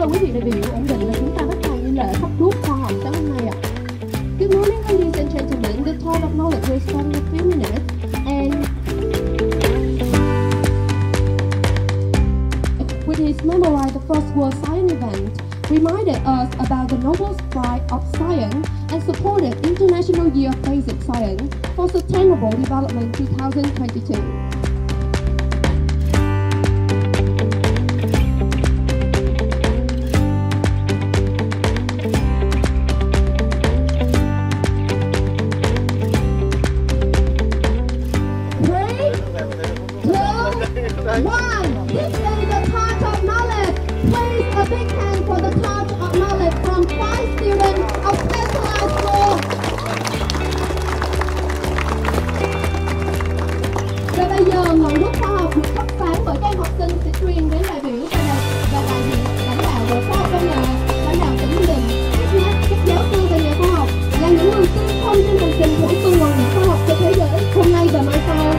ơn quý vị đại biểu ổn định và chúng ta bắt đầu như lệ thắp đuốc khoa học sáng hôm nay ạ. Good morning, ladies and gentlemen. The talk of knowledge will start in a few minutes, and which is memorize the first World Science event, reminded us about the Nobel Prize of Science, and supported International Year of Basic Science for Sustainable Development 2022. One, this is the touch of knowledge. Please a big hand for the touch of knowledge from 5 students of specialized school. Và bây giờ ngọn đuốc khoa học được thắp sáng bởi các em học sinh sẽ truyền đến đại biểu và đại diện lãnh đạo bộ khoa học công nghệ, lãnh đạo tỉnh Ninh Bình, các giáo sư và nhà khoa học là những người tiên phong trên hành trình của tuần hoàn khoa học cho thế giới hôm nay và mai sau.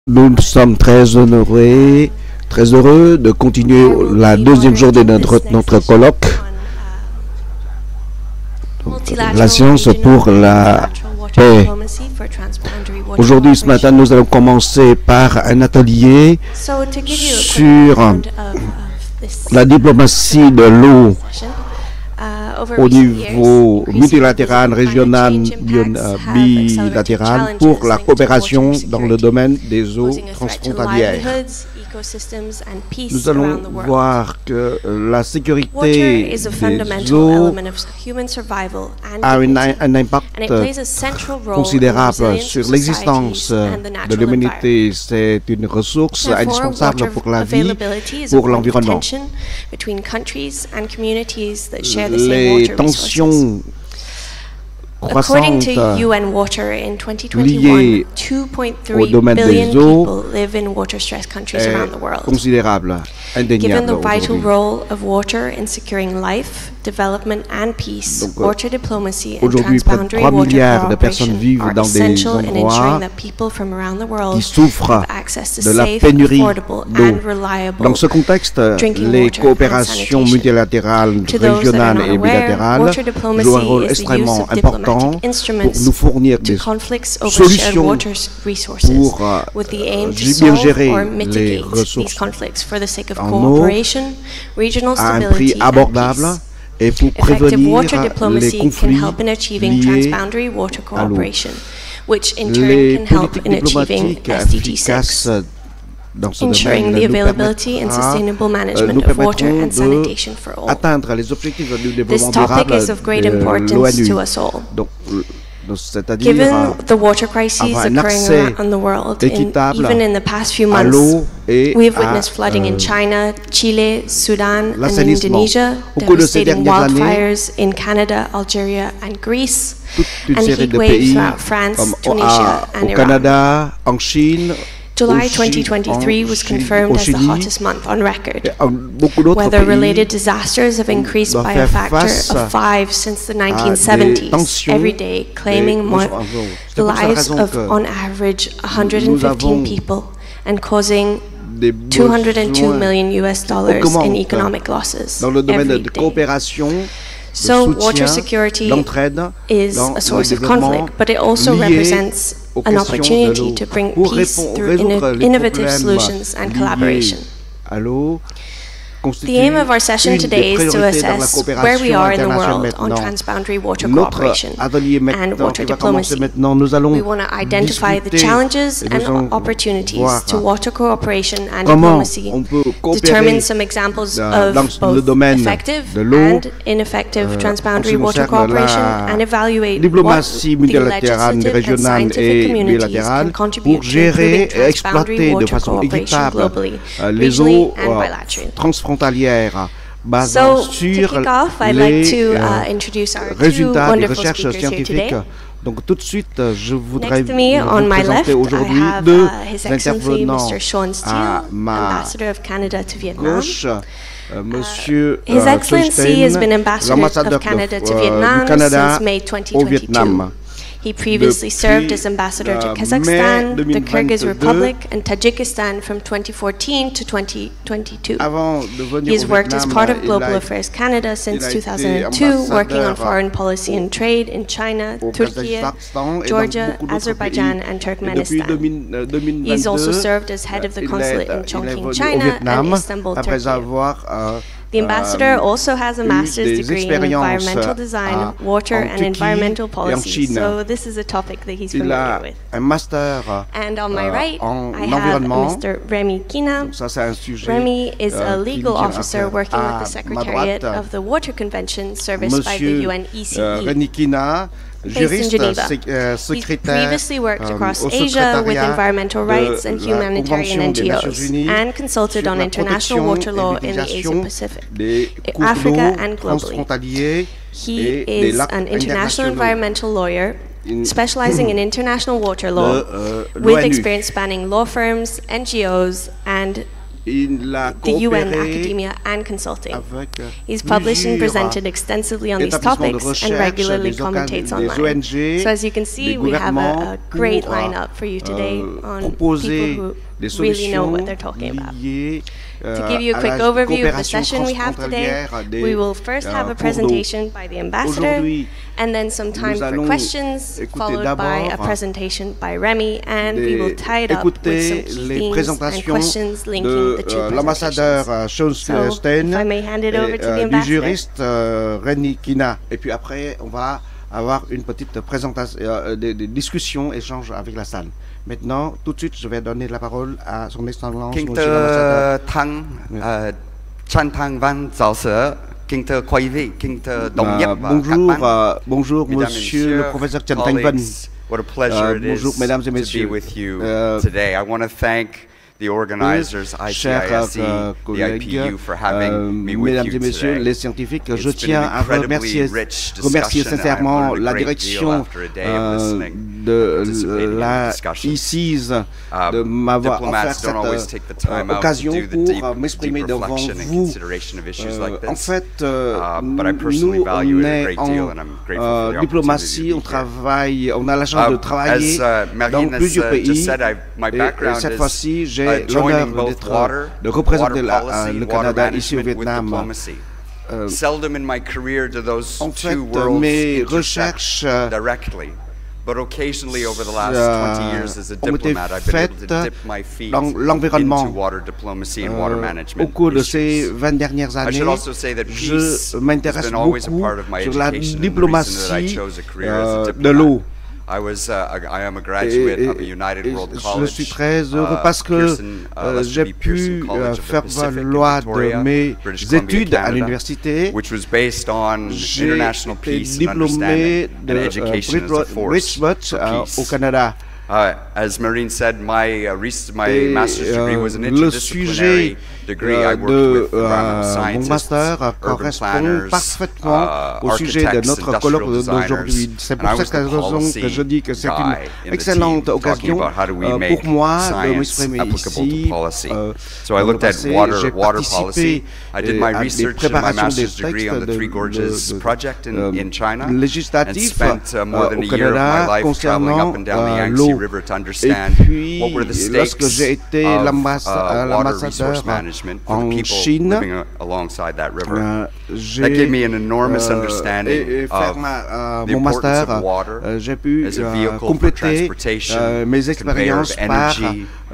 Nous sommes très heureux de continuer la deuxième journée de notre colloque. La science pour la paix. Aujourd'hui, ce matin, nous allons commencer par un atelier sur la diplomatie de l'eau au niveau multilatéral, régional, bilatéral pour la coopération dans le domaine des eaux transfrontalières. Nous allons voir que la sécurité des eaux a un impact considérable sur l'existence de l'humanité. C'est une ressource indispensable pour la vie, pour l'environnement. Les tensions croissantes liées au domaine des eaux est considérable, indéniable aujourd'hui, près de 3 milliards de personnes vivent dans des endroits qui souffrent de la pénurie d'eau. Dans ce contexte, les coopérations multilatérales, régionales et bilatérales jouent un rôle extrêmement important pour nous fournir des solutions pour bien gérer les ressources en eau à un prix abordable et pour prévenir les conflits liés à l'eau. Les politiques diplomatiques efficaces dans ce domaine nous permettront d'atteindre les objectifs du développement durable de l'ONU. Donc, c'est-à-dire avoir un accès équitable à l'eau et à l'assainissement. Au cours de ces dernières années, toute une série de pays comme au Canada, en Chine, July 2023 was confirmed as the hottest month on record. Weather-related disasters have increased by a factor of 5 since the 1970s, every day claiming the lives of, on average, 115 people and causing $202 million in economic losses every day. So water security is a source of conflict, but it also represents an opportunity to bring peace through innovative solutions and collaboration. The aim of our session today is to assess where we are in the world on transboundary water cooperation and water diplomacy. We want to identify the challenges and opportunities to water cooperation and diplomacy, determine some examples of both effective and ineffective transboundary water cooperation, and evaluate what the legislative and scientific communities can contribute to improving transboundary water cooperation globally, regionally and bilaterally. Basant sur les résultats des recherches scientifiques. Donc tout de suite, je voudrais vous présenter aujourd'hui deux intervenants à ma gauche. Monsieur His Excellency has been ambassador of Canada to Vietnam since May 2022. He previously served as ambassador to Kazakhstan, the Kyrgyz Republic, and Tajikistan from 2014 to 2022. He has worked as part of Global Affairs Canada since 2002, working on foreign policy and trade in China, Turkey, Georgia, Azerbaijan, and Turkmenistan. He has also served as head of the consulate in Chongqing, China, and Istanbul, Turkey. The ambassador also has a master's degree in environmental design, water and environmental policy, so this is a topic that he's familiar with. And on my right, I have Mr. Remy Kina. Remy is a legal officer working with the Secretariat of the Water Convention serviced by the UNECE. Based in Geneva. He's previously worked across Asia with environmental rights and humanitarian NGOs and consulted on international water law in the Asia-Pacific, Africa and globally. He is an international environmental lawyer specializing in international water law with experience spanning law firms, NGOs, and the UN, academia, and consulting. He's published and presented extensively on these topics and regularly commentates online. So as you can see, we have a great lineup for you today on people who really know what they're talking about. To give you a quick overview of the session we have today, we will first have a presentation by the ambassador, and then some time for questions, followed by a presentation by Remy, and we will tie it up with some key themes and questions linking the two presentations. So, if I may hand it over to the ambassador. Du juriste Remy Kina. Et puis après, on va avoir une petite présentation, des discussions, échanges avec la salle. Maintenant, tout de suite, je vais donner la parole à son excellence, monsieur l'ambassadeur. Bonjour, monsieur le professeur Chan Thanh Văn. What a pleasure it is mesdames et to messieurs. be with you today. I want to thank the organizers, ICISC, the IPU, for having me with you today. Les scientifiques, je tiens à remercier sincèrement la direction de la ICIS de m'avoir offert cette occasion pour m'exprimer devant vous. En fait, nous, on est en diplomatie, on travaille, on a la chance de travailler dans plusieurs pays. Et cette fois-ci, j'ai l'honneur de représenter le Canada ici au Vietnam. En fait, mes recherches ont été faites dans l'environnement. Au cours de ces 20 dernières années, je m'intéresse beaucoup sur la diplomatie de l'eau. Je suis très heureux parce que j'ai pu faire valoir de mes études à l'université. J'ai été diplômé de Richmond au Canada. As Marine said, my master's degree was an interdisciplinary degree. I worked with mon master correspond parfaitement au sujet de notre colloque d'aujourd'hui. C'est pour cette raison que je dis que c'est une excellente occasion pour moi de m'exprimer ici. J'ai participé à des préparations des textes législatifs au Canada concernant l'eau. Et puis, lorsque j'ai été l'ambassadeur en Chine, j'ai mon master, j'ai pu compléter mes expériences par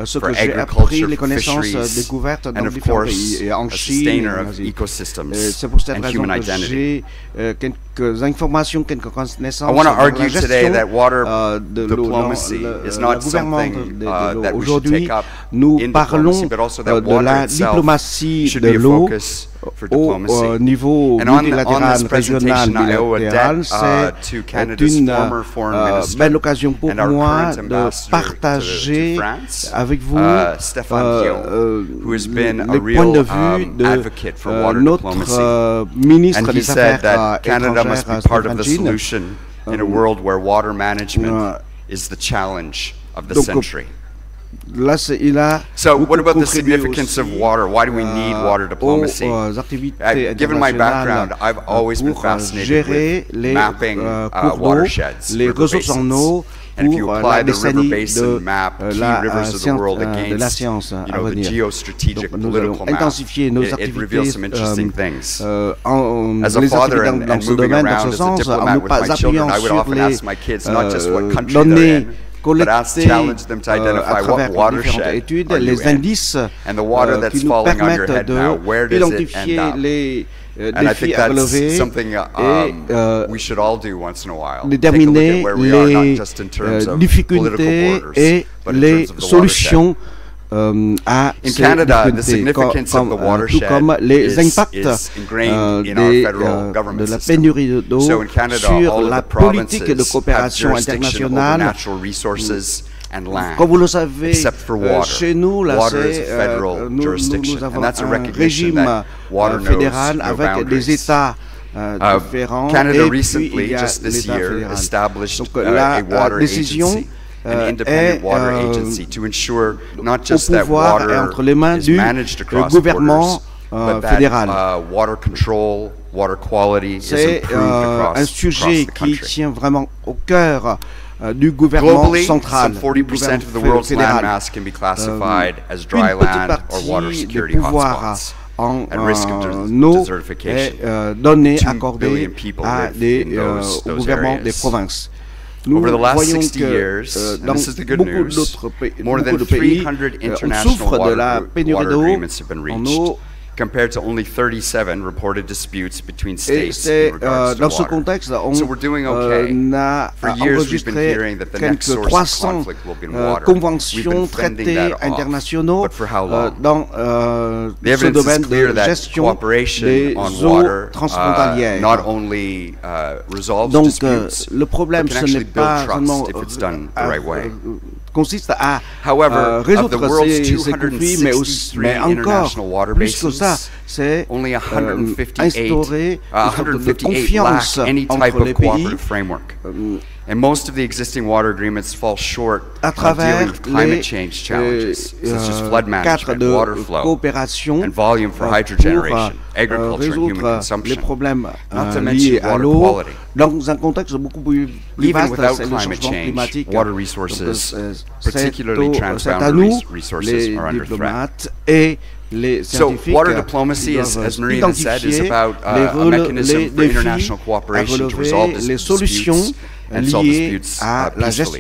ce que j'ai appris, les connaissances découvertes dans différents pays, et en Chine, en Asie. C'est pour cette raison que j'ai quelques informations, quelques connaissances sur la gestion de l'eau, le gouvernement de l'eau. Aujourd'hui, nous parlons de la diplomatie de l'eau au niveau multilatéral, régional, bilatéral. C'est une belle occasion pour moi de partager avec vous les points de vue de notre ministre des Affaires étrangères, Stéphane Chin. Là, il a what about the significance of water? Why do we need water diplomacy? Given my background, I've always been fascinated with mapping watersheds, les ressources en eau pour la décennie de la science à venir. Donc, nous allons intensifier nos activités dans ce domaine, dans ce sens, en nous appuyant sur les données collectées à travers différentes études, les indices qui nous permettent d'identifier les défis à relever et déterminer les difficultés et les solutions à ces difficultés, tout comme les impacts de la pénurie d'eau sur la politique de coopération internationale. Comme vous le savez, chez nous, là, nous avons un régime fédéral avec des États différents, Canada et puis il y a l'État fédéral. Donc la décision an independent water agency to ensure not just that water is managed across borders, but that water control, water quality is improved across the country. Tient vraiment au cœur du gouvernement central. Some 40% of the world's landmass can be classified as dry land or water security hotspots. En eau donné, accordé au gouvernement des provinces. Nous voyons que dans beaucoup d'autres pays, on souffre de la pénurie d'eau en eau. Compared to only 37 reported disputes between states in regards to dans ce contexte, on a enregistré quelques 300 conventions, traités internationaux dans ce domaine de gestion des eaux transfrédréalières. Donc, le problème, ce n'est pas seulement consiste à résoudre ces conflits, mais encore plus que ça, c'est instaurer une sorte de confiance entre les pays And most of the existing water agreements fall short à travers of climate change challenges, such as flood management, water flow, and volume for hydrogeneration, agriculture and human consumption, not to mention water quality. Dans un contexte beaucoup plus vaste, c'est le changement climatique. Water resources, particularly transboundary resources, are under threat. So water diplomacy, as Marina said, is about a mechanism for international cooperation to resolve disputes and solve disputes peacefully.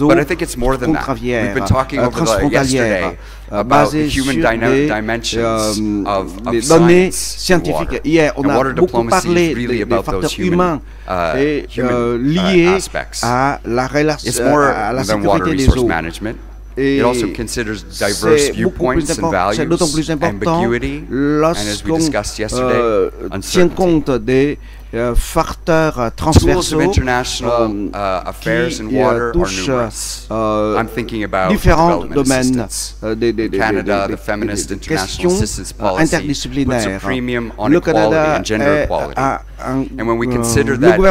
But I think it's more than that. We've been talking over yesterday about the human dimensions of science and water. And water diplomacy is really about those human aspects. It's more than water resource management. It also considers diverse viewpoints and values, ambiguity, and as we discussed yesterday, uncertainty. Tools of international affairs in water are numerous. I'm thinking about development assistance. In Canada, the feminist international assistance policy puts a premium on equality and gender equality. And when we consider that in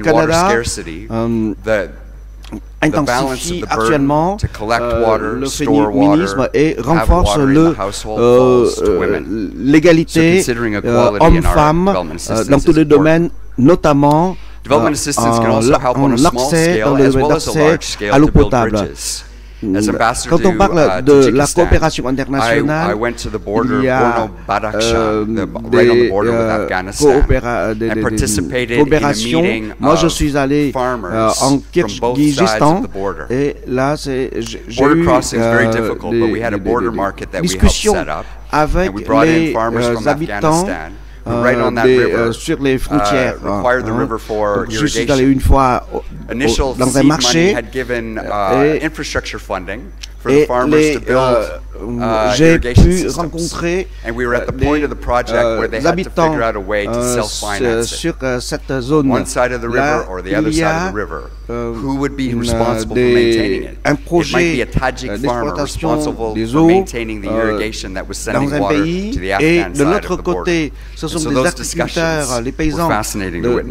water scarcity, intensifie actuellement le féminisme et renforce l'égalité homme-femme dans tous les domaines, notamment en accès dans le domaine d'accès à l'eau potable. Quand on parle de la coopération internationale, il y a des coopérations. Moi, je suis allé en Kirghizistan et là, j'ai eu des discussions avec les habitants sur les frontières. Je suis allé une fois dans un marché et j'ai pu rencontrer des habitants sur cette zone. Là, il y a un projet d'exploitation des eaux dans un pays et de l'autre côté, ce sont des agriculteurs, les paysans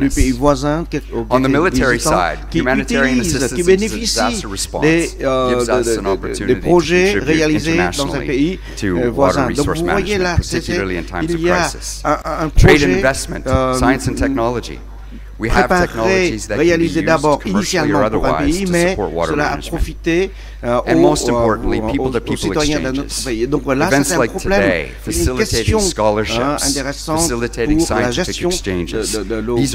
du pays voisin qui bénéficient des projets réalisés dans un pays voisin. Donc vous voyez là, il y a un projet préparé, réalisé d'abord initialement pour un pays, mais cela a profité aux citoyens de notre pays. Donc là, c'est un problème, une question intéressante pour la gestion de l'eau. Et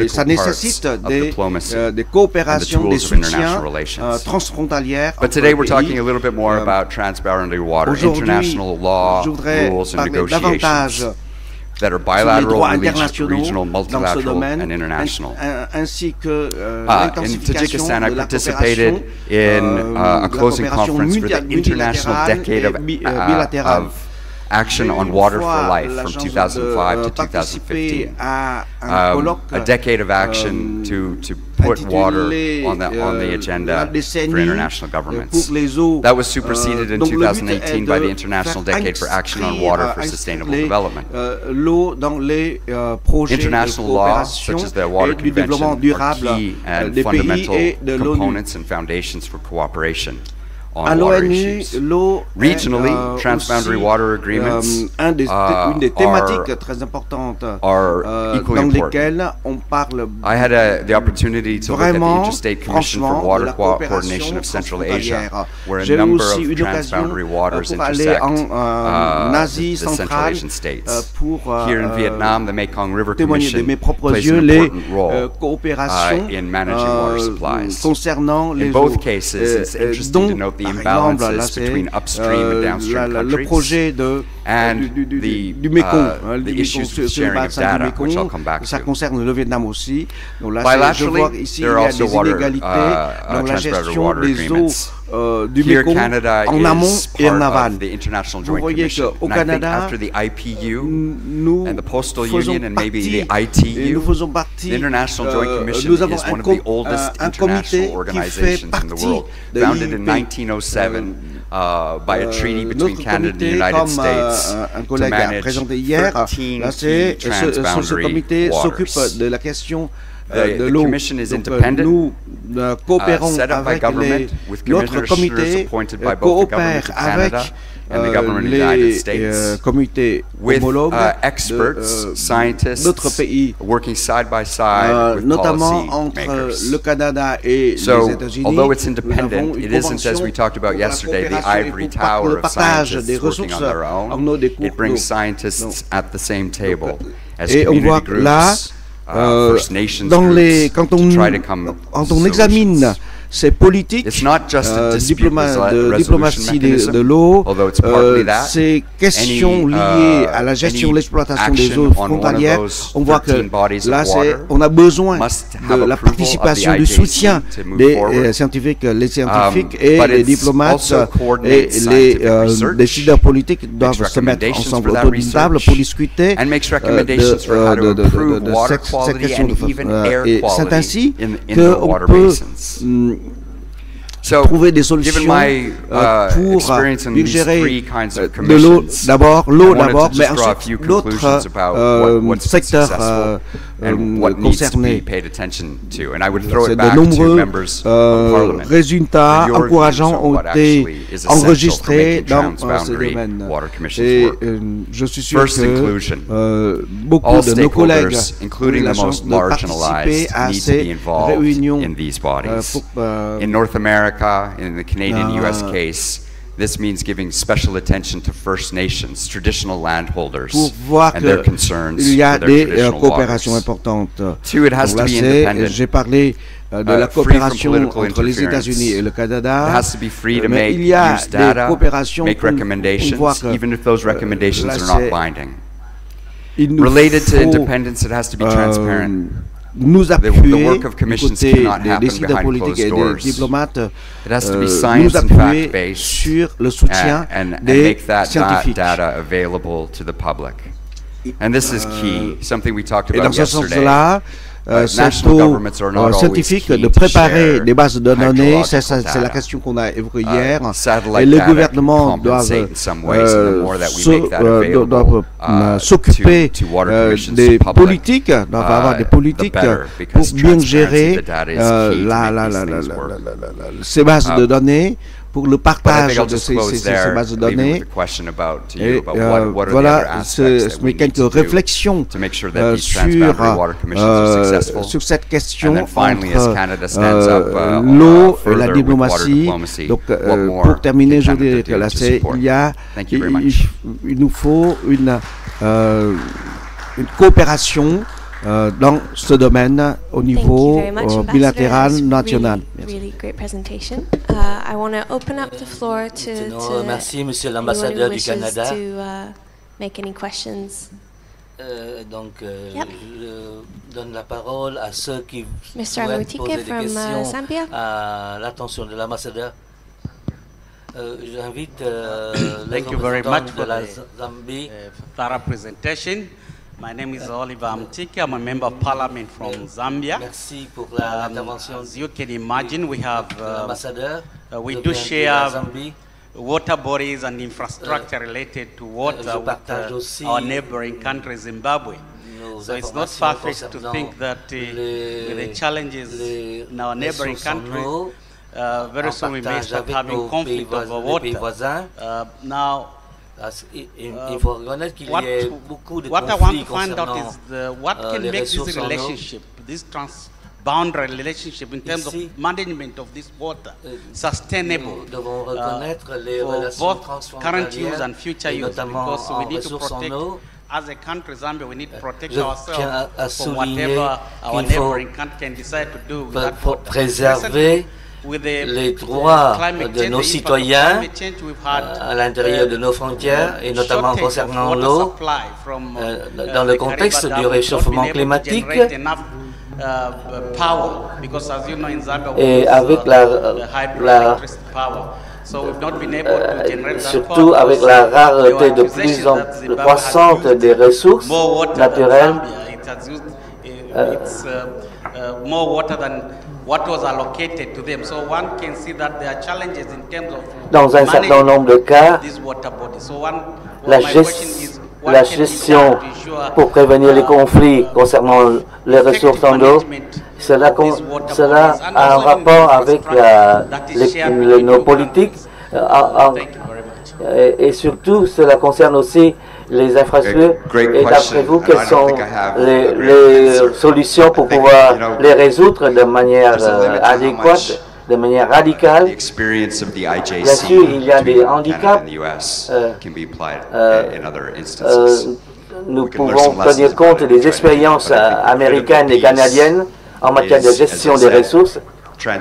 ça nécessite des coopérations, des soutiens transfrontalières entre les pays. Aujourd'hui, je voudrais parler davantage that are bilateral, regional, multilateral, and international. In Tajikistan, I participated in a closing conference for the International Decade of Action on Water for Life from 2005 to 2015. A decade of action to put water on the agenda for international governments. That was superseded in 2018 by the International Decade for Action on Water for Sustainable Development. International law, such as the Water Convention, are key and fundamental components and foundations for cooperation on water issues. Regionally, transboundary water agreements are equally important. I had the opportunity to look at the Interstate Commission for Water Coordination of Central Asia, where a number of transboundary waters intersect the Central Asian states. Here in Vietnam, the Mekong River Commission plays an important role in managing water supplies. In both cases, it's interesting to note the imbalances between upstream and downstream countries, and the issues with sharing of data, which I'll come back to. Bilaterally, there are also transboundary water agreements. Here, Canada is part of the International Joint Commission, and I think after the IPU and the Postal Union and maybe the ITU, the International Joint Commission is one of the oldest international organizations in the world, founded in 1907 by a treaty between Canada and the United States to manage 13 key transboundary waters. The Commission is independent, set up by government, with commissioners appointed by both the government of Canada and the government of the United States, with experts, scientists, working side by side with policy makers. So, although it's independent, it isn't, as we talked about yesterday, the ivory tower of scientists working on their own. It brings scientists at the same table as community groups, First Nations groups, to try to come solutions. Ces politiques de diplomatie de l'eau, ces questions liées à la gestion de l'exploitation des eaux frontalières, on voit que là, on a besoin de la participation, du soutien des scientifiques, et les diplomates et les décideurs politiques doivent se mettre ensemble autour d'une table pour discuter de cette question. Et c'est ainsi qu'on peut trouver des solutions pour gérer de l'eau d'abord, mais ensuite d'autres secteurs concernés. De nombreux résultats encourageants ont été enregistrés dans ce domaine. Et je suis sûr que beaucoup de nos collègues ont eu la chance de participer à ces réunions. In North America, in the Canadian-US case, this means giving special attention to First Nations, traditional landholders, and their concerns for their traditional waters. Two, it has to be independent. J'ai parlé de la coopération entre les États-Unis et le Canada. It has to be free to use data, make recommendations, even if those recommendations are not binding. Related to independence, it has to be transparent. Nous appuyer du côté des décideurs politiques et des diplomates, nous appuyer sur le soutien des scientifiques. Et dans ce sens-là, c'est aux scientifiques de préparer des bases de données, c'est la question qu'on a évoquée hier, et les gouvernements doivent s'occuper des politiques, doivent avoir des politiques pour bien gérer ces bases de données, pour le partage de ces bases de données. Et voilà, ce sont quelques réflexions sur cette question entre l'eau et la diplomatie. Donc, pour terminer, je dirais que là, il nous faut une coopération dans ce domaine au niveau bilatéral, national. Really great presentation. I want to open up the floor to merci, Monsieur l'ambassadeur du Canada. Make any questions. Donc, je donne la parole à ceux qui souhaitent poser des questions à l'attention de l'ambassadeur. J'invite Thank you very much de la Zambie. Thorough presentation. My name is Oliver Mtiki. I'm a member of parliament from Zambia. Merci pour l'intervention. As you can imagine, we have we de do share Zambie. water bodies and infrastructure related to water with our neighboring country, Zimbabwe. So it's not far-fetched to think that with the challenges in our neighboring country, very soon we may start having conflict over water. Now, what I want to find out is what can make this relationship, this transboundary relationship in terms of management of this water sustainable for both current use and future use, because we need to protect, as a country, Zambia, we need to protect ourselves from whatever our neighboring country can decide to do with that water. Préserver les droits de nos citoyens à l'intérieur de nos frontières, et notamment concernant l'eau, dans le contexte du réchauffement climatique, et avec surtout avec la rareté de plus en plus croissante des ressources naturelles. Dans un certain nombre de cas, la gestion pour prévenir les conflits concernant les ressources en eau, cela a un rapport avec nos politiques et surtout cela concerne aussi les infrastructures. Et d'après vous, quelles sont les solutions pour pouvoir les résoudre de manière adéquate, de manière radicale? Bien sûr, il y a des handicaps. Nous pouvons tenir compte des expériences américaines et canadiennes en matière de gestion des ressources, mais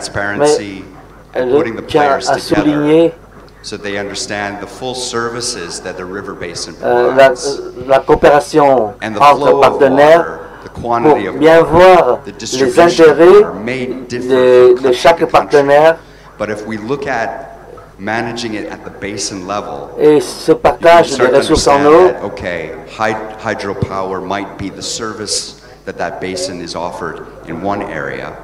je tiens à souligner la coopération entre partenaires pour bien voir les intérêts de chaque partenaire. Et ce partage des ressources en eau, hydropower might be the service that basin is offered in one area.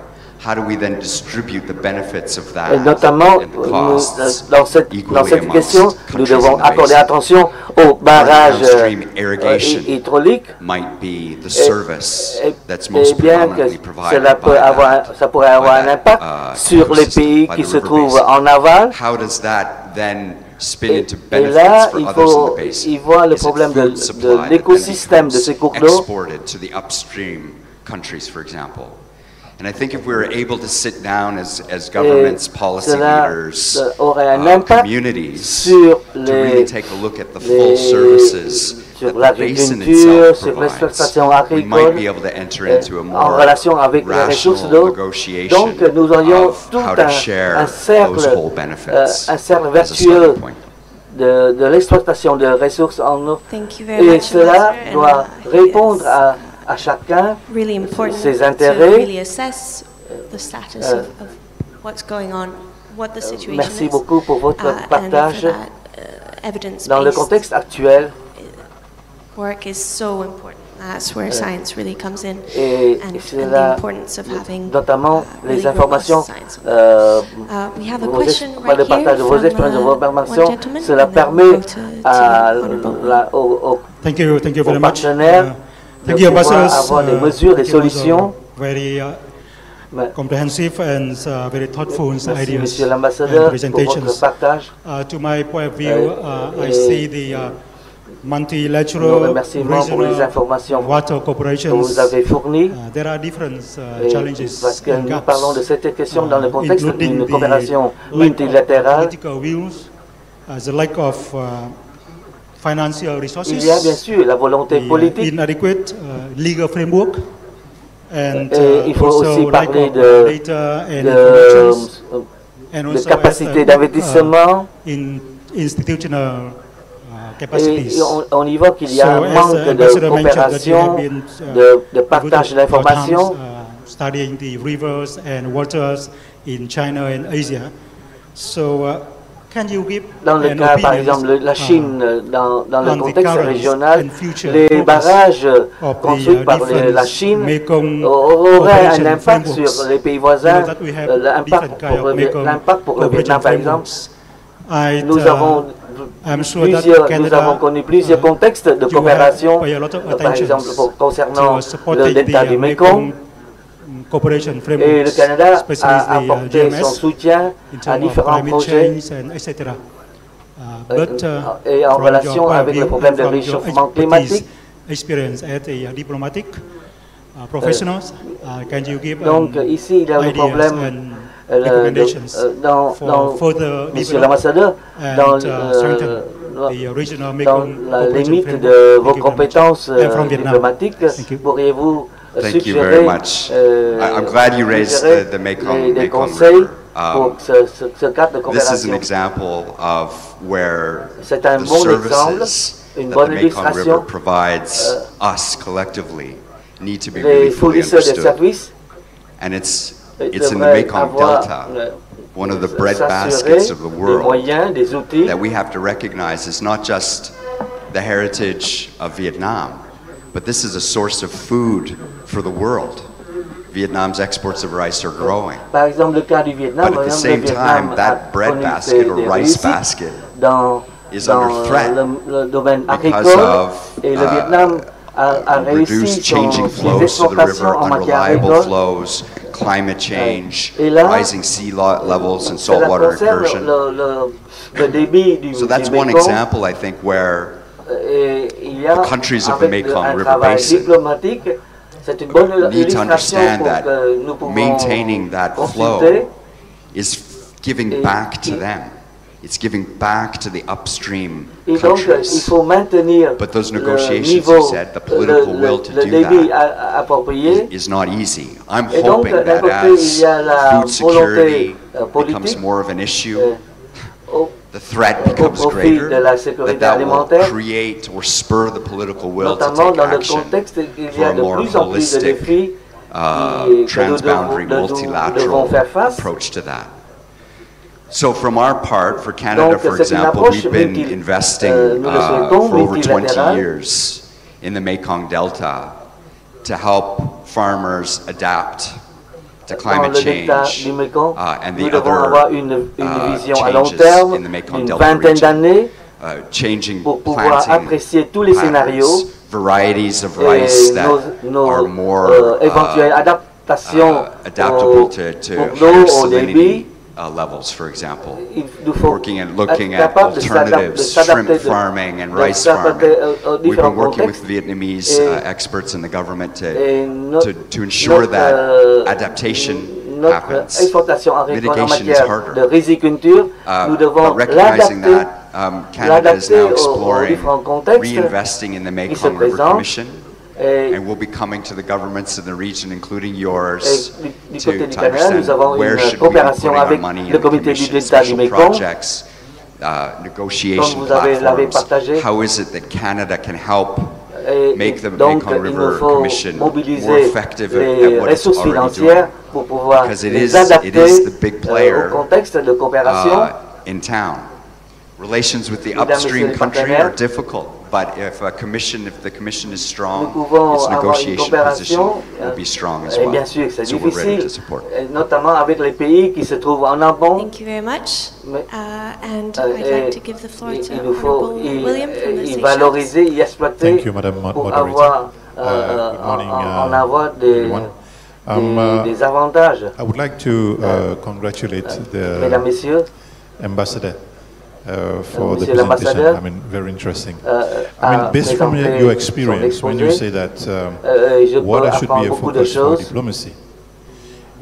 How do we then distribute the benefits of that? Et notamment, dans cette question, nous devons accorder attention aux barrages hydrauliques. Et bien que ça pourrait avoir un impact sur les pays qui se trouvent en aval. Et là, il voit le problème de l'écosystème de ces cours d'eau. And I think if we were able to sit down as governments, policy leaders, communities, to really take a look at the full services that the basin itself provides, we might be able to enter into a more rational negotiation of how to share those whole benefits. Un cercle vertueux de l'exploitation de ressources en eau. Et cela doit répondre à chacun ses intérêts. Merci beaucoup pour votre partage. Dans le contexte actuel, et cela, notamment les informations, le partage de vos expériences, de vos informations, cela permet aux partenaires de pouvoir avoir des mesures, des solutions. Very comprehensive and very thoughtful ideas Monsieur l'ambassadeur, pour votre partage. To my point of view, I see the multilateral regional water corporations. Vous avez fourni. There are different challenges. Parce que nous parlons de cette question dans le contexte d'une coopération multilatérale. The lack of financial resources, il y a bien sûr la volonté politique, inadequate legal framework, and il faut aussi parler de capacité d'investissement, institutional capacities. Et on y voit qu'il y a un manque de coopération, de partage d'informations. Studying the rivers and waters in China and Asia. So Dans le cas, par exemple, de la Chine, dans le contexte régional, les barrages construits par la Chine auraient un impact sur les pays voisins, l'impact pour le Vietnam, par exemple. Nous avons connu plusieurs contextes de coopération, par exemple concernant le delta du Mekong. Et le Canada a apporté son soutien à différents projets et en relation avec le problème de réchauffement climatique. Donc ici, il y a un problème Monsieur l'ambassadeur, dans la limite de vos compétences diplomatiques, pourriez-vous Thank you very much. I'm glad you raised the Mekong River. This is an example of where the services that the Mekong River provides us collectively need to be really fully understood. And it's in the Mekong Delta, one of the breadbaskets of the world, that we have to recognize is not just the heritage of Vietnam, but this is a source of food for the world. Vietnam's exports of rice are growing. But at the same time, that breadbasket or rice basket is under threat because of reduced changing flows to the river, unreliable flows, climate change, rising sea levels and saltwater incursion. So that's one example, I think, where the countries of the Mekong River Basin need to understand that maintaining that flow is giving back to them. It's giving back to the upstream countries. But those negotiations, you said, the political will to do that is not easy. I'm hoping that as food security becomes more of an issue, the threat becomes greater, that will create or spur the political will to take action for a more holistic, transboundary, multilateral approach to that. So from our part, for Canada, for example, we've been investing for over 20 years in the Mekong Delta to help farmers adapt to climate change and the other changes in the Mekong Delta region, changing planting patterns, varieties of rice that are more adaptable to higher salinity levels, for example. Looking at alternatives, shrimp farming and rice farming. We've been working with Vietnamese experts in the government to ensure that adaptation happens. Mitigation is harder. But recognizing that, Canada is now exploring reinvesting in the Mekong River Commission, and we'll be coming to the governments in the region, including yours, to understand where should we be putting our money in the commission, special projects, negotiation platforms. How is it that Canada can help make the Mekong River Commission more effective at what it's already doing? Because it is the big player in town. Relations with the upstream country are difficult. But if the commission is strong, its negotiation position will be strong as well. So we're ready to support. Notamment avec les pays qui se trouvent en amont. Thank you very much. And I'd like to give the floor to Honorable William from the Seychelles. Thank you, Madam Moderator. Good morning, everyone. Des avantages. I would like to congratulate the ambassador. For the presentation. I mean, very interesting. I mean, based from your experience, when you say that water should be a focus for diplomacy,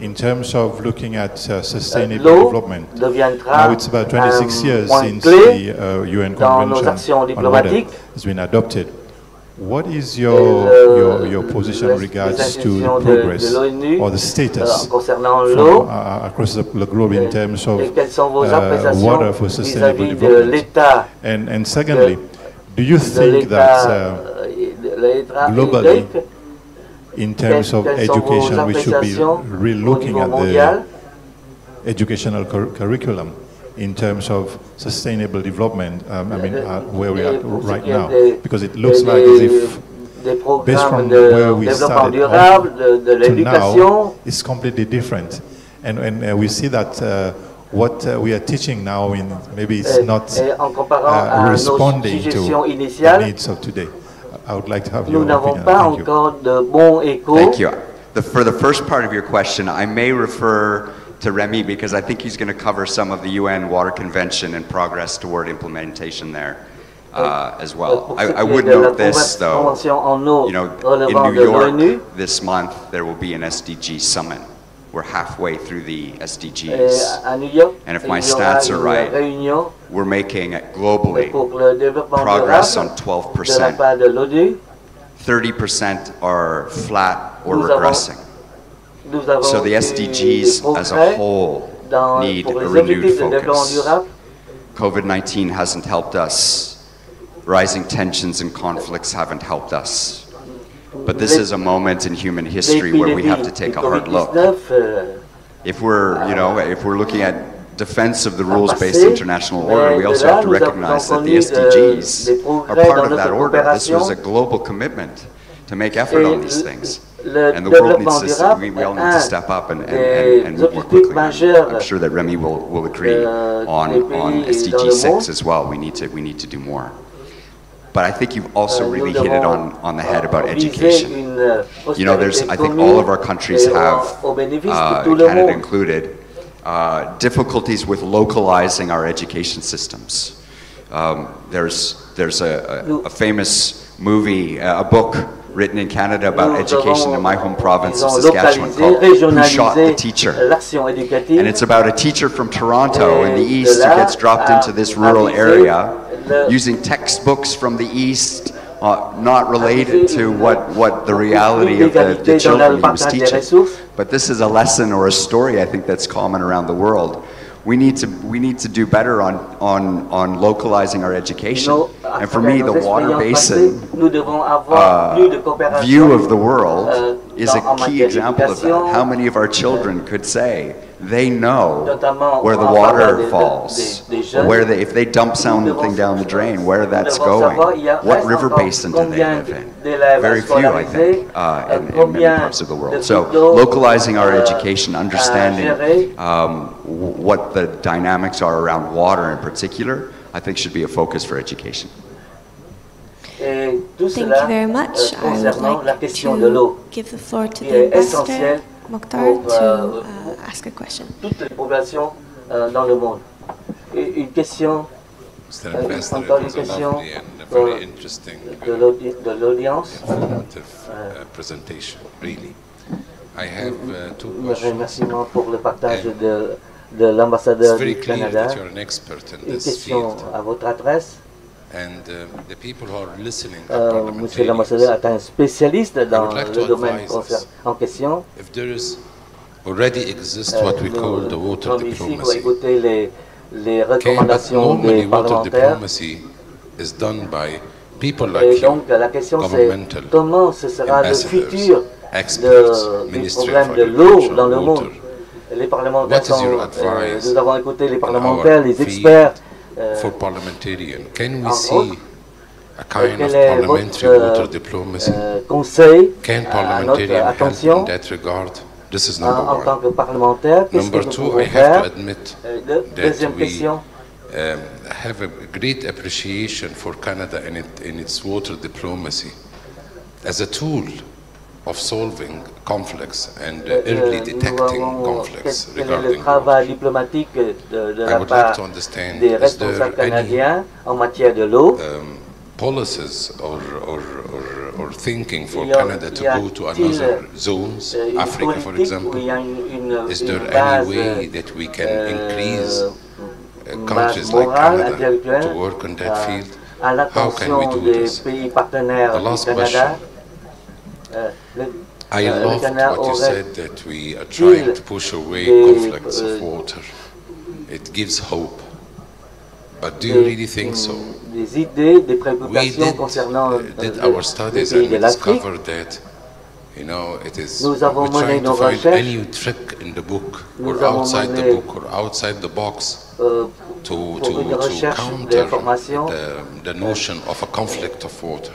in terms of looking at sustainable development, now it's about 26 years since the UN Convention on Water has been adopted. What is your position in regards to progress or the status from, across the globe in terms of water for sustainable development? And secondly, do you think that globally, in terms of education, we should be re-looking at the educational curriculum in terms of sustainable development, where we are right now? Because it looks like as if, based from where we started to now, it's completely different. And we see that what we are teaching now, maybe it's not responding to the needs of today. I would like to have your opinion. Thank you. For the first part of your question, I may refer to Remy because I think he's going to cover some of the UN Water Convention and progress toward implementation there as well. I would note this though, you know, in New York this month there will be an SDG summit. We're halfway through the SDGs, and if my stats are right, we're making globally progress on 12%. 30% are flat or regressing. So the SDGs as a whole need a renewed focus. COVID-19 hasn't helped us. Rising tensions and conflicts haven't helped us. But this is a moment in human history where we have to take a hard look. If we're, you know, if we're looking at defense of the rules-based international order, we also have to recognize that the SDGs are part of that order. This was a global commitment to make effort on these things. And the world needs to, we all need to step up and move more quickly. I'm sure that Remy will agree on SDG 6 as well. We need to do more. But I think you've also really hit it on the head about education. You know, I think all of our countries have, Canada included, difficulties with localizing our education systems. There's a famous movie, a book written in Canada about education in my home province of Saskatchewan called Who Shot the Teacher? And it's about a teacher from Toronto in the East who gets dropped into this rural area using textbooks from the East, not related to what the reality of the children he was teaching. But this is a lesson or a story I think that's common around the world. We need to do better on localizing our education. And for me, the water basin view of the world is a key example of that. How many of our children could say they know where the water falls, or if they dump something down the drain, where that's going, what river basin do they live in? Very few, I think, in many parts of the world. So localizing our education, understanding what the dynamics are around water in particular, I think should be a focus for education. Thank you very much. I would like to give the floor to the ambassador, Mokhtar, to ask a question. Toutes les populations dans le monde. Une question, encore une question de l'audience. Remerciements pour le partage de l'ambassadeur du Canada. Une question à votre adresse. Monsieur l'ambassadeur est un spécialiste dans le domaine en question. Nous ici pour écouter les recommandations des parlementaires. Et donc la question c'est comment ce sera le futur du problème de l'eau dans le monde. Les parlementaires nous avons écouté les parlementaires, les experts. For parliamentarian, can we see a kind of parliamentary water diplomacy? Can parliamentarian help in that regard? This is number one. Number two, I have to admit that we have a great appreciation for Canada in its water diplomacy as a tool of solving conflicts and early detecting conflicts regarding I would like to understand, is there any policies or thinking for Canada to go to another zones, Africa for example? Is there any way that we can increase countries like Canada to work on that field? How can we do this? The last question. I loved what you said, that we are trying to push away conflicts of water. It gives hope. But do you really think so? We did our studies and we discovered that, you know, it is, we're trying to find any trick in the book or outside the book or outside the box to counter the notion of a conflict of water.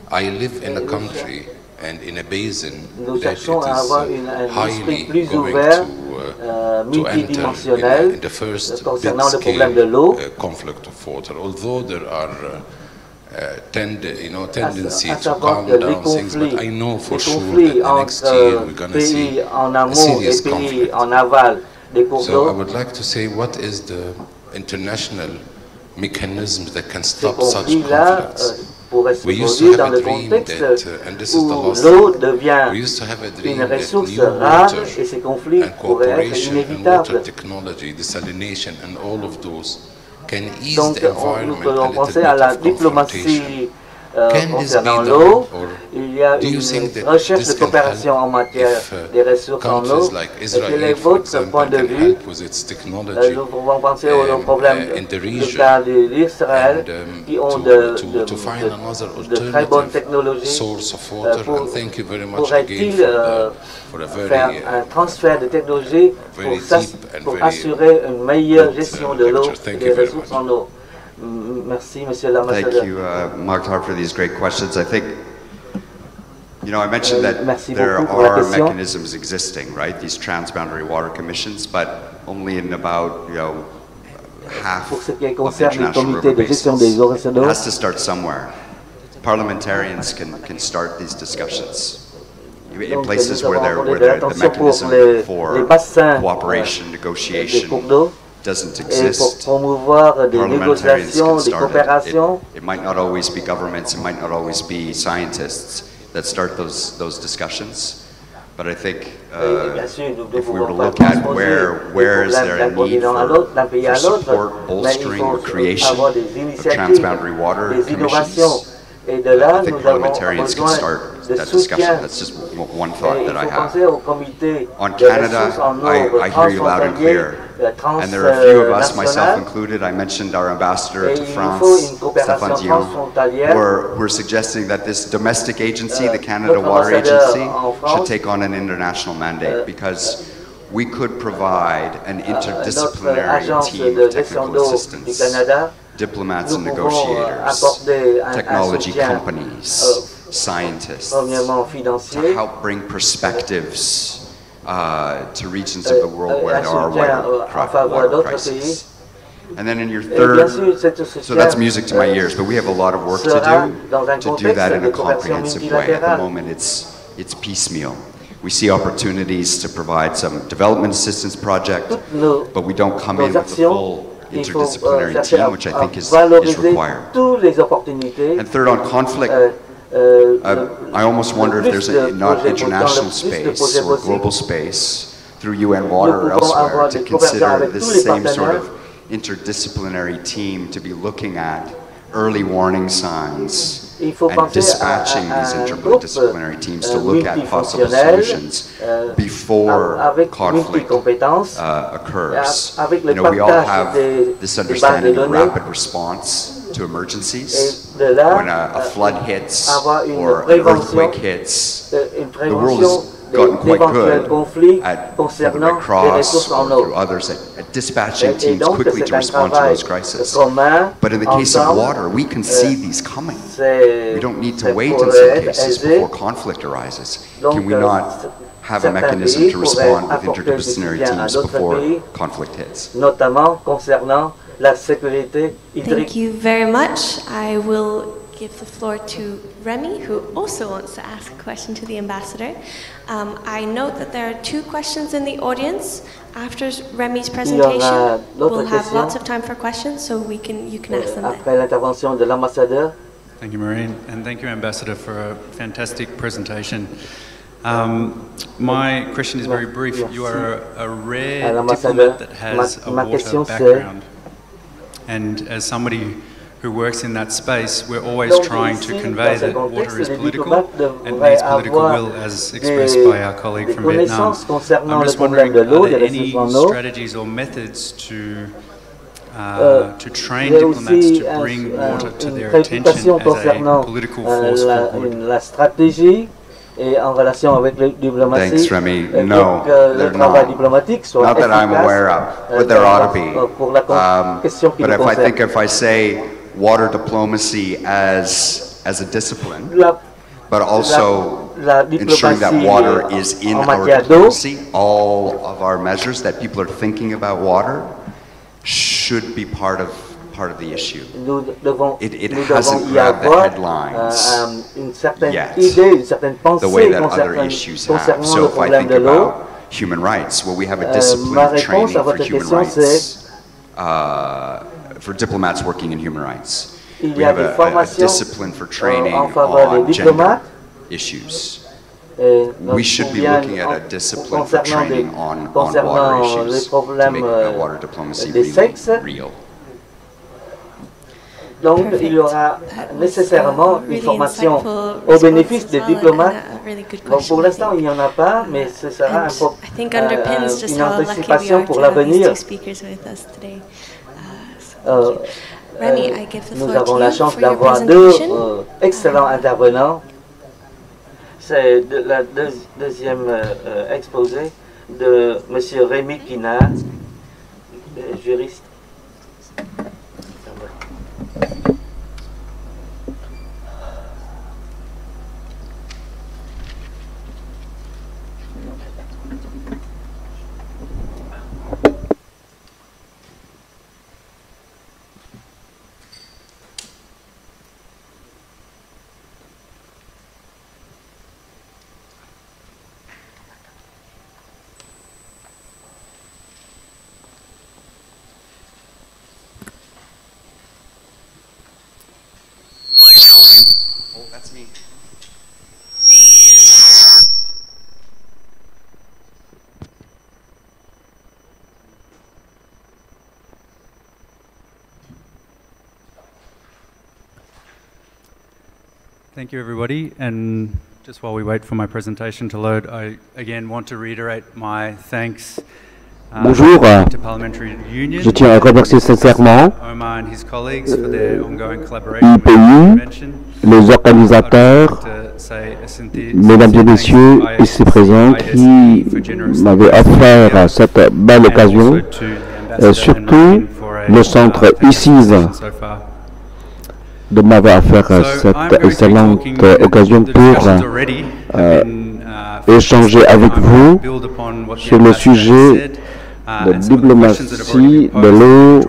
I live in a country and in a basin that it is highly going to enter in the first big-scale conflict of water. Although there are tendency to calm down things, but I know for sure that the next year we're going to see a serious conflict. So I would like to say, what is the international mechanisms that can stop such conflicts? We used to have a dream that, and this is the last thing, we used to have a dream that new water and cooperation and water technology, desalination and all of those can ease the environment a little bit of confrontation. Can this be done, or do you think that this can help if countries like Israel, for example, can help with its technology in the region and to find another alternative source of water? And thank you very much again for a very deep and very good picture. Thank you very much. Merci, Monsieur l'Ambassadeur. Thank you, Mokhtar, for these great questions. I think, you know, I mentioned that there are mechanisms existing, right? These transboundary water commissions, but only in about, you know, half of the international river basins. It has to start somewhere. Parliamentarians can start these discussions in places where the mechanism for cooperation, negotiation doesn't exist. Parliamentarians can start it. It might not always be governments, it might not always be scientists that start those discussions. But I think if we were to look at where is there a need for support, bolstering, or creation of transboundary water commissions, I think parliamentarians can start that discussion. That's just one thought that I have. On Canada, I hear you loud and clear. And there are a few of us, myself included, I mentioned our ambassador to France, Stéphane Dion, we're suggesting that this domestic agency, the Canada Water Agency, should take on an international mandate, because we could provide an interdisciplinary team of technical assistants, diplomats and negotiators, technology companies, scientists, to help bring perspectives to regions of the world where there are water crises. And then in your third, so that's music to my ears, but we have a lot of work to do that in a comprehensive way. At the moment, it's piecemeal. We see opportunities to provide some development assistance project, but we don't come in with the full interdisciplinary team, which I think is required. And third, on conflict, I almost wonder if there's not international space or global space through UN Water or elsewhere to consider this same sort of interdisciplinary team to be looking at early warning signs and dispatching these interdisciplinary teams to look at possible solutions before conflict occurs. You know, we all have this understanding of rapid response to emergencies. When a flood hits or an earthquake hits, the world has gotten quite good at, the Red Cross or through others, at dispatching teams quickly to respond to those crises. But in the case of water, we can see these coming. We don't need to wait in some cases before conflict arises. Can we not have a mechanism to respond with interdisciplinary teams before conflict hits? Thank you very much. I will give the floor to Remy, who also wants to ask a question to the ambassador. I note that there are 2 questions in the audience. After Remy's presentation, we'll have lots of time for questions, so you can ask them then. Thank you, Maureen, and thank you, Ambassador, for a fantastic presentation. My question is very brief. You are a rare diplomat that has a water background. And as somebody who works in that space, we're always trying to convey that water is political and needs political will, as expressed by our colleague from Vietnam. I'm just wondering, are there any strategies or methods to train diplomats to bring water to their attention as a political force for good? et en relation avec la diplomatie, Thanks, Remy. No, le travail diplomatique soit not that I'm aware of, but there ought to be. Pour la question qui but nous concerne. if I say water diplomacy as a discipline, but also ensuring that water is in our diplomacy, all of our measures that people are thinking about water should be part of the issue. It hasn't grabbed the headlines yet, the way that other issues have. So if I think about human rights, well, we have a discipline training for human rights, for diplomats working in human rights. We have a discipline for training on gender issues. We should be looking at a discipline for training on water issues to make water diplomacy real. Donc, il y aura nécessairement une formation au bénéfice des diplomates. Bon, pour l'instant, il n'y en a pas, mais ce sera une anticipation pour l'avenir. Nous avons la chance d'avoir deux excellents intervenants. C'est la deuxième exposé de M. Rémi Quina, juriste. Oh, that's me. Thank you, everybody. And just while we wait for my presentation to load, I again want to reiterate my thanks. Bonjour, je tiens à remercier sincèrement UIP, les organisateurs, mesdames et messieurs ici présents qui m'avaient offert cette belle occasion, et surtout le centre ICIS de m'avoir offert cette excellente occasion pour échanger avec vous sur le sujet de diplomatie de l'eau.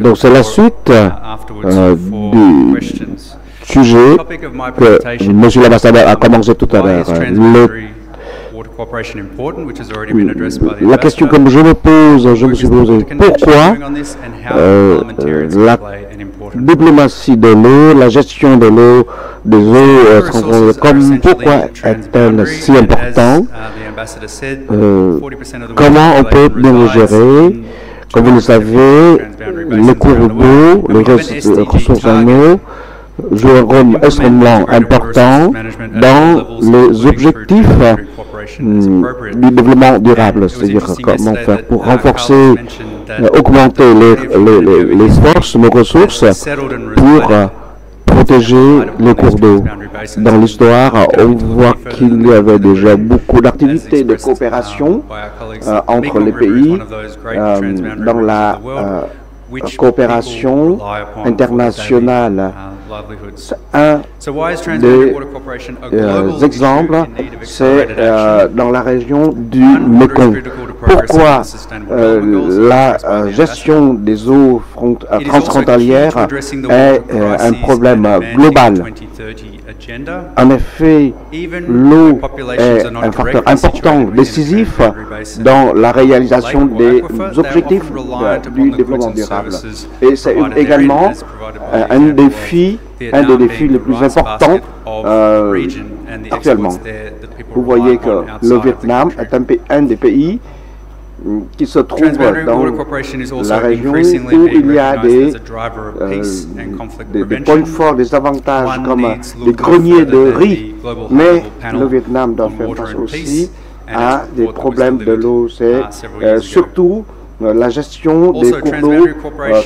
Donc c'est la suite du sujet que M. l'ambassadeur a commencé tout à l'heure. La question que je me suis posée, pourquoi la diplomatie de l'eau, la gestion de l'eau, des eaux transfrontalières, pourquoi est-elle si importante? Comment on peut bien le gérer? Comme vous le savez, les cours d'eau, les ressources en eau jouent un rôle extrêmement important dans les objectifs du développement durable, c'est-à-dire comment faire pour renforcer, augmenter les forces, nos ressources pour protéger les cours d'eau. Dans l'histoire, on voit qu'il y avait déjà beaucoup d'activités de coopération entre les pays dans la coopération internationale. Un des exemples, c'est dans la région du Mekong. Pourquoi la gestion des eaux transfrontalières est un problème global? En effet, l'eau est un facteur important, décisif dans la réalisation des objectifs du développement durable. Et c'est également un des défis les plus importants actuellement. Vous voyez que le Vietnam est un des pays qui se trouve dans la région où il y a des points forts, des avantages comme des greniers de riz, mais le Vietnam doit faire face aussi à des problèmes de l'eau. C'est surtout la gestion des cours d'eau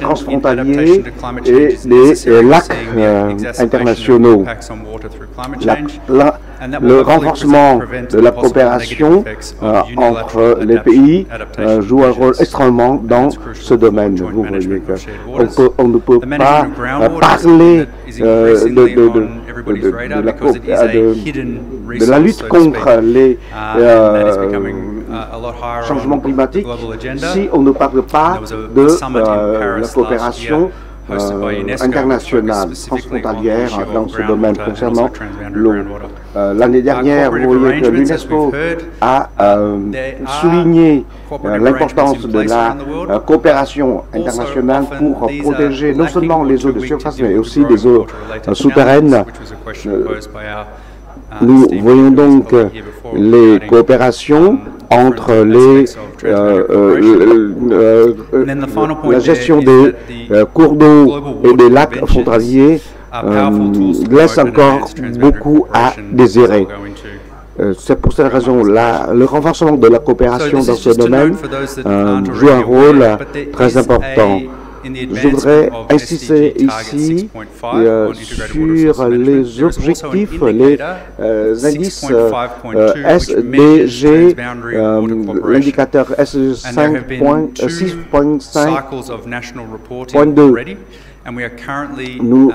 transfrontaliers et des lacs internationaux. Le renforcement de la coopération entre les pays joue un rôle extrêmement dans ce domaine. Vous voyez qu'on ne peut pas parler de la lutte contre les changements climatiques si on ne parle pas de la coopération internationale, transfrontalière dans ce domaine concernant l'eau. L'année dernière, vous voyez que l'UNESCO a souligné l'importance de la coopération internationale pour protéger non seulement les eaux de surface, mais aussi les eaux souterraines. Nous voyons donc les coopérations entre la gestion des cours d'eau et des lacs frontaliers laisse encore beaucoup à désirer. C'est pour cette raison le renforcement de la coopération dans ce domaine joue un rôle très important. Je voudrais insister ici sur les objectifs, les indices SDG, l'indicateur S5.6.5.2. Nous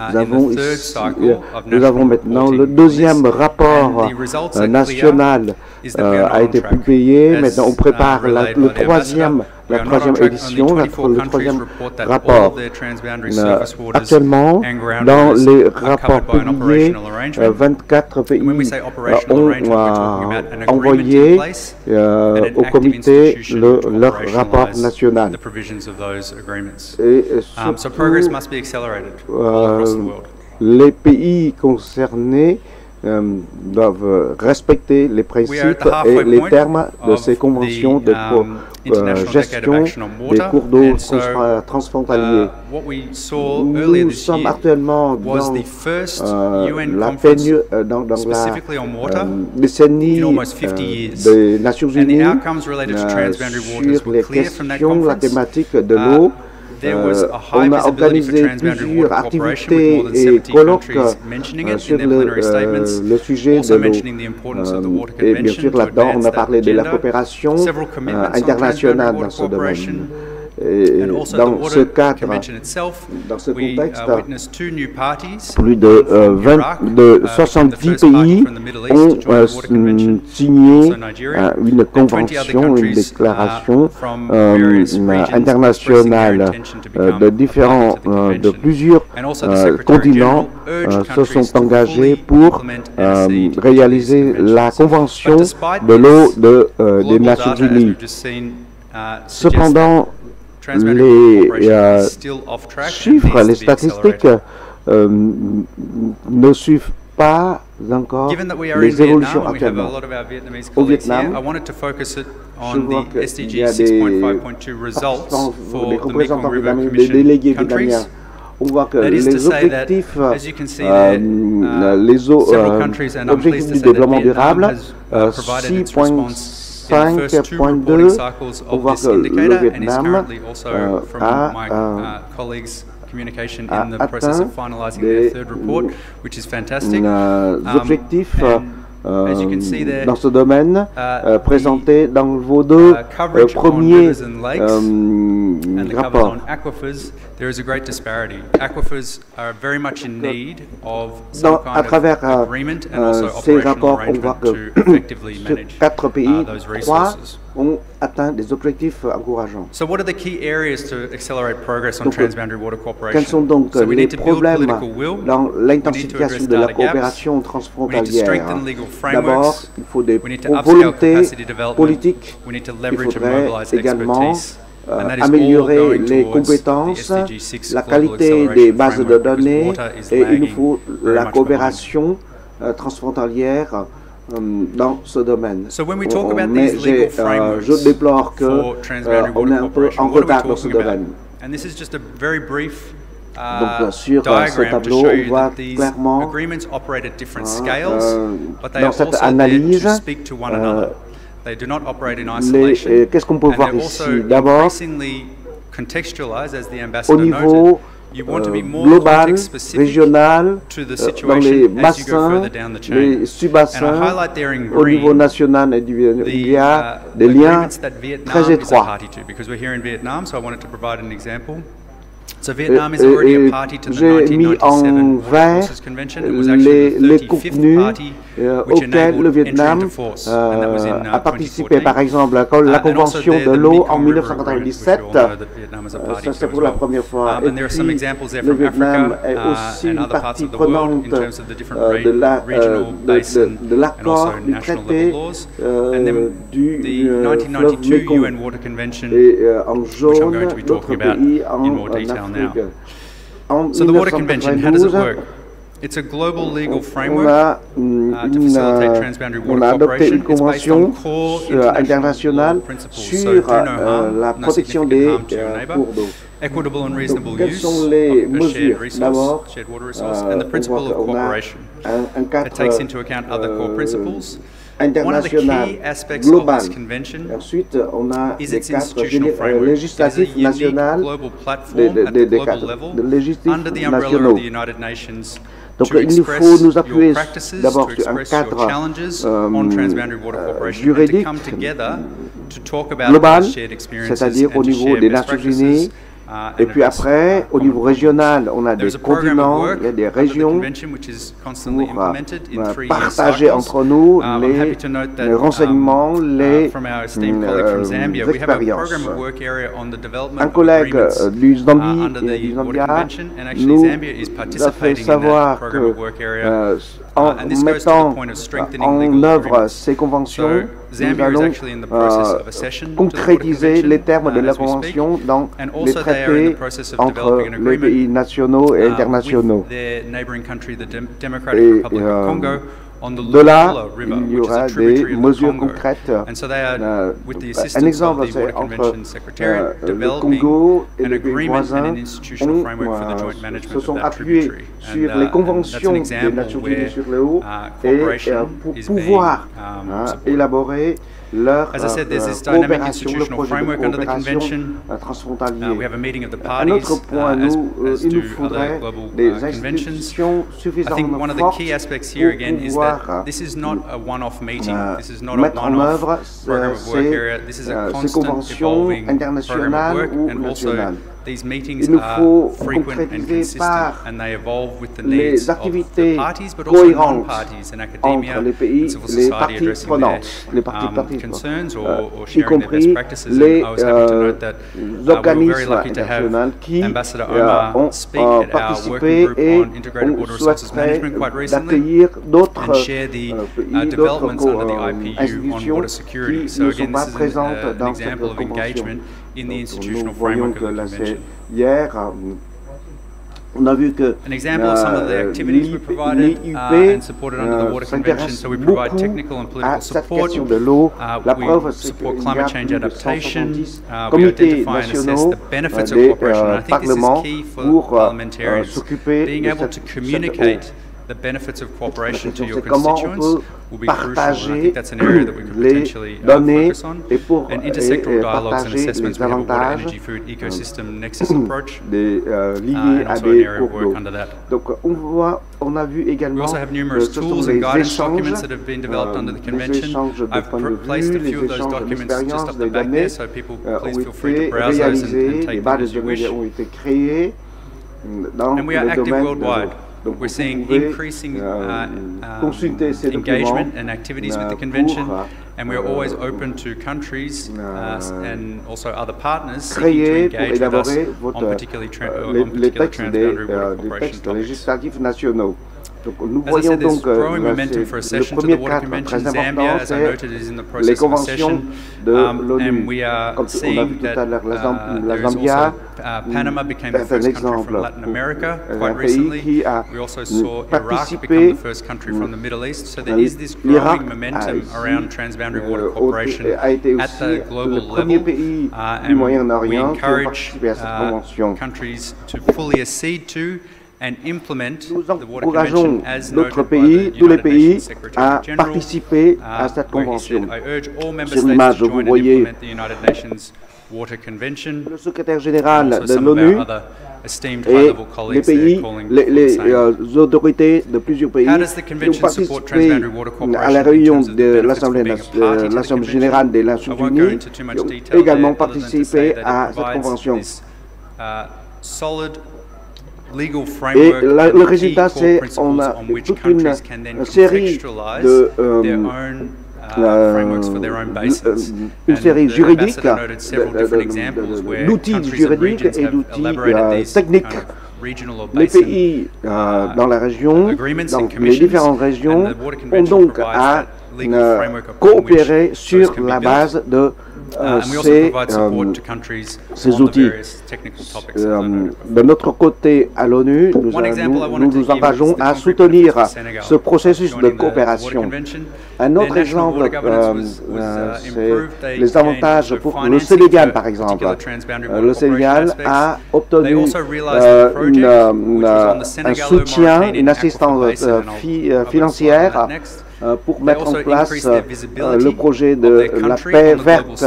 avons maintenant le deuxième rapport national a été publié. Maintenant, on prépare la troisième édition, le troisième rapport. Actuellement, dans les rapports publiés, 24 pays ont envoyé au comité leur rapport national. Et les pays concernés doivent respecter les principes et les termes de ces conventions de gestion des cours d'eau transfrontaliers. Nous sommes actuellement dans la décennie des Nations Unies sur les questions, la thématique de l'eau. On a organisé plusieurs activités et colloques sur le sujet de l'eau. Et bien sûr, là-dedans, on a parlé de la coopération internationale dans ce domaine. Et dans ce cadre, dans ce contexte, plus de 70 pays ont signé une convention, une déclaration internationale de plusieurs continents se sont engagés pour réaliser la convention de l'eau des Nations Unies. Cependant, les chiffres, les statistiques ne suivent pas encore les évolutions actuellement. Au Vietnam, je vois qu'il y a des représentants vietnamiens, des délégués vietnamiens. On voit que les objectifs, objectifs du développement durable, 5.2, on voit que le Vietnam a atteint des objectifs dans ce domaine présentés dans vos deux premiers rapports. À travers ces rapports, on voit que sur 4 pays, 3 ont atteint des objectifs encourageants. Quels sont donc les problèmes dans l'intensification de la coopération transfrontalière? D'abord, il faut des volontés politiques. Il faudrait également améliorer les compétences, la qualité des bases de données et il nous faut la coopération transfrontalière dans ce domaine. Mais je déplore qu'on est un peu en retard dans ce domaine. Donc sur ce tableau, on voit clairement dans cette analyse They do not operate in isolation. Qu'est-ce qu'on peut voir ici? D'abord, au niveau global, régional, dans les bassins, les sub-bassins, au niveau national, il y a des liens très étroits. J'ai mis en vert les contenus auxquels le Vietnam a participé. Par exemple, la Convention de l'eau en 1997, ça c'est pour la première fois. Et puis, le Vietnam est aussi une partie prenante de l'accord du traité du fleuve Mekong. Et en jaune, d'autres pays en Afrique. So the Water Convention, how does it work? It's a global legal framework to facilitate transboundary water cooperation. It's based on core international principles. So do no harm, no significant harm to your neighbour, equitable and reasonable use of a shared resource, shared water resource, and the principle of cooperation. It takes into account other core principles. One of the key aspects of this convention is its institutional framework. It is a unique global platform at the global level under the umbrella of the United Nations. Donc il nous faut nous appuyer d'abord sur un cadre juridique global, c'est-à-dire au niveau des Nations Unies. Et puis après, au niveau régional, on a des continents, il y a des régions pour partager entre nous les renseignements, les expériences. Un collègue du Zambie et du Zambia nous a fait savoir que en mettant en œuvre ces conventions, nous allons concrétiser les termes de la convention dans les traités entre les pays nationaux et internationaux. De là, il y aura des mesures concrètes. Un exemple, c'est entre le Congo et les pays voisins, se sont appuyés sur les conventions des Nations Unies sur l'eau et pour pouvoir élaborer leur coopération, le projet de coopération transfrontalier. Un autre point, il nous faudrait des institutions suffisamment fortes pour pouvoir mettre en œuvre ces conventions internationales ou nationales. Il nous faut concrétiser par les activités cohérentes entre les pays, les parties prenantes, y compris les organismes internationaux qui ont participé et on souhaiterait d'accueillir d'autres pays, d'autres institutions qui ne sont pas présentes dans cette convention. Nous voyons que là, hier, on a vu que l'UIP s'intéresse beaucoup à cette question de l'eau. La preuve, c'est qu'il y a plus de 170 comités nationaux des parlements pour s'occuper de cette eau. C'est comment on peut partager les données et pour partager les avantages liés à des cours d'eau. Donc on a vu également ce sont les échanges de point de vue, les échanges d'expériences, des données ont été réalisés, les bases de données ont été créées dans le domaine de l'eau. Donc, we're seeing increasing engagement and activities with the convention, and we're always open to countries and also other partners seeking to engage with us on particular transboundary water cooperation topics. Donc, nous voyons donc le premier cadre très important, c'est les conventions de l'ONU. Comme on a vu tout à l'heure, la Zambia est un exemple, un pays qui a participé. L'Irak a été aussi le premier pays du Moyen-Orient qui a participé à cette convention. Nous encourageons d'autres pays, tous les pays, à participer à cette convention. Sur l'image, vous voyez le secrétaire général de l'ONU et les pays, les autorités de plusieurs pays qui ont participé à la réunion de l'Assemblée générale des Nations Unies, qui ont également participé à cette convention. Et le résultat, c'est qu'on a toute une série de une série juridique, d'outils juridiques et d'outils techniques. Les pays dans la région, dans les différentes régions, ont donc à coopérer sur la base de ces outils. De notre côté, à l'ONU, nous nous engageons à soutenir ce processus de coopération. Un autre exemple, c'est les avantages pour le Sénégal, par exemple. Le Sénégal a obtenu un soutien, une assistance financière pour mettre en place le projet de la paix verte,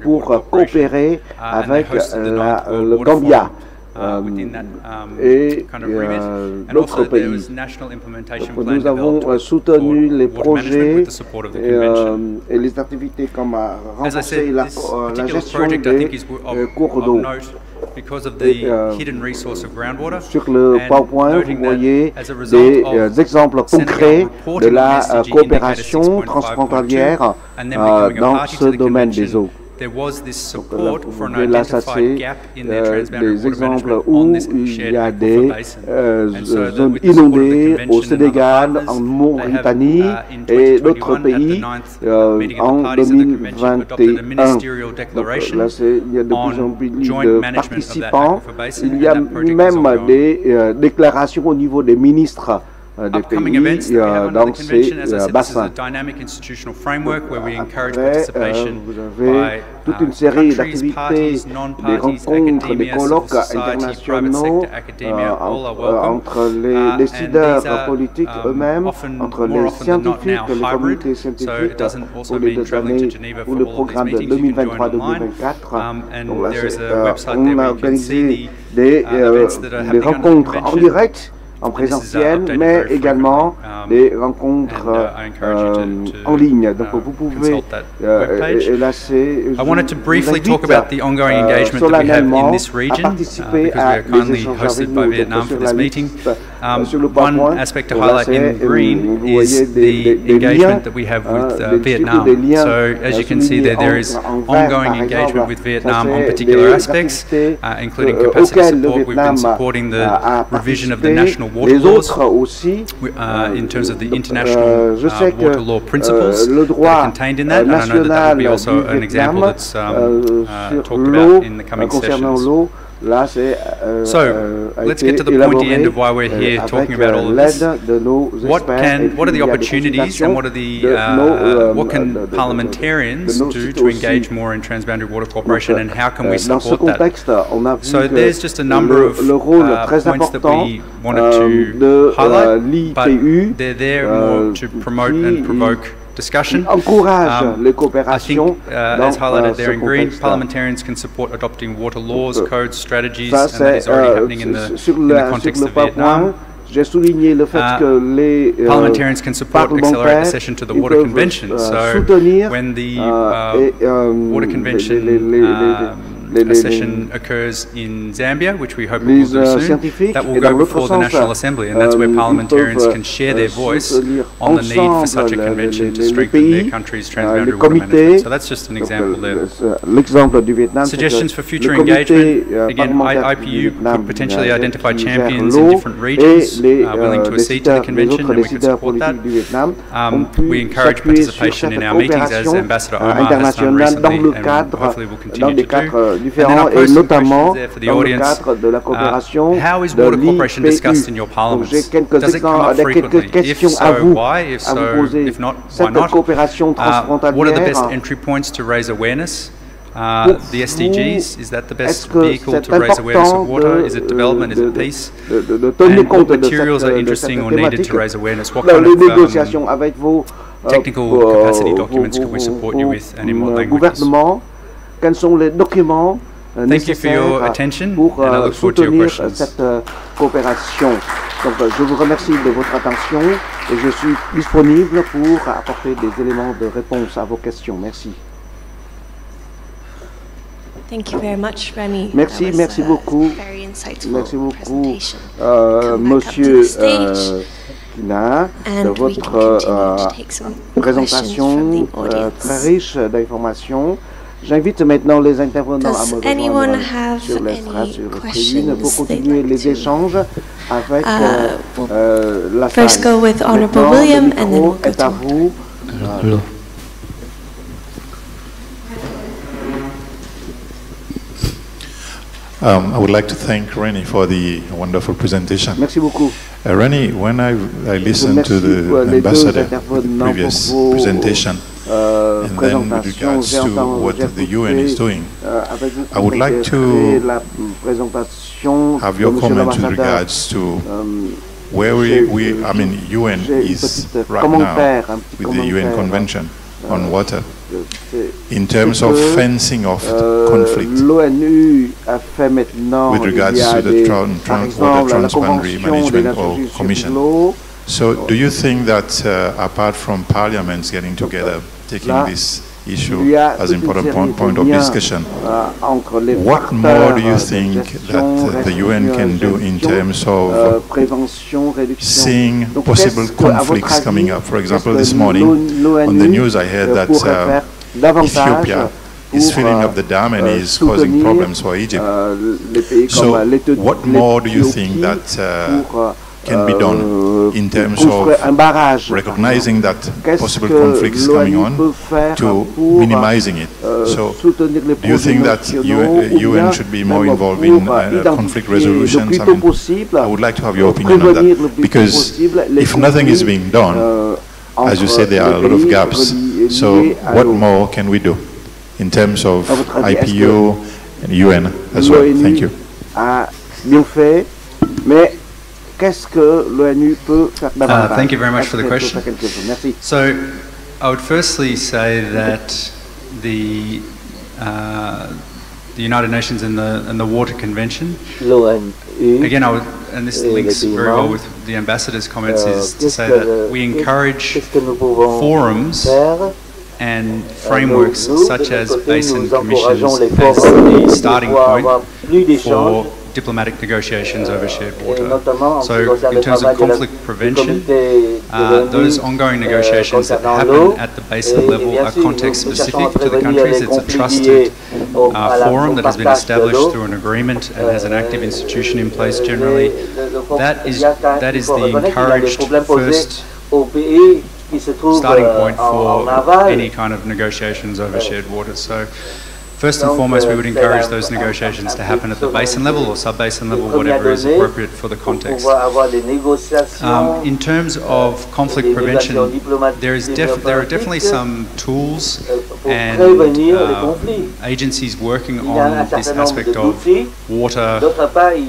pour coopérer avec le Gambia et d'autres pays. Nous avons soutenu les projets et les activités comme renforcer la gestion des cours d'eau. Sur le PowerPoint, vous voyez des exemples concrets de la coopération transfrontalière dans ce domaine des eaux. Là, ça c'est des exemples où il y a des zones inondées au Sénégal, en Mauritanie et d'autres pays en 2021. Donc, là, il y a de plus en plus de participants. Il y a même des déclarations au niveau des ministres des pays dans ces bassins. Après, vous avez toute une série d'activités, des rencontres, des colloques internationaux entre les décideurs politiques eux-mêmes, entre les scientifiques, les communautés scientifiques pour les 2 années, pour le programme de 2023-2024. Donc là, on a organisé des rencontres en direct, en présentiel, mais également des rencontres en ligne. Donc vous pouvez, et là c'est, je vous invite solennellement à participer à des échanges avec nous. Sur la liste, sur le PowerPoint, là c'est, vous voyez des liens, des liens. So as you can see there is ongoing engagement with Vietnam on particular aspects, including capacity support. We've been supporting the revision of the national water laws in terms of the international water law principles that are contained in that. And I know that will be also an example that's talked about in the coming sessions. So, let's get to the pointy end of why we're here talking about all of this. What are the opportunities and what can parliamentarians do to engage more in transboundary water cooperation, and how can we support that? So there's just a number of points that we wanted to highlight, but they're there more to promote and provoke discussion. Encourage les coopérations. As highlighted there in green, parliamentarians can support adopting water laws, codes, strategies, and that is already happening in the context of Vietnam. J'ai souligné le fait que les parliamentarians can support accelerate accession to the water convention. So when the water convention session occurs in Zambia, which we hope will do soon, that will go before the National Assembly, and that's where parliamentarians can share their voice on the need for such a convention to strengthen their country's transboundary water management. So that's just an example there. Suggestions for future engagement. Again, IPU could potentially identify champions in different regions willing to accede to the convention, and we could support that. We encourage participation in our meetings, as Ambassador Omar has done recently, and hopefully will continue to do. différents, et notamment dans le cadre de la coopération de l'IPU. Donc j'ai quelques questions à vous poser. Cette coopération transfrontalière, The SDGs, is that the best vehicle to raise awareness of water? Is it development? Is it peace? And what materials are interesting or needed to raise awareness? What kind of technical capacity documents could we support you with, and in what languages? Thank you for your attention, and I look forward to your questions. Donc, je vous remercie de votre attention et je suis disponible pour apporter des éléments de réponse à vos questions. Merci. Thank you very much, Remy. Merci, merci beaucoup. Merci beaucoup, Monsieur Kina, de votre présentation très riche d'informations. J'invite maintenant les intervenants à me rejoindre sur l'estrade, sur le tribune, pour continuer les échanges avec la salle. First go with Honorable William, and then we'll go to vous. I would like to thank Rennie for the wonderful presentation. Merci beaucoup. Rennie, when I listened to the ambassador previous presentation, and then with regards to what the UN is doing, I would like to have your comment with regards to where I mean, UN is right now with the UN Convention on water in terms of fencing off conflict with regards to the Water Transboundary Management or Commission. So do you think that apart from parliaments getting together, taking this issue as an important point of discussion, what more do you think that the UN can do in terms of seeing possible conflicts coming up? For example, this morning on the news I heard that Ethiopia is filling up the dam and is causing problems for Egypt. So what more do you think that can be done in terms of recognizing that possible conflicts coming on to minimizing it? So do you think that UN should be more involved in conflict resolutions? I mean, I would like to have your opinion on that, because if nothing is being done, as you said, there are a lot of gaps. So what more can we do in terms of IPU and UN as well? Thank you. Thank you very much for the question. So I would firstly say that the United Nations and the Water Convention, again, and this links very well with the ambassador's comments, is to say that we encourage forums and frameworks such as basin commissions as the starting point for diplomatic negotiations over shared water. So in terms of conflict prevention, those ongoing negotiations that happen at the basin level are context specific to the countries. It's a trusted forum that has been established through an agreement and has an active institution in place generally. That is the encouraged first starting point for any kind of negotiations over shared water. So first and foremost, we would encourage those negotiations to happen at the basin level or sub-basin level, whatever is appropriate for the context. In terms of conflict prevention, there are definitely some tools and agencies working on this aspect of water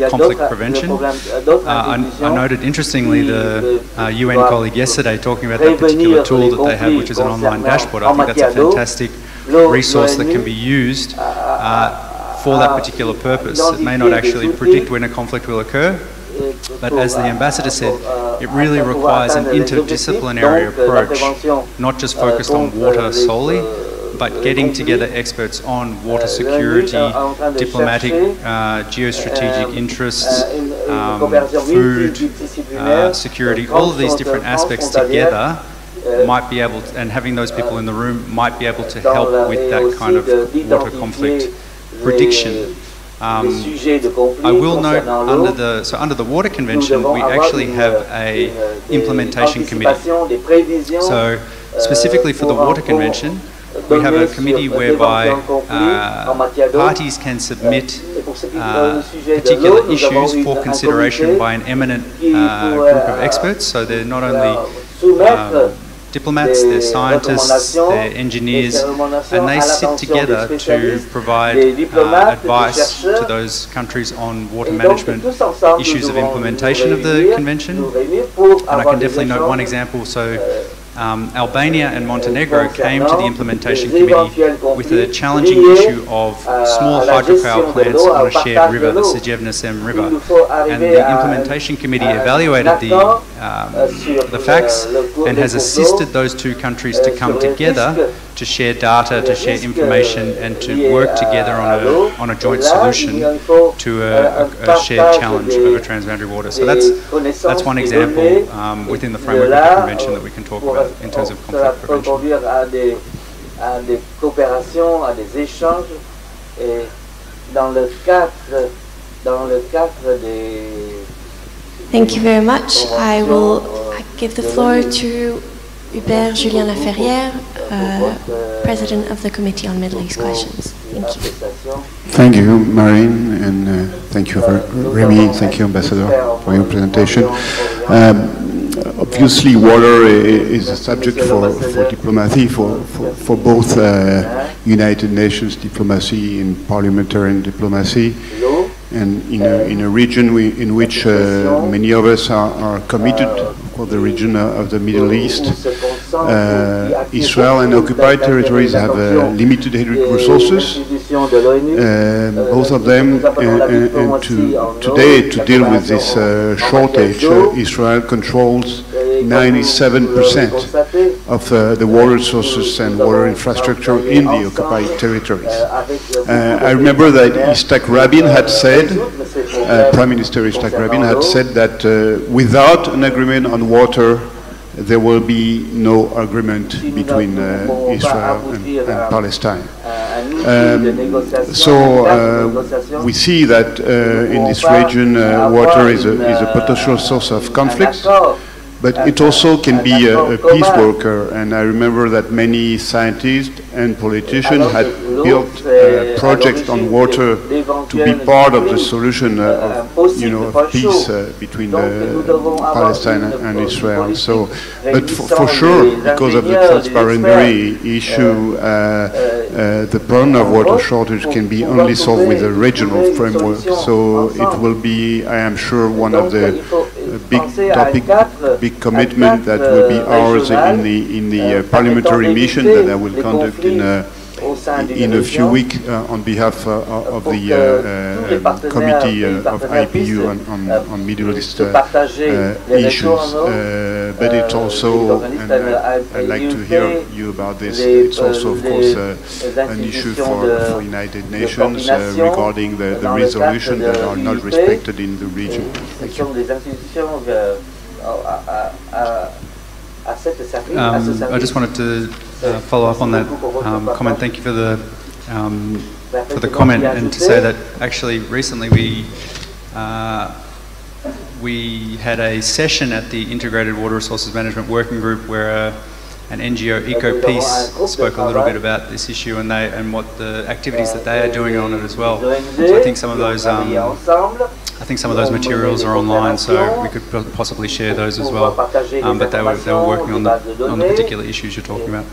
conflict prevention. I noted interestingly the UN colleague yesterday talking about that particular tool that they have, which is an online dashboard. I think that's a fantastic resource that can be used for that particular purpose. It may not actually predict when a conflict will occur, but as the ambassador said, it really requires an interdisciplinary approach, not just focused on water solely, but getting together experts on water security, diplomatic, geostrategic interests, food, security, all of these different aspects together might be able to, and having those people in the room might be able to help with that kind of water conflict prediction. I will note under the Water Convention we actually have a implementation committee. So specifically for the Water Convention, we have a committee whereby parties can submit particular issues for consideration by an eminent group of experts. So they're not only diplomats, they're scientists, they're engineers, and they sit together to provide advice to those countries on water management issues of implementation of the convention. And I can definitely note one example. So Albania and Montenegro came to the implementation committee with a challenging issue of small hydropower plants on a shared river, the Sejevnesem River. And the implementation committee evaluated the facts and has assisted those two countries to come together to share data, to share information, and to work together on a joint solution to a shared challenge over transboundary water. So that's one example within the framework of the convention that we can talk about in terms of conflict prevention. À des coopérations, à des échanges, et dans le cadre des... Thank you very much. I will give the floor to Hubert Julien Laferrière, President of the Committee on Middle East Questions. Thank you. Thank you, Marine, and thank you, Remy, thank you, Ambassador, for your presentation. Obviously, water is a subject for diplomacy, for both United Nations diplomacy and parliamentary diplomacy, and in a region in which many of us are committed, for the region of the Middle East. Israel and occupied territories have limited hydric resources, both of them, and today, to deal with this shortage, Israel controls 97% of the water sources and water infrastructure in the occupied territories. I remember that Yitzhak Rabin had said, Prime Minister Yitzhak Rabin had said that without an agreement on water, there will be no agreement between Israel and Palestine. So we see that in this region water is a potential source of conflict, but it also can be a peace worker. And I remember that many scientists and politicians had built projects on water to be part of the solution of peace between Palestine and Israel. So, but for sure, because of the transparency issue, the problem of water shortage can be only solved with a regional framework. So it will be, I am sure, one of the big commitment that will be ours in the parliamentary mission that I will conduct in a few weeks on behalf of the committee of IPU on Middle East issues. But it's also, and I'd like to hear you about this, it's also of course an issue for United Nations regarding the resolution that are not respected in the region. Thank you. I just wanted to follow up on that comment. Thank you for the comment, and to say that actually recently we had a session at the Integrated Water Resources Management Working Group where an NGO, EcoPeace, spoke a little bit about this issue and what the activities that they are doing on it as well. So I think some of those materials are online, so we could possibly share those as well. But they were working on the particular issues you're talking about.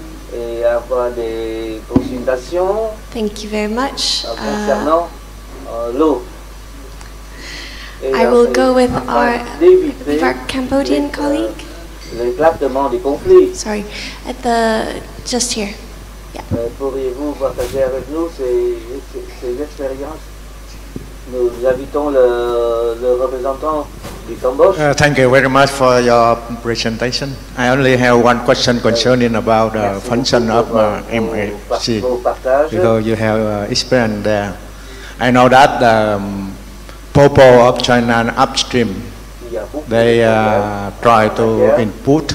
Thank you very much. I will go with our Cambodian colleague. Sorry, just here. Yeah. Pourriez-vous partager avec nous ces expériences? Nous invitons le représentant du Cambodge. Thank you very much for your presentation. I only have one question concerning about the function of MHC, because you have experience there. I know that the people of China upstream, they try to input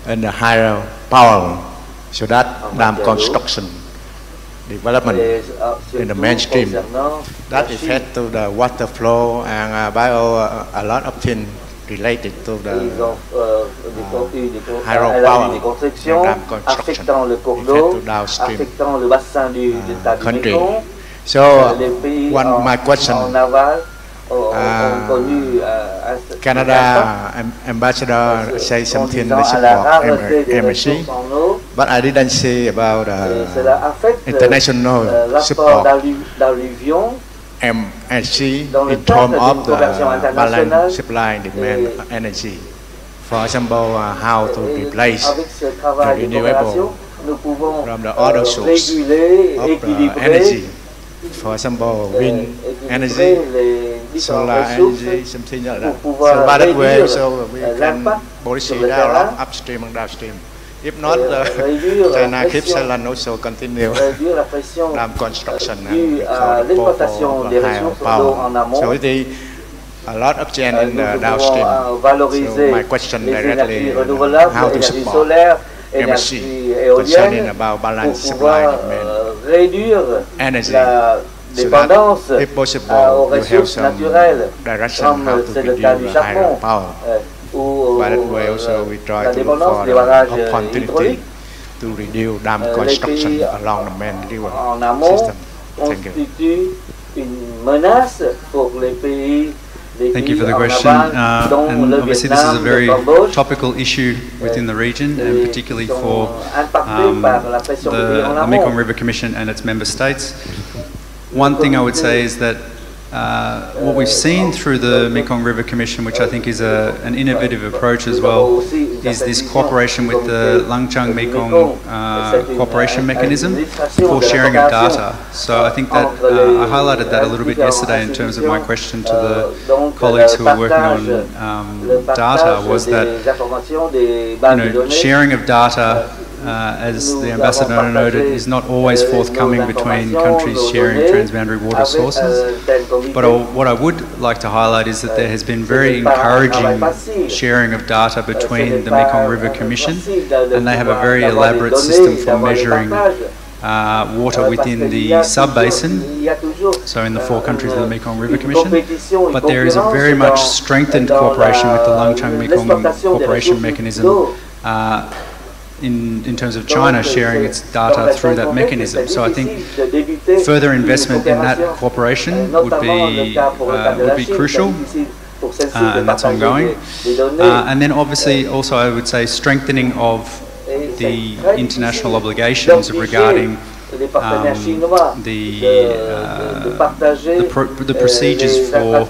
in the higher power so that dam construction development in the mainstream that affect to the water flow and a lot of things related to the higher power and dam construction affect to downstream country. So my question, Canada ambassador say something about MSC, but I didn't say about international support MSC in terms of the balance supply and demand of energy. For example, how to replace the renewable from the other source of energy. For example, wind energy, solar energy, something like that. So by that way, so we can policy dialogue upstream and downstream. If not, China keeps Thailand also continue construction and higher power. So it is a lot of change in the downstream. So my question directly, how to support MSC concerning about balance supply and demand energy. So that if possible, you have some direction how to reduce the higher power. By that way also we try to look for the opportunity to reduce dam construction along the main river system. Thank you. Thank you for the question. And obviously this is a very topical issue within the region, and particularly for the Mekong River Commission and its member states. One thing I would say is that what we've seen through the Mekong River Commission, which I think is an innovative approach as well, is this cooperation with the Langchang Mekong cooperation mechanism for sharing of data. So I think that I highlighted that a little bit yesterday in terms of my question to the colleagues who are working on data, was that sharing of data, as the ambassador noted, is not always forthcoming between countries sharing transboundary water sources. But what I would like to highlight is that there has been very encouraging sharing of data between the Mekong River Commission, and they have a very elaborate system for measuring water within the sub-basin, so in the 4 countries of the Mekong River Commission. But there is a very much strengthened cooperation with the Langchang Mekong cooperation mechanism in terms of China sharing its data through that mechanism. So I think further investment in that cooperation would be crucial, and that's ongoing. And then obviously also I would say strengthening of the international obligations regarding the procedures for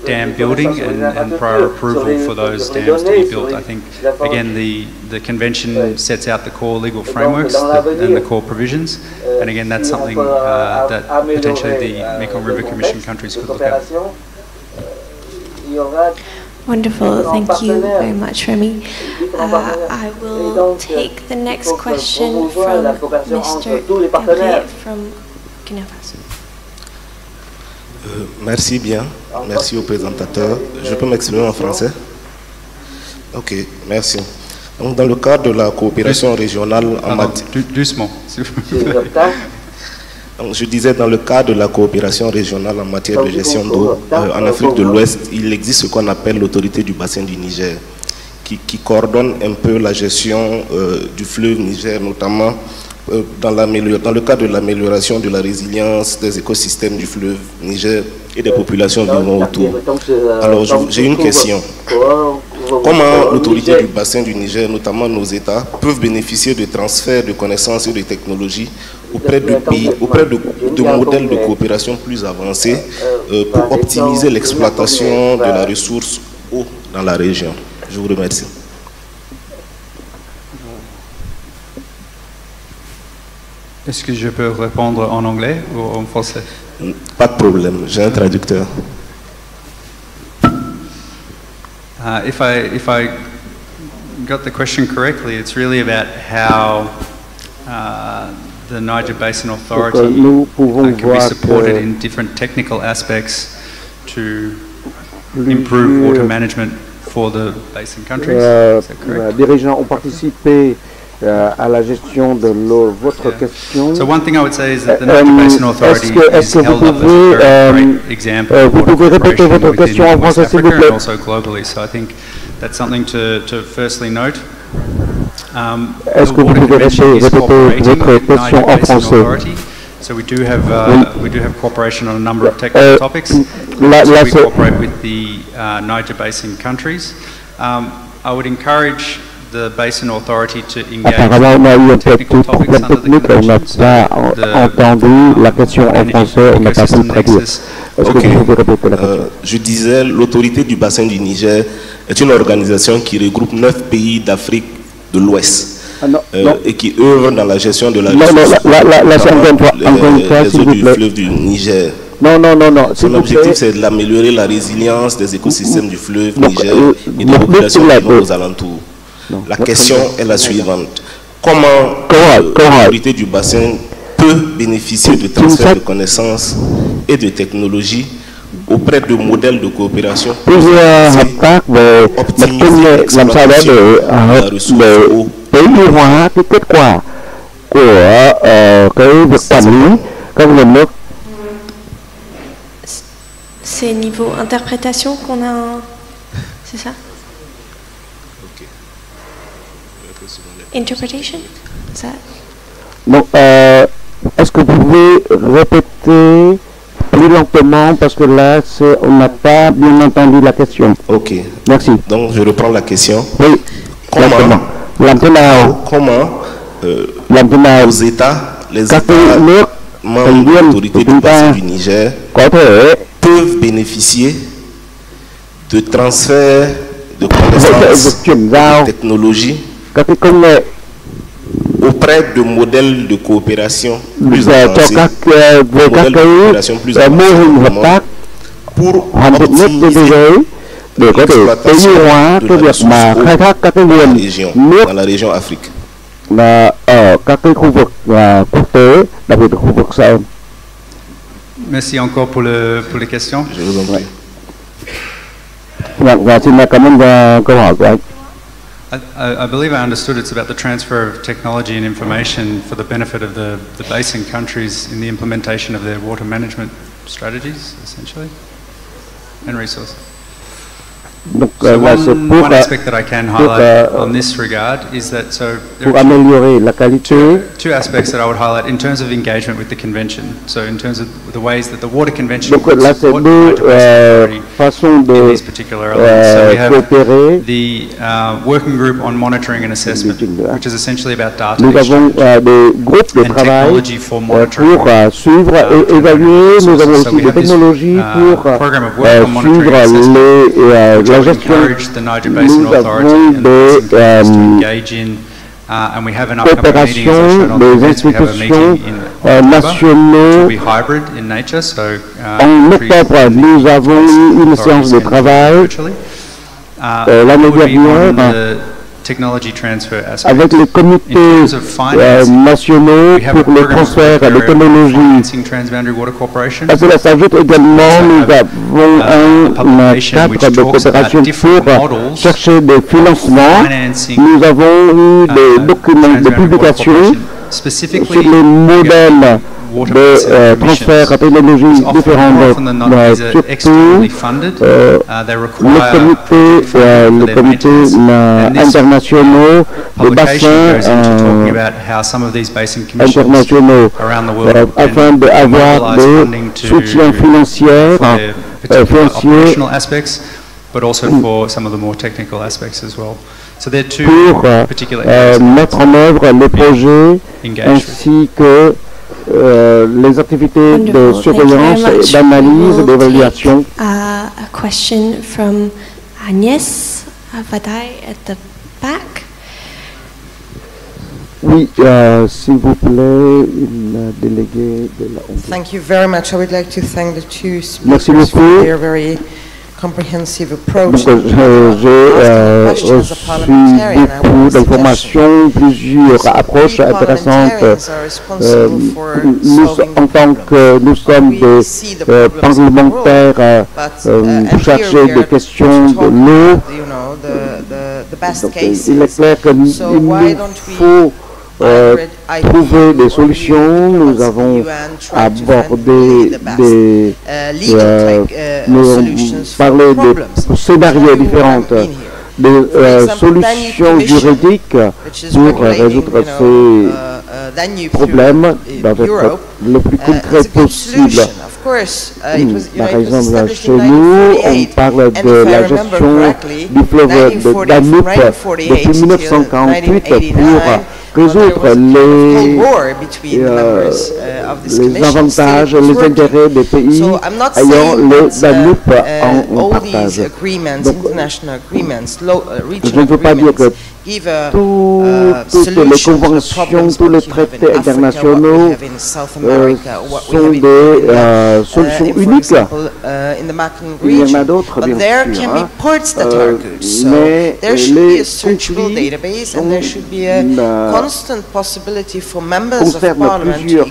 dam building and prior approval for those dams to be built. I think, again, the convention sets out the core legal frameworks and the core provisions, and again, that's something that potentially the Mekong River Commission countries could look at. Wonderful, thank you very much, Remy. I will take the next question from Mr. Gabriel from Burkina Faso. Merci bien, merci au présentateur. Je peux m'exprimer en français? Ok, merci. Donc, dans le cadre de la coopération régionale en matière... Doucement, s'il vous plaît. Donc, je disais, dans le cadre de la coopération régionale en matière de gestion d'eau, en Afrique de l'Ouest, il existe ce qu'on appelle l'autorité du bassin du Niger, qui coordonne un peu la gestion du fleuve Niger, notamment dans le cadre de l'amélioration de la résilience des écosystèmes du fleuve Niger et des populations vivant autour. Alors, j'ai une question. Comment l'autorité du bassin du Niger, notamment nos États, peuvent bénéficier de transferts de connaissances et de technologies auprès de pays, auprès de modèles de coopération plus avancés pour optimiser l'exploitation de la ressource eau dans la région? Je vous remercie. Est-ce que je peux répondre en anglais ou en français? Pas de problème, j'ai un traducteur. If I got the question correctly, it's really about how the Niger Basin Authority can be supported in different technical aspects to improve water management for the basin countries. Is that correct? Des régions ont participé à la gestion de l'eau. Votre question. So one thing I would say is that the Niger Basin Authority is held up as a very great example of water cooperation within West Africa and also globally. So I think that's something to firstly note. Est-ce que vous pouvez répéter votre question en français? So we do have cooperation on a number of technical topics. to cooperate with the Niger Basin countries. I would encourage the Basin Authority to engage in technical topics under the conventions. La question en français, on n'a pas pu le traduire. Est-ce que vous pouvez répéter la question? Je disais, l'autorité du bassin du Niger est une organisation qui regroupe 9 pays d'Afrique de l'Ouest. Et qui œuvre dans la gestion de la les eaux du fleuve du Niger. Non. Son objectif, c'est d'améliorer la résilience des écosystèmes du fleuve Niger et des populations vivant aux alentours. La question est la suivante. Comment l'autorité du bassin peut bénéficier de transferts de connaissances et de technologies auprès de modèles de coopération optimiser l'exploitation de la ressource eau? C'est niveau interprétation qu'on a, c'est ça? Interpretation? Ça? Donc, est-ce que vous pouvez répéter plus lentement parce que là, on n'a pas bien entendu la question. Ok. Merci. Donc, je reprends la question. Oui. Comment aux États, les États membres de l'autorité du bassin du Niger peuvent bénéficier de transferts de connaissances et de technologies auprès de modèles de coopération plus avancés, pour optimiser l'exploitation de la ressource eau dans la région Afrique. Merci encore pour les questions. Je vous en prie. I believe I understood it's about the transfer of technology and information for the benefit of the basin countries in the implementation of their water management strategies, essentially, and resources. Donc, so one aspect that I can highlight on this regard is that pour améliorer la qualité, two aspects that I would highlight in terms of engagement with the convention. So in terms of the ways that the water convention donc là c'est deux façons de coopérer. The working group on monitoring and assessment, which is essentially about data nous avons des groupes de travail pour suivre et évaluer. Nous avons aussi des technologies pour suivre la gestion. Nous avons des coopérations des institutions nationaux. En octobre, nous avons eu une séance de travail l'année dernière avec les comités nationaux pour le transfert de technologies. À cela s'ajoute également, nous avons un cadre de coopération pour chercher des financements. Nous avons eu des documents de publication sur les modèles de transfert à technologies différentes, surtout les comités internationaux, les bassins internationaux, afin d'avoir des soutiens financiers, but also for some of the more technical aspects as well. So there are two particular areas mettre en œuvre les projets ainsi que les activités de surveillance, d'analyse et d'évaluation. A question from Agnès Vadai at the back. Oui, s'il vous plaît, une déléguée de la Hongrie. Thank you very much. I would like to thank the two Merci speakers beaucoup. for their very comprehensive approach. J'ai reçu beaucoup d'informations, plusieurs approches intéressantes. Nous, en tant que nous sommes des parlementaires pour chercher des questions de l'eau, il est clair qu'il nous faut trouver des solutions. Nous avons abordé nous avons parlé de scénarios différents, des solutions juridiques pour résoudre ces problème doit être le plus concret possible. Par exemple, chez nous, on parle de la gestion du fleuve de Danube depuis 1948 pour résoudre les avantages, les intérêts des pays ayant le Danube en partage. Donc, je ne veux pas dire que toutes les conventions, tous les traités internationaux sont des solutions uniques. Il y en a d'autres, bien sûr, mais les conflits concernent plusieurs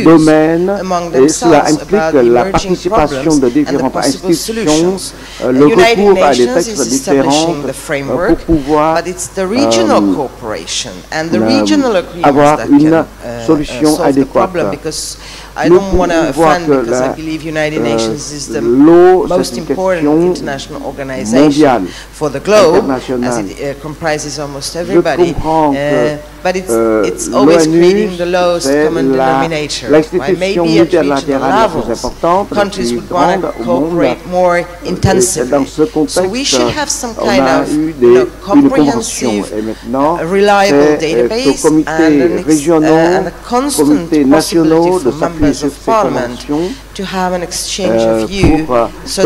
domaines et cela implique la participation de différentes institutions, le recours à des textes différents pour pouvoir avoir une solution adéquate. Nous pouvons voir que l'eau, c'est une question mondiale, internationale. Je comprends que l'ONU, c'est l'institution multilatérale la plus importante, la plus grande au monde. Et dans ce contexte, on a eu une convention. Et maintenant, c'est aux comités régionaux, comités nationaux de s'appuyer sur ces conventions pour ces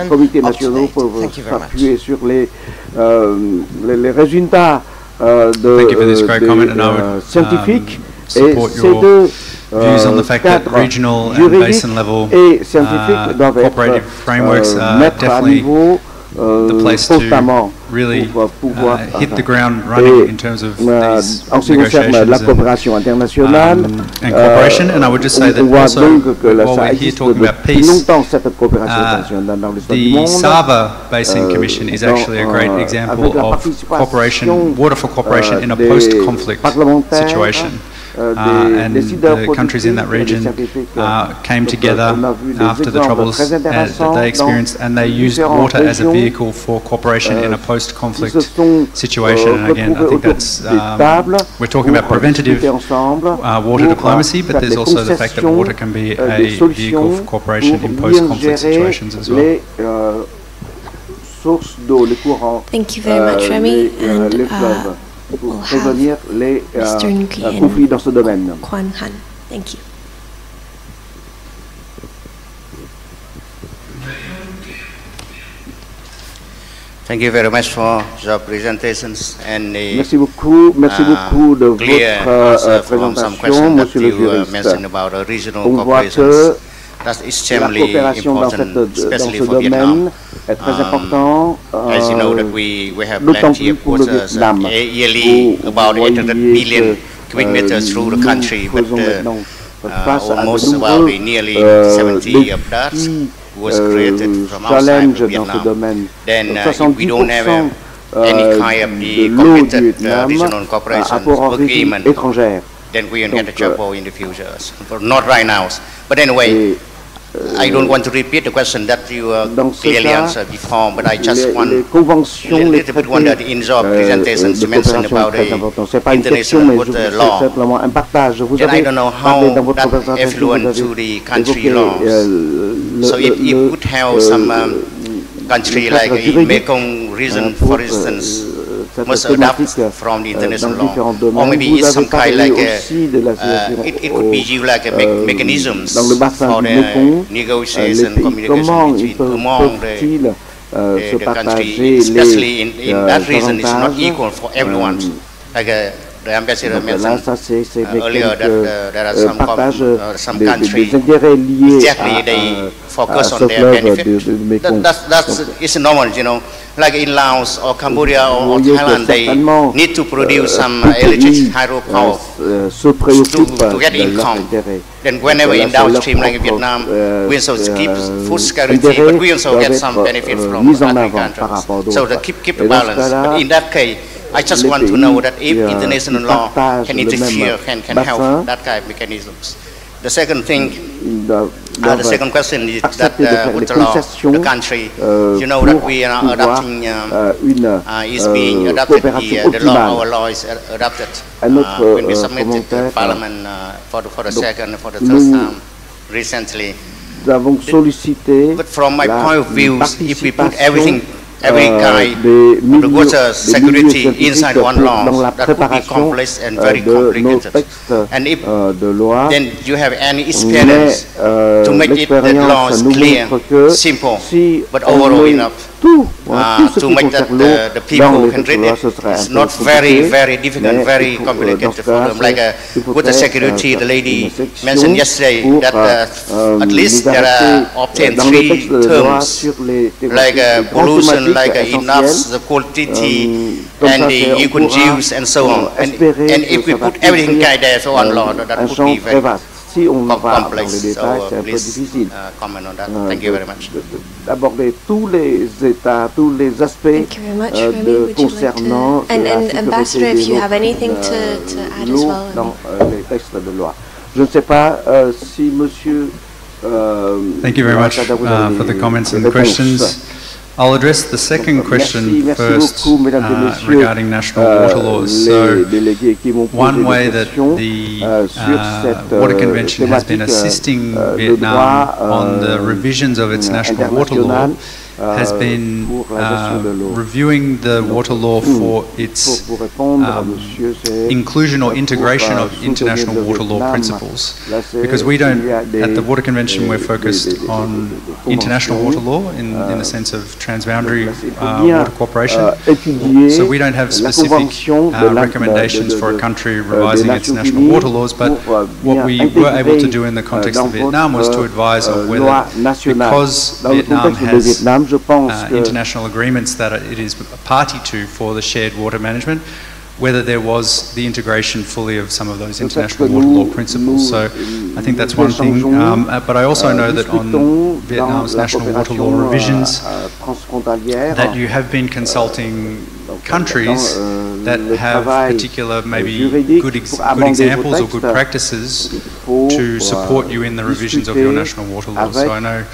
comités nationaux peuvent s'appuyer sur les résultats scientifiques et ces deux cadres juridiques et scientifiques doivent être mettre à niveau constamment pour pouvoir en ce qui concerne la coopération internationale, on voit donc que ça existe depuis longtemps cette coopération internationale dans l'histoire du monde. The Sava Basin Commission is actually a great example of cooperation, waterful cooperation in a post-conflict situation. And the countries in that region came together after the troubles that they experienced, and they used water as a vehicle for cooperation in a post-conflict situation. And again, I think that's, we're talking about preventative water diplomacy, but there's also the fact that water can be a vehicle for cooperation in post-conflict situations as well. Thank you very much, Remy. And we'll prévenir les conflits dans ce domaine. Thank you. Thank you very much for your presentations and merci beaucoup de votre présentation, Monsieur le juriste. On voit que la coopération dans ce domaine est très important, d'autant plus pour le Vietnam. About 800 million cubic meters through the country, but almost about nearly 70 of that was created from outside of Vietnam. Then if we don't have any kind of the committed regional cooperation agreement, then we will get a trouble in the future. Not right now, but anyway. I don't want to repeat the question that you clearly answered before, but I just want a little bit wonder in your presentations you mentioned about the international water law. And I don't know how that influence to the country laws. So if you could have some country like in Mekong region, for instance, must adapt from the international law, or maybe it's some kind like it could be used like a mechanisms for the negotiation, communication between among the country, especially in that region. It's not equal for everyone. Like the ambassador mentioned earlier that there are some countries exactly they focus on their benefit. It's normal, you know. Like in Laos or Cambodia or Thailand, they need to produce some electric hydropower to get income. Then whenever in downstream like Vietnam, we also keep food security, but we also get some benefit from other countries. So to keep the balance. But in that case, I just want to know that if international law can interfere, can help that kind of mechanisms. The second thing, the second question is that with the law, the country, you know that we are adopting, is being adopted, the law, our law is adopted when we submitted to Parliament for the second, for the third time recently. But from my point of view, if we put everything, every kind of the water security inside one law, that could be complex and very complicated. And if then you have any experience to make it the laws clear, simple, but overall enough to make that the people can read it. It's not very, very difficult, very complicated for them. Like with the security, the lady mentioned yesterday that at least there are obtained 3 terms, like pollution, like enough, the quantity, and the equal use, and so on. And if we put everything there for one law, that would be very complex. So please comment on that. Thank you very much. D'aborder tous les états, tous les aspects concernant and Ambassador, if you have anything to add as well. Dans les textes de loi. Je ne sais pas si Monsieur. Thank you very much for the comments and the questions. I'll address the second question first regarding national water laws. So, one way that the Water Convention has been assisting Vietnam on the revisions of its national water law has been reviewing the water law for its inclusion or integration of international water law principles. Because we don't, at the Water Convention, we're focused on international water law in the sense of transboundary water cooperation. So we don't have specific recommendations for a country revising its national water laws, but what we were able to do in the context of Vietnam was to advise of whether, because Vietnam has international agreements that it is a party to for the shared water management, whether there was the integration fully of some of those international water law principles. So I think that's one thing. But I also know that on Vietnam's national water law revisions, that you have been consulting countries that have particular maybe good examples or good practices to support you in the revisions of your national water laws. So I know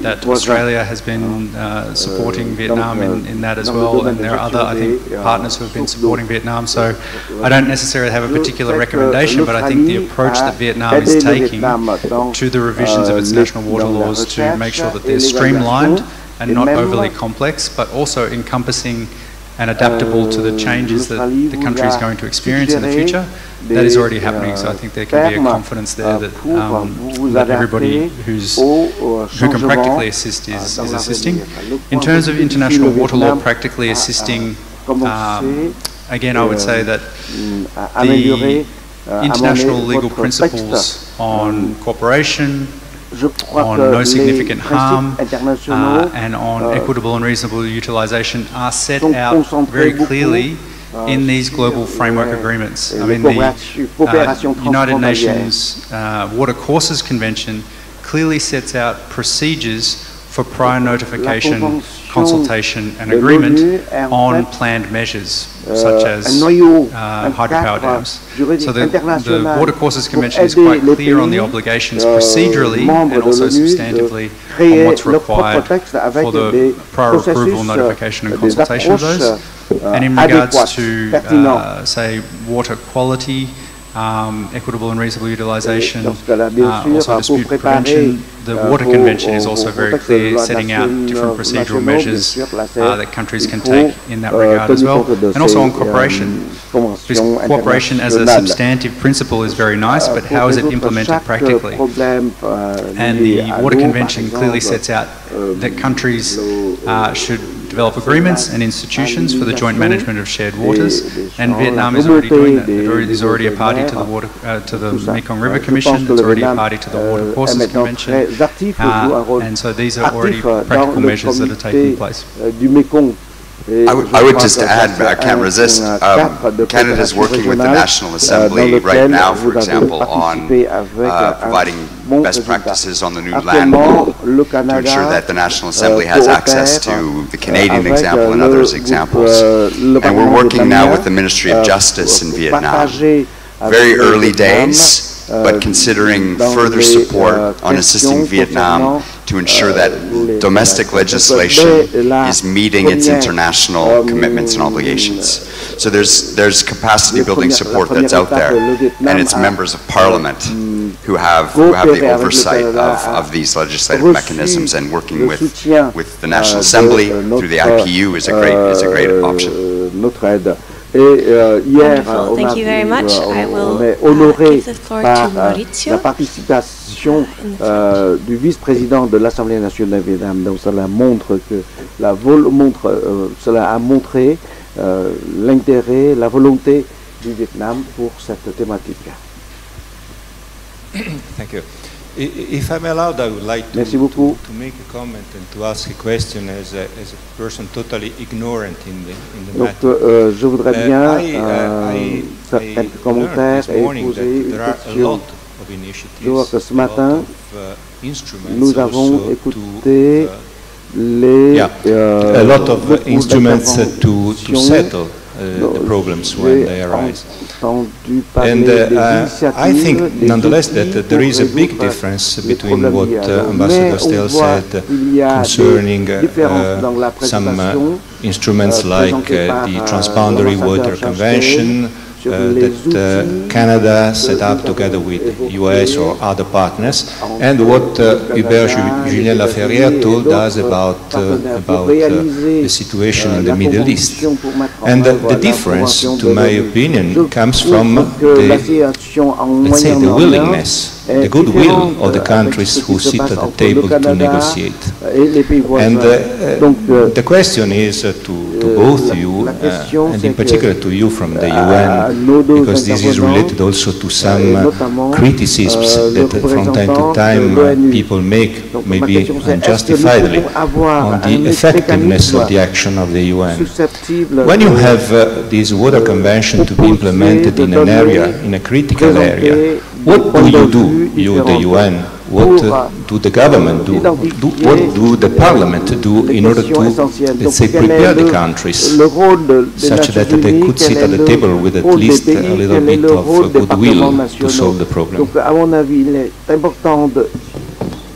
that Australia has been supporting Vietnam in that as well, and there are other, I think, partners who have been supporting Vietnam. So I don't necessarily have a particular recommendation, but I think the approach that Vietnam is taking to the revisions of its national water laws to make sure that they're streamlined and not overly complex, but also encompassing and adaptable to the changes that the country is going to experience in the future, that is already happening. So I think there can be a confidence there that, that everybody who can practically assist is assisting. In terms of international water law practically assisting, again I would say that the international legal principles on cooperation, on no significant harm, and on equitable and reasonable utilisation are set out very clearly in these global framework agreements. I mean, the United Nations Water Courses Convention clearly sets out procedures for prior notification, consultation and agreement on planned measures, such as hydropower dams. So the Water Courses Convention is quite clear on the obligations procedurally and also substantively on what's required for the prior approval, notification and consultation of those. And in regards to, say, water quality, equitable and reasonable utilisation, also dispute prevention. The Water Convention is also very clear, setting out different procedural measures that countries can take in that regard as well. And also on cooperation. Because cooperation as a substantive principle is very nice, but how is it implemented practically? And the Water Convention clearly sets out that countries should develop agreements and institutions for the joint management of shared waters, and Vietnam is already doing that. It is already a party to the Mekong River Commission. It's already a party to the Water Courses Convention, and so these are already practical measures that are taking place. I would just add, I can't resist, Canada is working with the National Assembly right now, for example, on providing best practices on the new land law to ensure that the National Assembly has access to the Canadian example and others examples. And we're working now with the Ministry of Justice in Vietnam. Very early days, but considering further support on assisting Vietnam to ensure that domestic legislation is meeting its international commitments and obligations. So there's capacity building support that's out there, and it's members of parliament who have the oversight of these legislative mechanisms, and working with the National Assembly through the IPU is a great option. Thank you very much. I will give the floor to Maurizio. La participation du vice-président de l'Assemblée nationale du Vietnam. Donc cela montre que cela a montré l'intérêt, la volonté du Vietnam pour cette thématique. Thank you. If I'm allowed, I would like to make a comment and to ask a question as a person totally ignorant in the matter. Je voudrais bien faire quelques commentaires et poser une question. Je vois que ce matin, nous avons écouté a lot of instruments to settle the problems when they arise. And I think, nonetheless, that there is a big difference between what Ambassador Stell said concerning some instruments like the Transboundary Water Convention that Canada set up together with the US or other partners, and what Hubert Julien Laferrière told us about the situation in the Middle East. And the difference, to my opinion, comes from let's say, the willingness, the goodwill of the countries who sit at the table to negotiate. And the question is to both you, and in particular to you from the UN, because this is related also to some criticisms that from time to time people make, maybe unjustifiedly, on the effectiveness of the action of the UN. When you have this water convention to be implemented in an area, in a critical area, what do, you the UN? What do the government do? What do the parliament do in order to, let's say, prepare the countries such that they could sit at the table with at least a little bit of goodwill to solve the problem? Donc, à mon avis, il est important de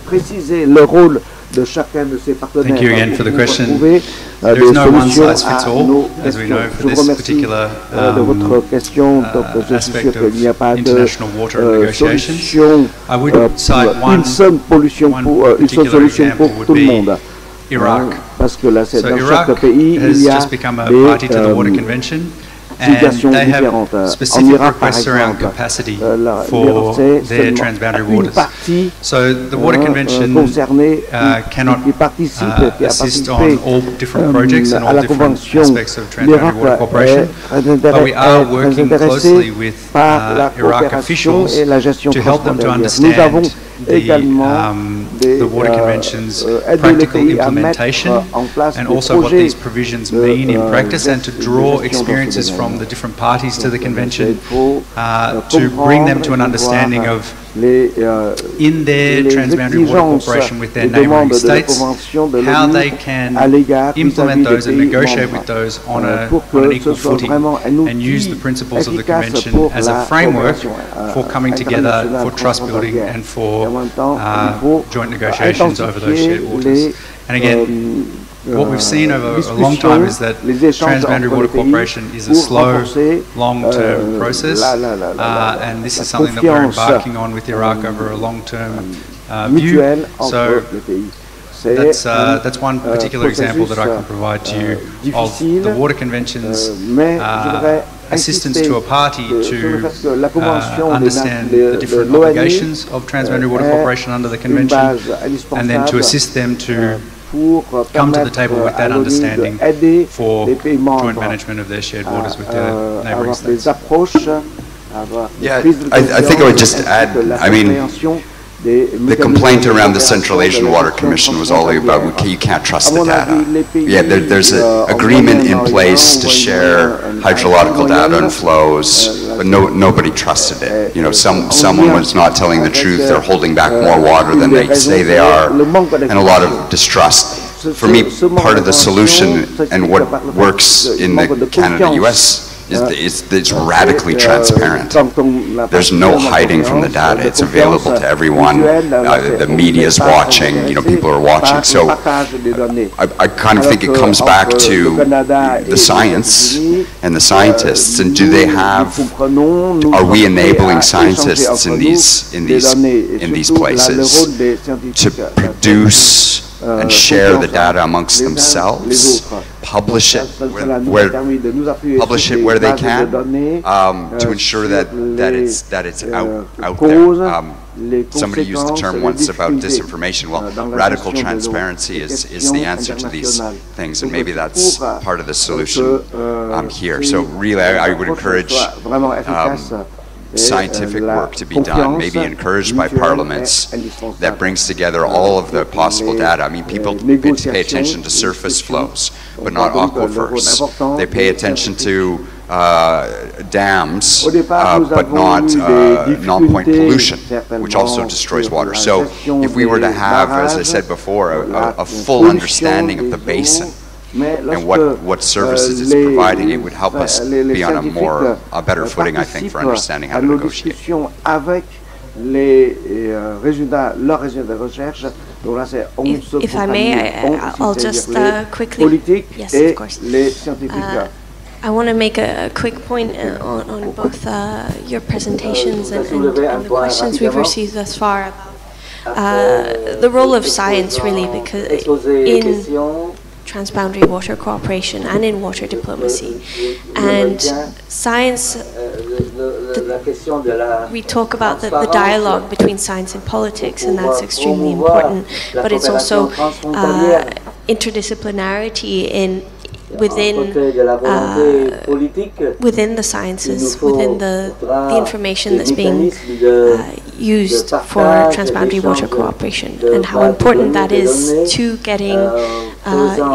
préciser le rôle de chacun de ces partenaires. Thank you again for the question. There is no one size fits all, as we know, for this particular aspect of international water negotiations. I would cite one particular example would be Iraq. So Iraq has just become a party to the Water Convention, and they have specific requests around capacity for their transboundary waters. So the Water Convention cannot assist on all different projects and all different aspects of transboundary water cooperation, but we are working closely with Iraq officials to help them to understand the Water Convention's practical implementation, and also what these provisions mean in practice, and to draw experiences from the different parties to the convention to bring them to an understanding of, in their transboundary water cooperation with their neighbouring states, how they can implement those and negotiate with those on an equal footing, and use the principles of the convention as a framework for coming together, for trust building, and for joint negotiations over those shared waters. And again, what we've seen over a long time is that transboundary water cooperation is a slow, long-term process, and this is something that we're embarking on with Iraq over a long-term view. So that's one particular example that I can provide to you of the Water Convention's assistance to a party to understand the different obligations of transboundary water cooperation under the convention, and then to assist them to come to the table with that understanding for joint management of their shared waters with their neighbouring states. Yeah, I think I would just add, I mean, the complaint around the Central Asian Water Commission was all about you can't trust the data. Yeah, there's an agreement in place to share hydrological data and flows, but nobody trusted it. You know, someone was not telling the truth. They're holding back more water than they say they are, and a lot of distrust. For me, part of the solution and what works in the Canada-US it's radically transparent. There's no hiding from the data. It's available to everyone. The media's watching, people are watching. So I kind of think it comes back to the science and the scientists, and do they have, are we enabling scientists in these places to produce and share the data amongst themselves, publish it where they can, to ensure that it's out there. Somebody used the term once about disinformation. Well, radical transparency is the answer to these things, and maybe that's part of the solution here. So really, I would encourage scientific work to be done, maybe encouraged by parliaments, that brings together all of the possible data. I mean, people pay attention to surface flows, but not aquifers. They pay attention to dams, but not non-point pollution, which also destroys water. So if we were to have, as I said before, a full understanding of the basin and what services it's providing, it would help us be on a better footing, I think, for understanding how to negotiate. If I may, I'll just quickly, yes, of course. I want to make a quick point on both your presentations and the questions we've received thus far about the role of science, really, because in transboundary water cooperation and in water diplomacy. And science, we talk about the dialogue between science and politics, and that's extremely important, but it's also interdisciplinarity within the sciences, within the information that's being used for transboundary water cooperation, and how important that is to getting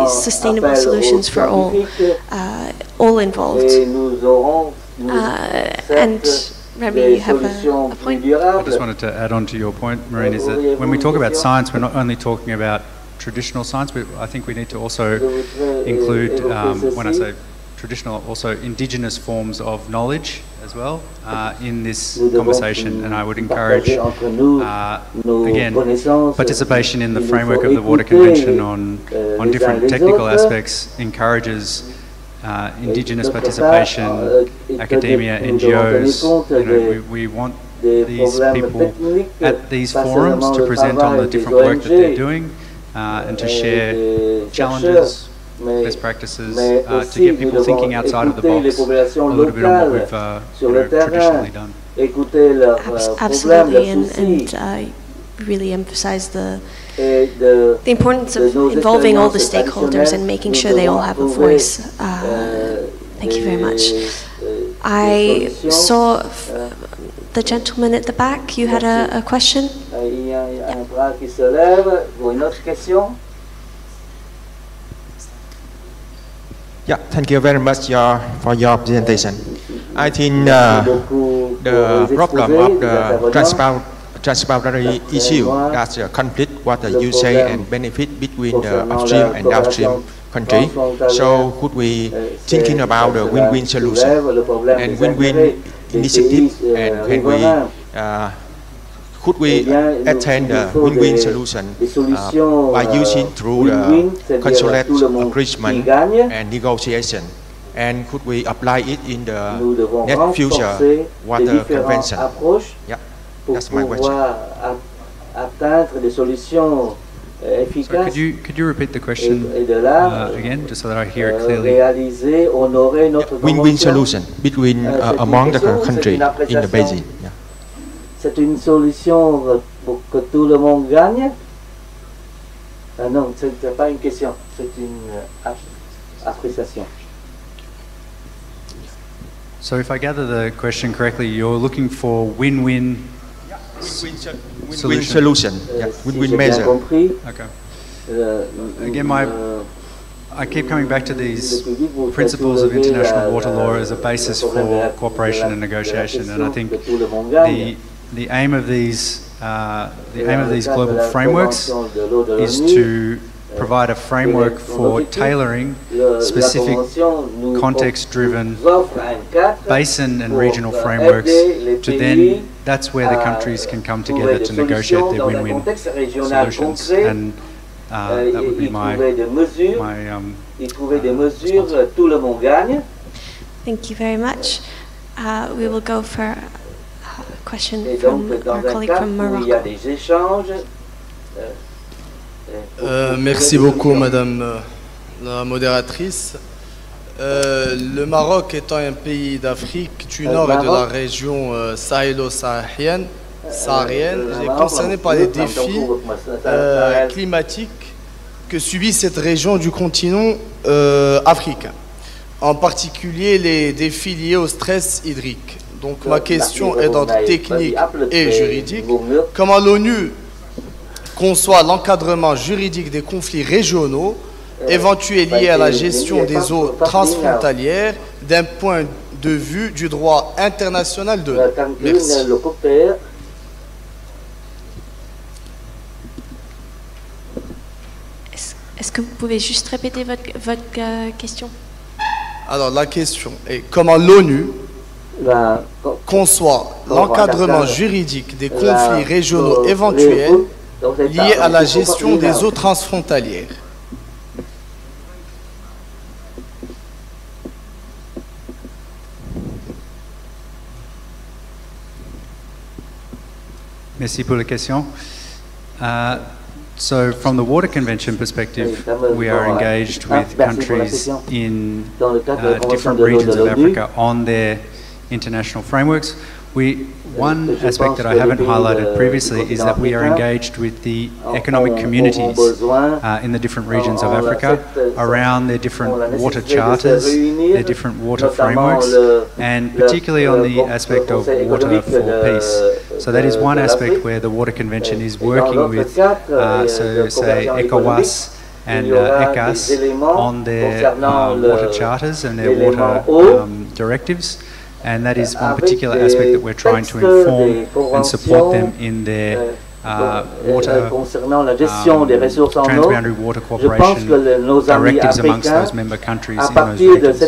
sustainable solutions for all involved. And Remy, you have a point? I just wanted to add on to your point, Maureen, is that when we talk about science, we're not only talking about traditional science, but I think we need to also include, when I say traditional, also indigenous forms of knowledge as well in this conversation. And I would encourage, again, participation in the framework of the Water Convention on different technical aspects encourages indigenous participation, academia, NGOs. We want these people at these forums to present on the different work that they're doing, and to share challenges, best practices, to get people thinking outside of the box a little bit on what we've traditionally done. Absolutely, and I really emphasize the importance of involving all the stakeholders and making sure they all have a voice. Thank you very much. I saw the gentleman at the back, you had a question? Yeah, thank you very much for your presentation. I think the problem of the transboundary issue, that's a conflict, what you say, and benefit between the upstream and downstream country. So could we thinking about the win-win solution and win-win initiative, and can we could we attain the win-win solution by using through the consulate agreement and negotiation, and could we apply it in the net future water convention? Yeah, that's my question. So could you repeat the question again, just so that I hear it clearly? Win-win solution between among the country in the basin. Yeah. C'est une solution pour que tout le monde gagne? Non, ce n'est pas une question, c'est une appréciation. So if I gather the question correctly, you're looking for win-win solution, yeah, win-win measure. Okay. Again, I keep coming back to these principles of international water law as a basis for cooperation and negotiation, and I think the aim of these global frameworks is to provide a framework for tailoring specific context-driven basin and regional frameworks to then, that's where the countries can come together to negotiate their win-win solutions. And that would be my Thank you very much. We will go for a question from our colleague from Morocco. Merci beaucoup, Madame la modératrice. Le Maroc étant un pays d'Afrique du Nord et de la région sahélo-saharienne, est concerné par les défis climatiques que subit cette région du continent africain, en particulier les défis liés au stress hydrique. Donc ma question est d'ordre technique et juridique. Comment l'ONU conçoit l'encadrement juridique des conflits régionaux éventuels liés à la gestion des eaux transfrontalières d'un point de vue du droit international de l'eau? Merci. Est-ce que vous pouvez juste répéter votre question? Alors la question est comment l'ONU conçoit l'encadrement juridique des conflits régionaux éventuels liés à la gestion des eaux transfrontalières. Merci pour la question. So from the Water Convention perspective, we are engaged with countries in different regions of Africa on their international frameworks. One aspect that I haven't highlighted previously is that we are engaged with the economic communities in the different regions of Africa around their different water charters, their different water frameworks, and particularly on the aspect of water for peace. So that is one aspect where the Water Convention is working with, so say ECOWAS and ECAS on their water charters and their water directives. And that is one particular aspect that we're trying to inform and support them in their water, transboundary water cooperation directives amongst those member countries in those regions.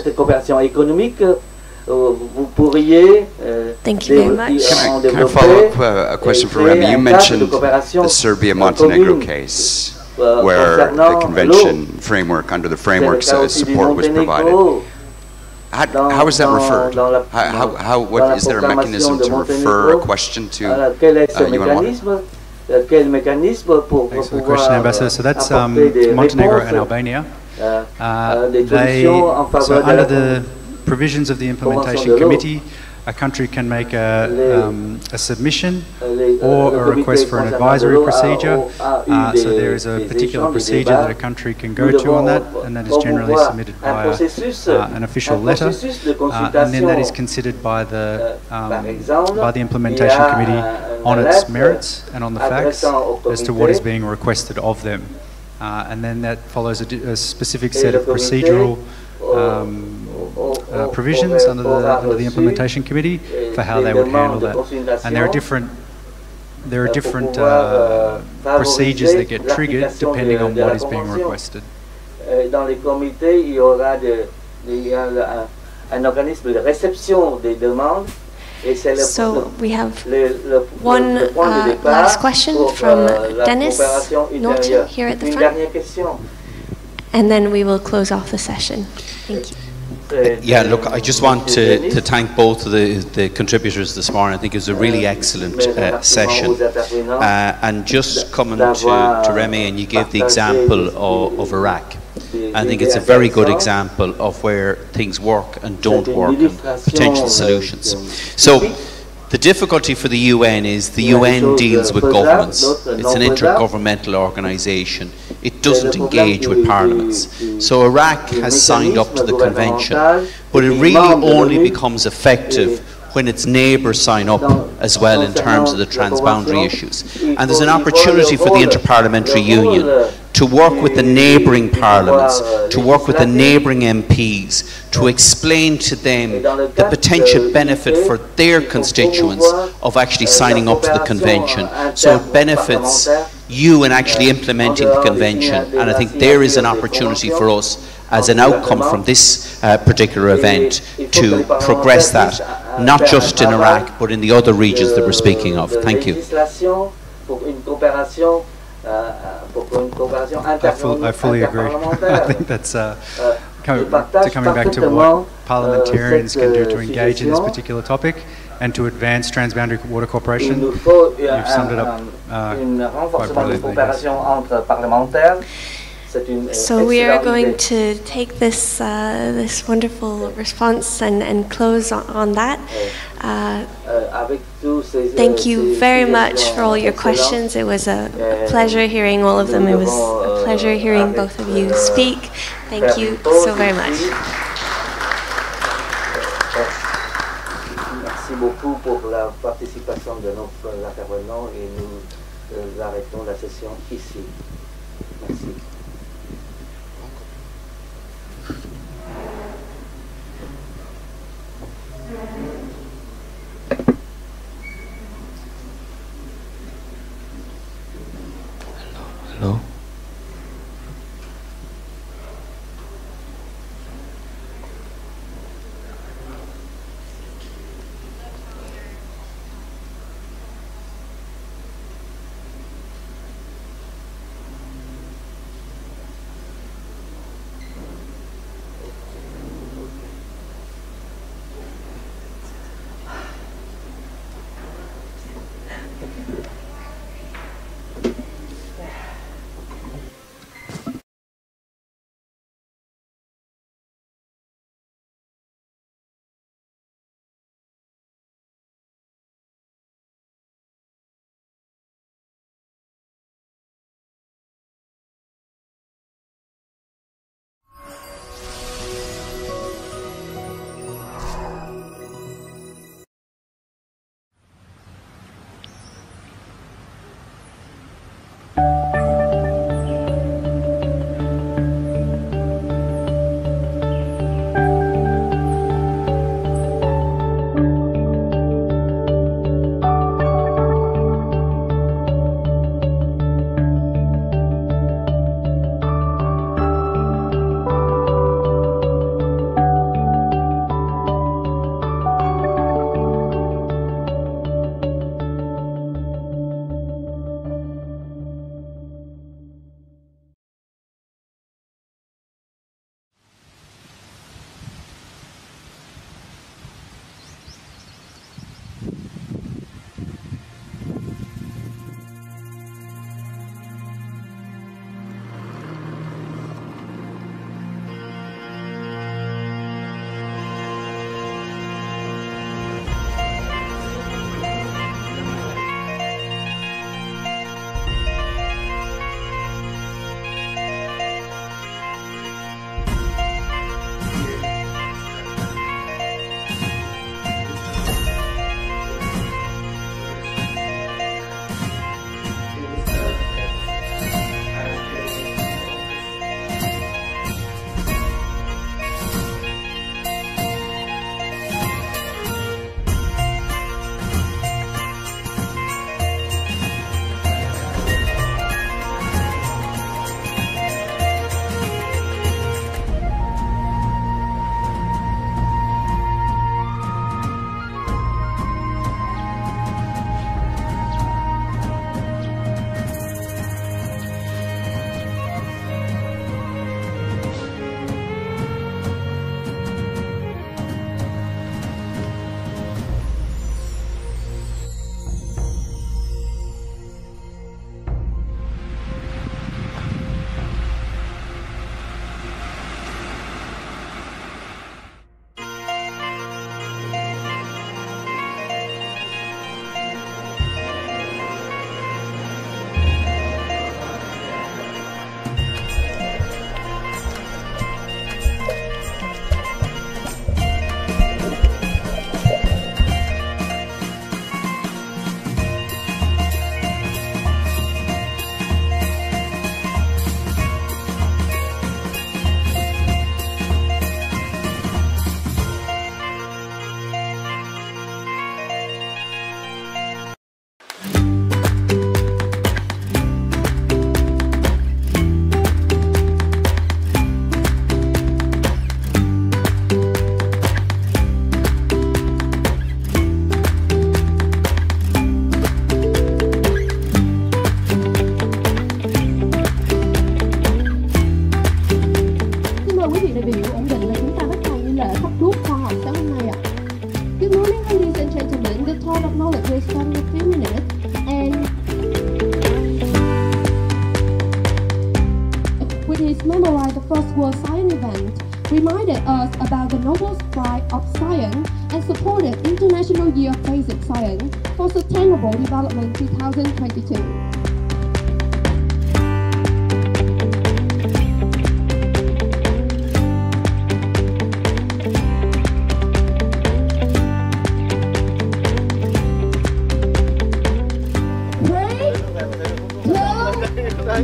Thank you very much. Can I follow up a question for Remy? You mentioned the Serbia-Montenegro case, where the convention framework, under the framework support was provided. How is that referred? What is there a mechanism to refer a question to UN Water? Thanks for the question, Ambassador. So that's Montenegro and Albania. So under the provisions of the Implementation Committee, a country can make a submission or a request for an advisory procedure. So there is a particular procedure that a country can go to on that, and that is generally submitted via an official letter, and then that is considered by the Implementation Committee on its merits and on the facts as to what is being requested of them. And then that follows a specific set of procedural provisions under the Implementation Committee for how they would handle that, and there are different procedures that get triggered depending on what is being requested. Dans les comités, il y aura un organisme de réception des demandes. So we have one last question from Dennis Norton here at the front, and then we will close off the session. Thank you. Yeah, look, I just want to thank both of the contributors this morning. I think it was a really excellent session. And just coming to Remy, and you gave the example of Iraq. I think it's a very good example of where things work and don't work and potential solutions. So the difficulty for the UN is the UN deals with governments. It's an intergovernmental organisation. It doesn't engage with parliaments. So Iraq has signed up to the convention, but it really only becomes effective when its neighbours sign up as well in terms of the transboundary issues. And there's an opportunity for the Interparliamentary Union to work with the neighbouring parliaments, to work with the neighbouring MPs, to explain to them the potential benefit for their constituents of actually signing up to the convention. So it benefits you in actually implementing the convention, and I think there is an opportunity for us as an outcome from this particular event to progress that, not just in Iraq, but in the other regions that we're speaking of. Thank you. I fully agree. I think that's coming back to what parliamentarians can do to engage in this particular topic and to advance transboundary water cooperation. You've summed it up quite brilliantly. So we are going to take this this wonderful response and close on that. Thank you very much for all your questions. It was a pleasure hearing all of them. It was a pleasure hearing both of you speak. Thank you so very much. Merci beaucoup pour la participation de nos intervenants et nous arrêtons la session ici. Merci. Hello. reminded us about the Nobel Prize of Science and supported International Year of Basic Science for Sustainable Development 2022.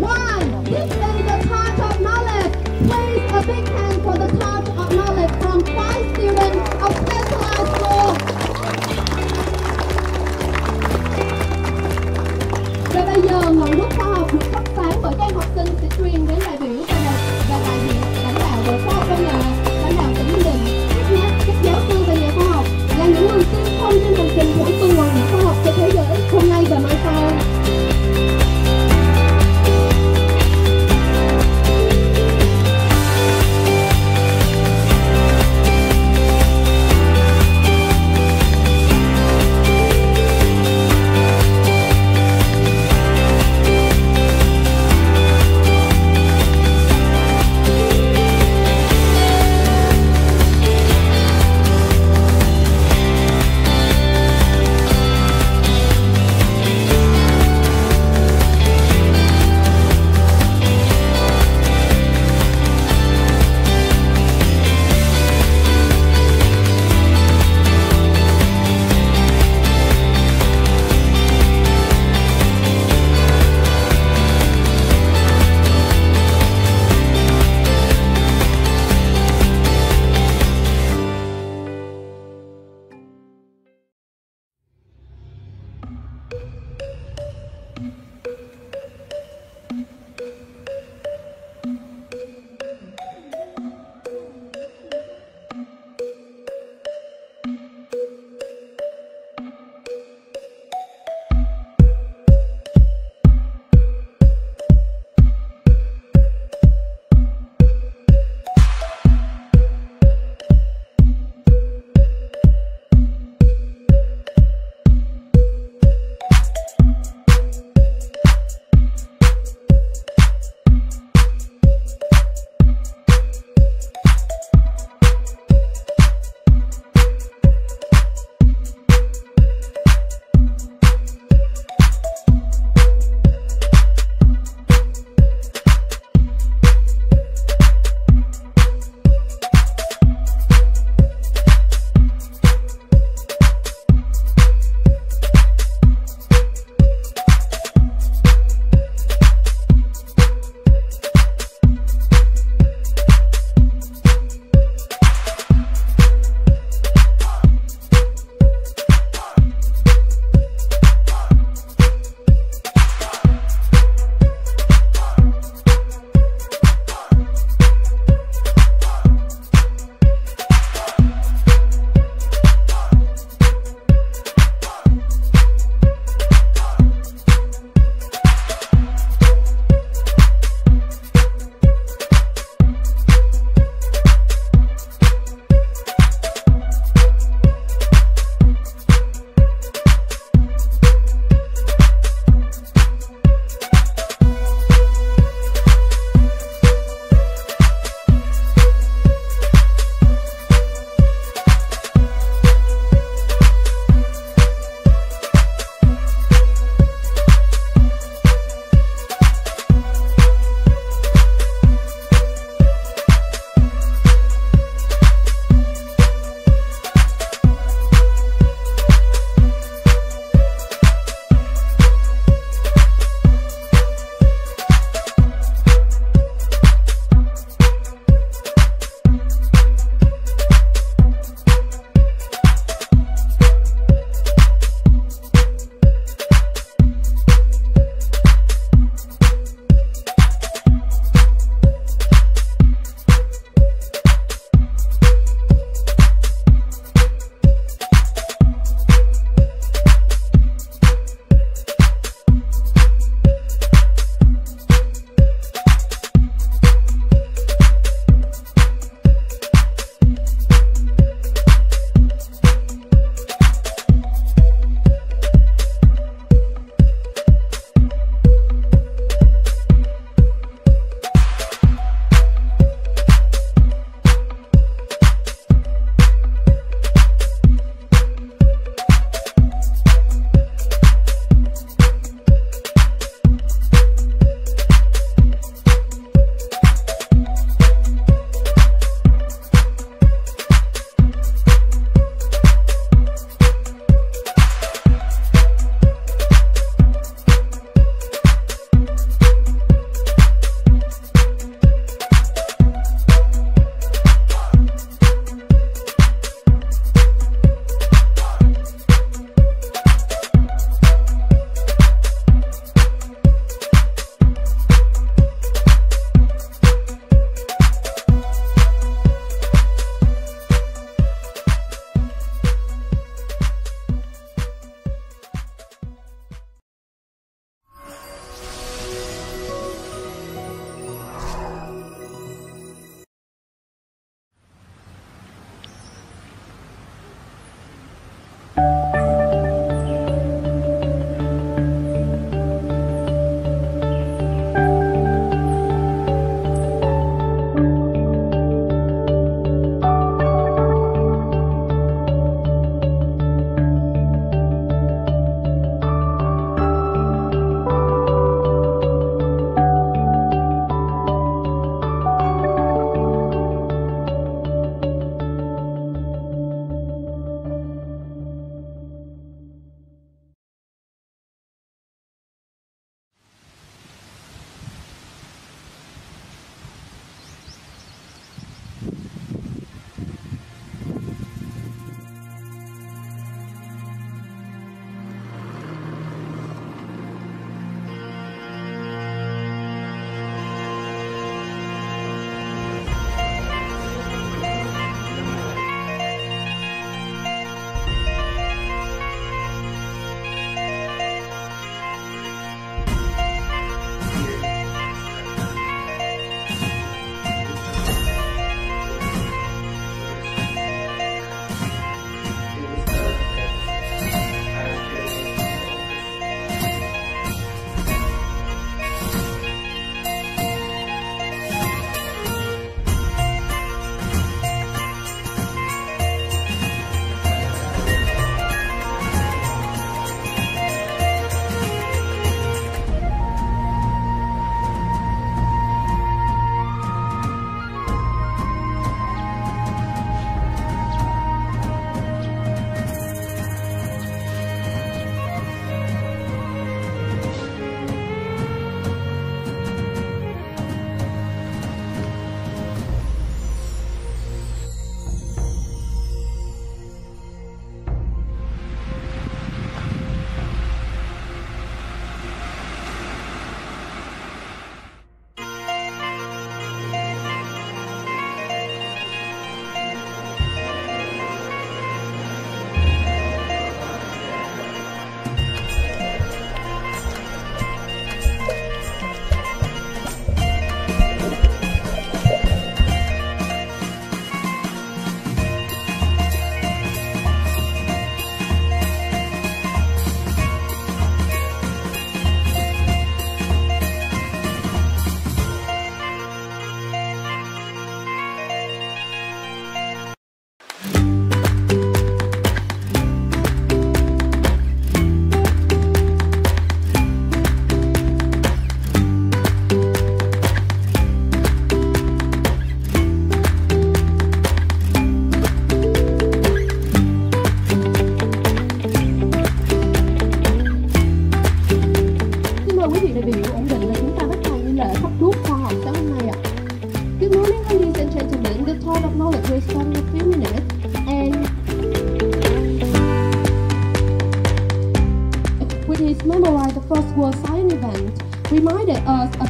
One, this is the touch of knowledge. Please a big hand for the touch of knowledge from 5 students of specialized school. Và bây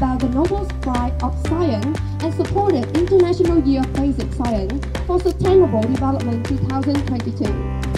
about the Nobel Prize of Science and supported International Year of Basic Science for Sustainable Development 2022.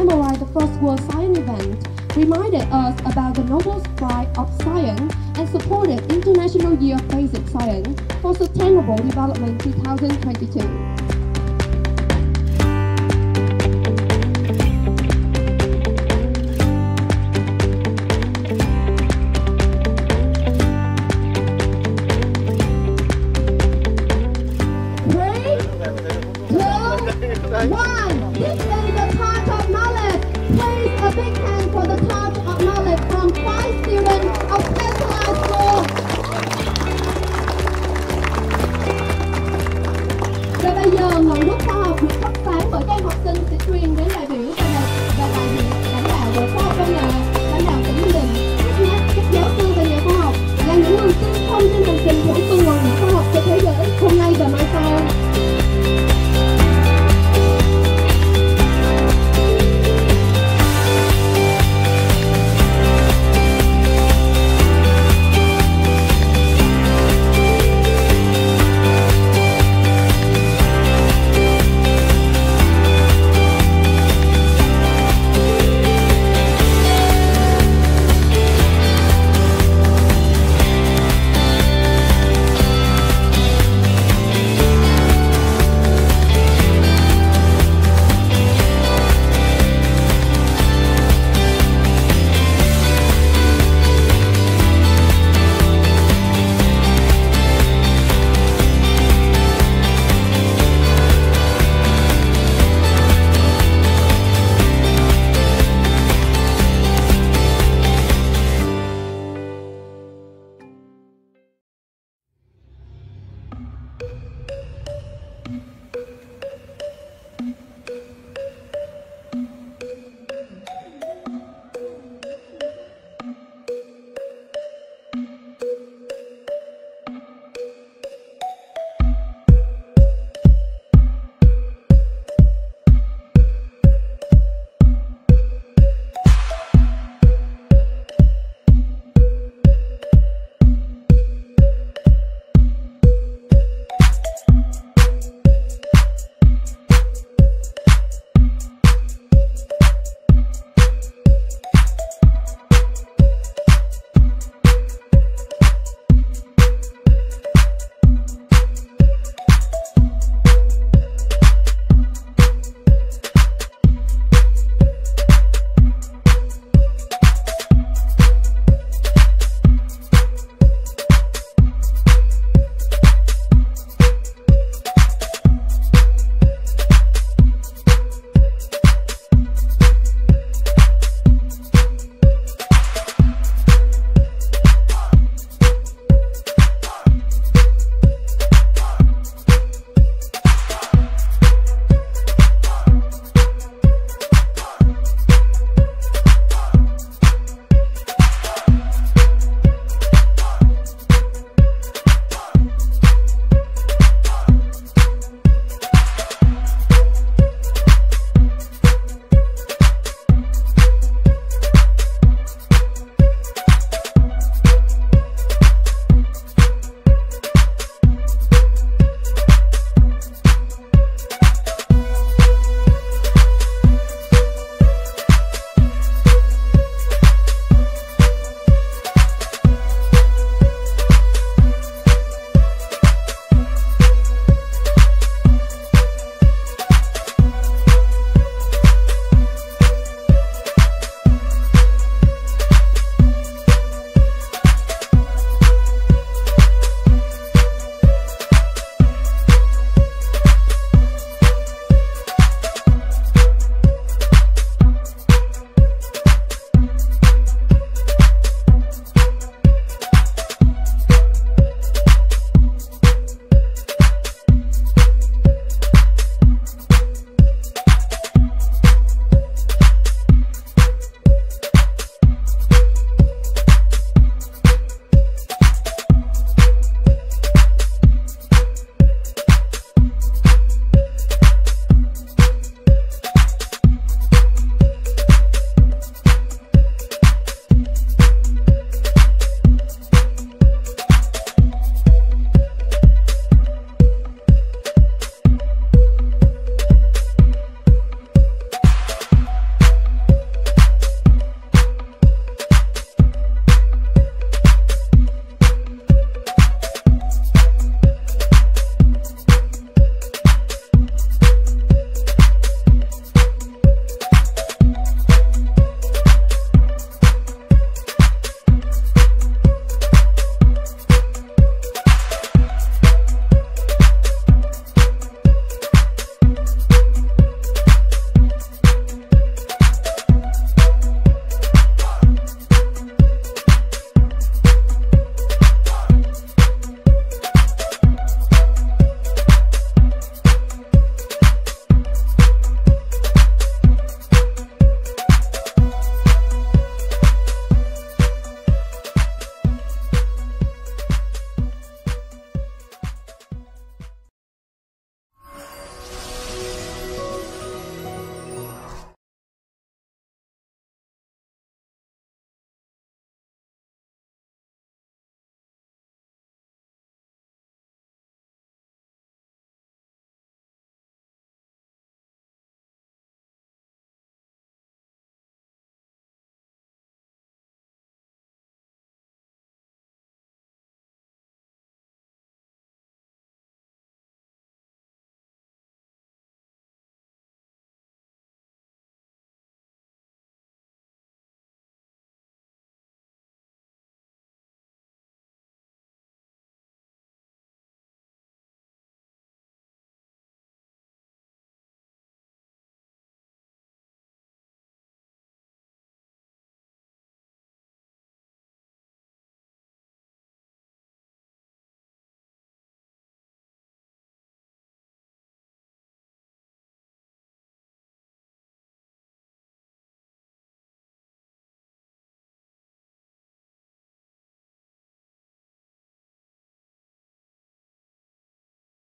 commemorate the First World Science event, reminded us about the Nobel Prize of Science, and supported International Year of Basic Science for Sustainable Development 2022. One. This is the Torch of Knowledge. Please a big hand for the Torch of Knowledge from 5 students of specialized school. Và bây giờ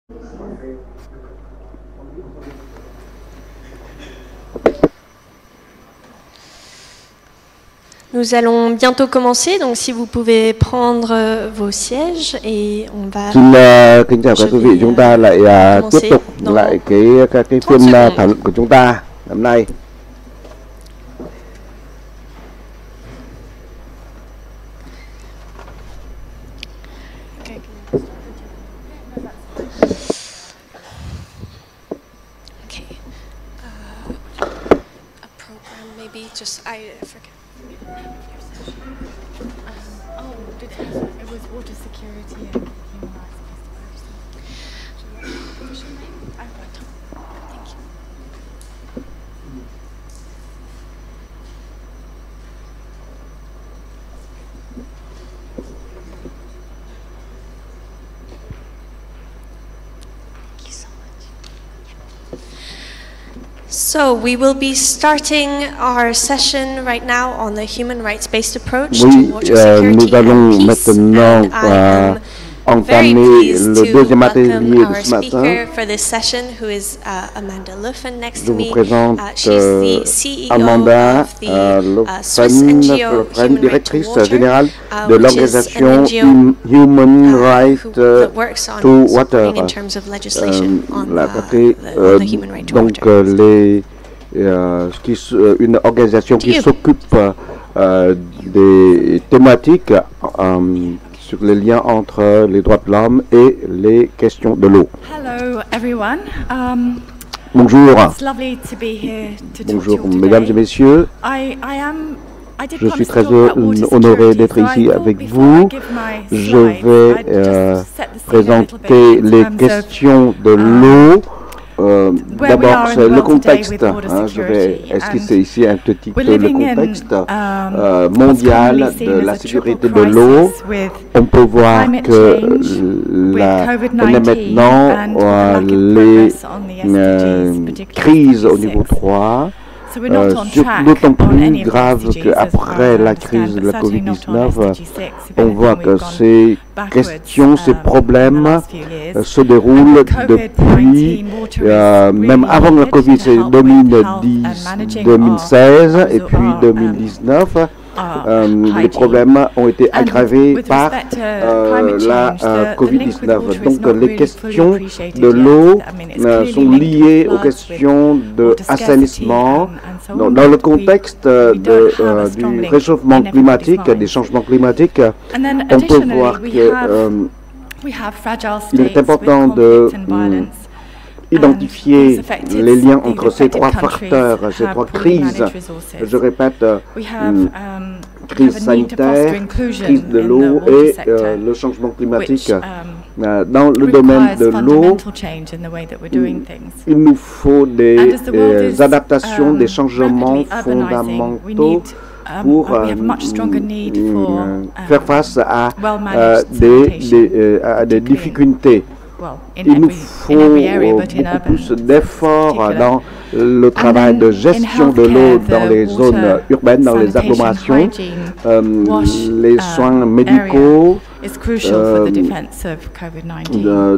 Nous allons bientôt commencer, donc si vous pouvez prendre vos sièges et on va. Xin kính chào các quý vị, chúng ta lại tiếp tục lại các phiên thảo luận của chúng ta hôm nay. It was water security and human rights. Thank you. Thank you so much. So we will be starting our session right now on the human rights-based approach to water security and peace. And I am very pleased to welcome our speaker for this session, who is Amanda Luffen next to me. She's the CEO of the Swiss NGO Human Rights to Water, which is an NGO Human Rights that works on supporting in terms of legislation on the human right to water. Une organisation qui s'occupe des thématiques sur les liens entre les droits de l'homme et les questions de l'eau. Hello everyone. Bonjour. It's lovely to be here to Bonjour talk to you mesdames et messieurs. Je suis très honoré d'être ici avec vous. Je vais présenter les questions de l'eau. D'abord, c'est le contexte. Je vais esquisser ici un petit peu le contexte mondial de la sécurité de l'eau. On peut voir que on est maintenant les crises au niveau 3. D'autant plus grave qu'après la crise de la Covid-19, on voit que ces questions, ces problèmes se déroulent depuis, même avant la Covid, c'est 2010, 2016 et puis 2019. Les problèmes ont été aggravés par la Covid-19. Donc les questions de l'eau sont liées aux questions d'assainissement. Dans le contexte du réchauffement climatique, des changements climatiques, on peut voir qu'il est important de identifier les liens entre ces trois facteurs, ces trois crises. Je répète, crise sanitaire, crise de l'eau et le changement climatique. Dans le domaine de l'eau, il nous faut des adaptations, des changements fondamentaux pour faire face à des difficultés. Il nous faut beaucoup plus d'efforts dans le travail de gestion de l'eau dans les zones urbaines, dans les agglomérations, les soins médicaux,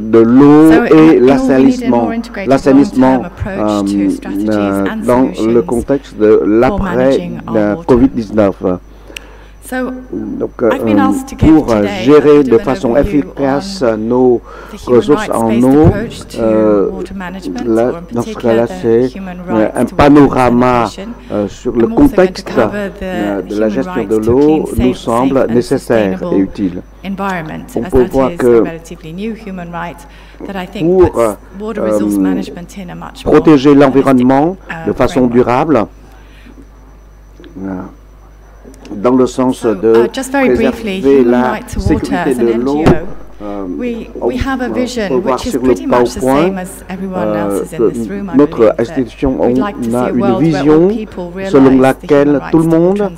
de l'eau et l'assainissement. L'assainissement dans le contexte de l'après-Covid-19. Donc, pour gérer de façon efficace nos ressources en eau, dans ce cas-là, c'est un panorama sur le contexte de la gestion de l'eau nous semble nécessaire et utile. On peut voir que pour protéger l'environnement de façon durable, dans le sens de préserver la sécurité de l'eau, we have a vision which is pretty much the same as everyone else is in this room, I believe. Notre institution a une vision selon laquelle tout le monde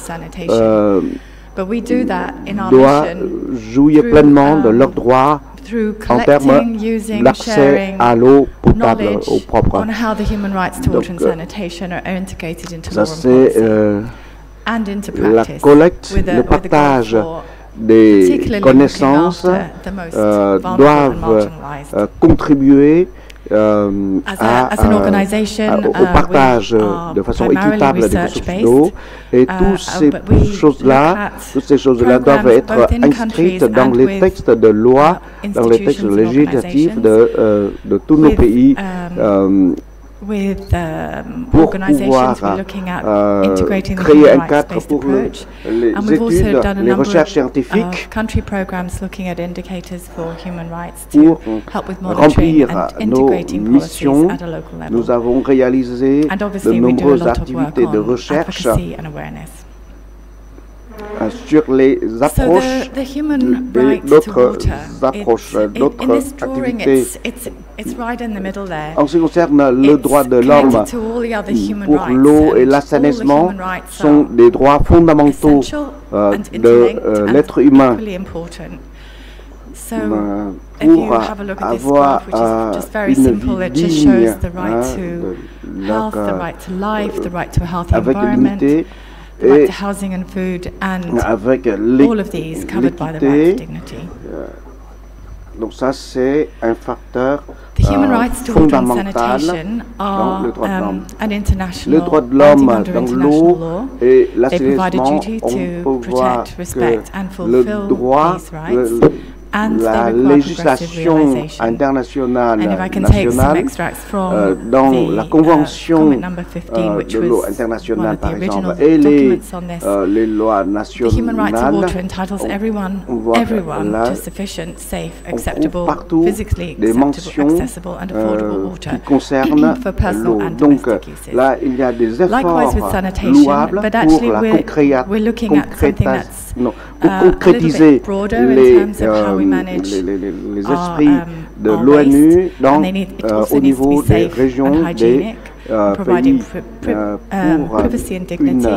doit jouir pleinement de leurs droits en termes d'accès à l'eau potable, eau propre. Donc, ça c'est la collecte, le partage des connaissances doivent contribuer au partage de façon équitable des ressources d'eau, et toutes ces choses-là doivent être inscrites dans les textes de loi, dans les textes législatifs de tous nos pays, pour pouvoir créer un cadre pour les études, les recherches scientifiques, pour remplir nos missions. Nous avons réalisé de nombreuses activités de recherche sur les approches, d'autres activités. En ce qui concerne le droit de l'homme, pour l'eau et l'assainissement, sont des droits fondamentaux de l'être humain. Pour avoir une vie digne, avec dignité, et avec l'équité. Donc ça, c'est un facteur fondamental dans le droit de l'homme. Le droit de l'homme dans l'eau et l'assainissement, on peut voir que le droit, la législation internationale, dans la Convention de l'eau internationale, par exemple, et les lois nationales, on voit là, on trouve partout des mentions qui concernent l'eau. Donc là, il y a des efforts louables pour la pour concrétiser les esprits de l'ONU au niveau des régions, des pays, pour une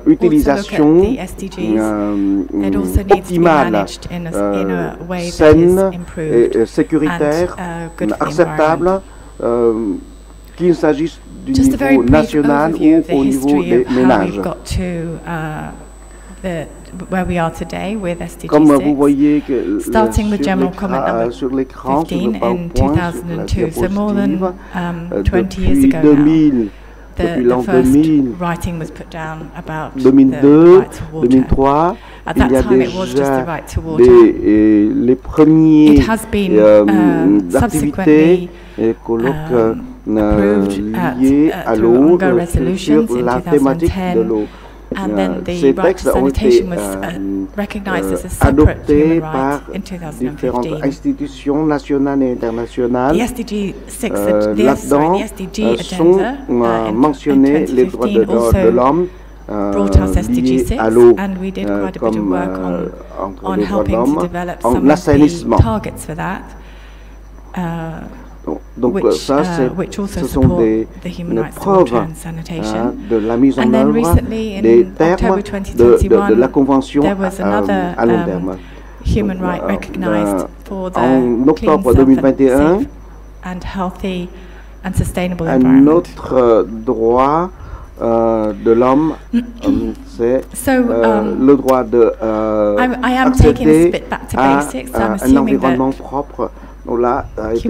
utilisation optimale, saine et sécuritaire, acceptable, qu'il s'agisse du niveau national ou au niveau des ménages. Comme vous voyez que sur l'écran, sur le PowerPoint, sur la diapositive, depuis l'an 2000, 2002, 2003, il y a déjà les premiers activités et colloques liés à l'eau, sur la thématique de l'eau. Ces textes ont été adoptés par différentes institutions nationales et internationales. Là-dedans sont mentionnés les droits de l'homme liés à l'eau, comme entre les droits de l'homme, en assainissement. Donc ça, ce sont des preuves de la mise en œuvre des termes de la Convention à long terme. En octobre 2021, un autre droit de l'homme, c'est le droit d'accéder à un environnement propre. Là, a été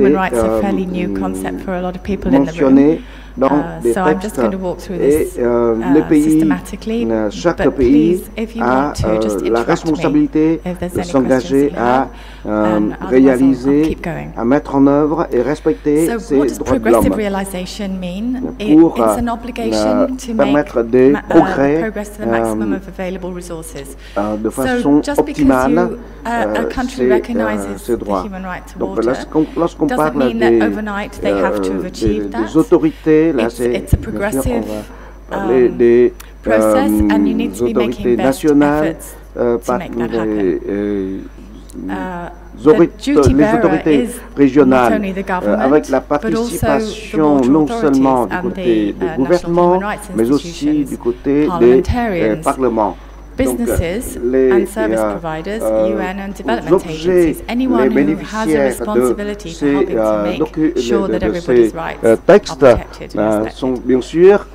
mentionné dans des textes, et les pays, chaque pays a la responsabilité de s'engager à réaliser, à mettre en œuvre et respecter ces droits de l'homme pour permettre des progrès de façon optimale ces droits. Donc lorsqu'on parle des autorités, là c'est bien sûr, on va parler des autorités nationales, les autorités régionales, avec la participation non seulement du côté des gouvernements, mais aussi du côté des parlements. Businesses and service providers, UN and development agencies, anyone who has a responsibility to helping to make sure that everybody's rights are protected and respected. Sont bien sûr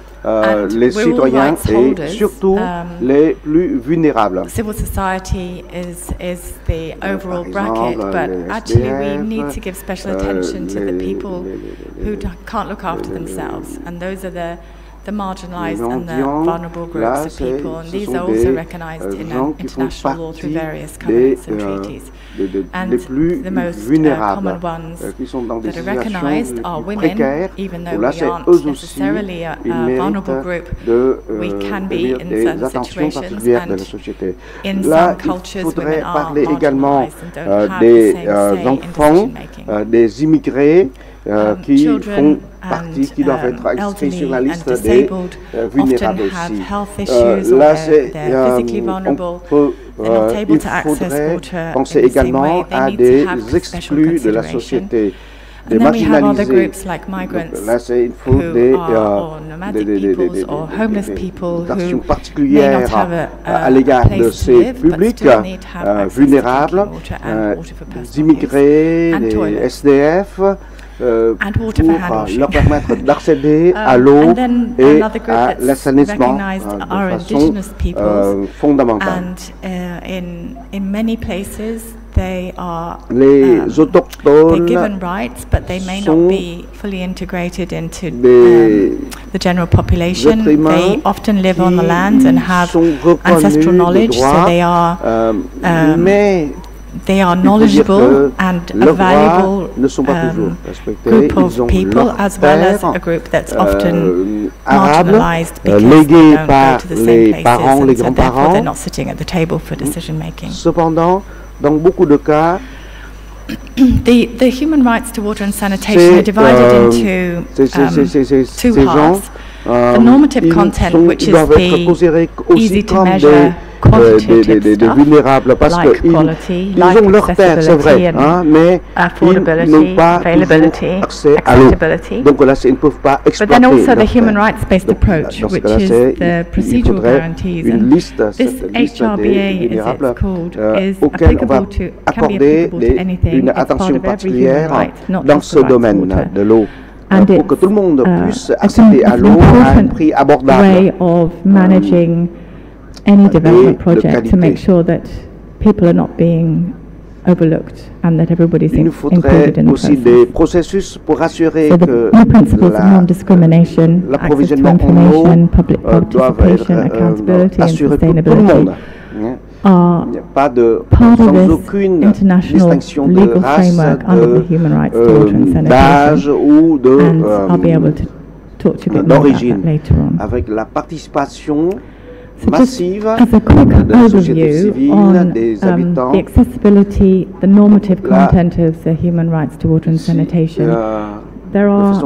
les citoyens et surtout les plus vulnérables. Civil society is the overall bracket, but actually we need to give special attention to the people who can't look after themselves, and those are the marginalized and the vulnerable groups of people, and these are also recognized in international law through various covenants and treaties. And the most common ones that are recognized are women, even though we aren't necessarily a vulnerable group, we can be in certain situations, and in some cultures women are marginalized and don't have the same say in decision-making. Des immigrés qui font partie, qui doivent être inscrits sur la liste des vulnérables aussi. Là, il faudrait penser également à des exclus de la société, des marginalisés. Là, il faut des actions particulières à l'égard de ces publics vulnérables, des immigrés, des SDF, pour leur permettre d'accéder à l'eau et à l'assainissement de façon fondamentale. Les autochtones given rights, but they may not be fully integrated into the general population. They often live on the land and have ancestral knowledge, so they are knowledgeable and a valuable group of people, as well as a group that's often marginalized because they don't go to the same places, and so therefore they're not sitting at the table for decision making. Cependant, dans beaucoup de cas, the human rights to water and sanitation are divided into two parts. The normative content, which is the easy to measure quantitative stuff, like quality, like accessibility and affordability, availability, accessibility. But then also the human rights-based approach, which is the procedural guarantees. And this HRBA, as it's called, is applicable to, can be applicable to anything. It's part of every human right, not just the rights to water. And pour que tout le monde puisse accéder à l'eau à un prix abordable. Way of managing any development project to make sure that people are not being overlooked and that everybody's included in the process. Des processus pour assurer so the new principles of non-discrimination, access to information, public participation, accountability and sustainability are part of this international legal framework under the human rights to water and sanitation, and I'll be able to talk to you a bit more about that later on. Avec la participation massive as a quick overview on the accessibility, the normative content of the human rights to water and sanitation, there are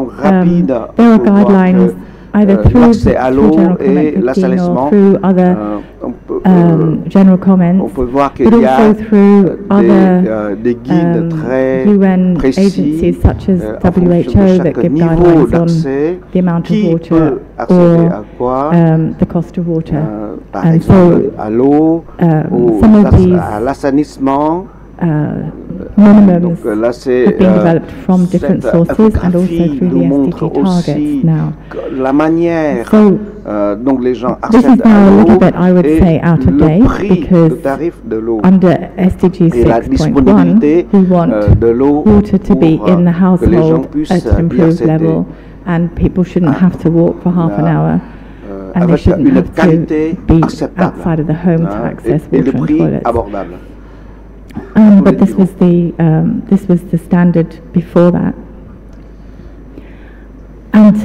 guidelines either through General Comment 15 or through other general comments, but also through other UN agencies such as WHO that give guidelines on the amount of water or the cost of water. And so some of these minimums have been developed from different sources and also through the SDG targets now. Donc les gens this is now a little bit, I would say, out of date because under SDG 6.1 we want water to be in the household at an improved level, and people shouldn't have to walk for half an hour, and they shouldn't have to be outside of the home to access water and toilets. But this was the standard before that. And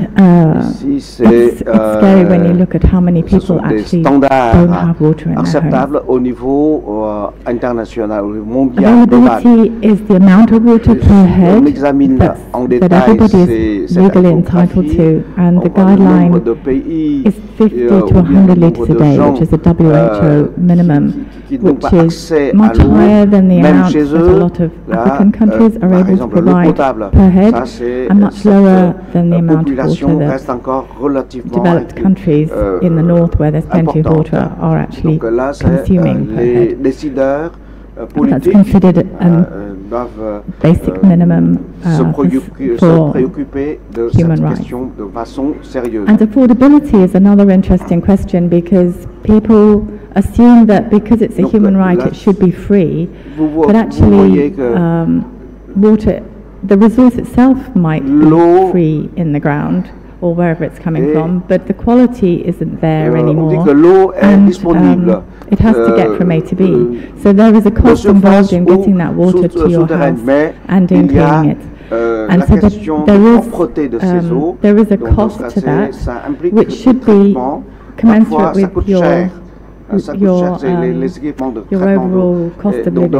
it's scary when you look at how many people actually don't have water in their homes. Au niveau international, mondial, availability is the amount of water per head that everybody is legally entitled to, and the guideline is 50 to 100 litres a day, which is a WHO minimum, which is much higher than the amount that a lot of African countries are able to provide per head, and much lower than the amount of water that developed countries in the north, where there's plenty of water, are actually consuming per head. And that's considered basic minimum for human rights. And affordability is another interesting question, because people assume that because it's a human right it should be free, but actually water, the resource itself might be free in the ground or wherever it's coming from, but the quality isn't there anymore, and it has to get from A to B. So there is a cost involved in getting that water to your house and in cleaning it. And so there is a cost to that, which should be commensurate with your overall cost of living. And the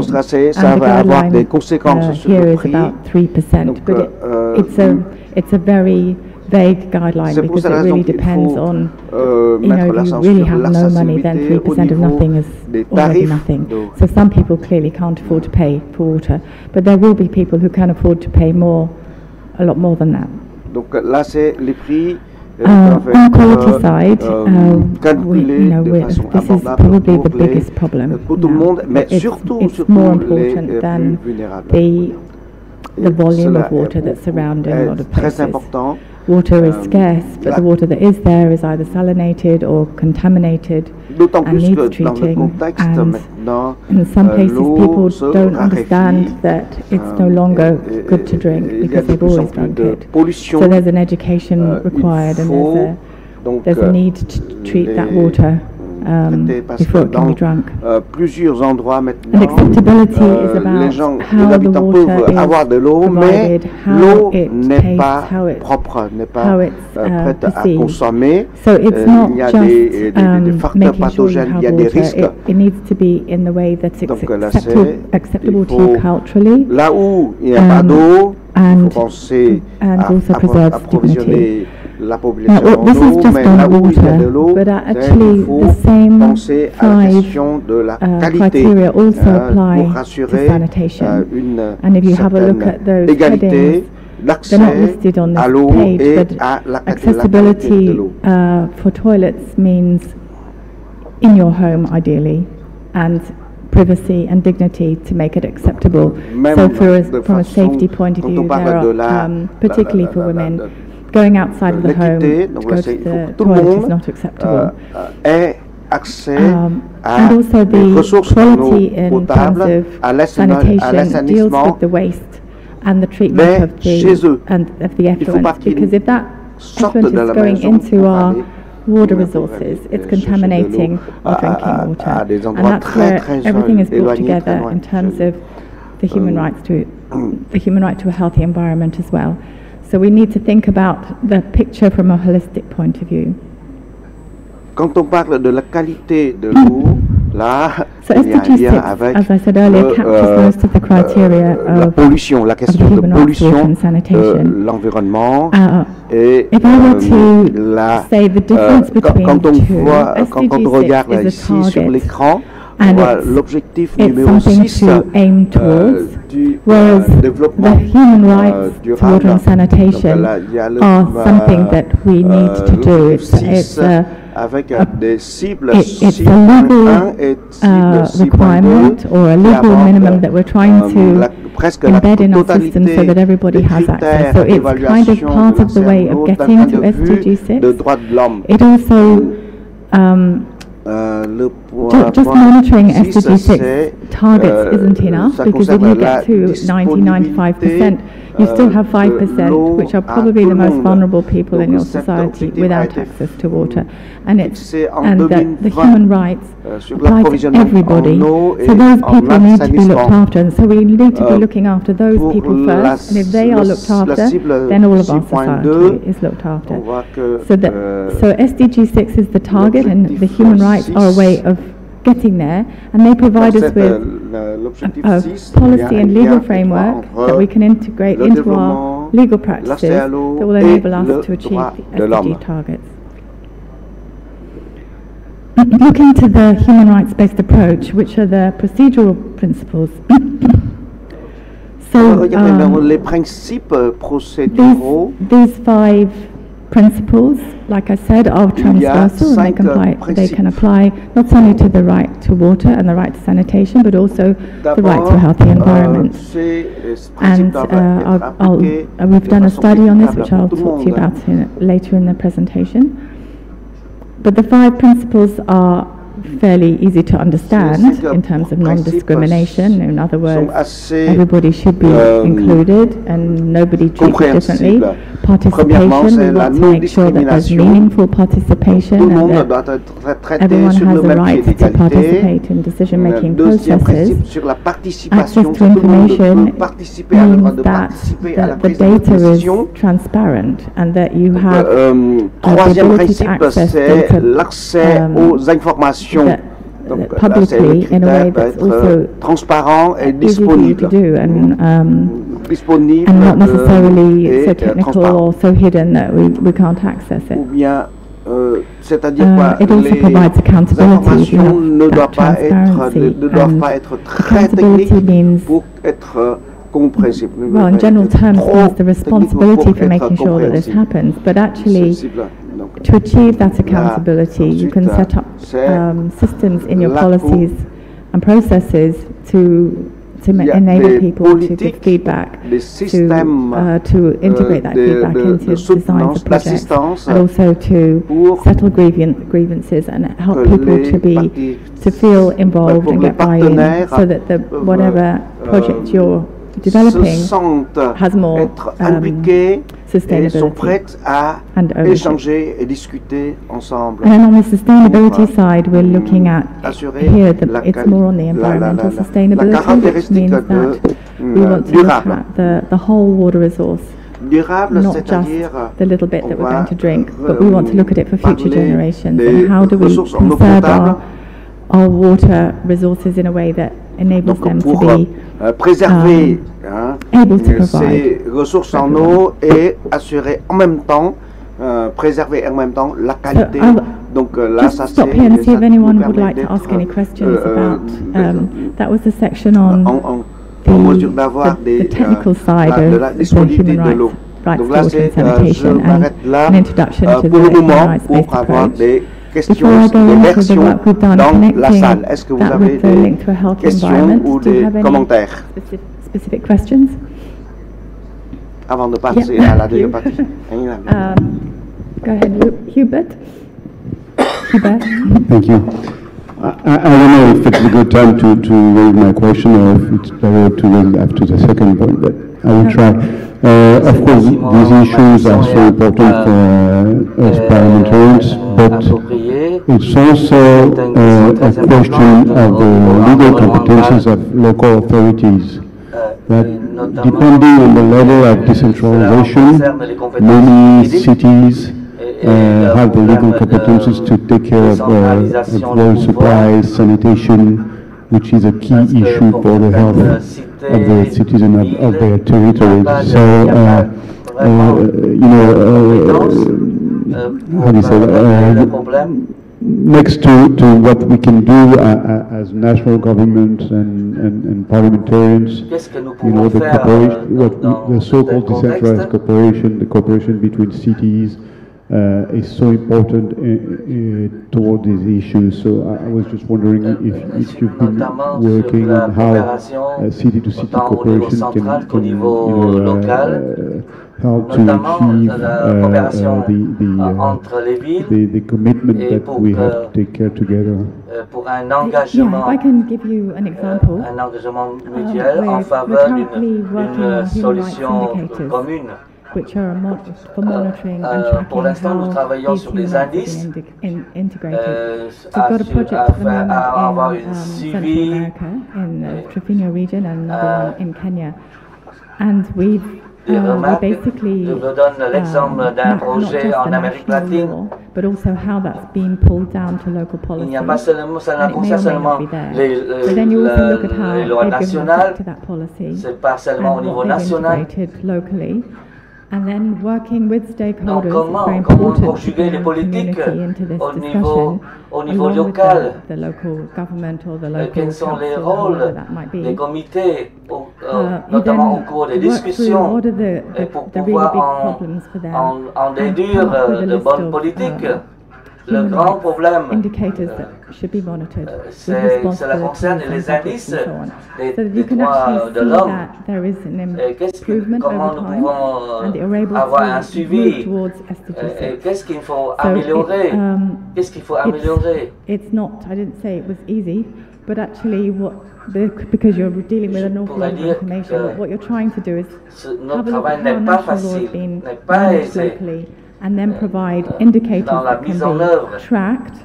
guideline here is about 3%, but it's a very vague guideline, because it really depends on, if you really have no money, then 3% of nothing is already nothing. So some people clearly can't afford to pay for water, but there will be people who can afford to pay more, a lot more than that. On the quality side, this is probably the biggest problem now. It's more important than the volume of water that's surrounding a lot of places. Water is scarce, but the water that is there is either salinated or contaminated and needs treating. And in some places, people don't understand that it's no longer good to drink because they've always drunk it. So there's an education required, and there's a need to treat that water before it can be drunk. And acceptability is about how the water is provided, how it tastes, how it's perceived. So it's not just making sure you have water, it needs to be in the way that it's acceptable to you culturally, and also preserves dignity. Now, this is just on water, but actually the same 5 criteria also apply to sanitation. And if you have a look at those headings, they're not listed on this page, but accessibility for toilets means in your home ideally, and privacy and dignity to make it acceptable. So from a safety point of view, there are, particularly for women, going outside of the home to go to the toilet is not acceptable. And also the quality in terms of sanitation deals with the waste and the treatment of the effluent, because if that effluent is going into our water resources, it's contaminating our drinking water, and that's where everything is brought together in terms of the human right to a healthy environment as well. So we need to think about the picture from a holistic point of view. Quand on parle de la qualité de l'eau, là, il y a un lien avec la pollution, la question de pollution de l'environnement et quand on regarde ici sur l'écran, l'objectif numéro 6 du développement durable. Are something that we need to do. It's avec des cibles it's a legal requirement or a legal minimum that we're trying to embed in our system so that everybody has access. So it's kind of part of the way of getting to SDG 6. It also just monitoring SDG 6 targets isn't enough, because if you get to 90-95%, you still have 5%, which are probably the most vulnerable people in your society without access to water. And that the human rights apply to everybody. So those people need to be looked after, and so we need to be looking after those people first. And if they are looked after, then all of our society is looked after. So SDG 6 is the target, and the human rights are a way of getting there, and they provide us with a policy and legal framework that we can integrate into our legal practices that will enable us to achieve the SDG targets. Looking to the human rights-based approach, which are the procedural principles. So les principes procéduraux, these 5 principles, like I said, are transversal, and they can apply not only to the right to water and the right to sanitation, but also the right to a healthy environment. And we've done a study on this, which I'll talk to you about later in the presentation. But the 5 principles are fairly easy to understand in terms of non-discrimination. In other words, everybody should be included and nobody treated differently. Participation, we want to make sure that there's meaningful participation and that everyone has a right to participate in decision-making processes. Access to information means that the data is transparent and that you have the ability to access data publicly in a way that's also transparent et disponible to do and not necessarily so technical or so hidden that we can't access it. It also provides accountability. Ne doivent pas être très techniques pour être compréhensibles. Well, in general terms, there's the responsibility for making sure that this happens, but actually, to achieve that accountability, you can set up systems in your policies and processes to enable people to give feedback, to integrate that feedback into designs of projects, and also to settle grievances and help people to feel involved and get buy-in, so that whatever project you're developing has more sustainability and ownership. And then on the sustainability side, we're looking at here that it's more on the environmental sustainability, which means that we want to look at the whole water resource, not just the little bit that we're going to drink, but we want to look at it for future generations, and how do we conserve our water resources in a way that enables them to be préserver able to provide ces ressources en eau et assurer en même temps préserver en même temps la qualité. Donc là, ça stop here and see if anyone would like to ask any questions about. That was the section on the technical side of the human rights to water and sanitation, and an introduction to the human rights-based approach. Before I go into the work we've done connecting that with the link to a healthy environment, do you have any specific questions? Avant de passer à la deuxième partie. Go ahead, Hubert. Thank you. I don't know if it's a good time to raise my question or if it's better to wait after the second point, but I will try. Of course, these issues are so important for us parliamentarians, but it's also a question of the legal competences of local authorities. That depending on the level of decentralization, many cities have the legal competences to take care of water supplies, sanitation, which is a key issue for the health of the citizens of their territories. So, you know, how do you say, next to what we can do as national governments and parliamentarians, you know, the cooperation, the so-called decentralized cooperation, the cooperation between cities, is so important toward these issues. So I was just wondering if you've been working on how city-to-city cooperation can you know, help to achieve the commitment that we have to take care together. Yeah, if I can give you an example, we're currently working on human rights indicators, which are for monitoring and tracking how these human rights have been integrated. We've got a project at the moment in Central America, in the Trifino region, and another one in Kenya. And we basically mapped not just the national law, but also how that's being pulled down to local policy. And it may or may not be there. But then you also look at how they've given effect to that policy and what they've integrated locally. And then working with stakeholders comment is very important conjuguer les politiques into this au niveau local, the local government or the local quels sont les council, rôles that might be. des comités, notamment au cours des discussions, et pour pouvoir en déduire de bonnes politiques. Le grand problème, cela concerne les indices des droits de l'homme. Comment nous pouvons avoir un suivi? Qu'est-ce qu'il faut améliorer? Qu'est-ce qu'il faut améliorer? It's not, I didn't say it was easy, but actually because you're dealing with an awful lot of information, what you're trying to do is have a look at how national law has been managed locally, and then provide indicators that can be tracked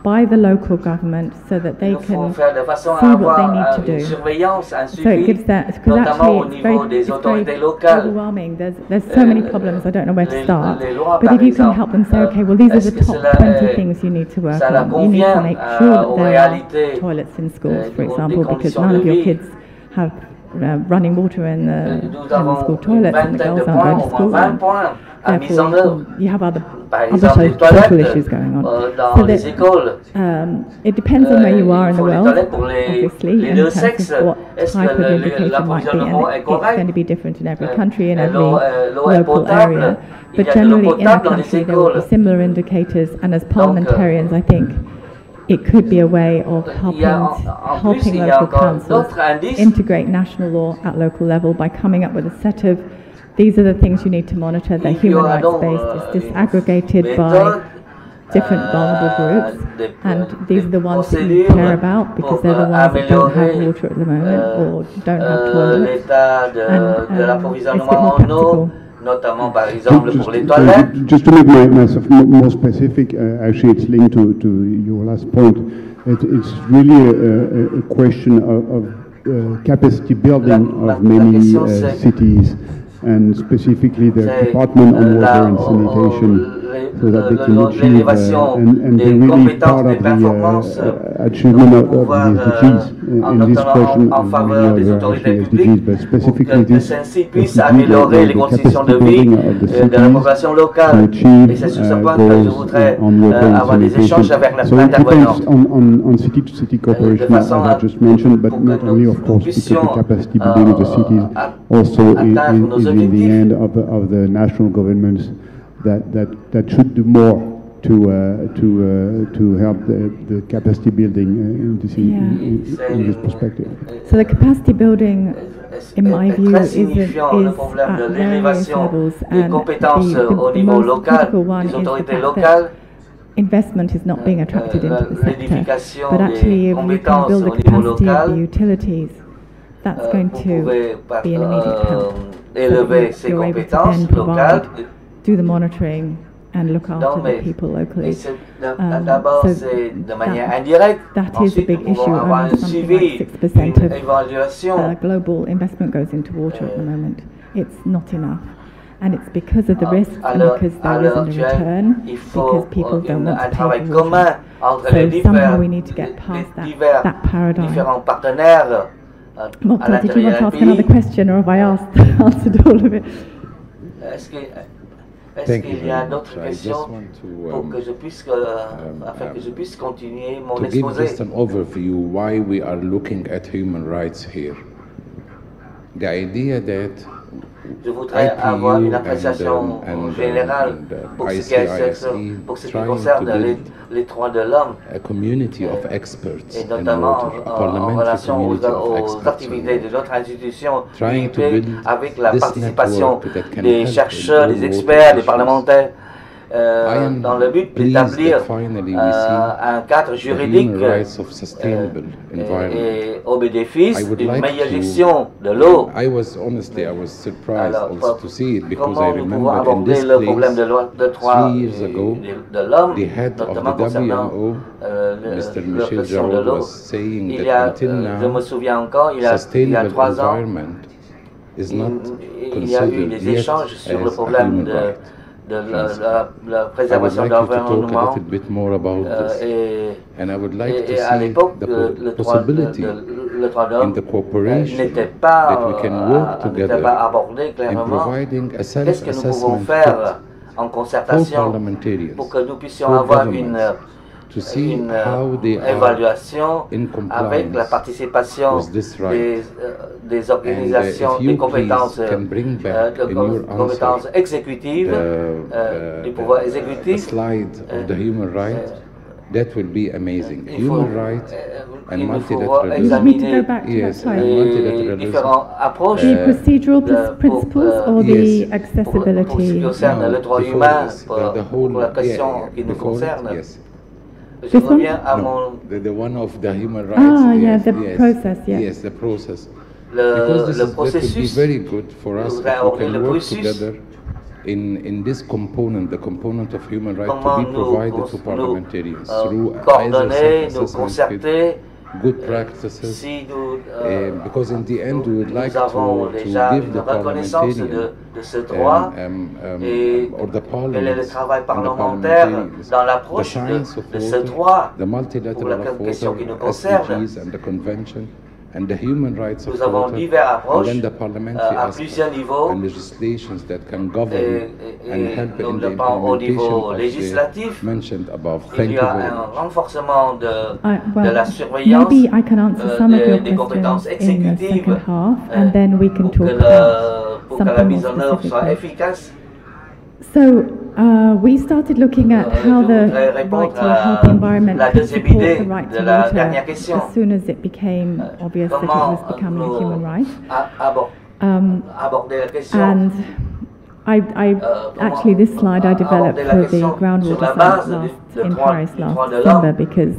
by the local government so that they can see what they need to do. So it gives that, because actually it's very overwhelming. There's so many problems, I don't know where to start. But if you can help them say, okay, well, these are the top 20 things you need to work on. You need to make sure that there are toilets in schools, for example, because none of your kids have running water in the school toilets and the girls aren't going to school. Therefore, you have other social issues going on. So that, it depends on where you are in the world, obviously, in terms of what type of indicator might be, and it's going to be different in every country, in every local area. But generally, in a country, there will be similar indicators, and as parliamentarians, I think it could be a way of helping local councils integrate national law at local level by coming up with a set of these are the things you need to monitor. They're human rights based. It's disaggregated by different vulnerable groups, and these are the ones that you care about because they're the ones that don't have water at the moment or don't have toilets. And it's a bit more practical. Notamment par exemple pour les toilettes. Just to make myself more specific, actually it's linked to your last point. It's really a question of capacity building of many cities, and specifically the Department on Water and Sanitation, so that they can achieve, and they're really part of the achievement of the SDGs. In this question, actually SDGs, but specifically this SDGs, the capacity building of the cities to achieve goals on water and sanitation. So it depends on city-to-city cooperation, as I just mentioned, but not only, of course, because the capacity building of the cities also is in the hand of the national governments that should do more to help the capacity building in this perspective. So the capacity building, in my view, is at various levels, and the most critical one is the fact that investment is not being attracted into the sector, but actually if you can build the capacity of the utilities, that's going to be an immediate help. So you're able to then provide, do the monitoring and look after the people locally. So that is a big issue. Only something like 6% of global investment goes into water at the moment. It's not enough. And it's because of the risks and because there isn't a return, because people don't want to pay for water. So somehow we need to get past that paradigm. Morta, did you want to ask another question, or have I answered all of it? Est-ce qu'il y a d'autres questions pour que je puisse, afin que je puisse continuer mon exposé? To give just an overview why we are looking at human rights here. The idea that je voudrais avoir une appréciation générale pour ce qui concerne les droits de l'homme, et notamment en relation aux activités de notre institution UIP, avec la participation des chercheurs, des experts, des parlementaires, dans le but d'établir un cadre juridique et au bénéfice d'une meilleure gestion de l'eau. Alors, comment nous pouvons aborder le problème de droits de l'homme, notamment concernant la question de l'eau. Je me souviens encore, il y a 3 ans, il y a eu des échanges sur le problème de la préservation de l'environnement, et à l'époque, le le droit de l'homme n'était pas abordé clairement. Qu'est-ce que nous pouvons faire en concertation pour que nous puissions avoir une évaluation avec la participation des organisations, des compétences, compétences exécutives, du pouvoir exécutif. That will be amazing. Human rights and multilateralism. Différentes approches. The procedural principles or the accessibility? Pour ce qui concerne le droit humain, pour la question qui nous concerne. Je reviens à mon. The one of the human rights. Yeah, the process. Yeah. Yes, the process. Le processus. It would be very good for us if we can work together. In this component, the component of human rights, to be provided to parliamentarians through either self-assessment kit, good practices, because in the end we would like to give the parliamentarian or the parliaments the science of water, the multilateral of water, SDGs and the convention, and the human rights of water, and then the parliamentary aspects and legislations that can govern and help in the implementation of the mentioned above. Thank you very much. Maybe I can answer some of your questions in the second half, and then we can talk about something more specific. So we started looking at how the right to a healthy environment could support the right to water as soon as it became obvious that it was becoming a human right. And actually this slide I developed for the groundwater summit in Paris last December, because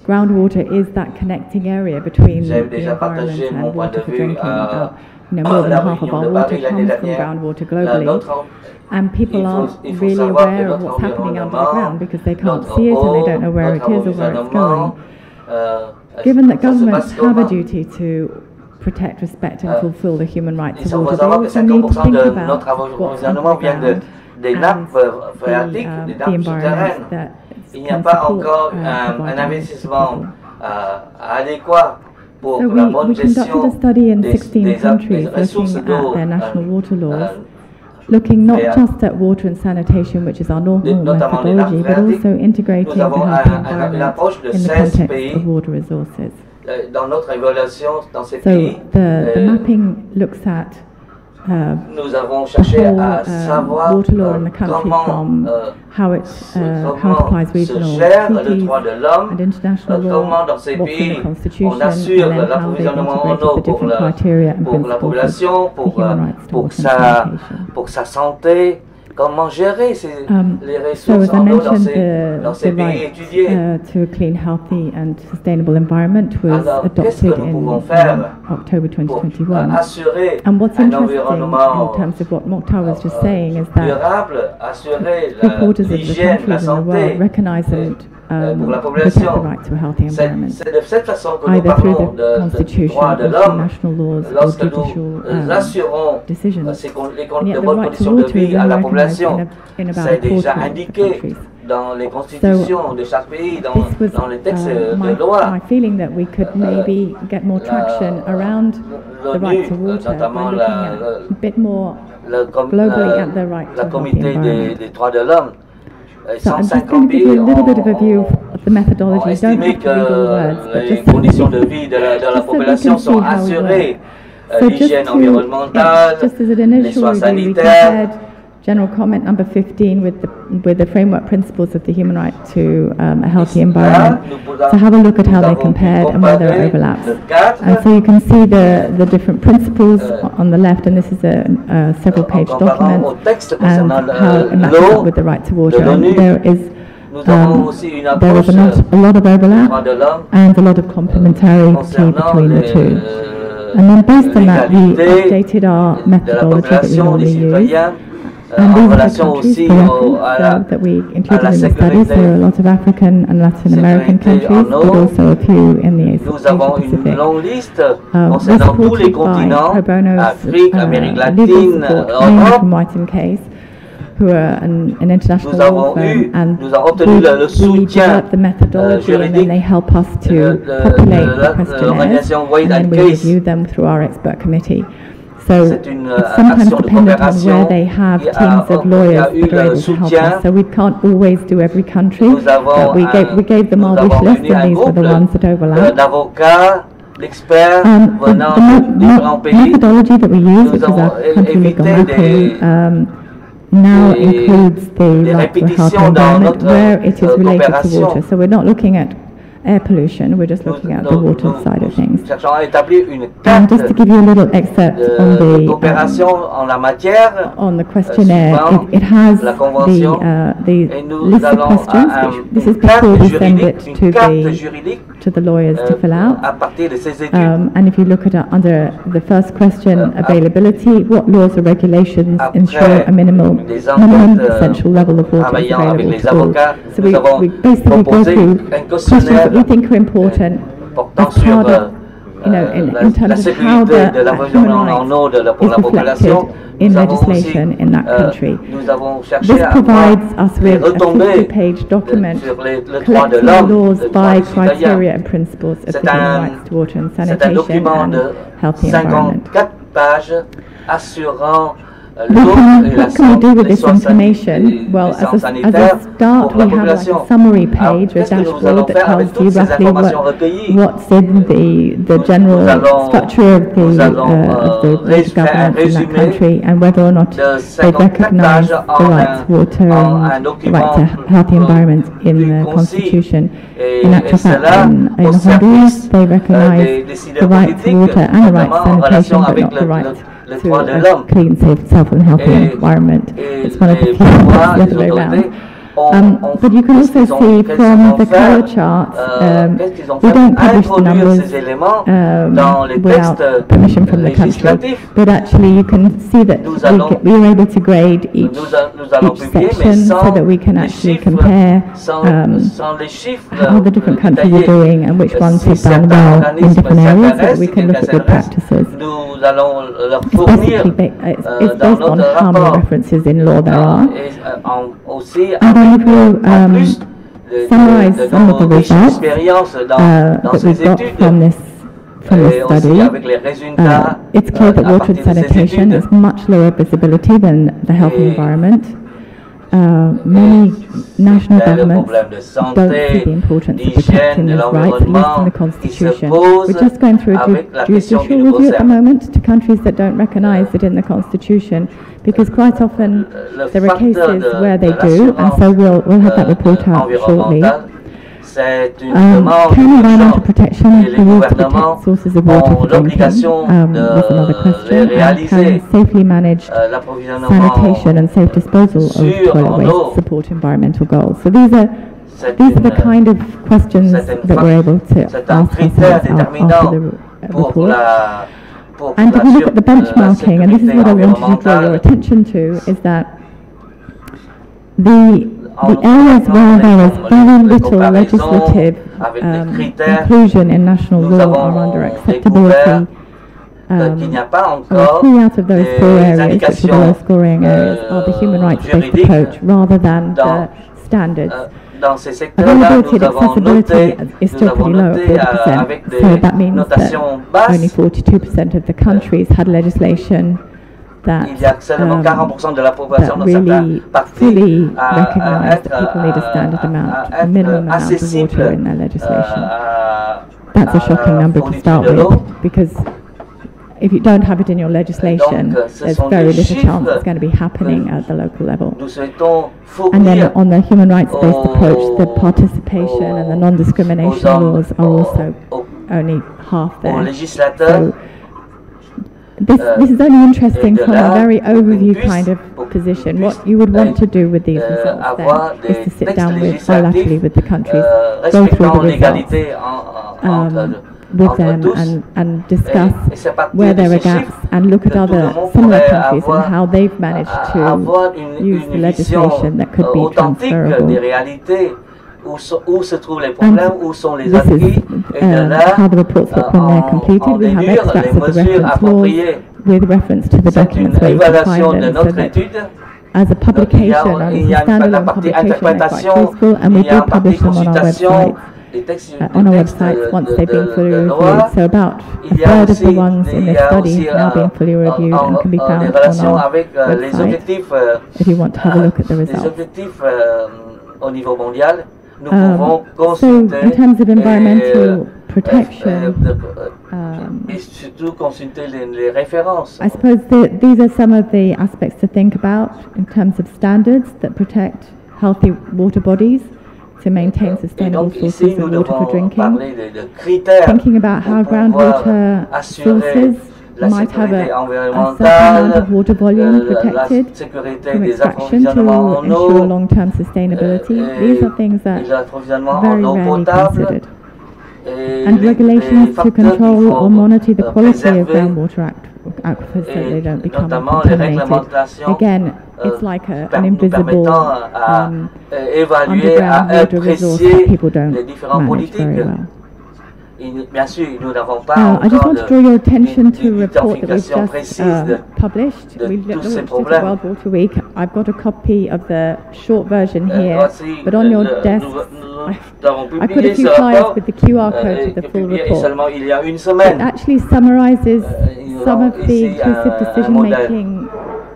groundwater is that connecting area between the environment and water for drinking. More than half of our water comes from groundwater globally, and people aren't really aware of what's happening under the ground because they can't see it and they don't know where it is or where it's going. Given that governments have a duty to protect, respect and fulfill the human right to water, they also need to think about what's under the ground and the environment that can support providing this to people. So we conducted a study in 16 countries looking at their national water laws, looking not just at water and sanitation, which is our normal methodology, but also integrating the healthy environment in the context of water resources. So the mapping looks at the whole water law in the country, from how it applies regional treaties and international law, what's in the constitution, and then how they've integrated the different criteria and principles for human rights to water and sanitation. Comment gérer les So ressources as I en eau dans mentioned, ces pays étudiés. To a clean, healthy and sustainable environment was adopted in October 2021. And what's interesting in terms of what Mokhtar was just saying is that three-quarters of the countries in the world recognize and protect the right to a healthy environment, either through the constitution or through national laws or judicial decisions. And yet the right to water is recognized in about a quarter of countries. Dans les constitutions de chaque pays, dans les textes de loi. My feeling that we could maybe get more traction around the right to water by looking at a bit more globally at the right to healthy environment. Des droits de l'homme. So I'm just going to give you a little bit of a view of the methodology. You don't have to read all the words, but just so you can see how we work. So just as an initial review, we compared general comment number 15 with the framework principles of the human right to a healthy environment, to have a look at how they compared and where there are overlaps. And so you can see the different principles on the left, and this is a several-page document, and how it matches up with the right to water. And there is a lot of overlap and a lot of complementarity between the two. And then based on that, we updated our methodology that we normally use. And these are the countries that we included in the studies. There are a lot of African and Latin American countries, but also a few in the Asia Pacific. We're supported by Pro Bono's legal support, mainly from White & Case, who are an international law firm, and nous avons obtenu le soutien the methodology, and then they help us to populate the questionnaires, and then we review them through our expert committee. So it's sometimes dependent on where they have teams of lawyers that are able to help us. So we can't always do every country, but we gave them our wish list, and these were the ones that overlap. The methodology that we use, which is our country legal mapping, now includes the health environment where it is related to water. So we're not looking at air pollution, we're just looking at the water side of things. And just to give you a little excerpt on the questionnaire, it has the list of questions, which this is before we send it to the lawyers to fill out. And if you look at under the first question, availability, what laws or regulations ensure a minimum essential level of water is available to all. So we basically go through questions that we think are important as part of, in terms of how the human rights is reflected in legislation in that country. This provides us with a 50-page document collecting laws by criteria and principles of the human rights to water and sanitation and healthy environment. What can we do with this information? Well, as a start, we have like a summary page, a dashboard that tells you roughly what's in the general structure of the water governance in that country, and whether or not they recognise the right to water and the right to healthy environment in the constitution. In actual fact, in Honduras, they recognise the right to water and the right to sanitation, but not the right to a clean, safe and healthy environment. It's one of the few the other way around. But you can also see from the colour chart, we don't publish the numbers without permission from the country, but actually you can see that we are able to grade each section so that we can actually compare how the different countries are doing and which ones have done well in different areas, so that we can look at good practices. It's based on how many references in law there are. And then if you summarize some of the results that we've got from this study, it's clear that water and sanitation is much lower visibility than the healthy environment. Many national governments don't see the importance of protecting these rights, at least in the Constitution. We're just going through a judicial review at the moment to countries that don't recognise it in the Constitution, because quite often there are cases where they do, and so we'll have that report out shortly. Can environmental protection be used to protect sources of water for drinking? Was another question. And can safely managed sanitation and safe disposal of toilet waste support environmental goals? So these are the kind of questions that we're able to ask ourselves after the report. And if you look at the benchmarking, and this is what I wanted to draw your attention to, is that the areas where there is very little legislative inclusion in national law are under acceptability. 3 out of those 4 areas, which are the low scoring areas, are the human rights-based approach rather than the standards. Availability and accessibility is still pretty low at 40%, so that means that only 42% of the countries had legislation that really fully recognise that people need a standard amount, a minimum amount of water in their legislation. That's a shocking number to start with, because if you don't have it in your legislation, there's very little chance it's going to be happening at the local level. And then on the human rights-based approach, the participation and the non-discrimination laws are also only half there. So this is only interesting from a very overview kind of position. What you would want to do with these results then is to sit down bilaterally with the countries, go through the results with them and discuss where there are gaps and look at other similar countries and how they've managed to use the legislation that could be transferable. Où se trouvent les problèmes, où sont les acquis, et de là, how the reports look when they're completed. We have extracts of the reference laws with reference to the documents where you can find them, so that as a publication, as a standalone publication, they're quite useful, and we do publish them on our website once they've been fully reviewed. So about a third of the ones in this study have now been fully reviewed and can be found on our website if you want to have a look at the results. So in terms of environmental protection, I suppose these are some of the aspects to think about in terms of standards that protect healthy water bodies, to maintain sustainable sources of water for drinking. Thinking about how groundwater sources might have a certain amount of water volume protected from extraction to ensure long-term sustainability. These are things that are very rarely considered. And regulations to control or monitor the quality of groundwater aquifers so they don't become contaminated. Again, it's like an invisible underground water resource that people don't manage very well. I just want to draw your attention to a report that we've just published. We've launched it at World Water Week. I've got a copy of the short version here, but on your desks, I put a few slides with the QR code to the full report. It actually summarizes some of the inclusive decision-making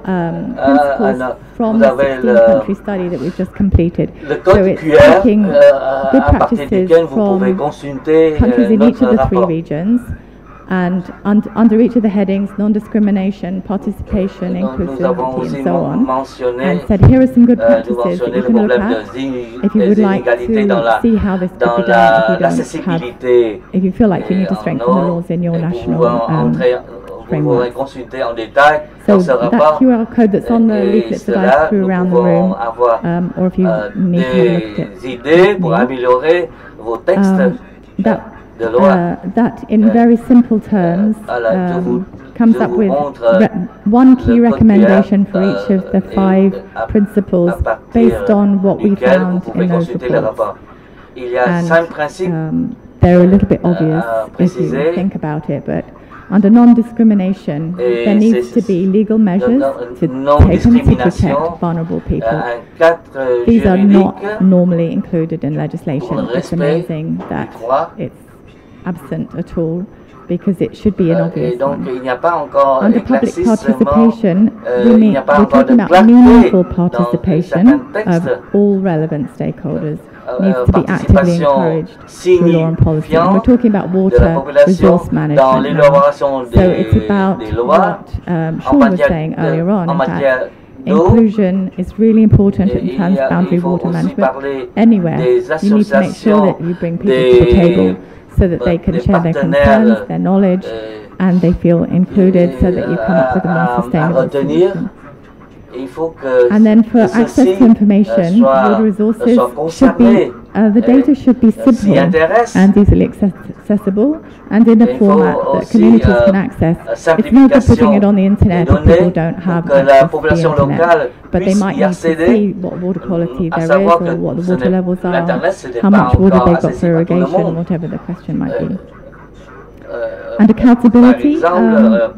principles from the 16-country study that we've just completed. So it's taking good practices from countries in each of the 3 regions, and under each of the headings, non-discrimination, participation, inclusivity, and so on, and said here are some good practices that you can look at if you would like to see how this could be done if you feel like you need to strengthen the laws in your national framework. So that QR code that's on the leaflets that I threw around the room, or if you need to look at it, that in very simple terms comes up with one key recommendation for each of the 5 principles based on what we found in those reports. And they're a little bit obvious if you think about it, but under non-discrimination, there needs to be legal measures taken to protect vulnerable people. These are not normally included in legislation. It's amazing that it's absent at all, because it should be an obvious one. Under public participation, we're talking about meaningful participation of all relevant stakeholders. Needs to be actively encouraged through law and policy. And we're talking about water resource management now. So it's about what Jour was saying earlier on, that inclusion is really important in transboundary water management. Anywhere, you need to make sure that you bring people to the table so that they can share their concerns, their knowledge, and they feel included, so that you come up with a more sustainable solution. And then for access to information, water resources should be, the data should be simple and easily accessible, and in a format that communities can access. It's no good putting it on the internet if people don't have access to the internet, but they might need to see what water quality there is, or what the water levels are, how much water they've got for irrigation, whatever the question might be. And accountability. So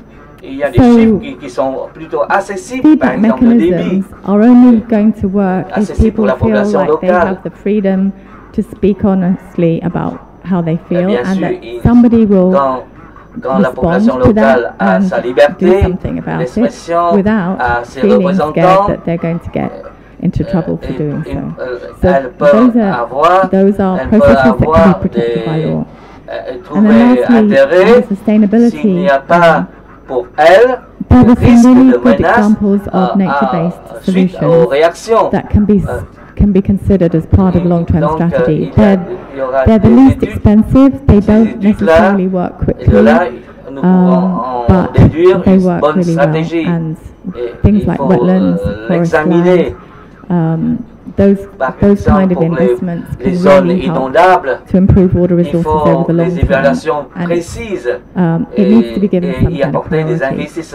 feedback mechanisms are only going to work if people feel like they have the freedom to speak honestly about how they feel, and that somebody will respond to that and do something about it without feeling scared that they're going to get into trouble for doing so. So those are processes that can be protected by law. And then lastly, sustainability. There are some really good examples of nature-based solutions that can be considered as part of long-term strategy. They're the least expensive. They don't necessarily work quickly, but they work really well. And things like wetlands, forest land, those kind of investments can really help to improve water resources over the long term, and it needs to be given some kind of priority. So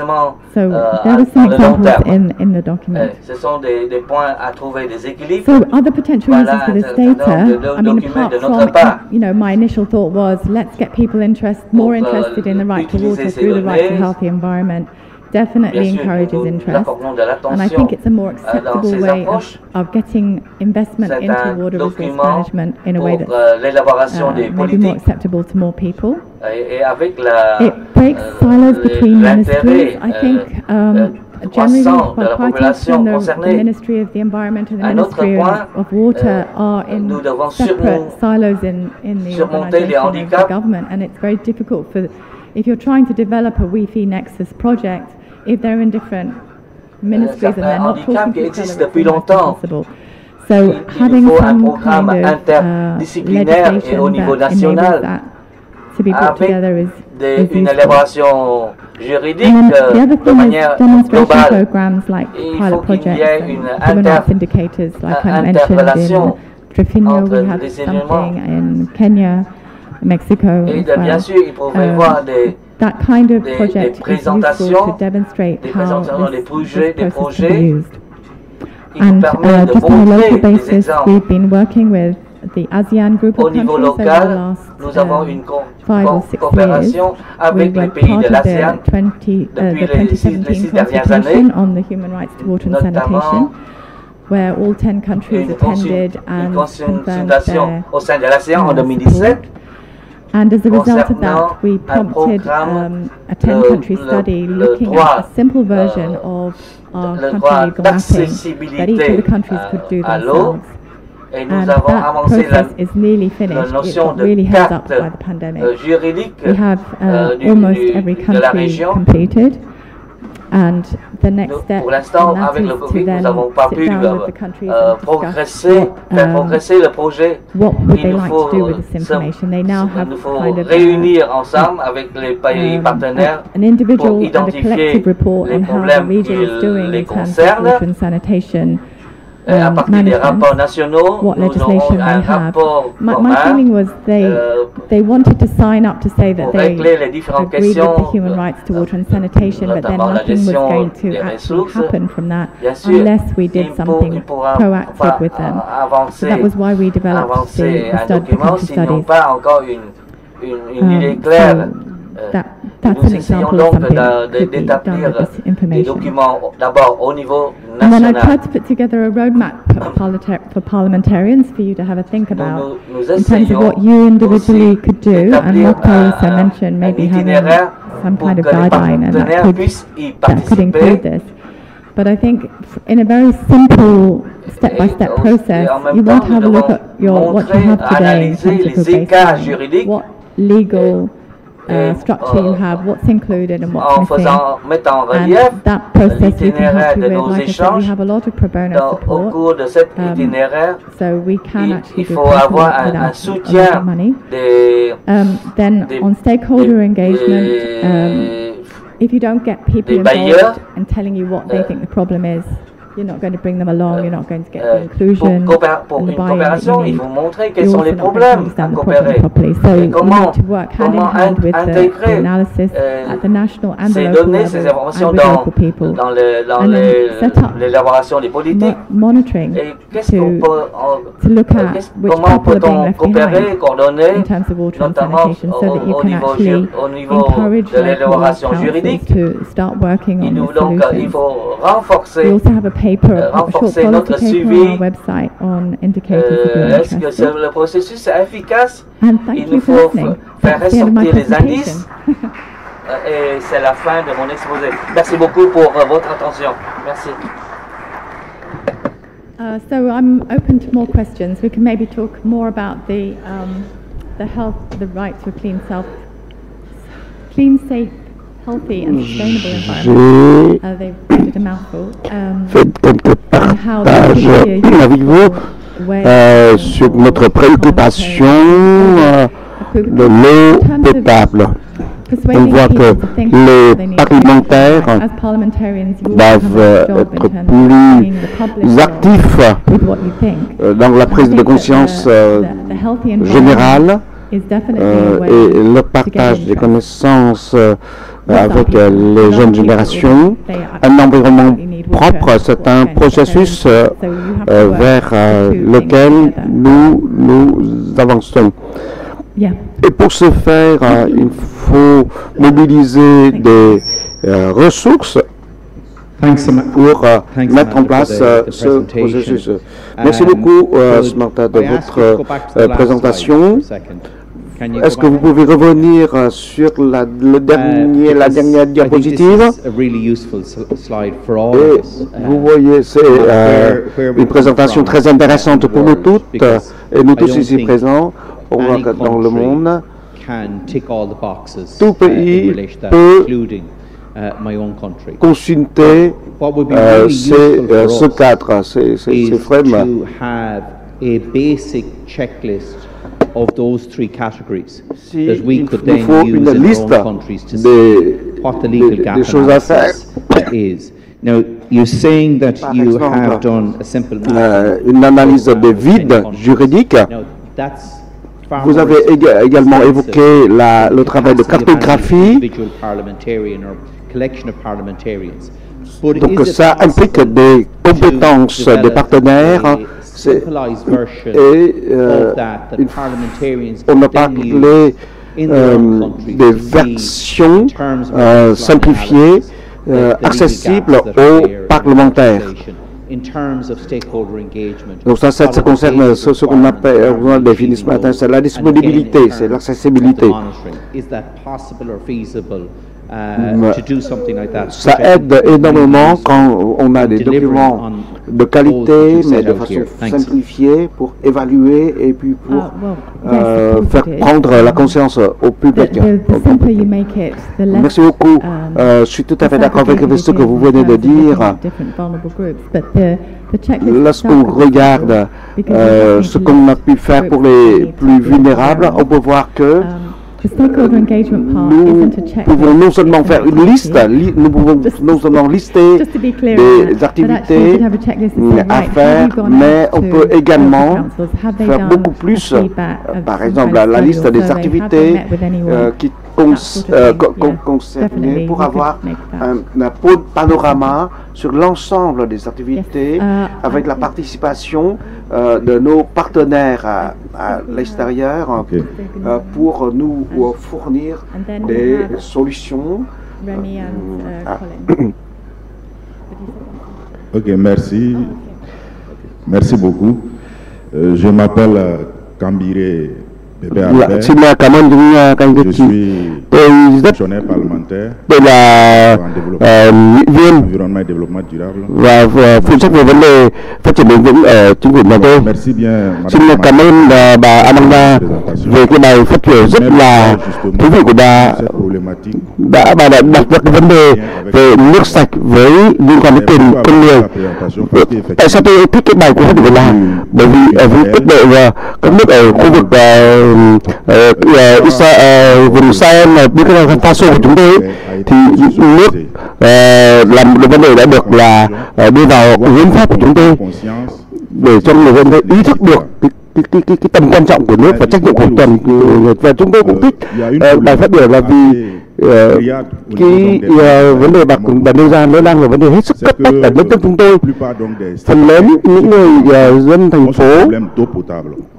there are some examples in the document. So other potential uses for this data, I mean, apart from, my initial thought was, let's get people more interested in the right to water through the right to healthy environment. definitely encourages interest, and I think it's a more acceptable way of getting investment into water resource management in a way that's maybe more acceptable to more people. It breaks silos between ministries. I think generally, well, quite often the Ministry of the Environment and the Ministry of Water are in separate silos in the organisation of the government, and it's very difficult for, if you're trying to develop a Wi-Fi Nexus project, if they're in different ministries and they're not talking to each other, it's almost impossible. So having some kind of legislation that enables that to be brought together is une élaboration juridique de manière globale. Il faut qu'il y ait une interrelation entre les éléments. Et bien sûr, il faut voir des présentations, des projets qui nous permettent de montrer des exemples. The ASEAN group of countries over the last 5 or 6 years, we've been part of the 2017 consultation on the human rights to water and sanitation, where all 10 countries attended and confirmed their support. And as a result of that, we prompted a 10-country study looking at a simple version of our country legal mapping that each of the countries could do themselves. Et nous avons avancé la notion de carte juridique de la région. Pour l'instant, avec le Covid, nous n'avons pas pu faire progresser le projet. Il nous faut réunir ensemble avec les pays partenaires pour identifier les problèmes qui les concernent. À partir des rapports nationaux, nous aurons un rapport my feeling was they wanted to sign up to say that they agreed with the human rights to water and sanitation, but then nothing was going to actually happen from that unless we did something proactive with them. So that was why we developed the country studies. That's an example of something that could be done with this information. And then I tried to put together a roadmap for parliamentarians for you to have a think about in terms of what you individually could do, and what I also mentioned, maybe having some kind of guideline, and that could include this. But I think in a very simple step-by-step process, you want to have a look at what you have today in terms of your baseline, what legal structure you have, what's included and what's missing, and that process we can help you with. Like I said, we have a lot of pro bono support, so we can actually do it without a lot of money. Then on stakeholder engagement, if you don't get people involved and telling you what they think the problem is, you're not going to bring them along, you're not going to get the inclusion and the buy-in that you need. You're also not going to understand the problem properly. So you need to work hand in hand with the analysis at the national and the local level and with local people. And then set up monitoring to look at which people are being left behind in terms of water and sanitation, so that you can actually encourage local councils to start working on the solutions. We also have a paper, a short policy paper on our website on indicators if you're interested. Est-ce que le processus est efficace? And thank you for listening. Faire ressortir les indices. Et c'est la fin de mon exposé. Merci beaucoup pour votre attention. Merci. So I'm open to more questions. We can maybe talk more about the health, the right to a clean, safe, healthy and sustainable environment. They've made it a mouthful. Fait quelques partages avec vous sur notre préoccupation de l'eau potable. On voit que les parlementaires doivent être plus actifs dans la prise de conscience générale et le partage des connaissances avec les jeunes générations. Un environnement propre, c'est un processus vers lequel nous avançons. Et pour ce faire, il faut mobiliser des ressources pour mettre en place ce processus. Merci beaucoup, Samantha, de votre présentation. Est-ce que vous pouvez revenir sur la dernière diapositive? Et vous voyez, c'est une présentation très intéressante pour nous toutes et nous tous ici présents dans le monde. Tout pays peut consulter ce cadre, ces frames. Si il nous faut une liste des choses à faire. Par exemple, une analyse des vides juridiques. Vous avez également évoqué le travail de cartographie. Donc ça implique des compétences des partenaires. Et on a parlé des versions simplifiées, accessibles aux parlementaires. Donc ça concerne ce qu'on appelle, on définit ce matin, c'est la disponibilité, c'est l'accessibilité. Ça aide énormément quand on a des documents de qualité, mais de façon simplifiée pour évaluer et puis pour faire prendre la conscience au public. Merci beaucoup. Je suis tout à fait d'accord avec ce que vous venez de dire. Lorsqu'on regarde ce qu'on a pu faire pour les plus vulnérables, on peut voir que nous pouvons non seulement faire une liste, nous pouvons non seulement lister des activités à faire, mais on peut également faire beaucoup plus. Par exemple, la liste des activités qui concernées pour avoir un panorama sur l'ensemble des activités avec la participation de nos partenaires à l'extérieur pour nous fournir des solutions. Ok, merci. Merci beaucoup. Je m'appelle Kambiré Bébé Albert. Je suis fonctionnaire parlementaire environnement et développement durable. Merci bien, Madame. Về cái bài phát biểu rất là thú vị của bà đã đặt ra cái vấn đề về nước sạch với liên quan đến quyền con người. Tại sao tôi thích cái bài của phát biểu của bà? Bởi vì ở với tốc độ các nước ở khu vực vùng Sahel Burkina Faso của chúng tôi thì nước là một vấn đề đã được là đưa vào hiến pháp của chúng tôi để cho người dân ý thức được cái tầm quan trọng của nước và trách nhiệm của toàn người. Và chúng tôi cũng thích bài phát biểu là vì cái vấn đề bà nêu ra nó đang là vấn đề hết sức cấp bách ở đất nước chúng tôi. Phần lớn những người dân thành phố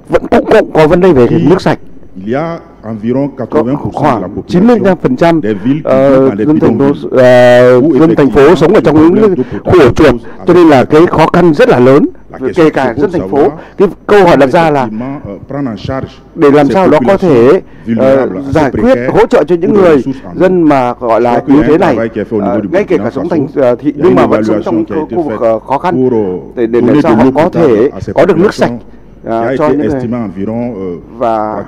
vẫn cũng có vấn đề về nước sạch. Có khoảng 95% dân thành phố sống ở trong những khu ổ chuột, cho nên là cái khó khăn rất là lớn, kể cả dân thành phố. Cái câu hỏi đặt ra là để làm sao đó có thể giải quyết, hỗ trợ cho những người dân mà gọi là yếu thế này, ngay kể cả sống thành thị nhưng mà vẫn sống trong khu vực khó khăn, để làm sao họ có thể có được nước sạch. Cho những người và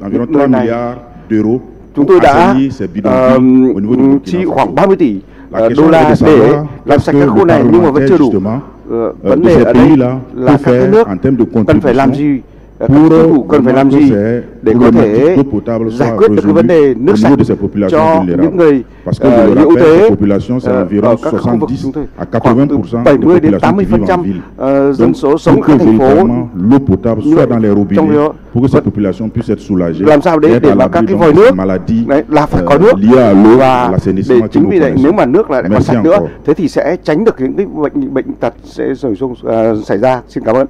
environ 3 milliards d'euros. Chúng tôi đã chi khoảng 30 tỷ đô la để làm sạch các khu này, nhưng mà vẫn chưa đủ. Vấn đề ở đây là các nước cần phải làm gì, các chính phủ cần phải làm gì để có thể giải quyết được cái vấn đề nước sạch cho những người yếu thế ở các khu vực chúng tôi. Khoảng từ 70 đến 80% dân số sống ở thành phố làm sao để mà các cái vòi nước đấy là phải có nước, và để chính vì vậy nếu mà nước lại còn sạch nữa thế thì sẽ tránh được những cái bệnh tật sẽ xảy ra. Xin cảm ơn.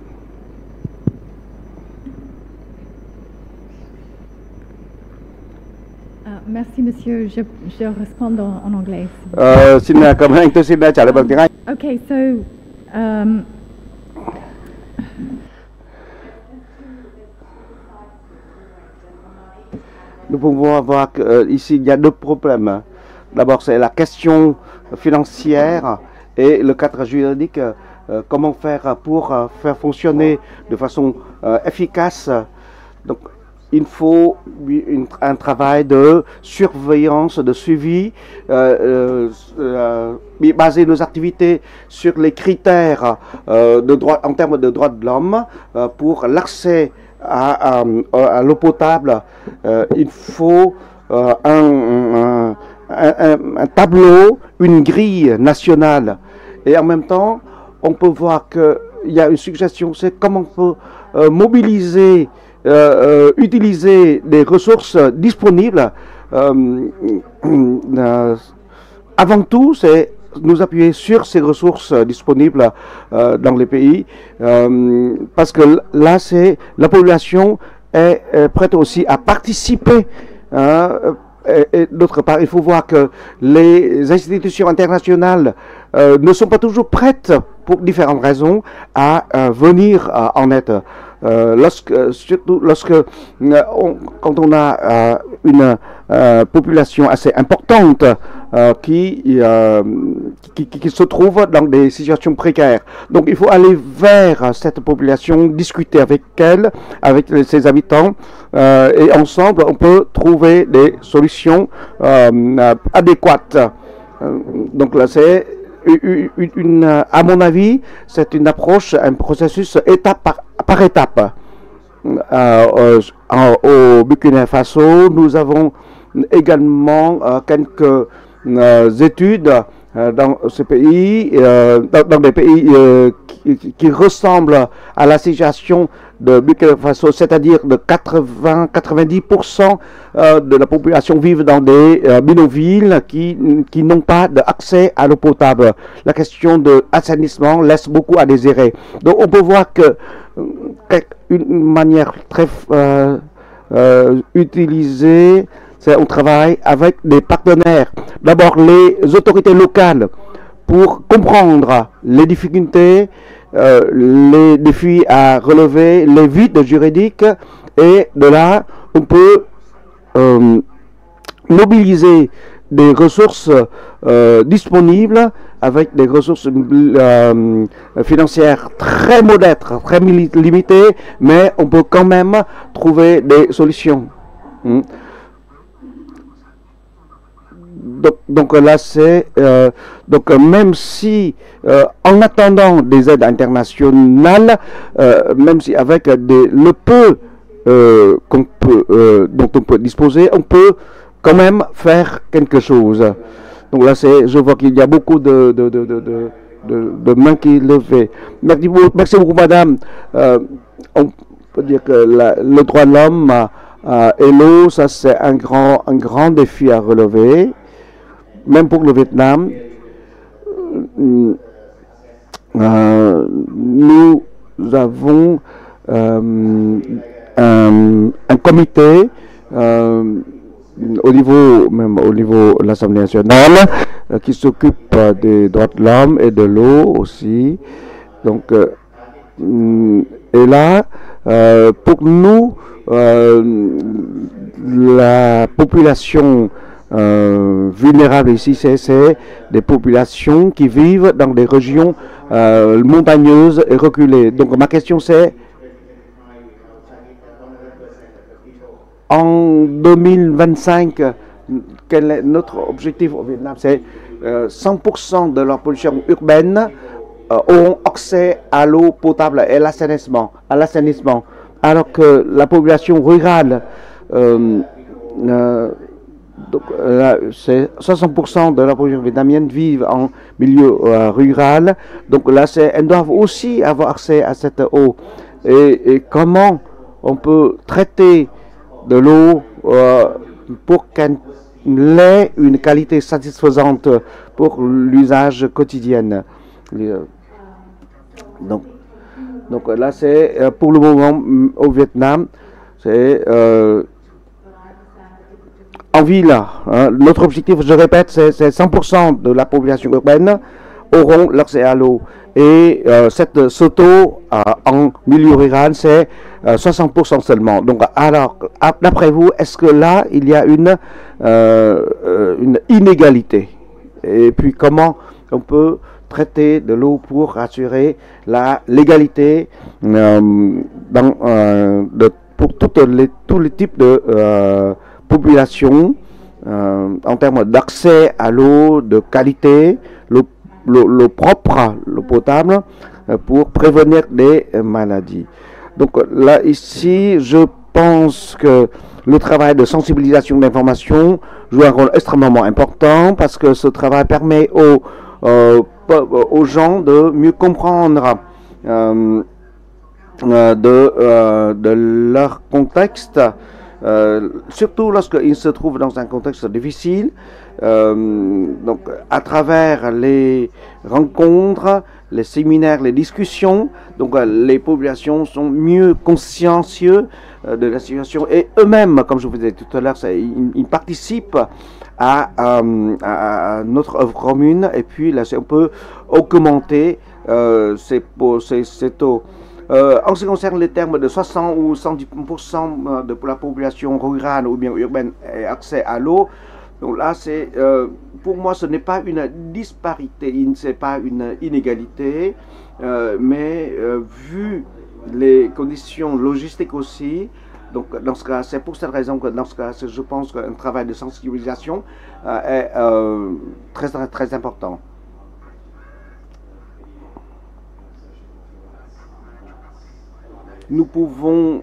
Merci monsieur, je réponds en anglais. Xin cảm ơn anh, tôi xin trả lời bằng tiếng Anh. Okay, so nous pouvons voir qu'ici il y a deux problèmes. D'abord c'est la question financière et le cadre juridique. Comment faire pour faire fonctionner de façon efficace. Donc il faut un travail de surveillance, de suivi, baser nos activités sur les critères de droit, en termes de droits de l'homme pour l'accès à l'eau potable. Il faut un tableau, une grille nationale. Et en même temps, on peut voir qu'il y a une suggestion, c'est comment on peut mobiliser, utiliser les ressources disponibles. Avant tout, c'est nous appuyer sur ces ressources disponibles dans les pays, parce que là, c'est la population est prête aussi à participer. Et d'autre part, il faut voir que les institutions internationales ne sont pas toujours prêtes, pour différentes raisons, à venir en aide. Surtout lorsque, quand on a une population assez importante qui se trouve dans des situations précaires. Donc il faut aller vers cette population, discuter avec elle, avec ses habitants, et ensemble on peut trouver des solutions adéquates. Donc là c'est à mon avis, c'est une approche, un processus étape par étape. Au Burkina Faso, nous avons également quelques études dans ce pays, dans des pays qui ressemblent à la situation de Burkina Faso, c'est-à-dire de 80-90% de la population vivent dans des bidonvilles qui n'ont pas d'accès à l'eau potable. La question de assainissement laisse beaucoup à désirer. Donc on peut voir que une manière très utilisée, c'est on travaille avec des partenaires. D'abord les autorités locales pour comprendre les difficultés, les défis à relever, les vides juridiques, et de là on peut mobiliser des ressources disponibles avec des ressources financières très modestes, très limitées, mais on peut quand même trouver des solutions. Donc là c'est donc même si en attendant des aides internationales, même si avec le peu dont on peut disposer, on peut quand même faire quelque chose. Donc là je vois qu'il y a beaucoup de mains qui levées. Merci beaucoup madame. On peut dire que le droit de l'homme et l'eau, ça c'est un grand défi à relever. Même pour le Vietnam, nous avons un comité au niveau de l'Assemblée nationale qui s'occupe des droits de l'homme et de l'eau aussi. Donc, et là, pour nous, la population vulnérables ici, c'est des populations qui vivent dans des régions montagneuses et reculées. Donc ma question c'est, en 2025, quel est notre objectif au Vietnam? C'est 100% de la population urbaine auront accès à l'eau potable et à l'assainissement, alors que la population rurale donc c'est 60% de la population vietnamienne vivent en milieu rural. Donc là, elles doivent aussi avoir accès à cette eau. Et comment on peut traiter de l'eau pour qu'elle ait une qualité satisfaisante pour l'usage quotidien. Donc là, c'est pour le moment au Vietnam, c'est en ville, hein, notre objectif, je répète, c'est 100% de la population urbaine auront l'accès à l'eau. Et ce taux en milieu rural, c'est 60% seulement. Donc, alors, d'après vous, est-ce que là, il y a une inégalité? Et puis, comment on peut traiter de l'eau pour assurer l'égalité pour tous les types de population en termes d'accès à l'eau de qualité, l'eau propre, l'eau potable, pour prévenir des maladies. Donc là, ici, je pense que le travail de sensibilisation d'information joue un rôle extrêmement important parce que ce travail permet aux gens de mieux comprendre de leur contexte, surtout lorsqu'ils se trouvent dans un contexte difficile. Donc, à travers les rencontres, les séminaires, les discussions, donc les populations sont mieux consciencieux de la situation et eux-mêmes, comme je vous disais tout à l'heure, ils participent à notre œuvre commune et puis là, on peut augmenter ces taux. En ce qui concerne les termes de 60 ou 110% de la population rurale ou bien urbaine et accès à l'eau, donc là, pour moi, ce n'est pas une disparité, ce n'est pas une inégalité, mais vu les conditions logistiques aussi, donc dans ce cas, c'est pour cette raison que dans ce cas, je pense qu'un travail de sensibilisation est très, très important. Nous pouvons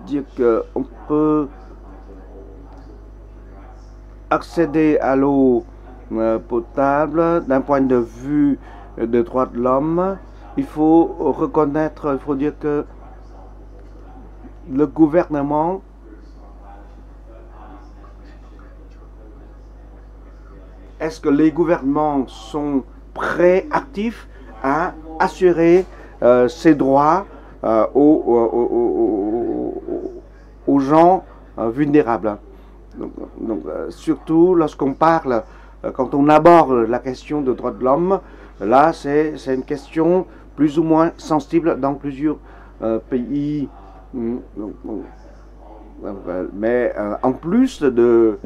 dire qu'on peut accéder à l'eau potable d'un point de vue des droits de l'homme. Il faut reconnaître, il faut dire que le gouvernement est-ce que les gouvernements sont prêts, actifs à assurer ces droits aux gens vulnérables. Donc, surtout lorsqu'on parle, quand on aborde la question des droits de l'homme, là c'est une question plus ou moins sensible dans plusieurs pays. Mais en plus de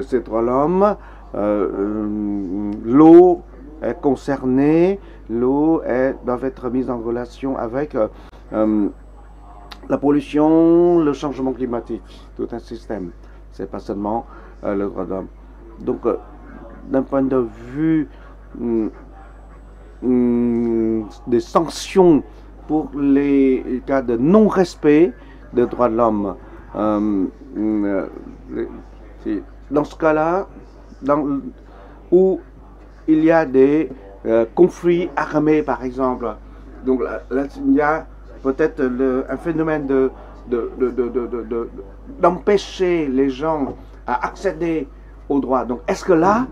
ces droits de l'homme, l'eau est concernée, l'eau doit être mise en relation avec la pollution, le changement climatique, tout un système. C'est pas seulement le droit de l'homme. Donc, d'un point de vue des sanctions pour les cas de non-respect des droits de l'homme, dans ce cas-là, où il y a des conflits armés, par exemple, donc là, il y a peut-être un phénomène d'empêcher les gens à accéder aux droits. Donc, est-ce que là,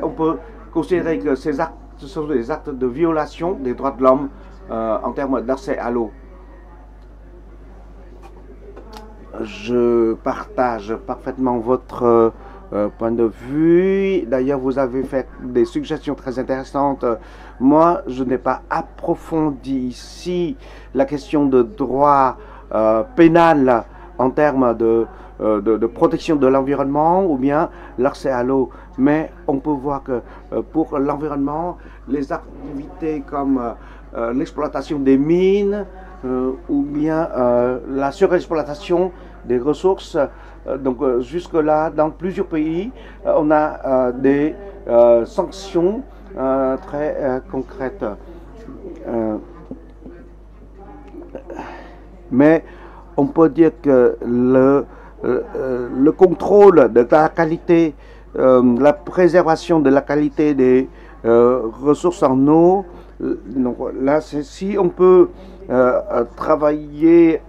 on peut considérer que ces actes, ce sont des actes de violation des droits de l'homme en termes d'accès à l'eau? Je partage parfaitement votre point de vue. D'ailleurs, vous avez fait des suggestions très intéressantes. Moi, je n'ai pas approfondi ici la question de droit pénal en termes de protection de l'environnement ou bien l'accès à l'eau. Mais on peut voir que pour l'environnement, les activités comme l'exploitation des mines ou bien la surexploitation des ressources, donc jusque-là, dans plusieurs pays, on a des sanctions très concrètes. Mais on peut dire que le contrôle de la qualité, la préservation de la qualité des ressources en eau, donc là, si on peut travailler,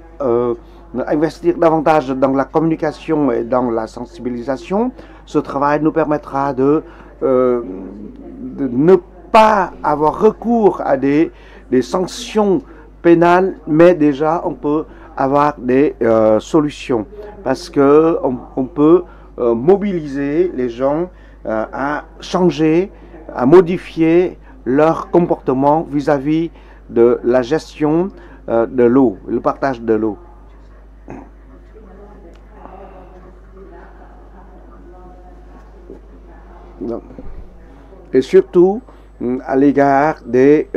investir davantage dans la communication et dans la sensibilisation, ce travail nous permettra de ne pas avoir recours à des sanctions pénales, mais déjà on peut avoir des solutions, parce que on peut mobiliser les gens à changer, à modifier leur comportement vis-à-vis de la gestion de l'eau, le partage de l'eau. Et surtout à l'égard des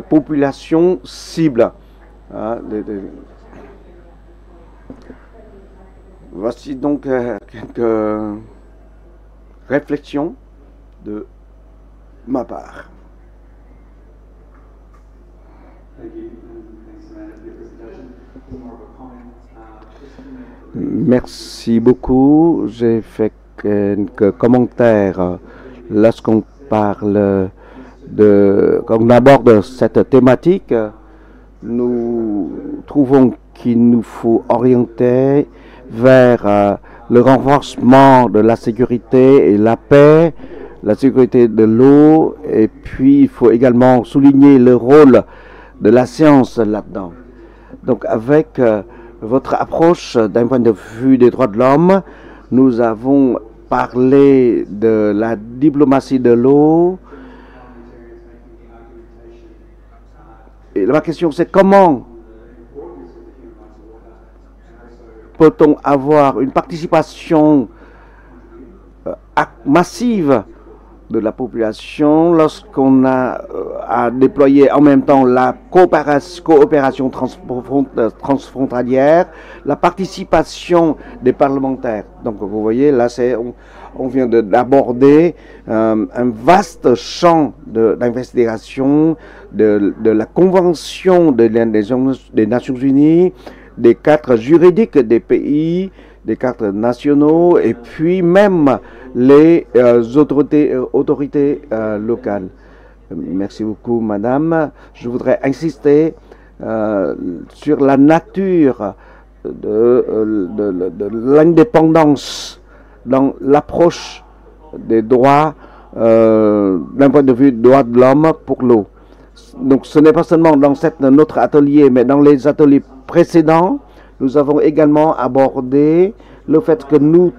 populations cibles. Voici donc quelques réflexions de ma part. Merci beaucoup. J'ai fait quelques commentaires lorsqu'on parle quand on aborde cette thématique. Nous trouvons qu'il nous faut orienter vers le renforcement de la sécurité et la paix, la sécurité de l'eau, et puis il faut également souligner le rôle de la science là-dedans. Donc avec votre approche d'un point de vue des droits de l'homme, nous avons parlé de la diplomatie de l'eau. Et ma question c'est comment peut-on avoir une participation massive de la population lorsqu'on a à déployer en même temps la coopération transfrontalière, la participation des parlementaires. Donc vous voyez, là on vient d'aborder un vaste champ d'investigation de la Convention des Nations Unies, des cadres juridiques des pays, des cadres nationaux, et puis même les autorités locales. Merci beaucoup, madame. Je voudrais insister sur la nature de l'indépendance dans l'approche des droits d'un point de vue droits de l'homme pour l'eau. Donc ce n'est pas seulement dans notre atelier, mais dans les ateliers précédents, nous avons également abordé le fait que nous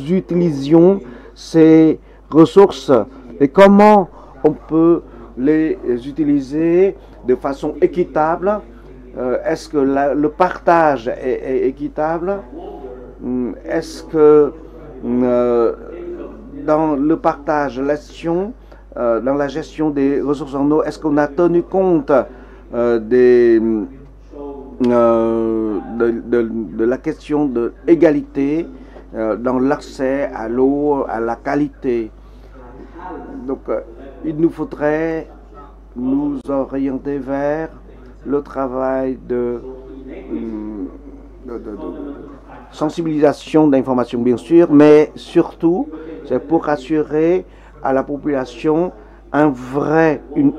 utilisions ces ressources et comment on peut les utiliser de façon équitable. Est-ce que le partage est équitable? Est-ce que dans le partage, dans la gestion des ressources en eau, est-ce qu'on a tenu compte de la question de l'égalité dans l'accès à l'eau, à la qualité? Donc, il nous faudrait nous orienter vers le travail de sensibilisation d'information, bien sûr, mais surtout, c'est pour assurer à la population un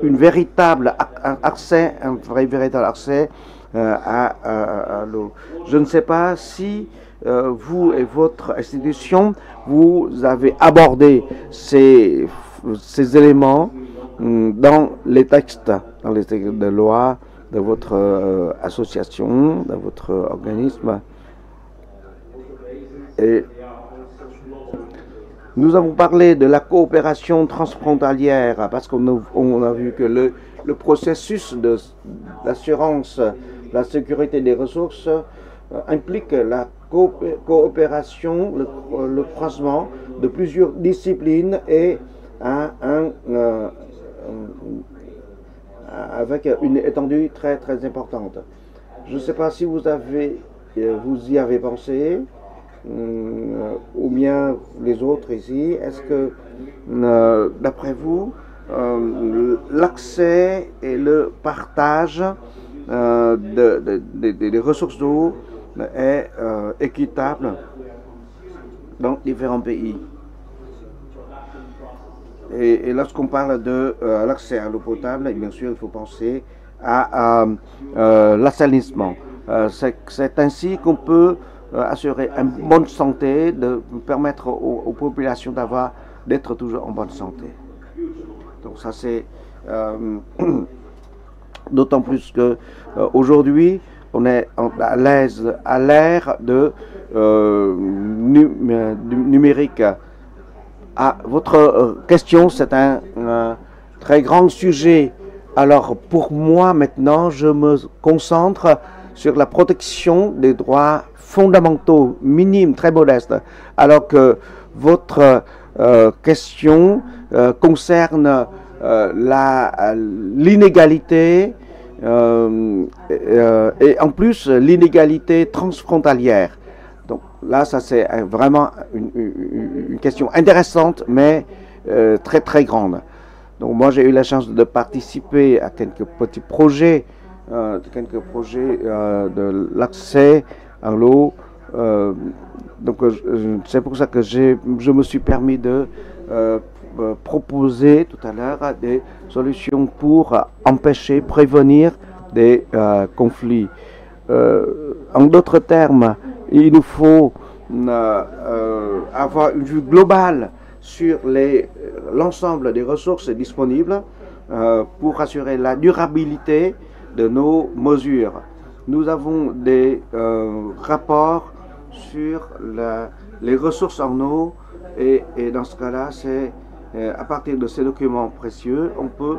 véritable accès à l'eau. Je ne sais pas si vous et votre institution, vous avez abordé ces éléments dans les textes de loi de votre association, de votre organisme. Et nous avons parlé de la coopération transfrontalière parce qu'on a vu que le processus d'assurance de la sécurité des ressources implique la coopération, le croisement de plusieurs disciplines et avec une étendue très très importante. Je ne sais pas si vous y avez pensé, ou bien les autres ici. Est-ce que, d'après vous, l'accès et le partage des ressources d'eau est équitable dans différents pays? Et lorsqu'on parle de l'accès à l'eau potable, bien sûr, il faut penser à l'assainissement. C'est ainsi qu'on peut assurer une bonne santé, de permettre aux populations d'être toujours en bonne santé. Donc ça c'est d'autant plus que aujourd'hui on est à l'aise à l'ère de numérique. Ah, votre question, c'est un très grand sujet. Alors pour moi maintenant, je me concentre sur la protection des droits fondamentaux, minimes, très modestes, alors que votre question concerne l'inégalité et en plus l'inégalité transfrontalière. Donc là, ça c'est vraiment une question intéressante, mais très très grande. Donc moi j'ai eu la chance de participer à quelques petits projets, de l'accès à l'eau. Donc c'est pour ça que je me suis permis de proposer tout à l'heure des solutions pour empêcher, prévenir des conflits. En d'autres termes, il nous faut avoir une vue globale sur l'ensemble des ressources disponibles pour assurer la durabilité de nos mesures. Nous avons des rapports sur les ressources en eau et dans ce cas-là, c'est à partir de ces documents précieux, on peut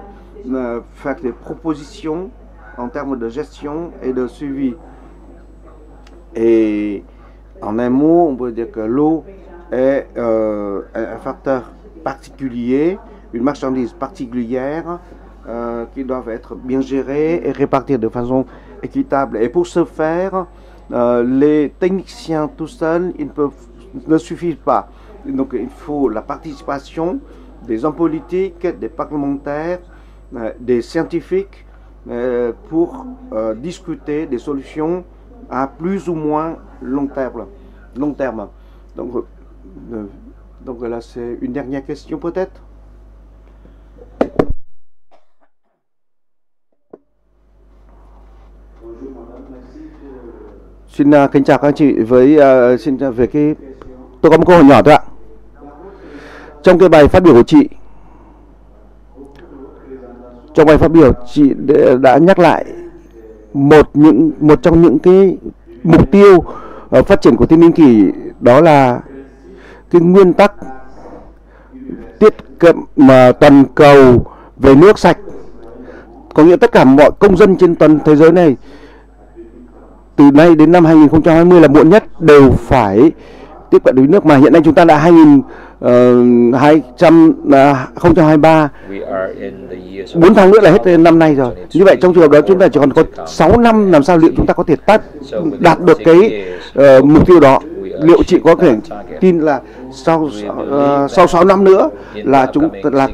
faire des propositions en termes de gestion et de suivi. Et en un mot, on peut dire que l'eau est un facteur particulier, une marchandise particulière qui doivent être bien gérées et réparties de façon équitable. Et pour ce faire, les techniciens tout seuls ne suffisent pas. Donc il faut la participation des hommes politiques, des parlementaires, des scientifiques pour discuter des solutions à plus ou moins long terme. Donc là, c'est une dernière question peut-être. Xin kính chào các anh chị xin về tôi có một câu hỏi nhỏ thôi ạ. Trong cái bài phát biểu của chị, chị đã nhắc lại một trong những cái mục tiêu phát triển của Thiên niên kỷ, đó là cái nguyên tắc tiết kiệm toàn cầu về nước sạch. Có nghĩa tất cả mọi công dân trên toàn thế giới này từ nay đến năm 2020 là muộn nhất đều phải tiếp cận đến nước, mà hiện nay chúng ta đã 2023, 4 tháng nữa là hết năm nay rồi. Như vậy trong trường hợp đó chúng ta chỉ còn có 6 năm, làm sao liệu chúng ta có thể đạt được cái mục tiêu đó? Liệu chị có thể tin là sau 6 năm nữa là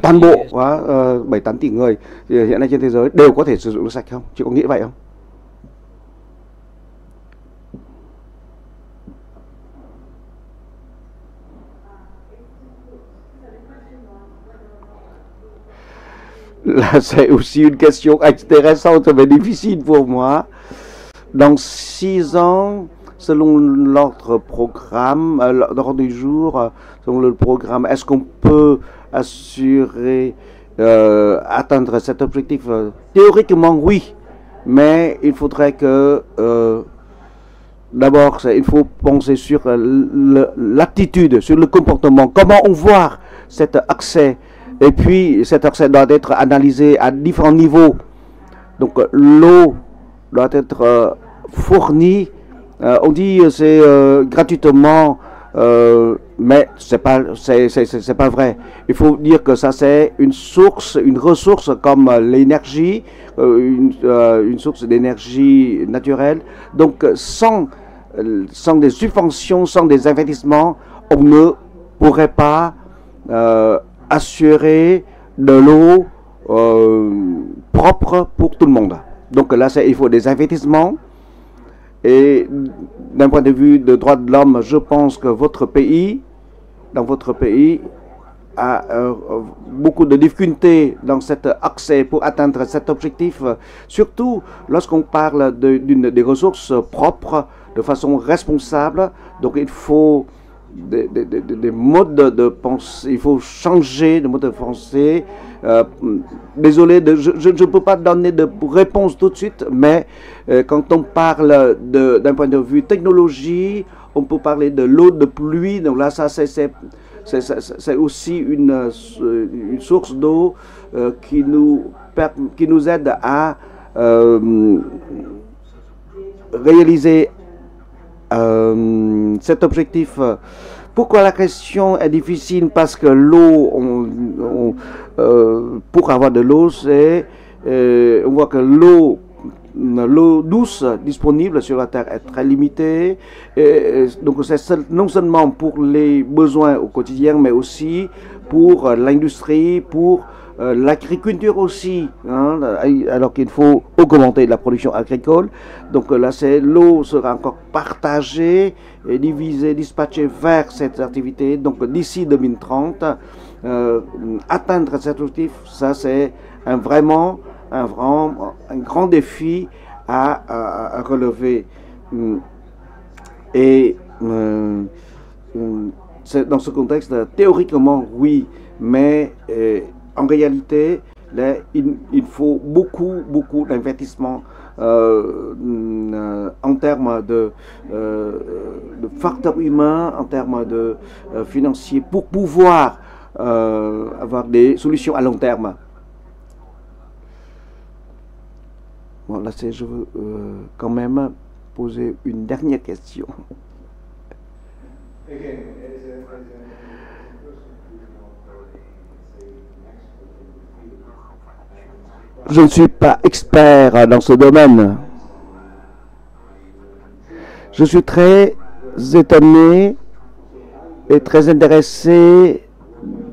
toàn bộ 7-8 tỷ người hiện nay trên thế giới đều có thể sử dụng nước sạch không? Chị có nghĩ vậy không? Là, c'est aussi une question intéressante mais difficile pour moi. Dans 6 ans, selon l'ordre programme, l'ordre du jour, selon le programme, est-ce qu'on peut assurer atteindre cet objectif? Théoriquement, oui, mais il faudrait que d'abord, il faut penser sur l'attitude, sur le comportement, comment on voit cet accès. Et puis, cet accès doit être analysé à différents niveaux. Donc, l'eau doit être fournie. On dit c'est gratuitement, mais c'est pas vrai. Il faut dire que ça c'est une ressource comme l'énergie, une source d'énergie naturelle. Donc, sans des subventions, sans des investissements, on ne pourrait pas assurer de l'eau propre pour tout le monde. Donc là, il faut des investissements. Et d'un point de vue de droits de l'homme, je pense que dans votre pays, a beaucoup de difficultés dans cet accès pour atteindre cet objectif, surtout lorsqu'on parle des ressources propres de façon responsable. Donc il faut des modes de pensée. Il faut changer de mode de pensée. Désolé, je ne peux pas donner de réponse tout de suite, mais quand on parle d'un point de vue technologie, on peut parler de l'eau de pluie. Donc là, ça c'est aussi une source d'eau qui nous aide à réaliser cet objectif. Pourquoi la question est difficile? Parce que l'eau, pour avoir de l'eau, on voit que l'eau douce disponible sur la Terre est très limitée. Donc c'est non seulement pour les besoins au quotidien, mais aussi pour l'industrie, pour l'agriculture aussi, hein, alors qu'il faut augmenter la production agricole. Donc là, l'eau sera encore partagée et divisée, dispatchée vers cette activité. Donc d'ici 2030, atteindre cet objectif, ça c'est vraiment un grand défi à relever. Et dans ce contexte, théoriquement, oui, mais en réalité, là, il faut beaucoup d'investissement en termes de facteurs humains, en termes de financiers, pour pouvoir avoir des solutions à long terme. Bon, là, je veux quand même poser une dernière question. Je ne suis pas expert dans ce domaine. Je suis très étonné et très intéressé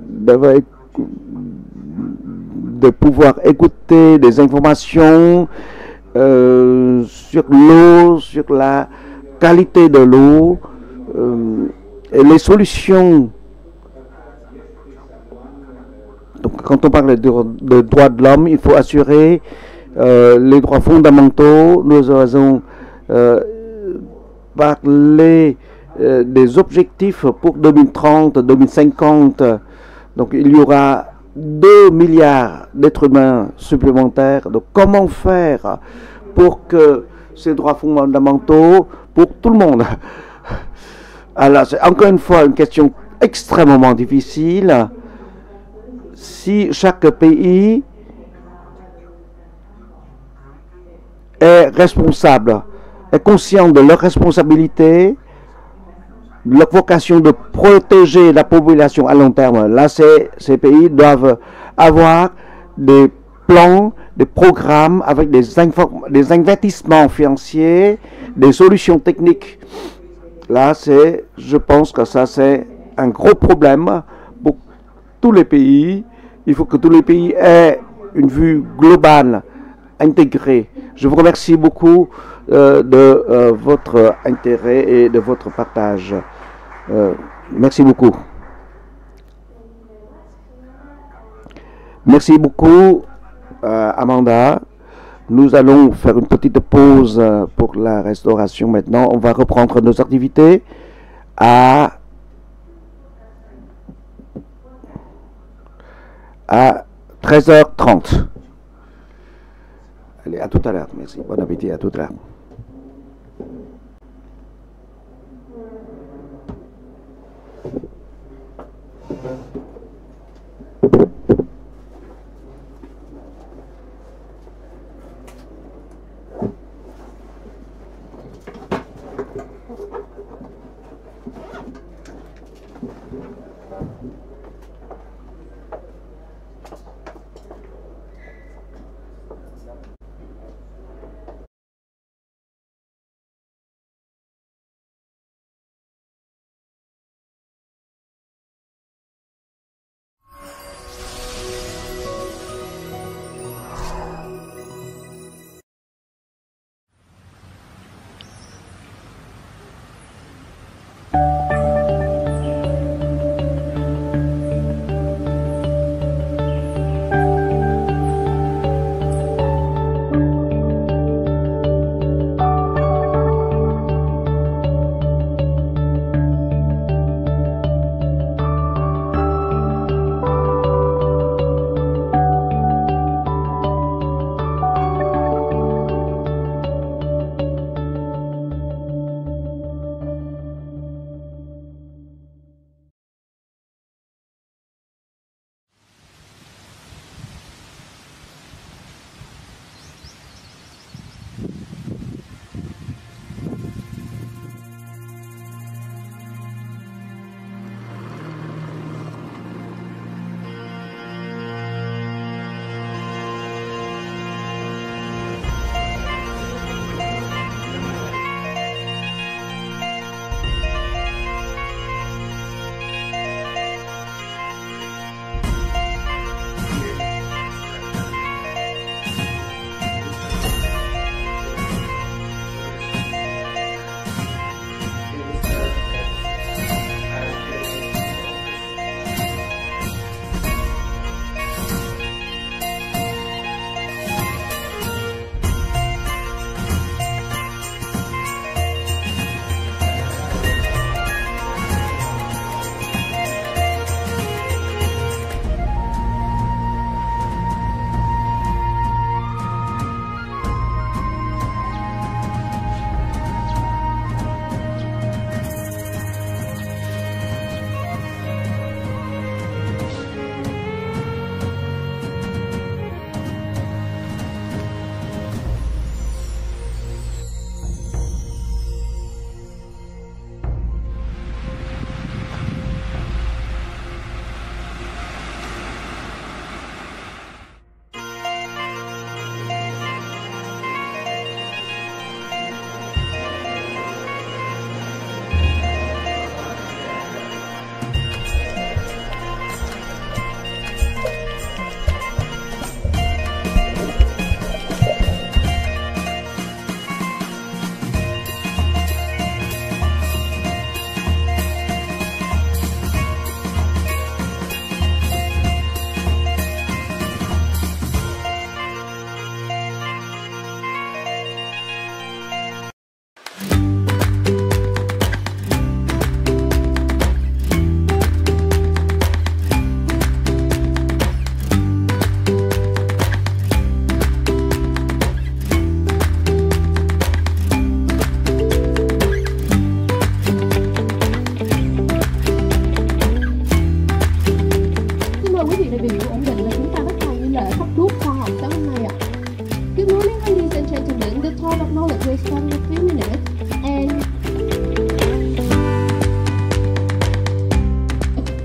de pouvoir écouter des informations sur l'eau, sur la qualité de l'eau et les solutions. Donc, quand on parle de droits de l'homme, il faut assurer les droits fondamentaux. Nous avons parlé des objectifs pour 2030, 2050. Donc, il y aura 2 milliards d'êtres humains supplémentaires. Donc, comment faire pour que ces droits fondamentaux, pour tout le monde? Alors, c'est encore une fois une question extrêmement difficile. Si chaque pays est responsable, est conscient de leur responsabilité, de leur vocation de protéger la population à long terme, là, ces pays doivent avoir des plans, des programmes avec des investissements financiers, des solutions techniques. Là, je pense que ça, c'est un gros problème pour tous les pays. Il faut que tous les pays aient une vue globale, intégrée. Je vous remercie beaucoup de votre intérêt et de votre partage. Merci beaucoup. Merci beaucoup, Amanda. Nous allons faire une petite pause pour la restauration maintenant. On va reprendre nos activités à 13h30. Allez, à tout à l'heure. Merci. Bon appétit, à tout à l'heure.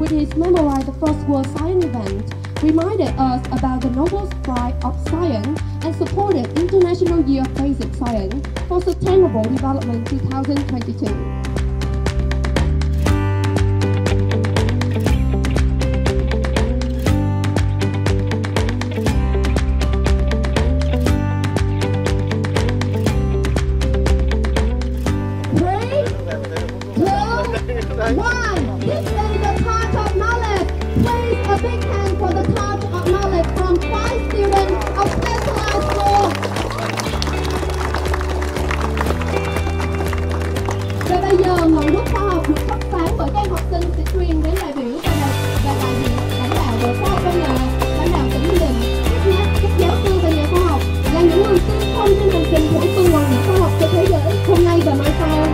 which is memorialized the First World Science event, reminded us about the Nobel Prize of Science and supported International Year of Basic Science for Sustainable Development 2022. One. This is the Torch of Knowledge. Please, a big hand for the Torch of Knowledge from 5 students of specialized school. Và bây giờ ngọn đuốc khoa học được thắp sáng bởi các em học sinh sẽ truyền đến đại biểu và đại diện lãnh đạo bộ khoa học công nghệ, lãnh đạo tỉnh Ninh Bình, các giáo sư và nhà khoa học là những người tiên phong trên hành trình của tuần hoàn khoa học cho thế giới hôm nay và mai sau.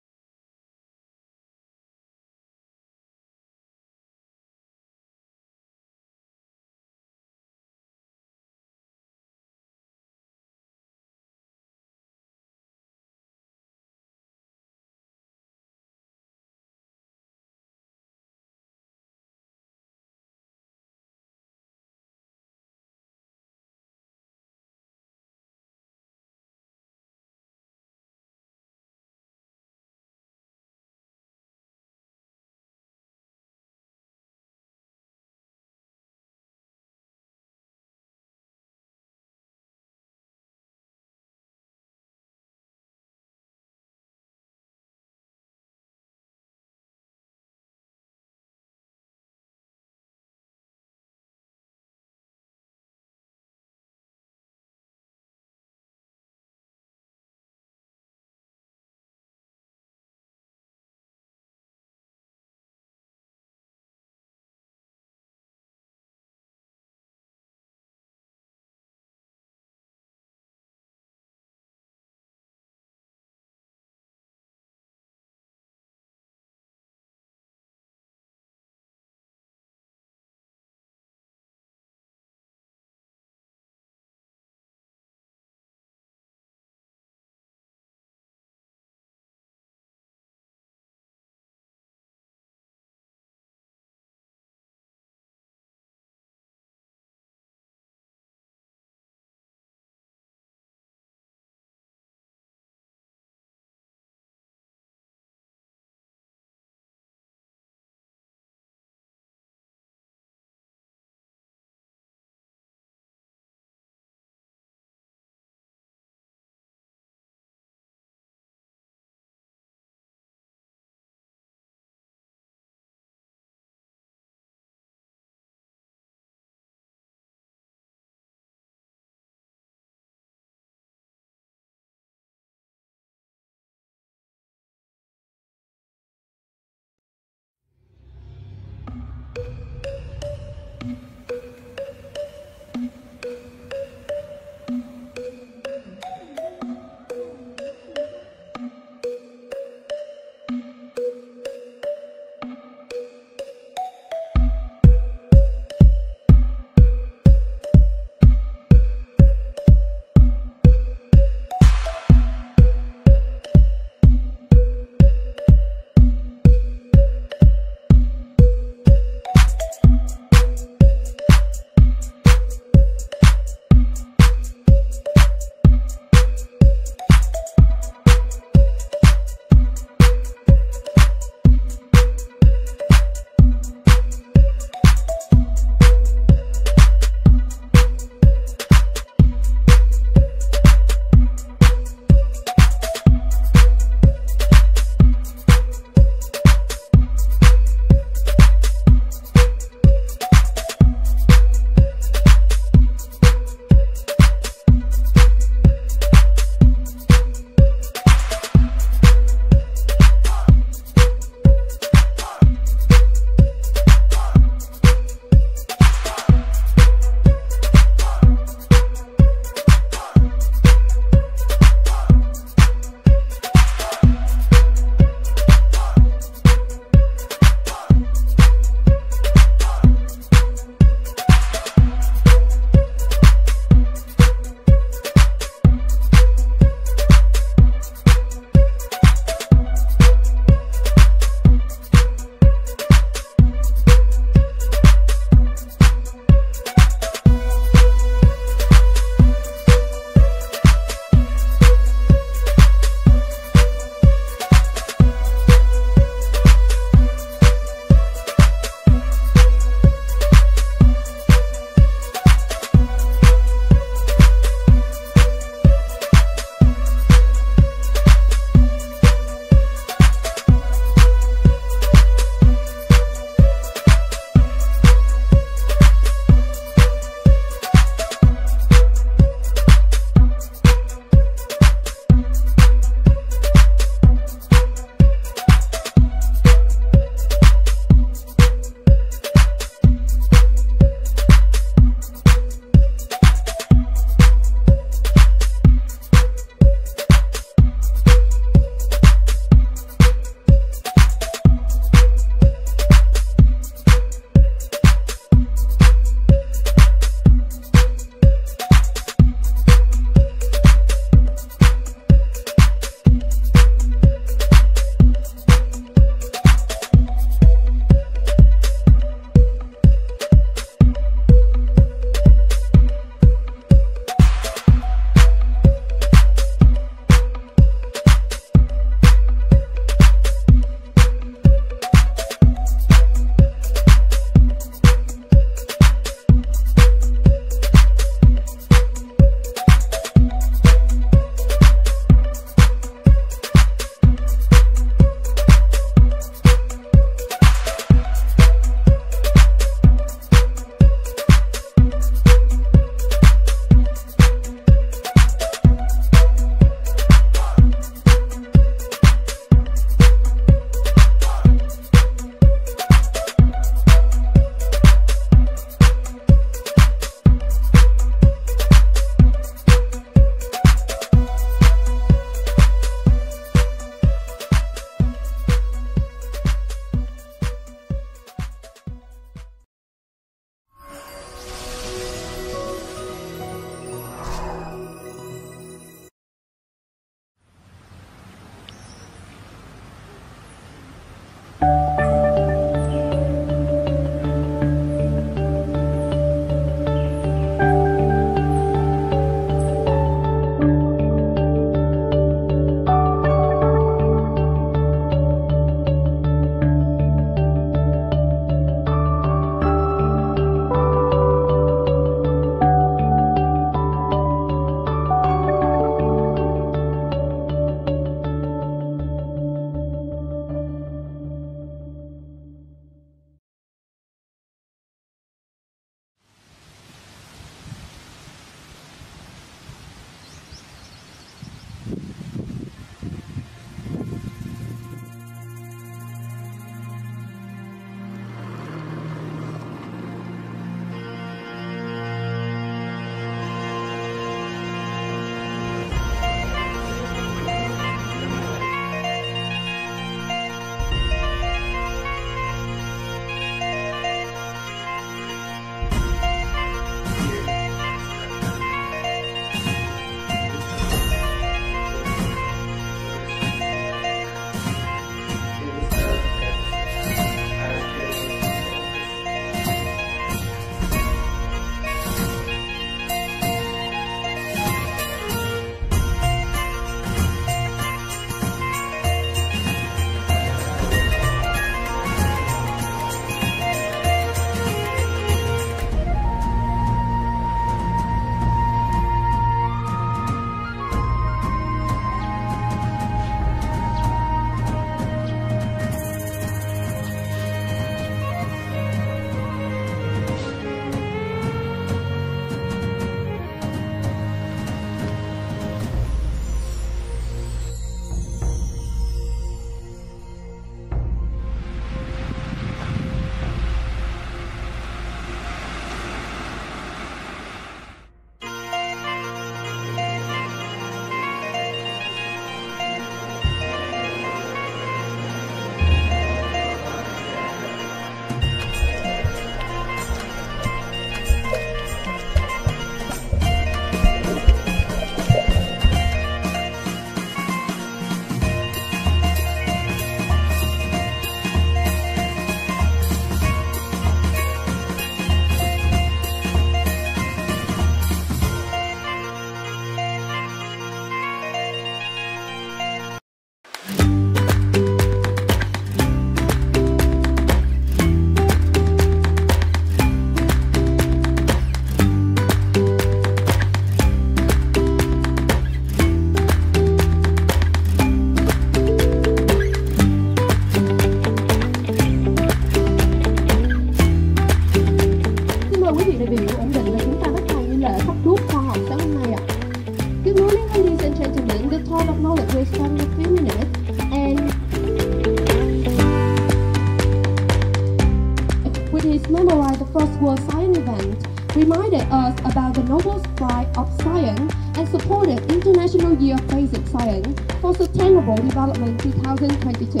commemorated the First World Science event, reminded us about the Nobel Prize of Science, and supported International Year of Basic Science for Sustainable Development 2022.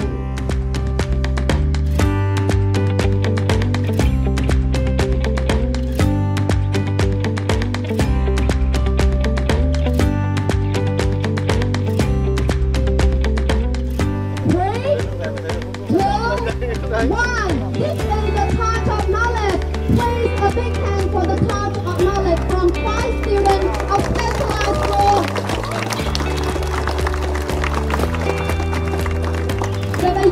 One. This is the Touch of Knowledge. Please, a big hand for the Touch of Knowledge from 5 students of specialized school. Và bây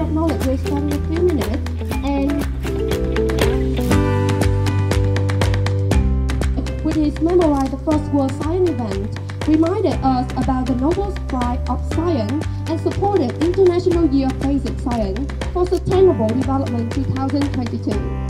acknowledge we're starting in a few minutes, and which is memorize the first World Science event, reminded us about the Nobel Prize of Science and supported International Year of Basic Science for Sustainable Development 2022.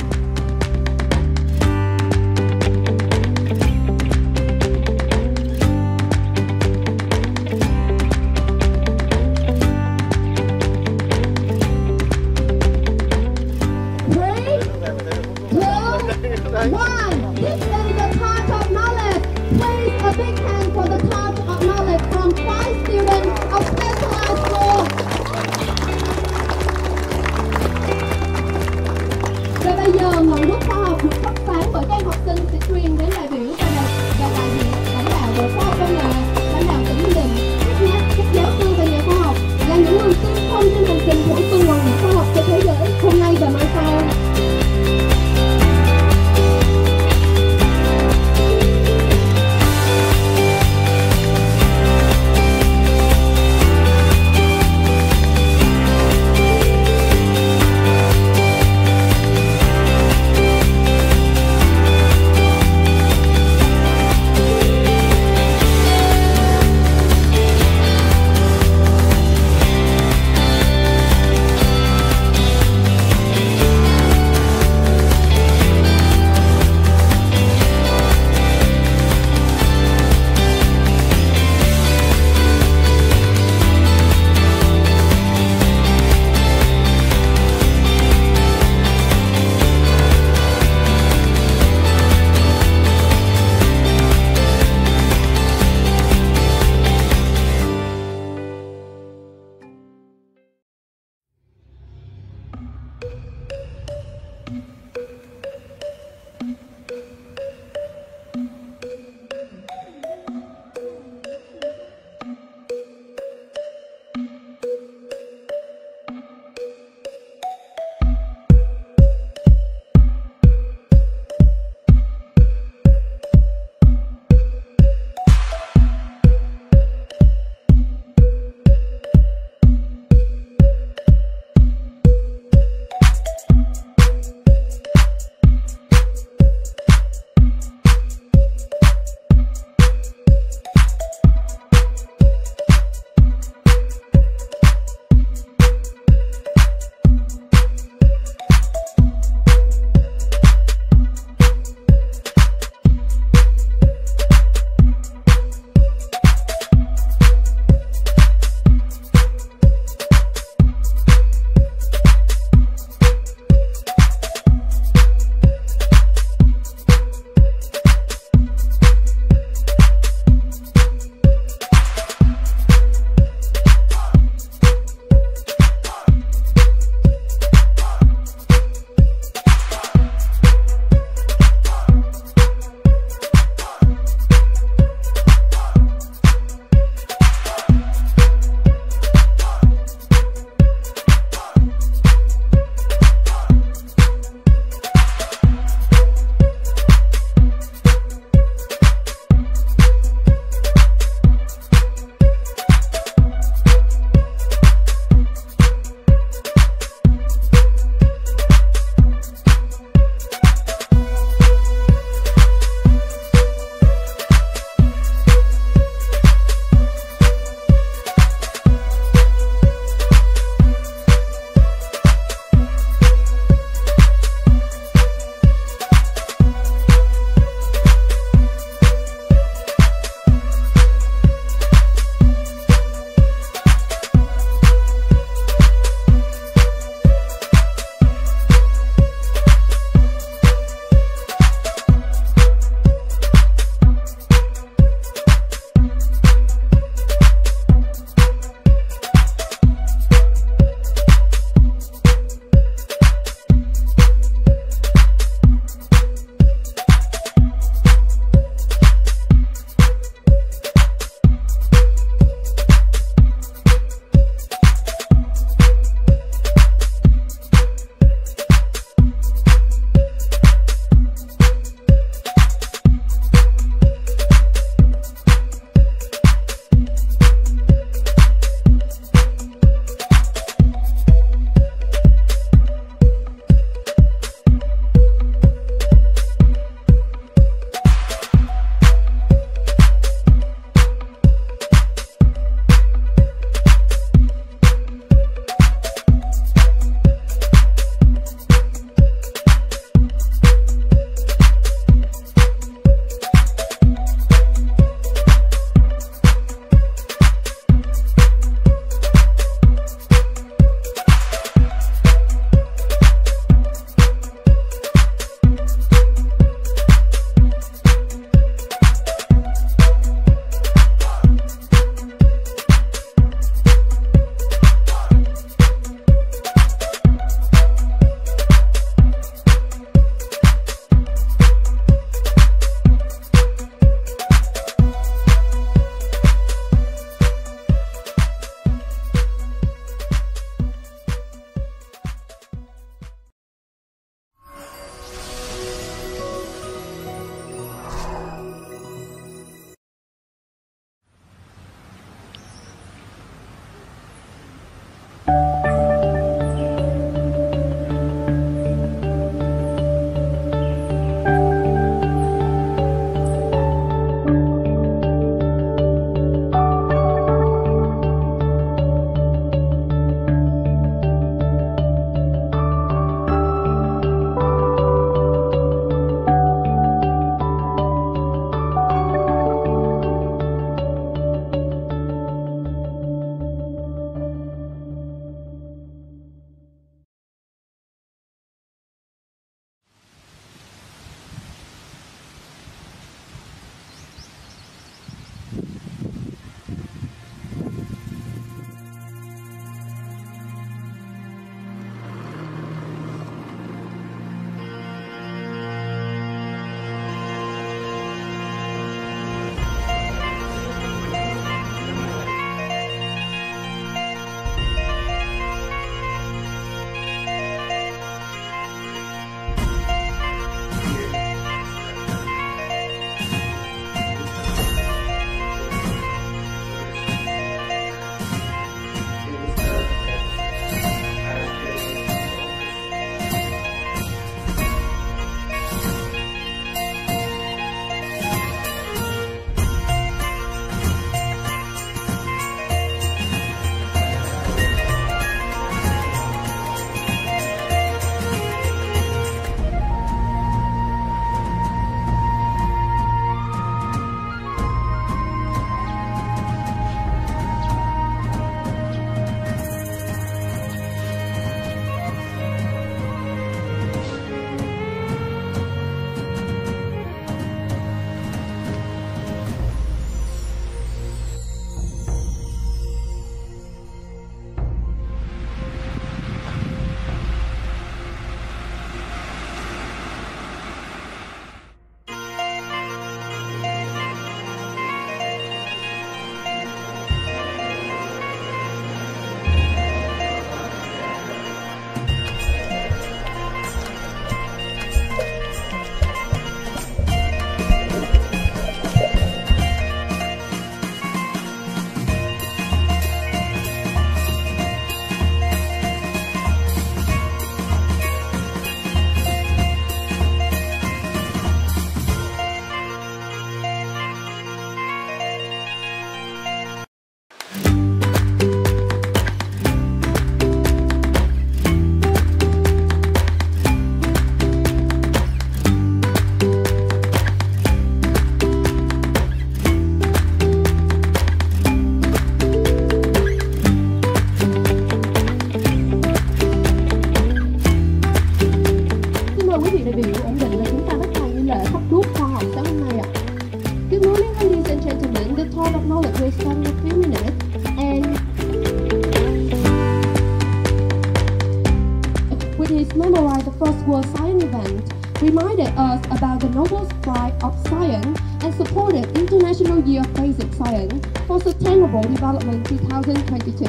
memorized the first World Science event, reminded us about the noble strive of science, and supported International Year of Basic Science for Sustainable Development 2022.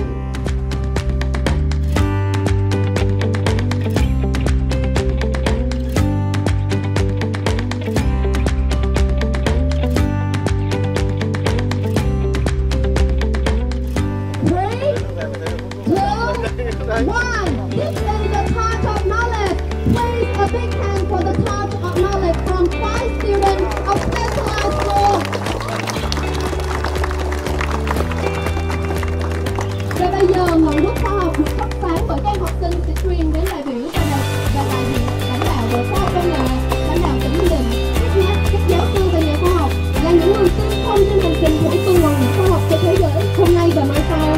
One, this is the touch of knowledge. Please a big hand for the touch of knowledge from 5 students of specialized school. Và bây giờ ngọn đuốc khoa học được thắp sáng bởi các em học sinh sẽ truyền đến đại biểu và đại diện lãnh đạo bộ khoa học công nghệ, lãnh đạo tỉnh Bình Định, các giáo sư và nhà khoa học là những người tiên phong trên hành trình thổi tung ngọn khoa học cho thế giới hôm nay và mai sau.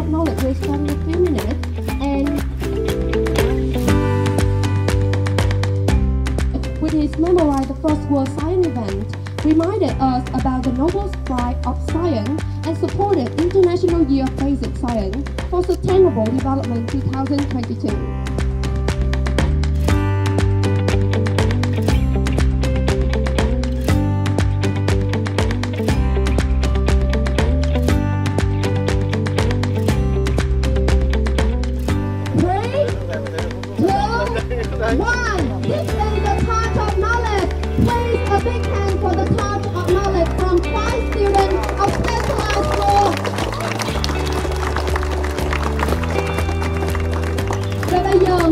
of knowledge will start in a few minutes, and with his memorize the First World Science event, reminded us about the noble strive of science and supported International Year of Basic Science for Sustainable Development 2022. Bây giờ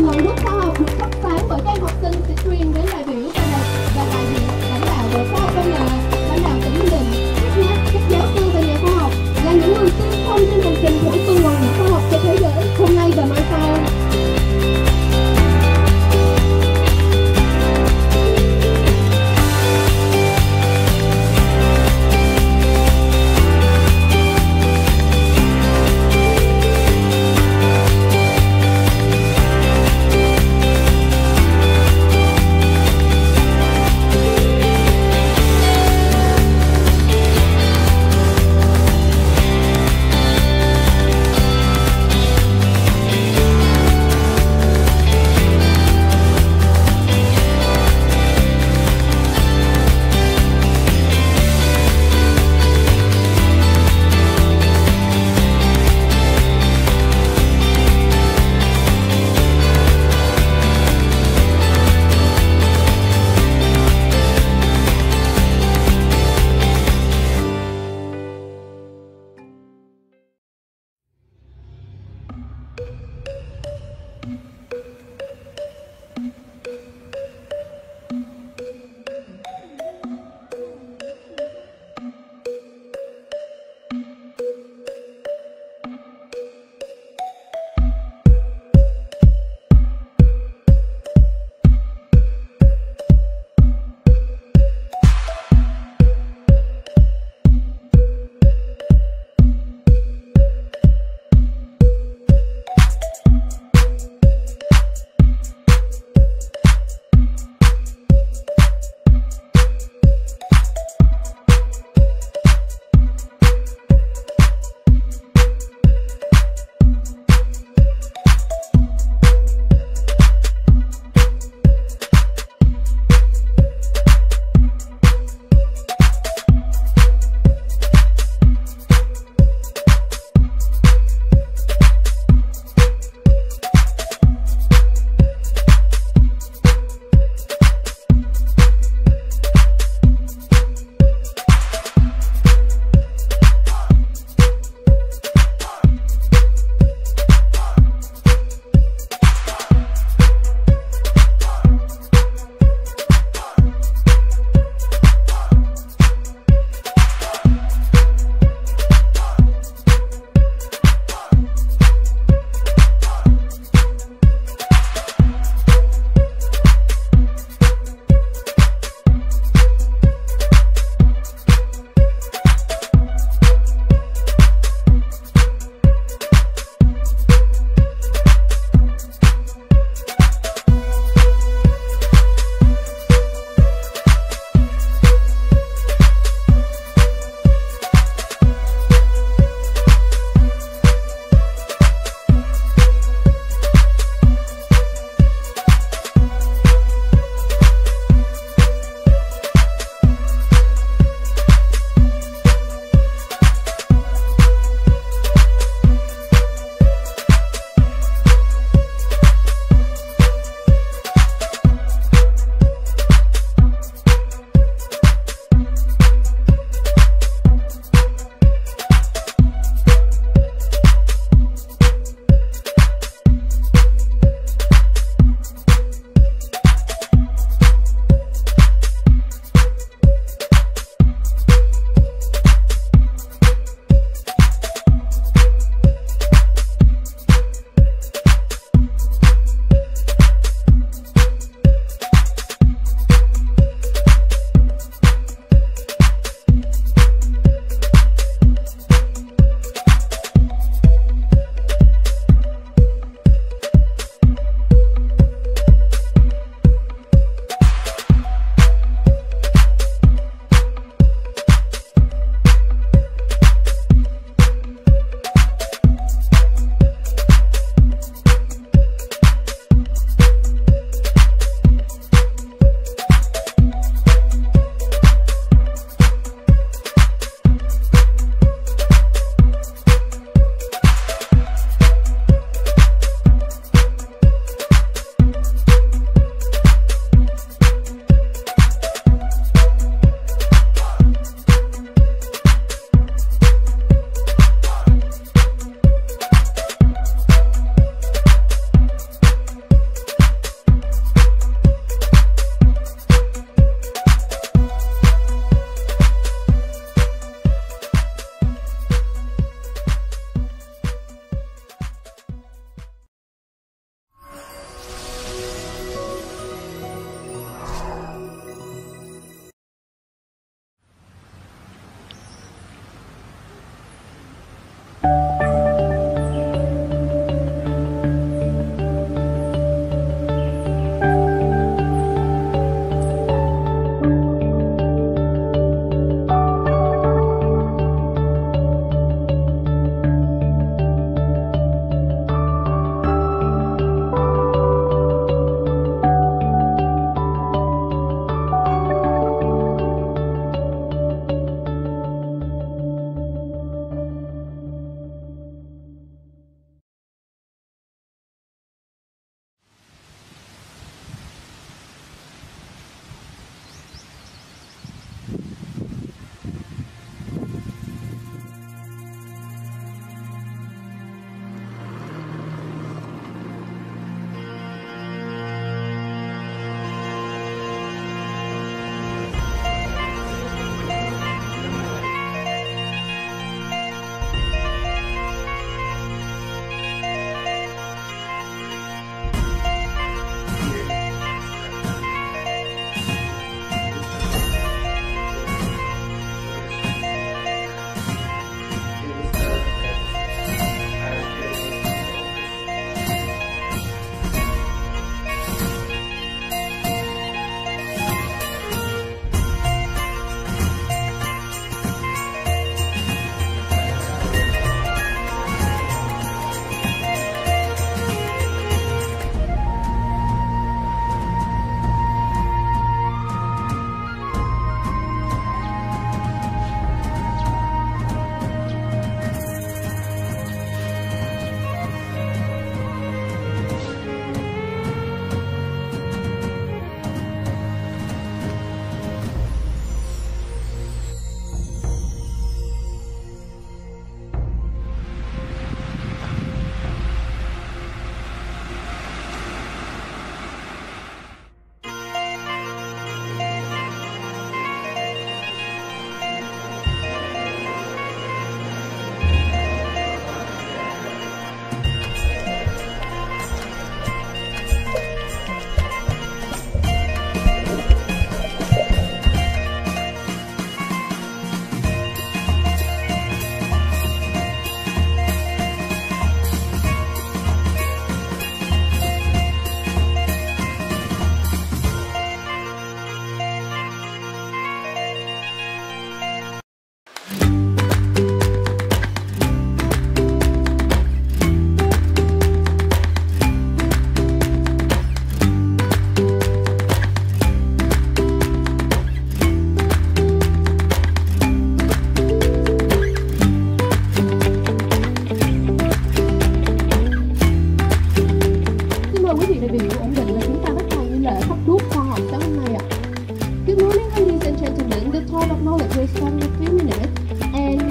start in a few minutes. And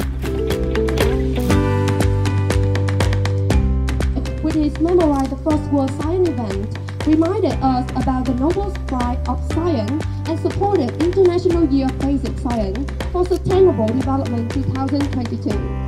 with his memorize the First World Science event, reminded us about the noble pride of science and supported International Year of Basic Science for Sustainable Development 2022.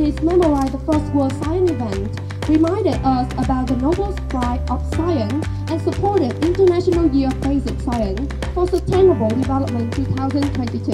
Scientists memorized the First World Science event, reminded us about the Nobel Prize of Science, and supported International Year of Basic Science for Sustainable Development 2022.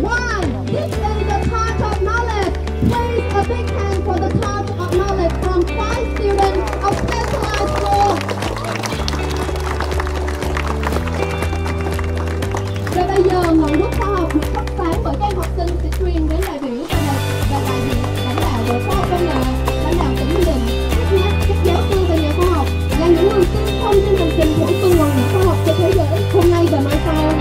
One. This is the Torch of Knowledge. Please a big hand for the Torch of Knowledge from 5 students of specialized school. Và bây giờ ngọn đuốc khoa học được thắp sáng bởi các em học sinh sẽ truyền đến đại biểu và đại diện lãnh đạo của khoa học công nghệ, lãnh đạo tỉnh Bình Định, các giáo sư và nhà khoa học là những người tiên phong trên hành trình bổ sung nguồn lực khoa học cho thế giới hôm nay và mai sau.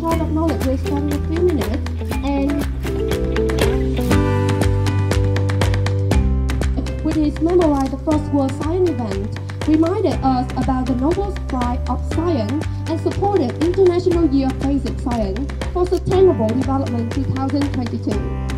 part of knowledge will start in a few minutes, and which is memorize the first World Science event, reminded us about the Nobel Prize of Science and supported International Year of Basic Science for Sustainable Development 2022.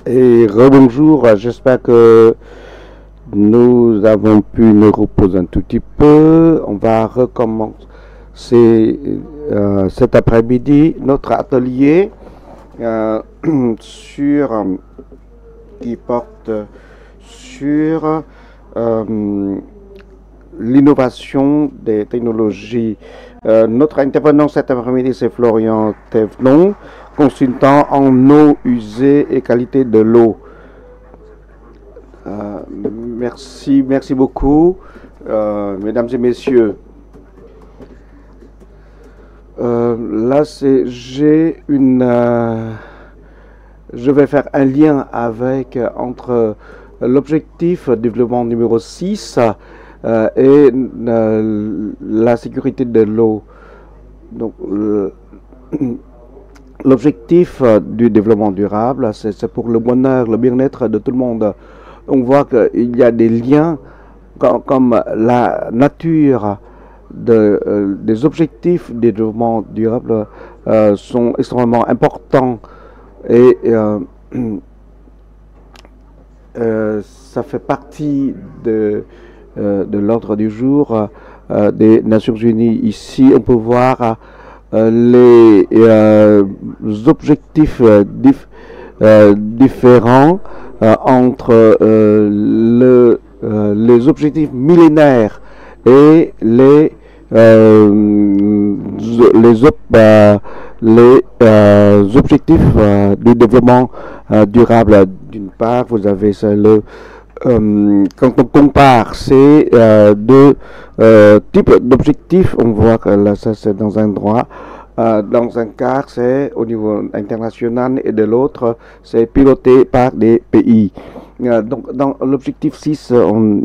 Et rebonjour, j'espère que nous avons pu nous reposer un tout petit peu. On va recommencer cet après-midi notre atelier qui porte sur l'innovation des technologies. Notre intervenant cet après-midi, c'est Florian Thévenon, consultant en eau usée et qualité de l'eau. Merci beaucoup, mesdames et messieurs. Là, je vais faire un lien entre l'objectif développement numéro 6 et la sécurité de l'eau. Donc, l'objectif du développement durable, c'est pour le bonheur, le bien-être de tout le monde. On voit qu'il y a des liens comme la nature des objectifs du développement durable sont extrêmement importants et ça fait partie de l'ordre du jour des Nations Unies. Ici, on peut voir les objectifs différents entre les objectifs millénaires et les objectifs du développement durable. D'une part, vous avez quand on compare ces deux types d'objectifs, on voit que là, ça c'est dans un droit. Dans un cas, c'est au niveau international et de l'autre, c'est piloté par des pays. Donc, dans l'objectif 6,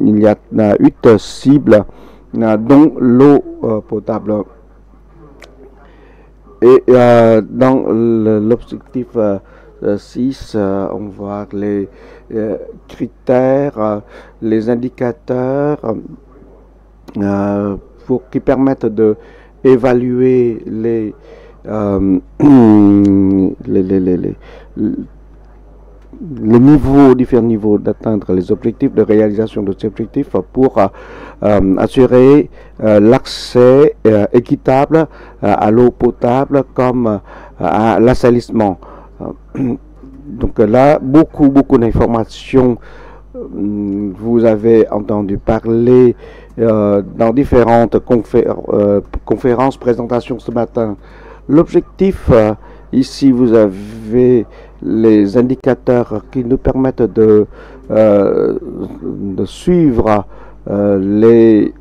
il y a 8 cibles, dont l'eau potable. Et dans l'objectif 6, on voit les critères, les indicateurs qui permettent de évaluer les différents niveaux d'atteindre les objectifs de réalisation de ces objectifs pour assurer l'accès équitable à l'eau potable comme à l'assainissement. Donc là, beaucoup d'informations. Vous avez entendu parler dans différentes conférences, présentations ce matin. L'objectif, ici vous avez les indicateurs qui nous permettent de suivre les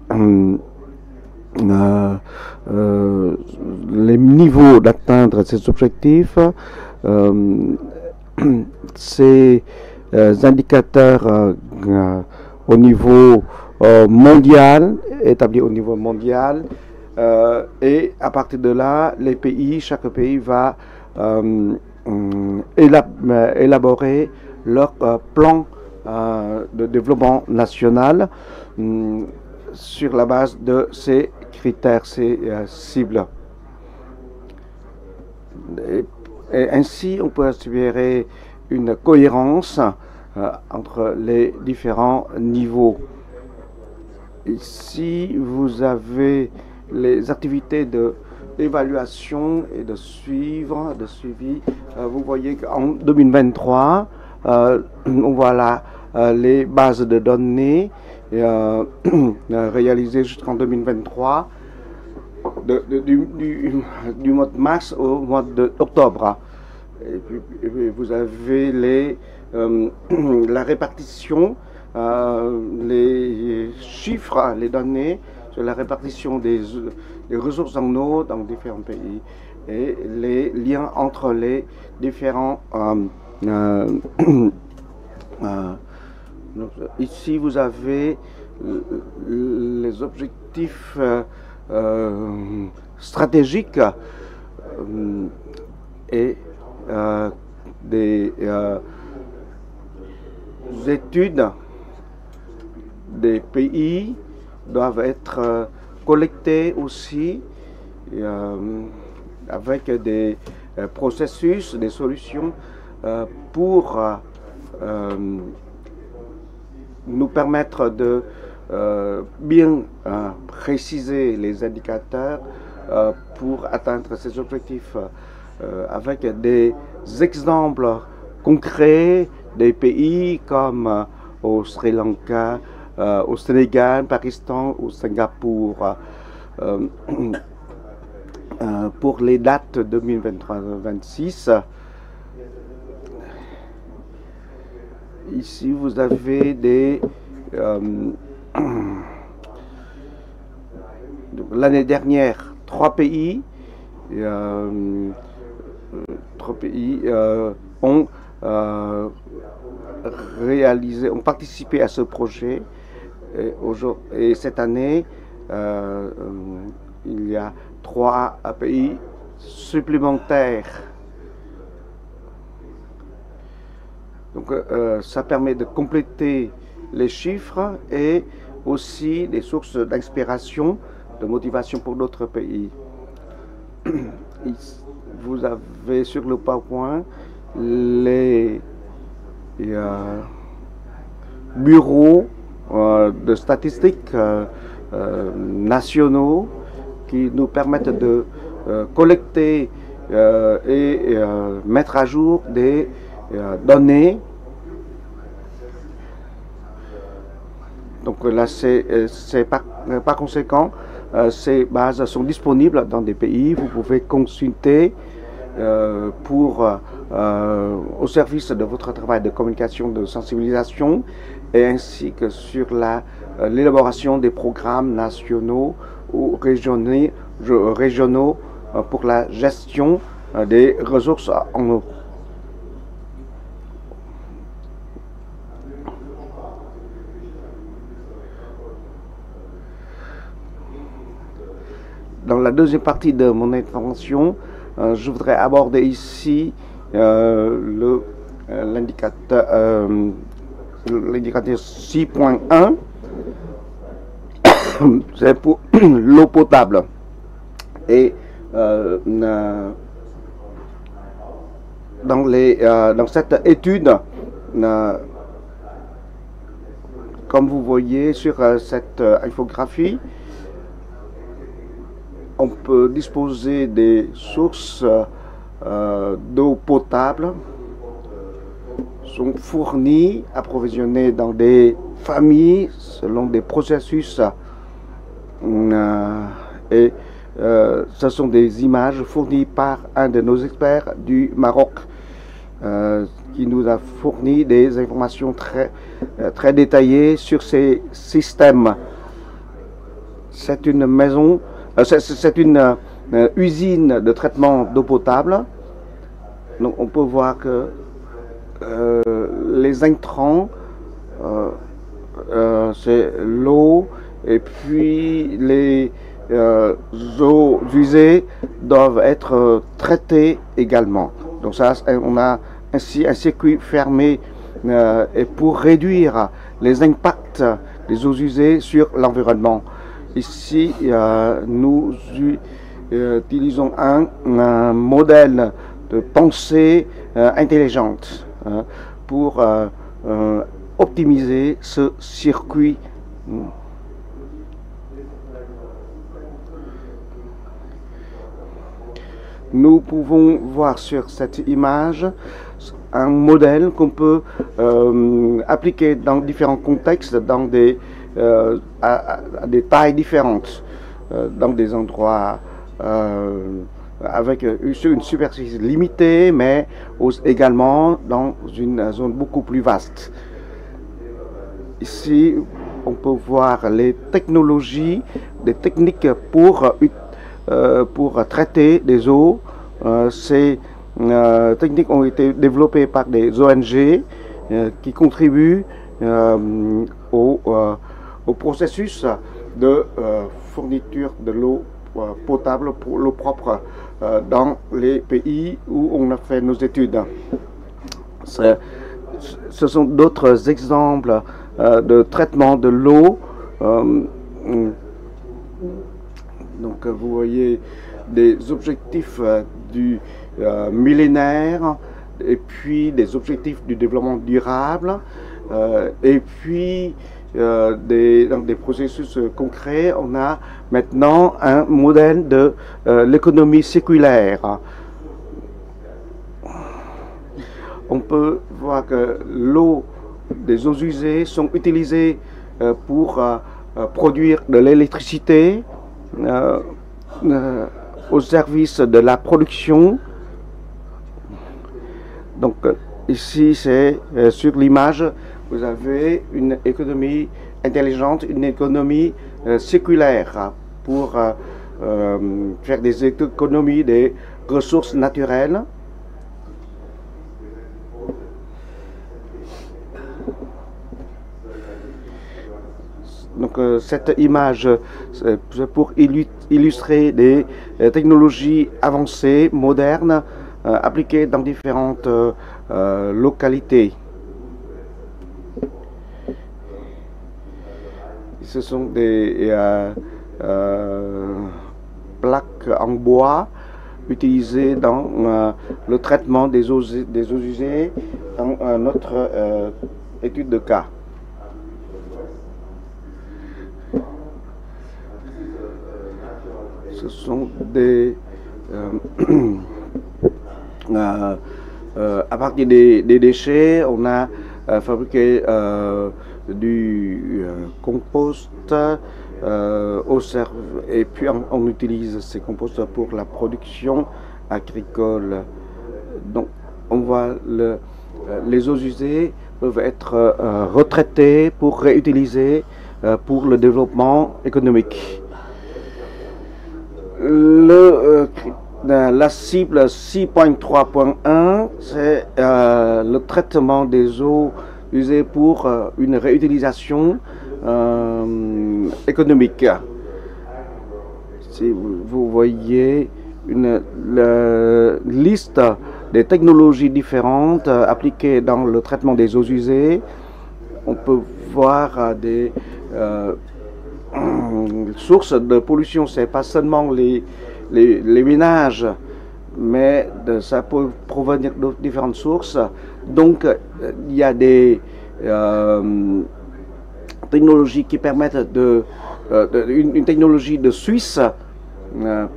niveaux d'atteindre ces objectifs. Ces indicateurs au niveau mondial, établis au niveau mondial, et à partir de là, chaque pays va élaborer leur plan de développement national sur la base de ces critères, ces cibles. Et ainsi, on peut espérer une cohérence entre les différents niveaux. Ici, vous avez les activités d'évaluation et de suivi. Vous voyez qu'en 2023, on voit là les bases de données réalisées jusqu'en 2023, du mois de mars au mois d'octobre. Et puis vous avez la répartition, les chiffres, les données sur la répartition des ressources en eau dans différents pays et les liens entre les différents. Donc, ici, vous avez les objectifs stratégiques et des études des pays doivent être collectées aussi avec des processus, des solutions pour nous permettre de bien préciser les indicateurs pour atteindre ces objectifs avec des exemples concrets des pays comme au Sri Lanka, au Sénégal, Pakistan, au Singapour. Pour les dates 2023-2026, ici vous avez des l'année dernière, trois pays ont participé à ce projet. Et cette année, il y a 3 pays supplémentaires. Donc ça permet de compléter les chiffres et aussi des sources d'inspiration, de motivation pour d'autres pays. Vous avez sur le PowerPoint les bureaux de statistiques nationaux qui nous permettent de collecter et mettre à jour des données. Donc là, par conséquent, ces bases sont disponibles dans des pays. Vous pouvez consulter au service de votre travail de communication, de sensibilisation, et ainsi que sur l'élaboration des programmes nationaux ou régionaux pour la gestion des ressources en eau. Dans la deuxième partie de mon intervention, je voudrais aborder ici l'indicateur 6.1, c'est pour l'eau potable. Et dans cette étude, comme vous voyez sur cette infographie, on peut disposer des sources d'eau potable, sont fournies, approvisionnées dans des familles selon des processus et ce sont des images fournies par un de nos experts du Maroc qui nous a fourni des informations très détaillées sur ces systèmes. C'est une maison, c'est une usine de traitement d'eau potable. Donc on peut voir que les intrants, c'est l'eau, et puis les eaux usées doivent être traitées également. Donc ça, on a ainsi un circuit fermé et pour réduire les impacts des eaux usées sur l'environnement. Ici, nous utilisons un modèle de pensée intelligente pour optimiser ce circuit. Nous pouvons voir sur cette image un modèle qu'on peut appliquer dans différents contextes, dans à des tailles différentes, dans des endroits avec une superficie limitée, mais également dans une zone beaucoup plus vaste. Ici, on peut voir les technologies, des techniques pour traiter des eaux. Ces techniques ont été développées par des ONG qui contribuent au processus de fourniture de l'eau potable, pour l'eau propre dans les pays où on a fait nos études. Ce sont d'autres exemples de traitement de l'eau. Donc vous voyez des objectifs du millénaire et puis des objectifs du développement durable, et puis dans des processus concrets, on a maintenant un modèle de l'économie circulaire. On peut voir que des eaux usées sont utilisées pour produire de l'électricité au service de la production. Donc ici, c'est sur l'image, vous avez une économie intelligente, une économie circulaire pour faire des économies des ressources naturelles. Donc cette image, c'est pour illustrer des technologies avancées, modernes, appliquées dans différentes localités. Ce sont des plaques en bois utilisées dans le traitement des eaux usées dans notre étude de cas. Ce sont des à partir des déchets, on a fabriqué du compost et puis on utilise ces composts pour la production agricole. Donc on voit les eaux usées peuvent être retraitées pour réutiliser pour le développement économique. La cible 6.3.1, c'est le traitement des eaux usées pour une réutilisation économique. Si vous voyez la liste des technologies différentes appliquées dans le traitement des eaux usées, on peut voir des sources de pollution. C'est pas seulement les ménages, mais ça peut provenir de différentes sources. Donc il y a des technologies qui permettent une technologie de Suisse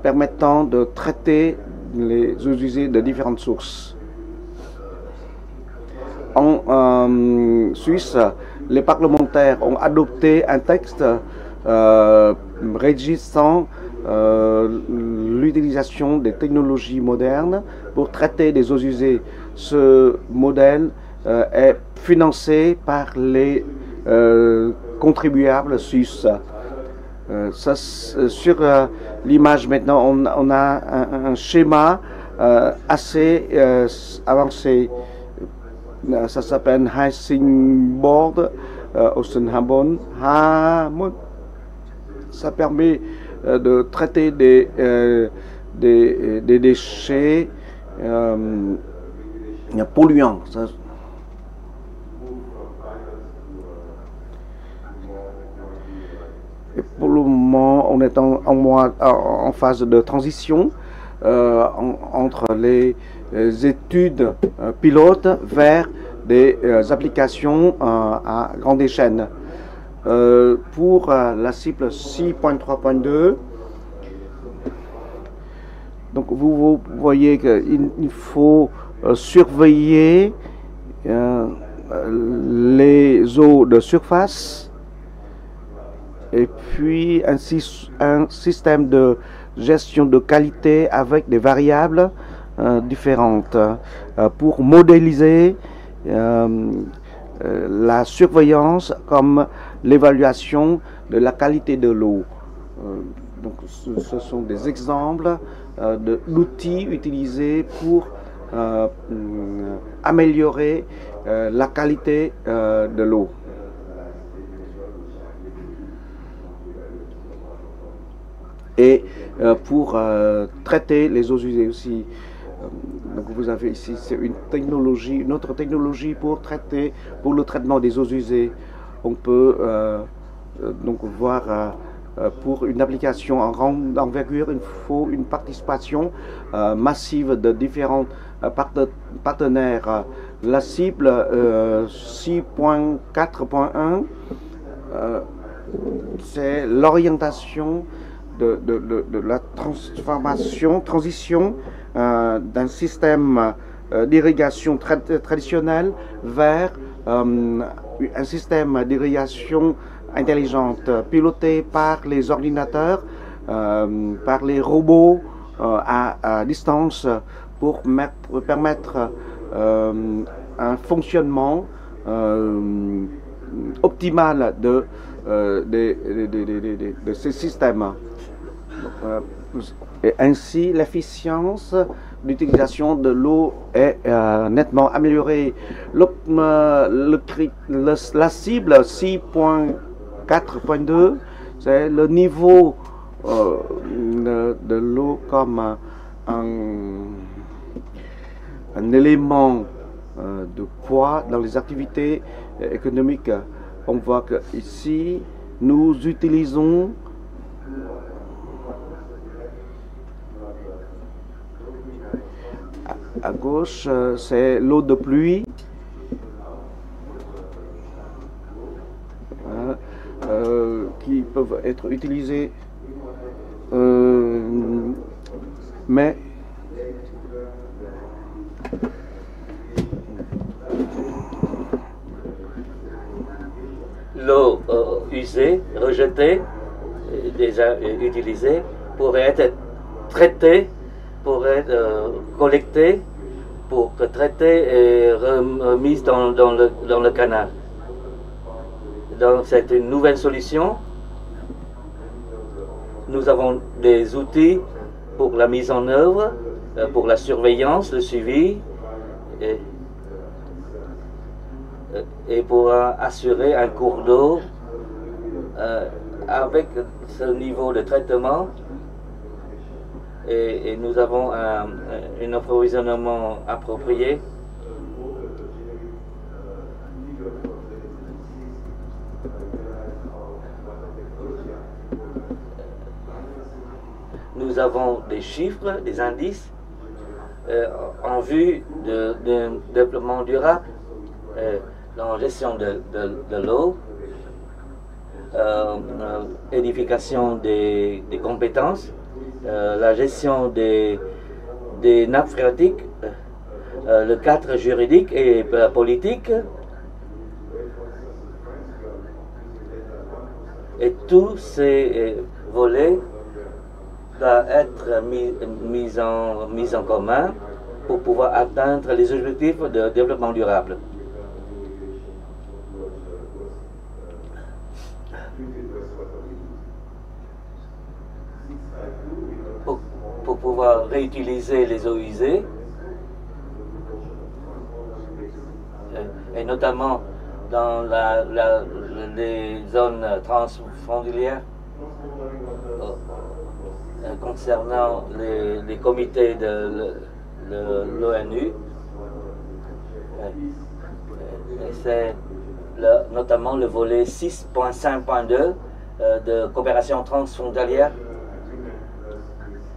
permettant de traiter les eaux usées de différentes sources. En Suisse, les parlementaires ont adopté un texte régissant l'utilisation des technologies modernes pour traiter des eaux usées. Ce modèle est financé par les contribuables suisses. Sur l'image maintenant, on a un schéma assez avancé. Ça s'appelle Hicing Board Ostenhabon. Ça permet de traiter des déchets polluants. Et pour le moment, on est en phase de transition entre les études pilotes vers des applications à grande échelle. Pour la cible 6.3.2, donc vous voyez qu'il faut surveiller les eaux de surface et puis un système de gestion de qualité avec des variables différentes pour modéliser la surveillance comme l'évaluation de la qualité de l'eau. Donc ce sont des exemples d'outils utilisés pour améliorer la qualité de l'eau. Et pour traiter les eaux usées aussi. Donc vous avez ici, c'est une autre technologie pour le traitement des eaux usées. On peut donc voir pour une application en grande envergure, il faut une participation massive de différentes partenaires. La cible 6.4.1, c'est l'orientation de la transition d'un système d'irrigation traditionnel vers un système d'irrigation intelligente, piloté par les ordinateurs, par les robots à distance pour permettre un fonctionnement optimal de ces systèmes. Et ainsi, l'efficience d'utilisation de l'eau est nettement améliorée. La cible 6.4.2, c'est le niveau de l'eau comme un élément de poids dans les activités économiques. On voit que ici, nous utilisons à gauche, c'est l'eau de pluie qui peuvent être utilisées, mais l'eau usée, rejetée, déjà utilisée, pourrait être traitée, pourrait être collectée, pour être traitée et remise dans le canal. Donc c'est une nouvelle solution. Nous avons des outils pour la mise en œuvre, pour la surveillance, le suivi, et pour assurer un cours d'eau avec ce niveau de traitement. Et nous avons un approvisionnement approprié. Nous avons des chiffres, des indices en vue d'un développement durable dans la gestion de l'eau, édification des compétences, la gestion des nappes phréatiques, le cadre juridique et politique, et tous ces volets doivent être mis en commun pour pouvoir atteindre les objectifs de développement durable. Pour pouvoir réutiliser les eaux usées, et notamment dans les zones transfrontalières, concernant les comités de l'ONU. C'est notamment le volet 6.5.2 de coopération transfrontalière.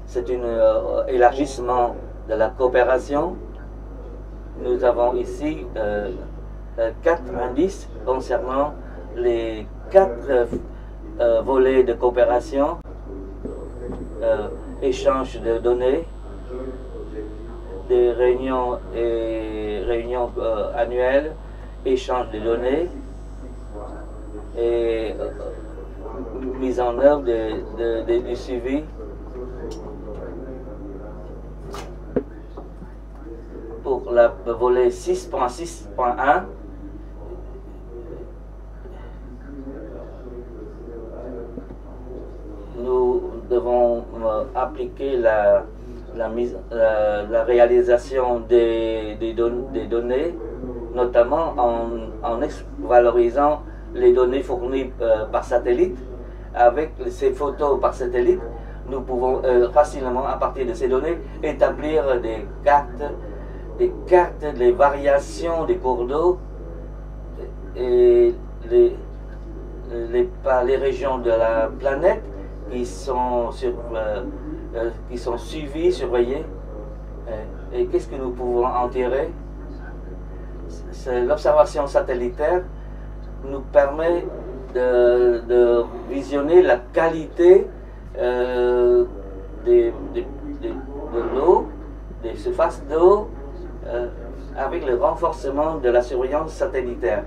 C'est un élargissement de la coopération. Nous avons ici 4 indices concernant les 4 volets de coopération. Échange de données, des réunions annuelles, échange de données et mise en œuvre du suivi. Pour le volet 6.6.1, nous devons appliquer la réalisation des données, notamment en valorisant les données fournies par satellite. Avec ces photos par satellite, nous pouvons facilement, à partir de ces données, établir des cartes, des variations des cours d'eau et les régions de la planète qui sont suivies, surveillées, Et qu'est-ce que nous pouvons en tirer? L'observation satellitaire nous permet de visionner la qualité de l'eau, des surfaces d'eau, avec le renforcement de la surveillance satellitaire.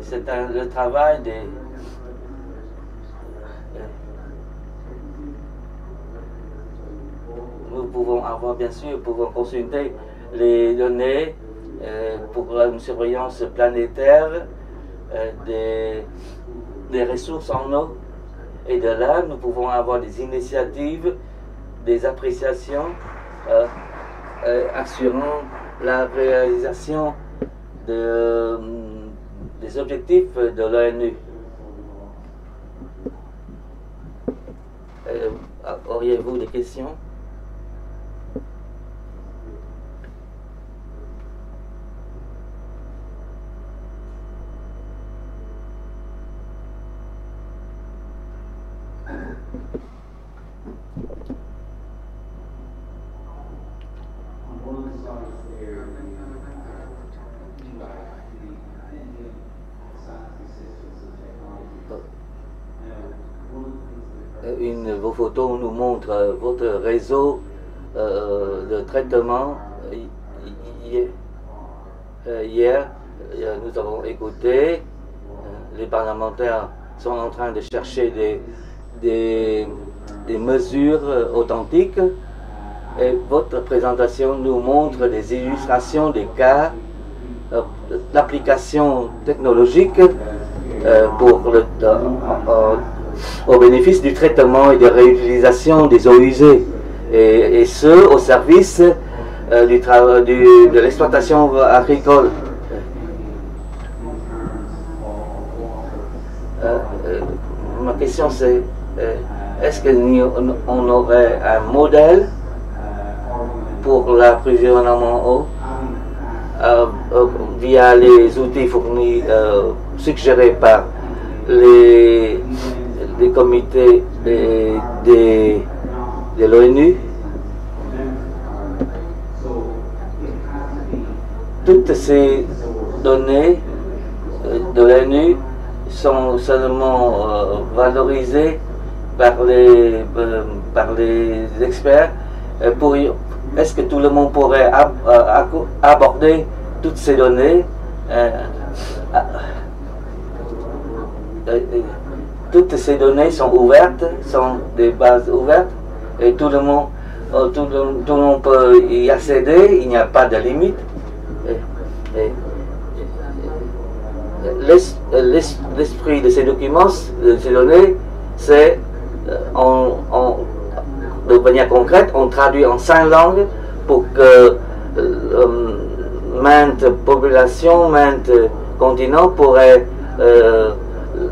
C'est le travail des... Nous pouvons avoir, bien sûr, pouvons consulter les données pour une surveillance planétaire des ressources en eau. Et de là, nous pouvons avoir des initiatives, des appréciations assurant la réalisation des objectifs de l'ONU. Auriez-vous des questions? Vos photos nous montrent votre réseau de traitement. Hier, nous avons écouté, les parlementaires sont en train de chercher des mesures authentiques, et votre présentation nous montre des illustrations des cas d'application technologique au bénéfice du traitement et de réutilisation des eaux usées, et ce, au service de l'exploitation agricole. Ma question c'est, est-ce qu'on aurait un modèle pour l'approvisionnement en eau via les outils fournis, suggérés par les comités de l'ONU? Toutes ces données de l'ONU sont seulement valorisées par les experts. Est-ce que tout le monde pourrait aborder toutes ces données? Toutes ces données sont ouvertes, sont des bases ouvertes, et tout le monde peut y accéder, il n'y a pas de limite. L'esprit de ces documents, de ces données, c'est de manière concrète, on traduit en 5 langues pour que maintes populations, maintes continents pourraient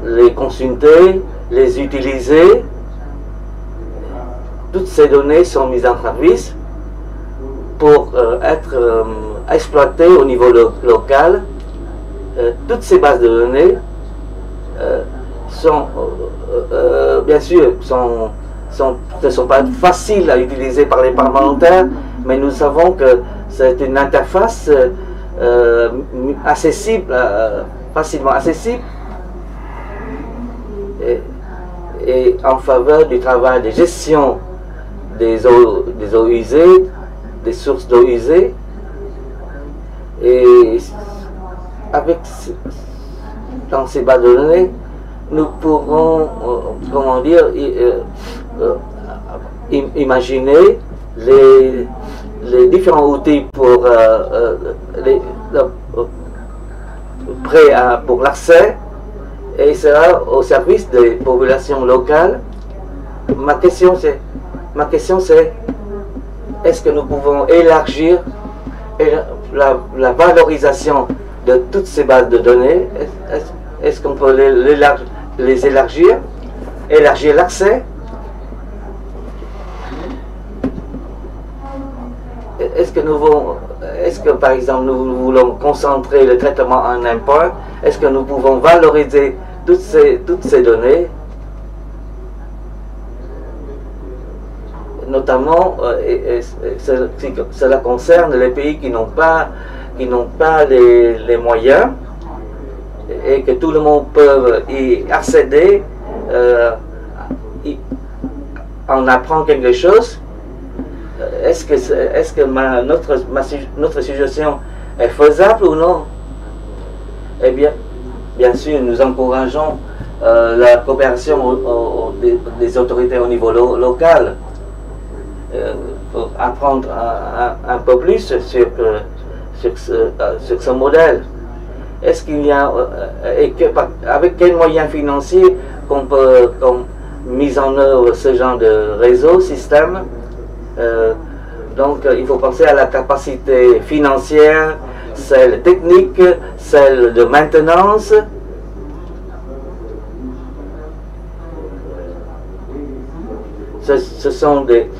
les consulter, les utiliser. Toutes ces données sont mises en service pour être exploitées au niveau local. Toutes ces bases de données sont, bien sûr, ne sont pas faciles à utiliser par les parlementaires, mais nous savons que c'est une interface accessible, facilement accessible, et en faveur du travail de gestion des eaux usées, des sources d'eau usées. Et dans ces bases de données, nous pourrons, comment dire, imaginer les différents outils pour pour l'accès, et cela au service des populations locales. Ma question c'est, est-ce que nous pouvons élargir la valorisation de toutes ces bases de données? Est-ce qu'on peut les élargir l'accès? Est-ce que par exemple nous voulons concentrer le traitement en un point? Est-ce que nous pouvons valoriser toutes ces données? notamment, cela concerne les pays qui n'ont pas les moyens et que tout le monde peut y accéder, en apprendre quelque chose. Est-ce que notre suggestion est faisable ou non? Eh bien sûr, nous encourageons la coopération des autorités au niveau local pour apprendre un peu plus sur ce modèle. Est-ce qu'il y a, avec quels moyens financiers qu'on peut mise en œuvre ce genre de réseau, système? Donc il faut penser à la capacité financière, celle technique, celle de maintenance. Ce sont des...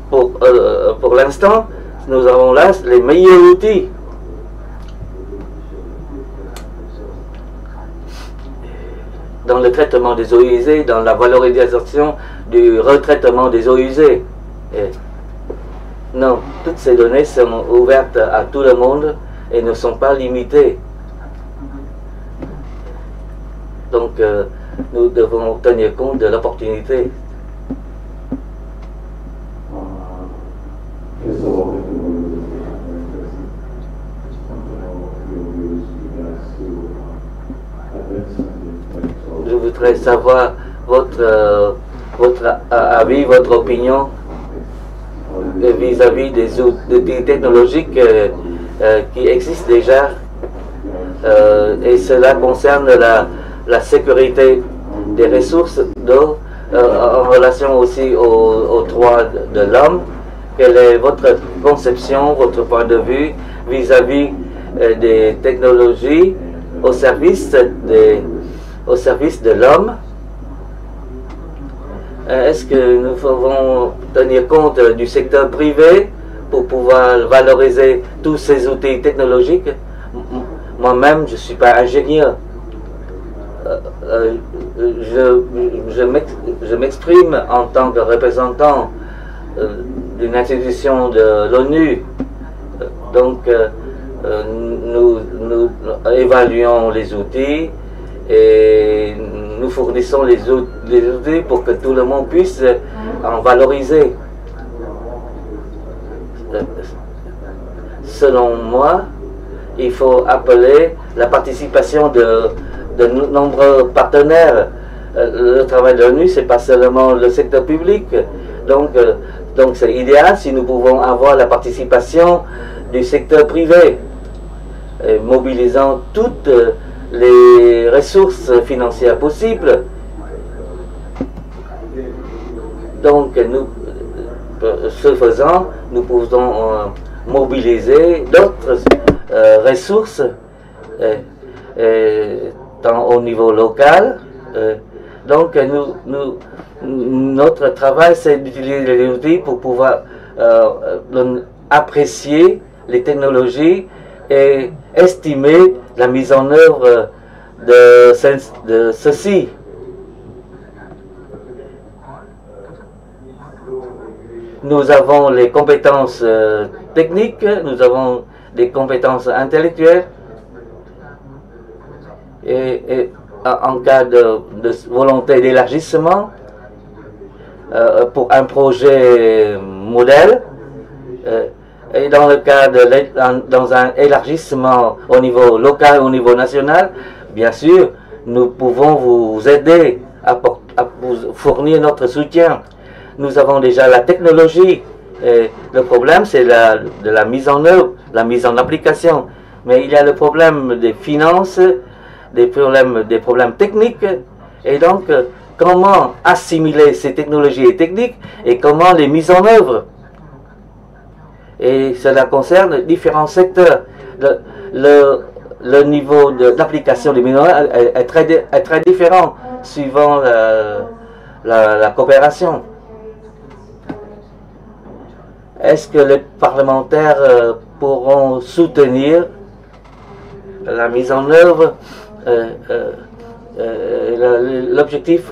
Pour l'instant, nous avons là les meilleurs outils. Dans le traitement des eaux usées, dans la valorisation du retraitement des eaux usées. Non, toutes ces données sont ouvertes à tout le monde et ne sont pas limitées. Donc, nous devons tenir compte de l'opportunité. Je voudrais savoir votre avis, votre opinion vis-à-vis des outils technologiques qui existent déjà, et cela concerne la sécurité des ressources d'eau en relation aussi aux droits de l'homme. Quelle est votre conception, votre point de vue vis-à-vis des technologies au service de l'homme? Est-ce que nous devons tenir compte du secteur privé pour pouvoir valoriser tous ces outils technologiques? Moi-même, je ne suis pas ingénieur. Je m'exprime en tant que représentant d'une institution de l'ONU. Donc, nous évaluons les outils et nous fournissons les outils pour que tout le monde puisse en valoriser. Selon moi, il faut appeler la participation de nombreux partenaires. Le travail de l'ONU, ce n'est pas seulement le secteur public. Donc c'est idéal si nous pouvons avoir la participation du secteur privé, mobilisant toutes les ressources financières possibles. Donc, ce faisant, nous pouvons mobiliser d'autres ressources au niveau local. Donc, notre travail, c'est d'utiliser les outils pour pouvoir apprécier les technologies et estimer la mise en œuvre de ceci. Nous avons les compétences techniques, nous avons des compétences intellectuelles, et en cas de volonté d'élargissement pour un projet modèle, et dans le cas dans un élargissement au niveau local, au niveau national, bien sûr, nous pouvons vous aider à vous fournir notre soutien. Nous avons déjà la technologie. Le problème, c'est de la mise en œuvre, la mise en application. Mais il y a le problème des finances, des problèmes techniques. Et donc, comment assimiler ces technologies et techniques et comment les mises en œuvre? Et cela concerne différents secteurs. Le niveau d'application des minerais est très différent suivant la coopération. Est-ce que les parlementaires pourront soutenir la mise en œuvre, l'objectif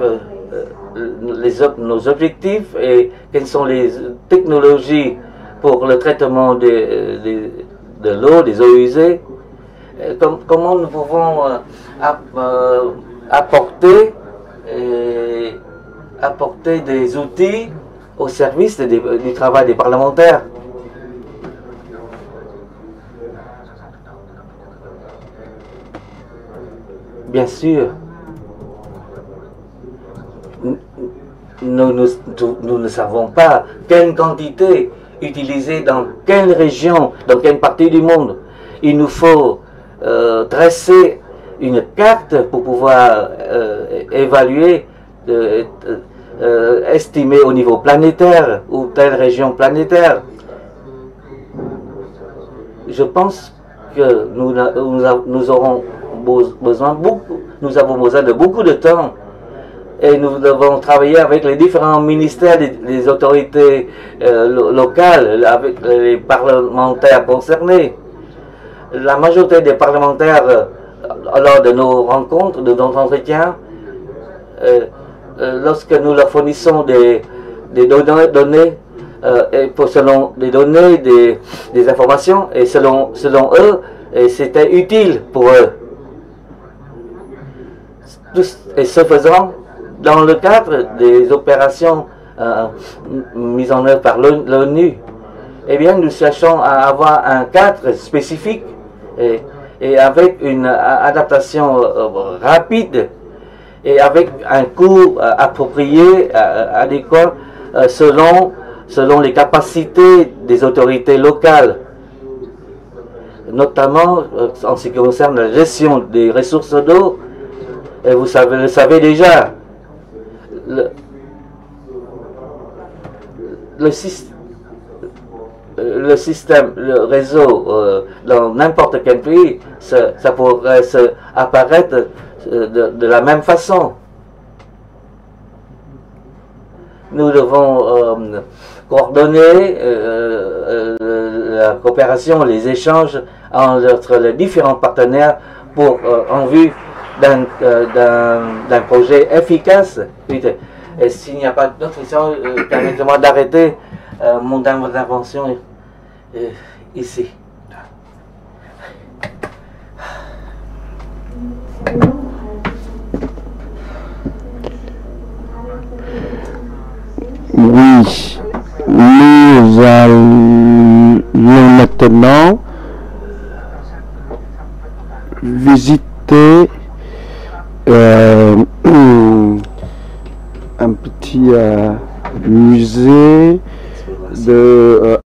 nos objectifs et quelles sont les technologies pour le traitement de l'eau, des eaux usées. Comment nous pouvons apporter des outils au service du travail des parlementaires. Bien sûr, nous ne savons pas quelle quantité utiliser dans quelle région, dans quelle partie du monde. Il nous faut dresser une carte pour pouvoir évaluer, estimer au niveau planétaire ou telle région planétaire. Je pense que nous avons besoin de beaucoup de temps et nous devons travailler avec les différents ministères des autorités locales, avec les parlementaires concernés. La majorité des parlementaires, lors de nos rencontres, de nos entretiens, lorsque nous leur fournissons des données, selon des données, des informations, et selon eux, c'était utile pour eux. Et ce faisant, dans le cadre des opérations mises en œuvre par l'ONU, eh bien, nous cherchons à avoir un cadre spécifique et avec une adaptation rapide et avec un coût approprié, adéquat, selon les capacités des autorités locales, notamment en ce qui concerne la gestion des ressources d'eau. Et vous le savez déjà, le système, le réseau, dans n'importe quel pays, ça pourrait apparaître de la même façon. Nous devons coordonner la coopération, les échanges entre les différents partenaires en vue d'un projet efficace. Et s'il n'y a pas d'autres questions, permettez-moi d'arrêter mon intervention ici. Oui, nous allons maintenant visiter un petit musée de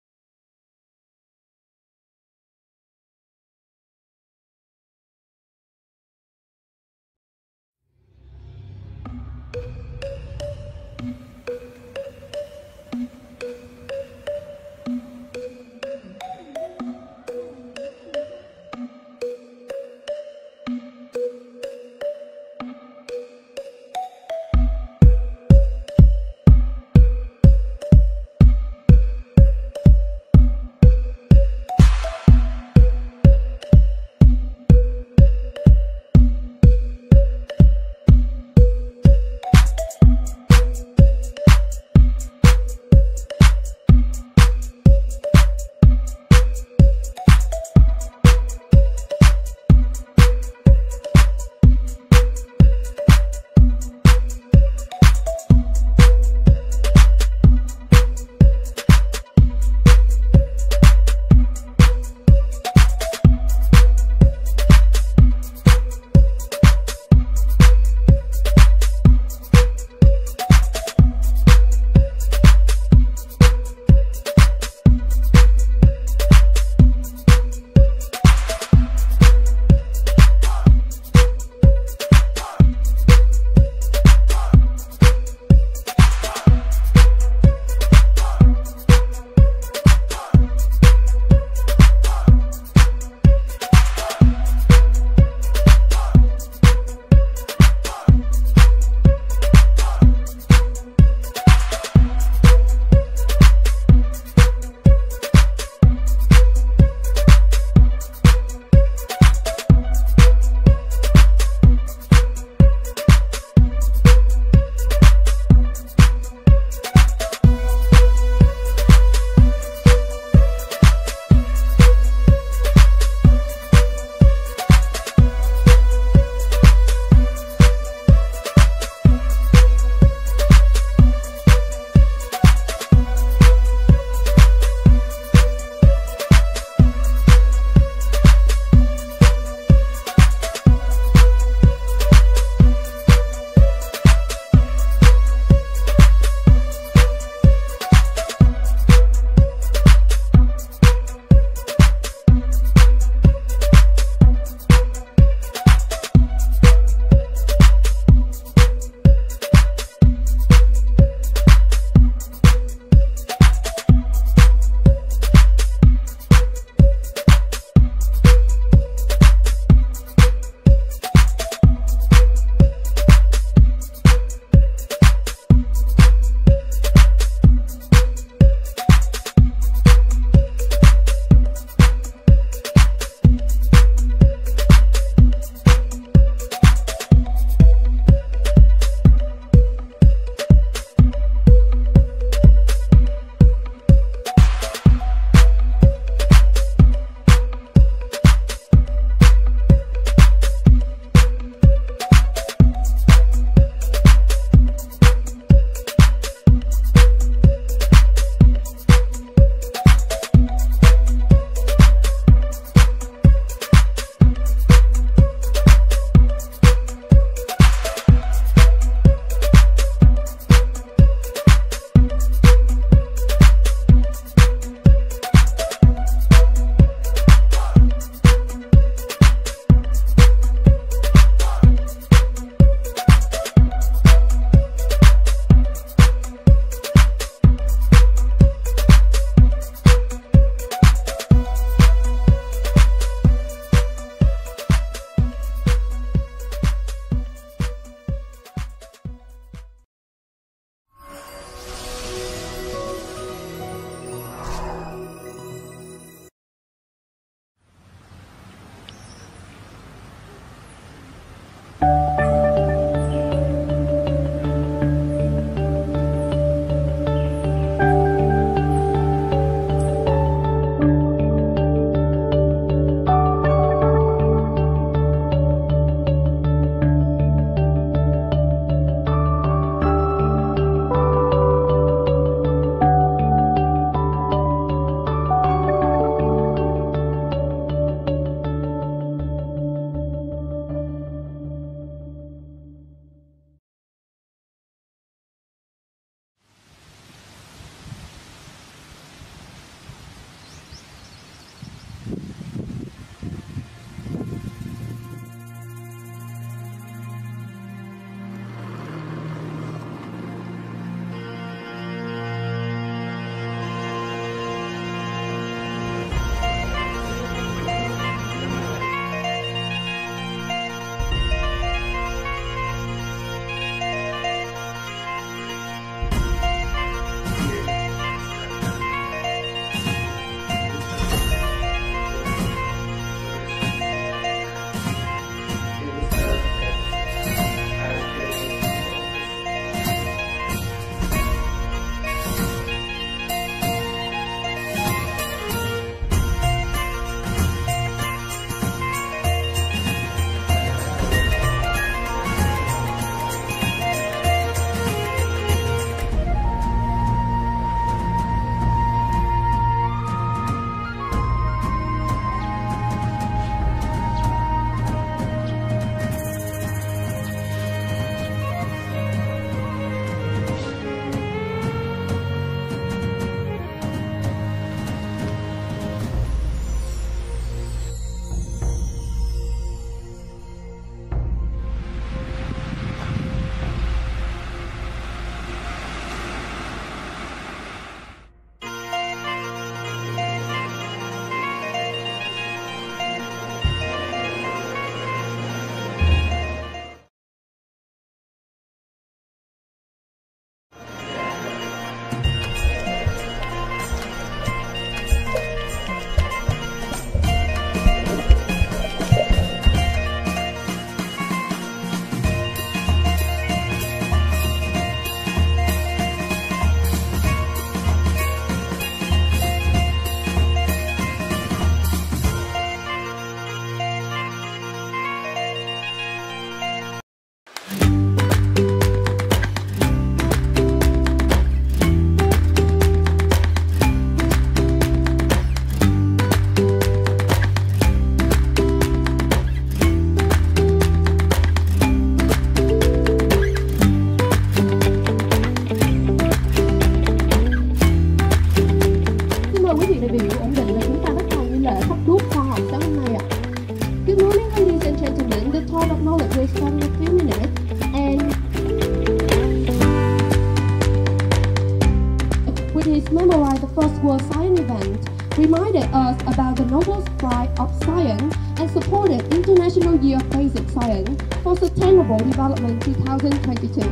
British memorized the First World Science event, reminded us about the Nobel Prize of Science, and supported International Year of Basic Science for Sustainable Development 2022.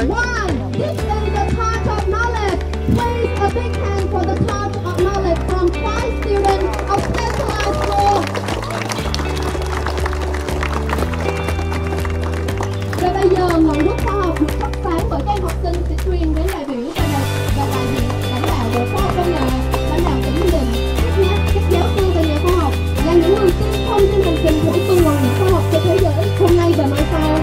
One. This is the Touch of Knowledge. Please, a big hand for the Touch of Knowledge from 5 students of specialized school. Và bây giờ ngọn đuốc khoa học được thắp sáng bởi các em học sinh sẽ truyền đến đại biểu và đại diện lãnh đạo bộ khoa học công nghệ, lãnh đạo tỉnh Ninh Bình, các giáo sư và nhà khoa học là những người tiên phong trên hành trình của tuần hoàn khoa học cho thế giới hôm nay và mai sau.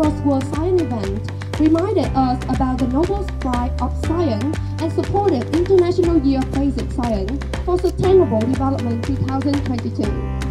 First World Science event reminded us about the Nobel Prize of Science and supported International Year of Basic Science for Sustainable Development 2022.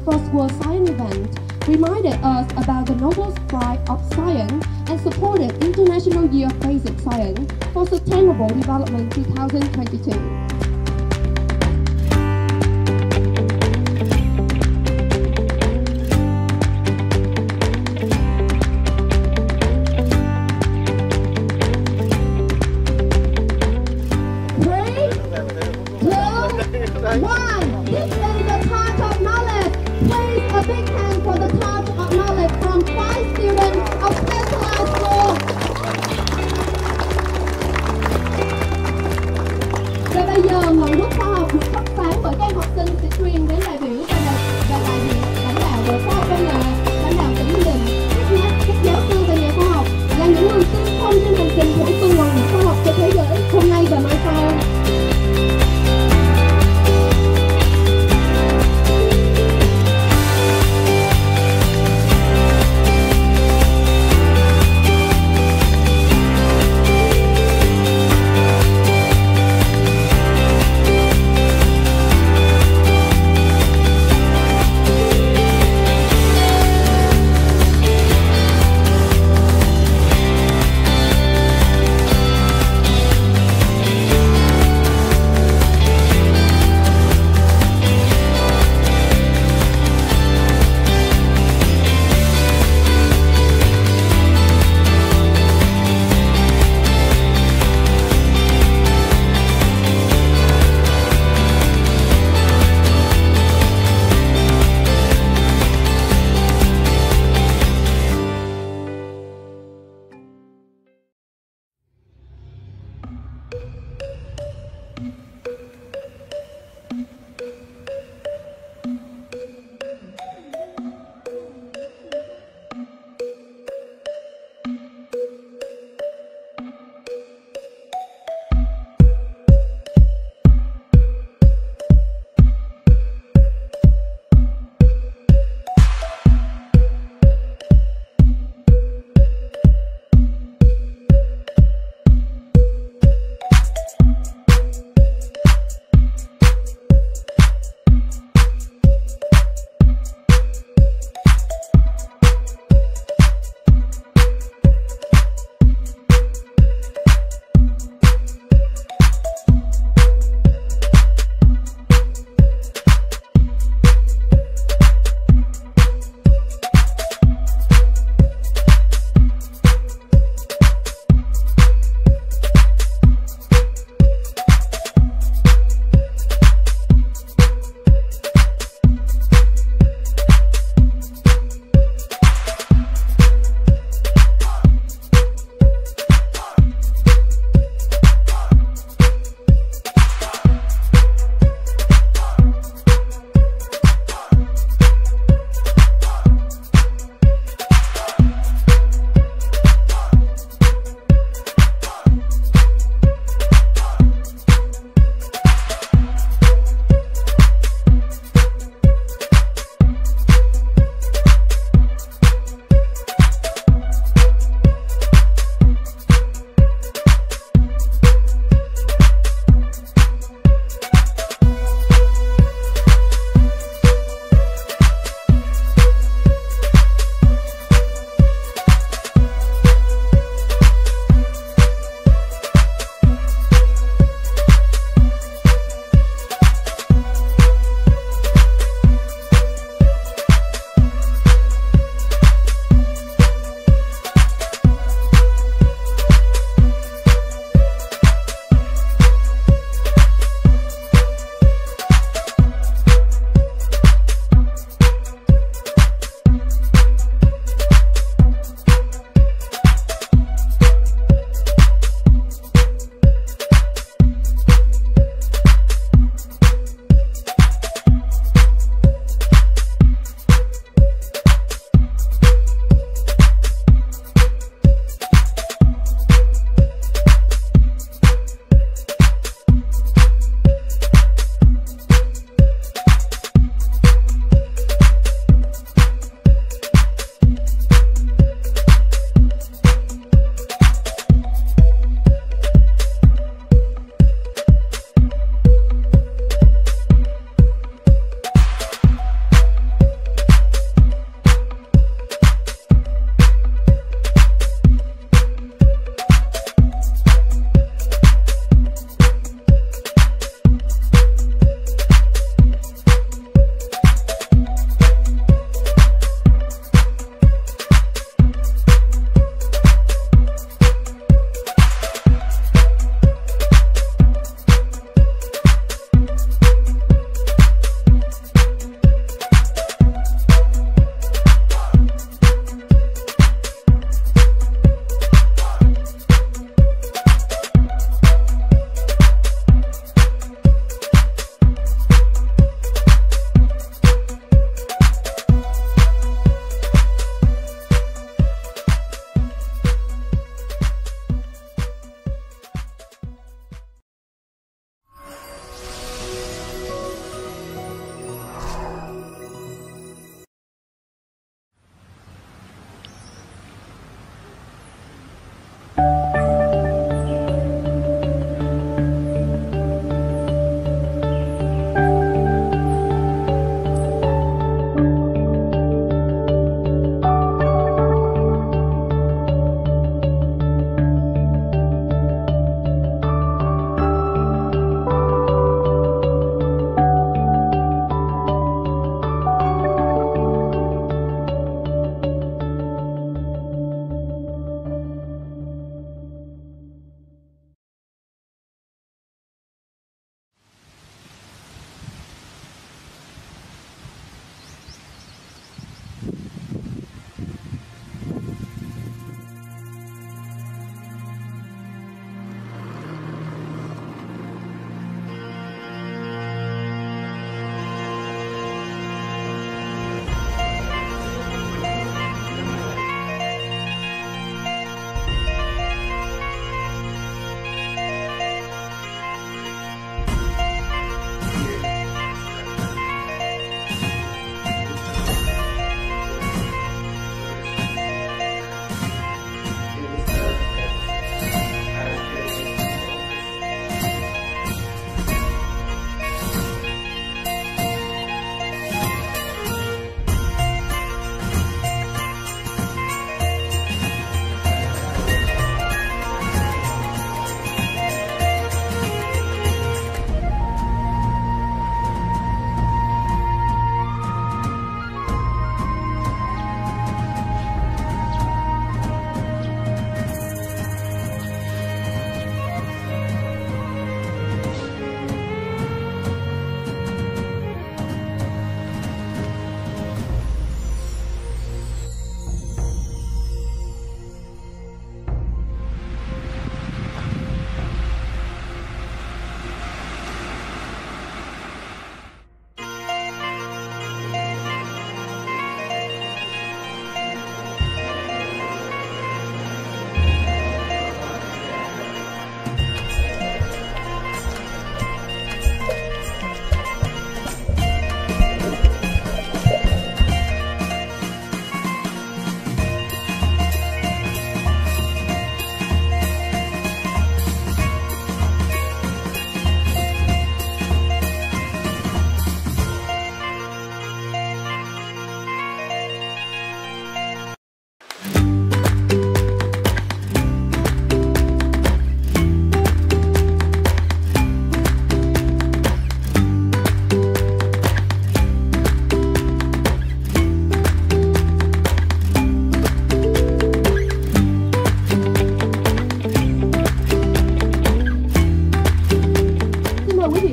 first World Science event, reminded us about the noble strive of science and supported International Year of Basic Science for Sustainable Development 2022.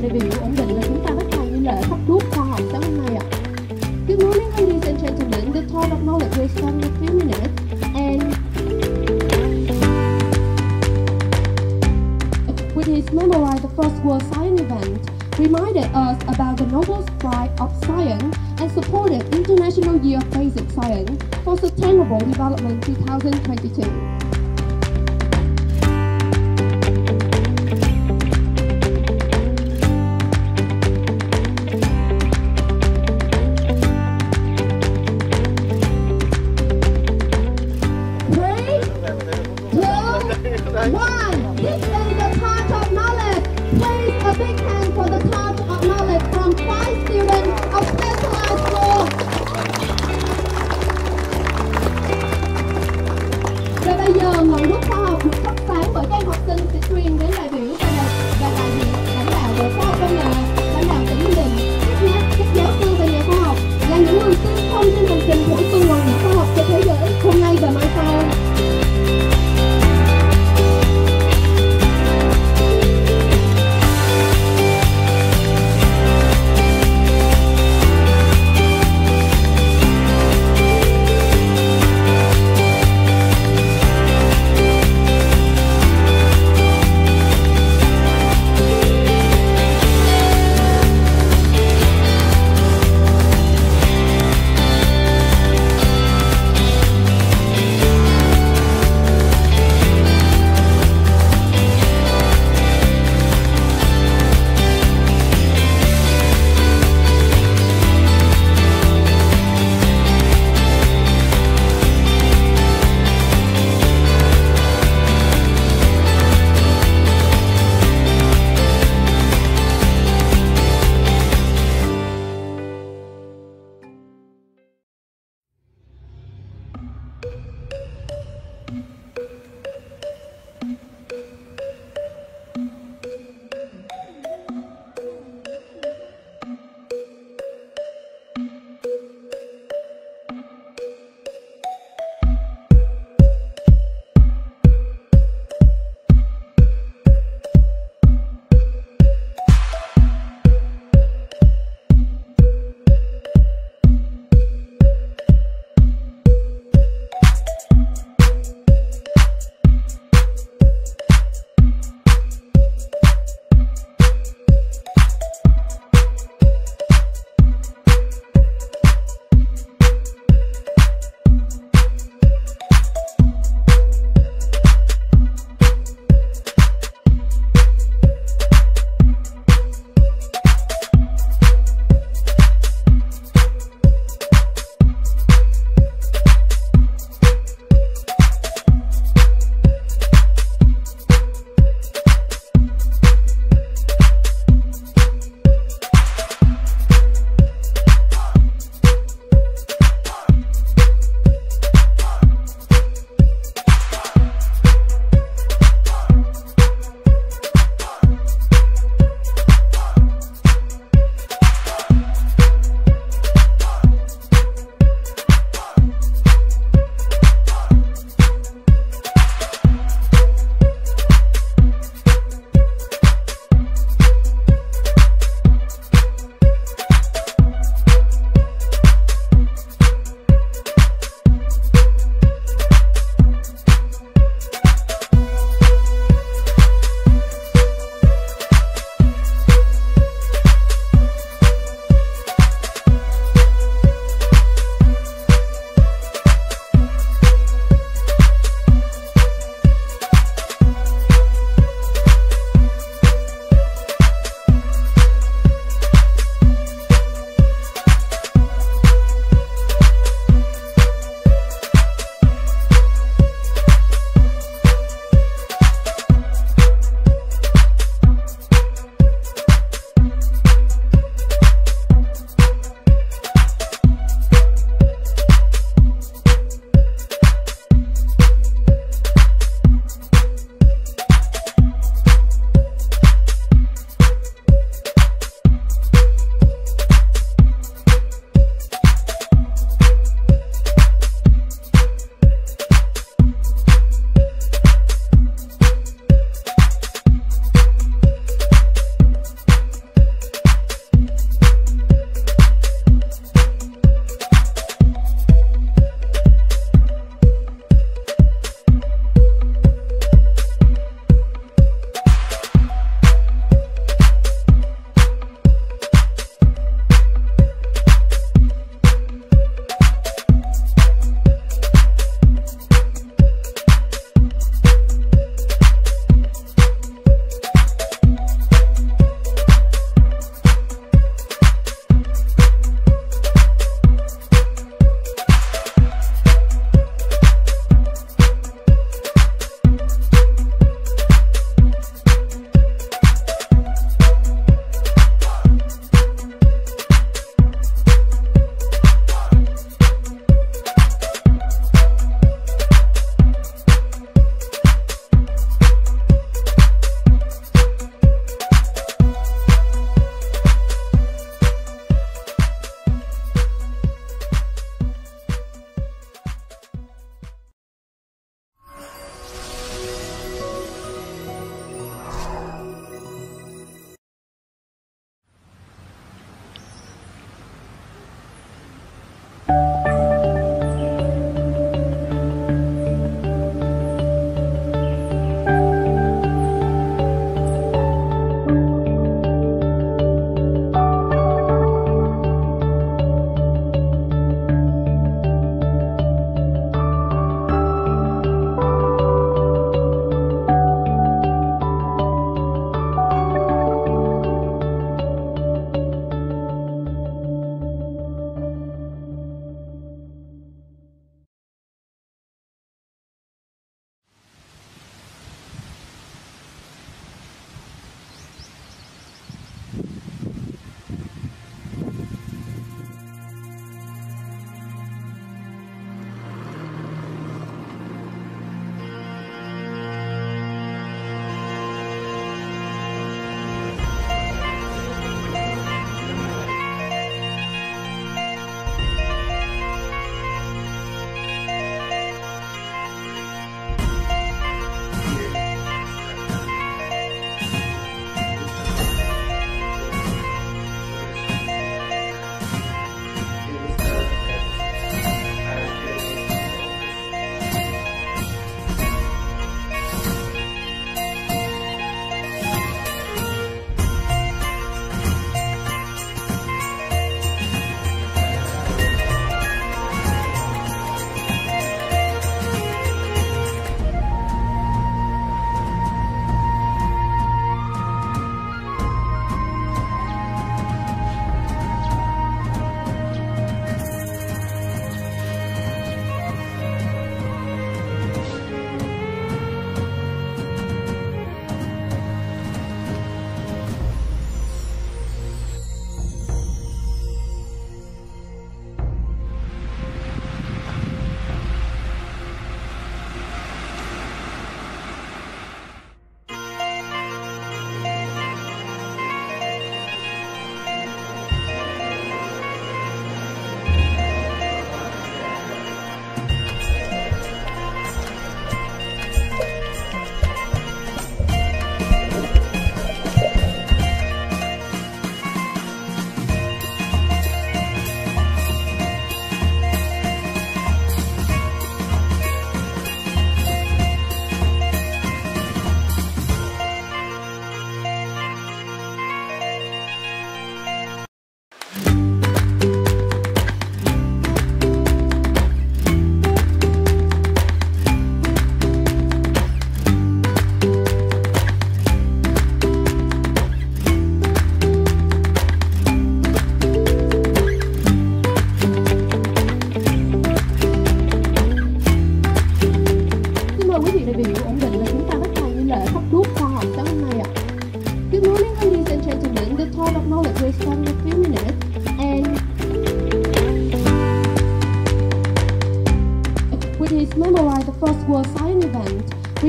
đại biểu ổn định và chúng ta bắt đầu như lệ thắp đuốc khoa học sáng hôm nay ạ. Good morning, ladies and gentlemen. The talk of knowledge will start in a few minutes, and with his memorize the first World Science event, reminded us about the Nobel Prize of Science and supported International Year of Basic Science for Sustainable Development 2022. Ngọn đuốc khoa học được thắp sáng bởi các em học sinh sẽ truyền đến đại biểu và đại diện lãnh đạo bộ khoa học công nghệ, lãnh đạo tỉnh Ninh Bình, các giáo sư và nhà khoa học là những người tiên phong trên hành trình của tuần hoàn nhà khoa học trên thế giới hôm nay và mai sau.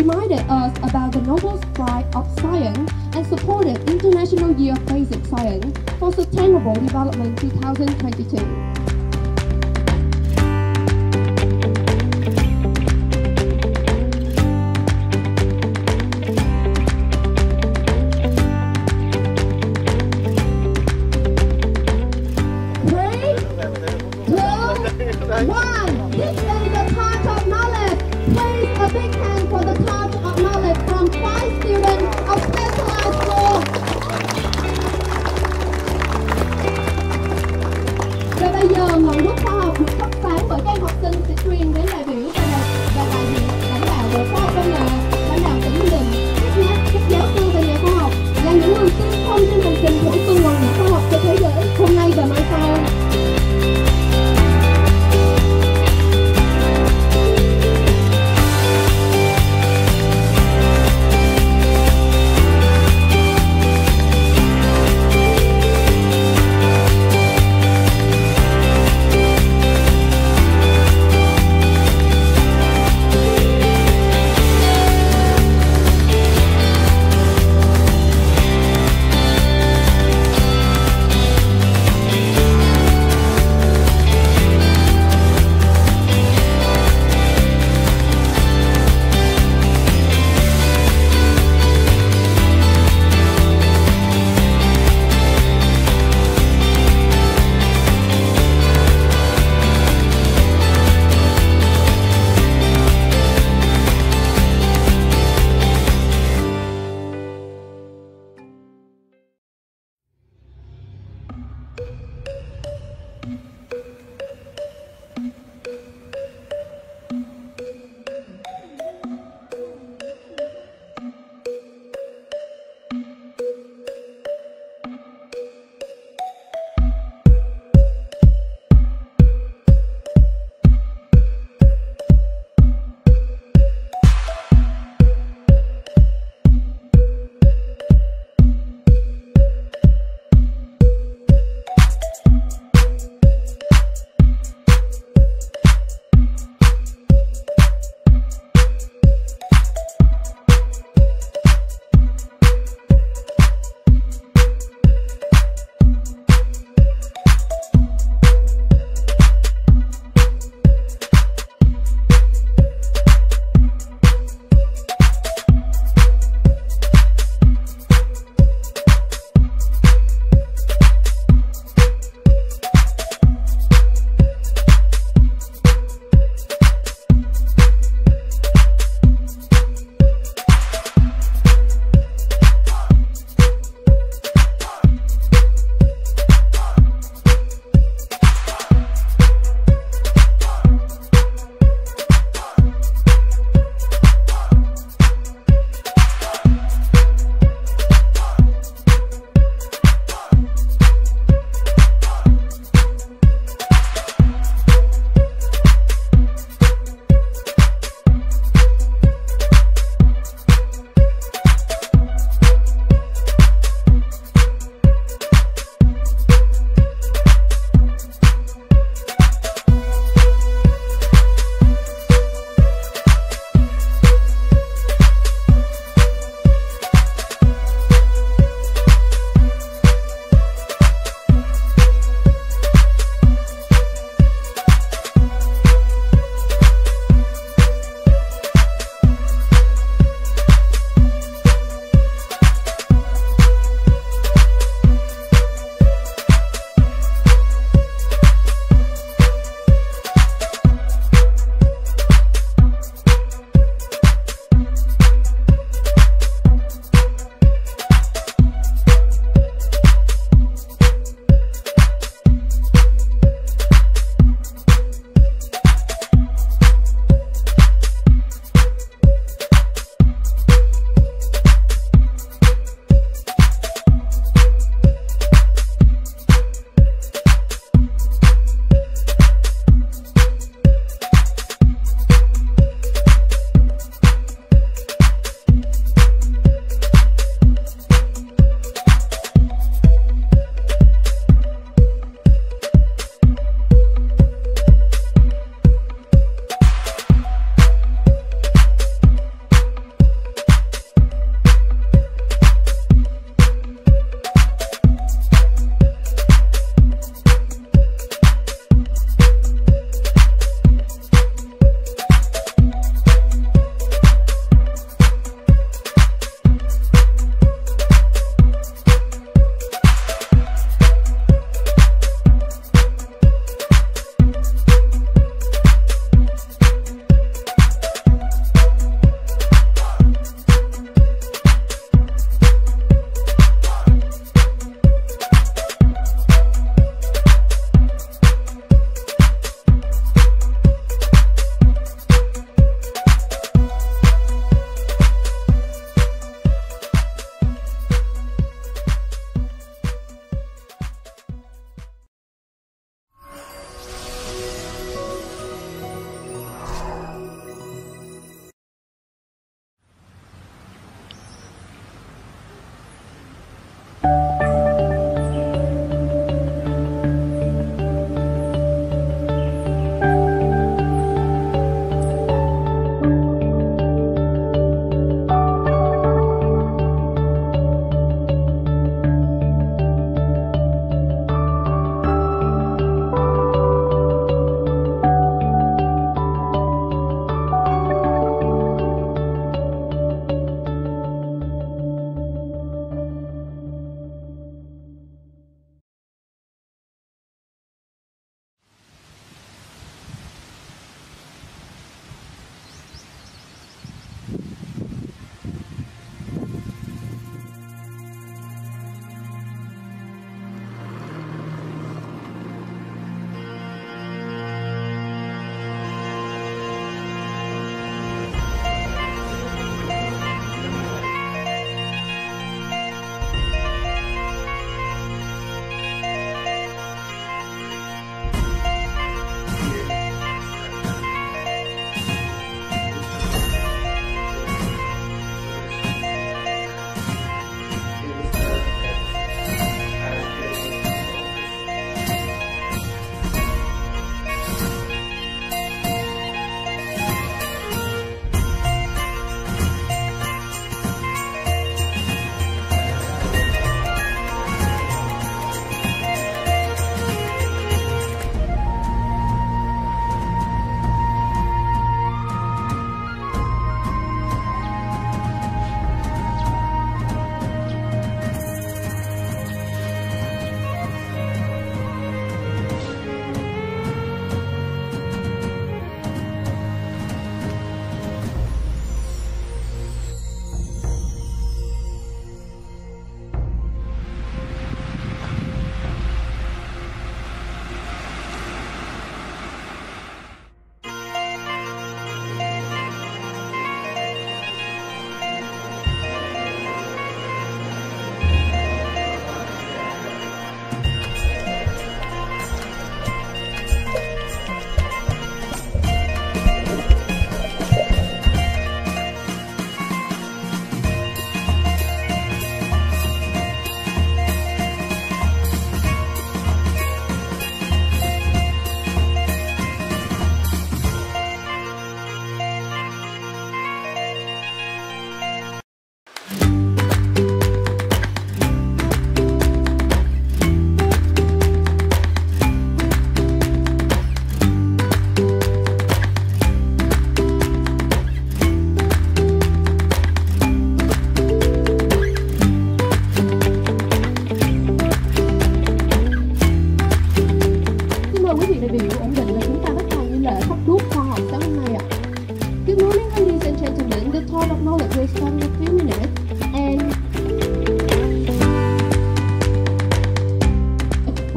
reminded us about the Nobel Prize of Science and supported International Year of Basic Science for Sustainable Development 2022.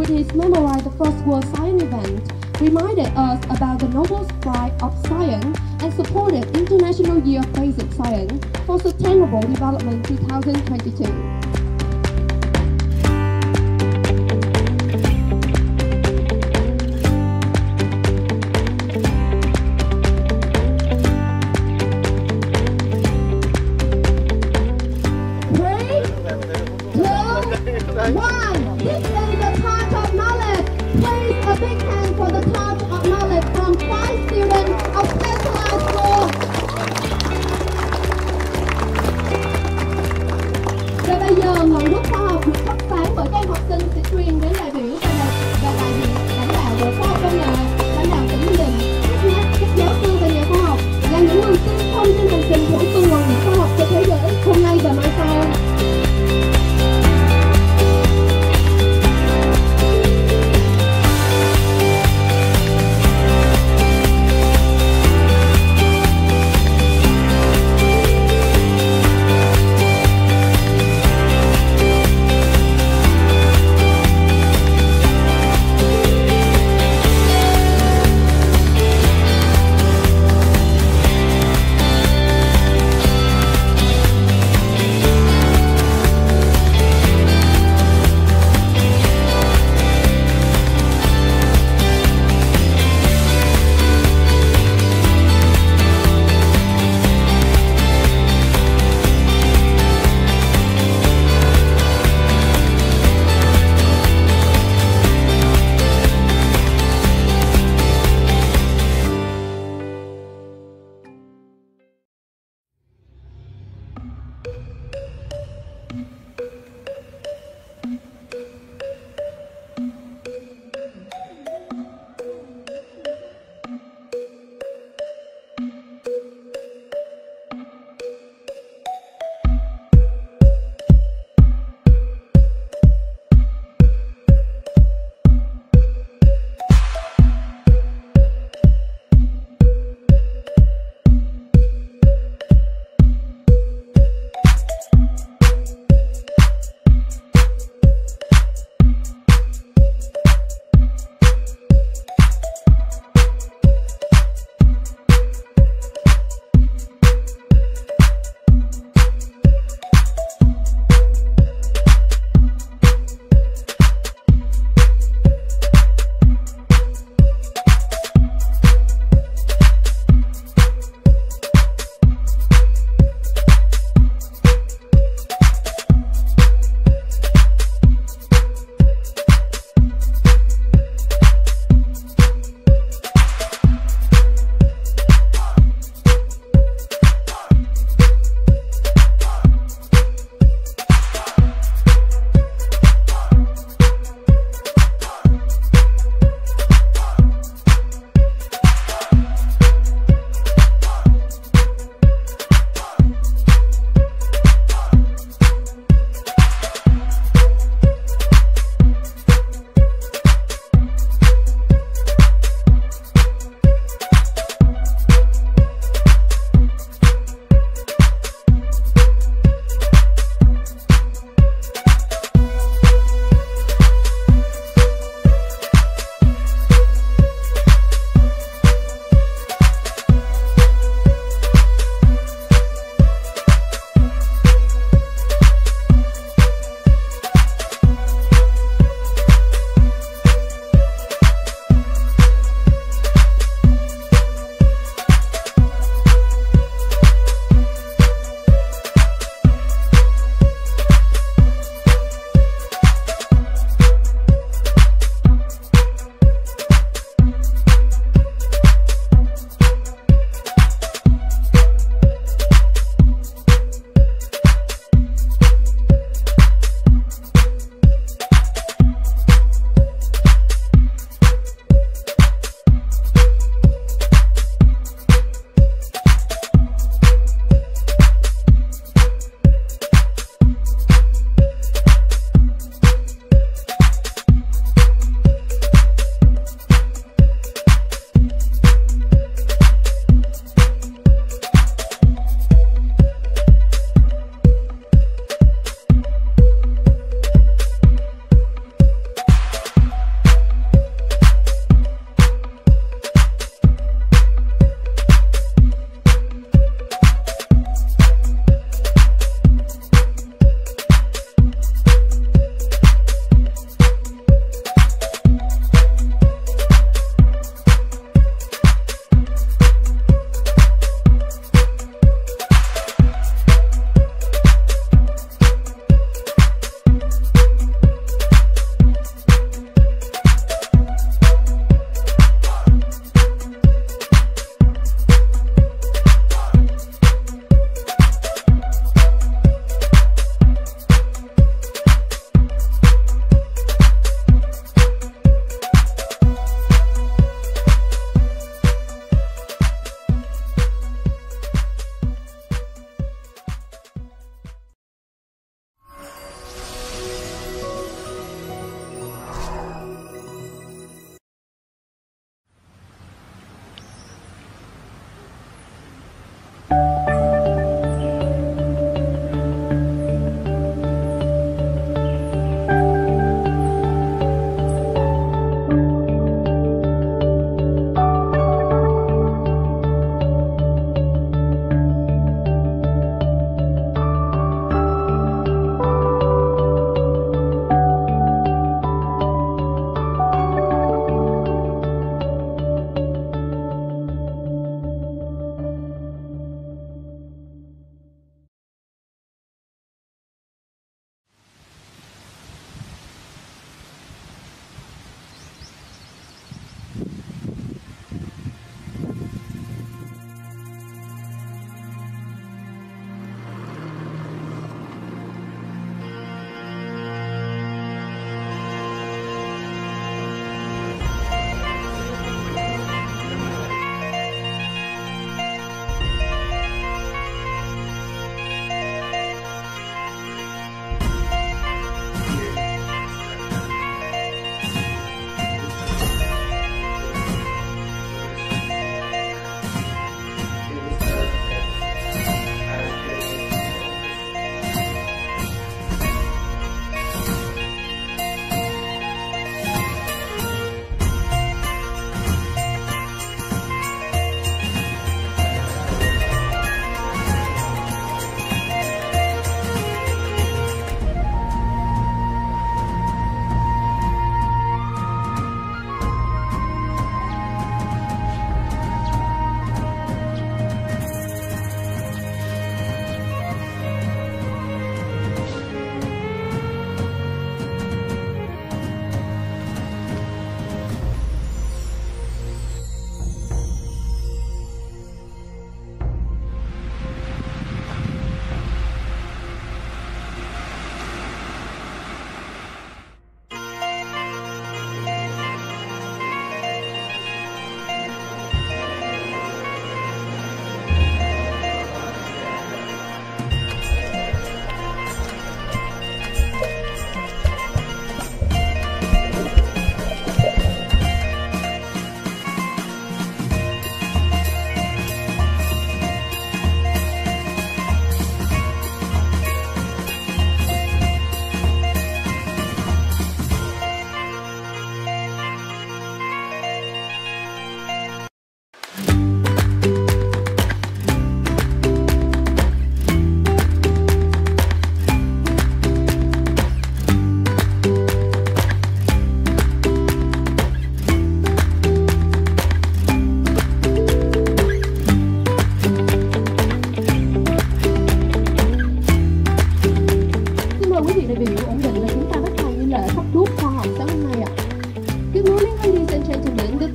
activities memorize the First World Science event, reminded us about the noble strive of science, and supported International Year of Basic Science for Sustainable Development 2022. One. This is the touch of knowledge. Please a big hand for the touch of knowledge from 5 students of specialized school. Và bây giờ ngọn đuốc khoa học được thắp sáng bởi các em học sinh sẽ truyền đến đại biểu và đại diện lãnh đạo bộ khoa học công nghệ, lãnh đạo tỉnh Bình Định, các giáo sư và nhà khoa học là những người tiên phong trên hành trình bổ sung nguồn khoa học cho thế giới hôm nay và mai sau.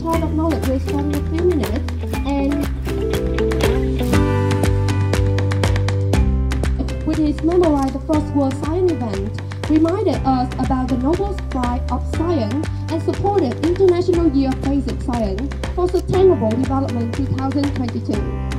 Talk of Knowledge will start in a few minutes, and which is memorize the first World Science event, reminded us about the Nobel Prize of Science and supported International Year of Basic Science for Sustainable Development 2022.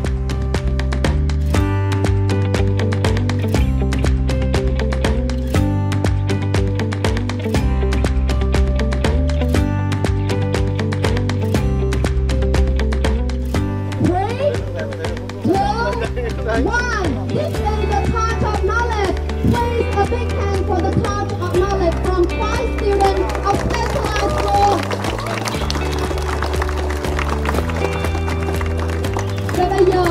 Bây giờ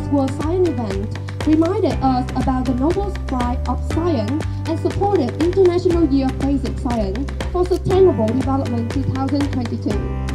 first World Science event reminded us about the noble strive of science and supported International Year of Basic Science for Sustainable Development 2022.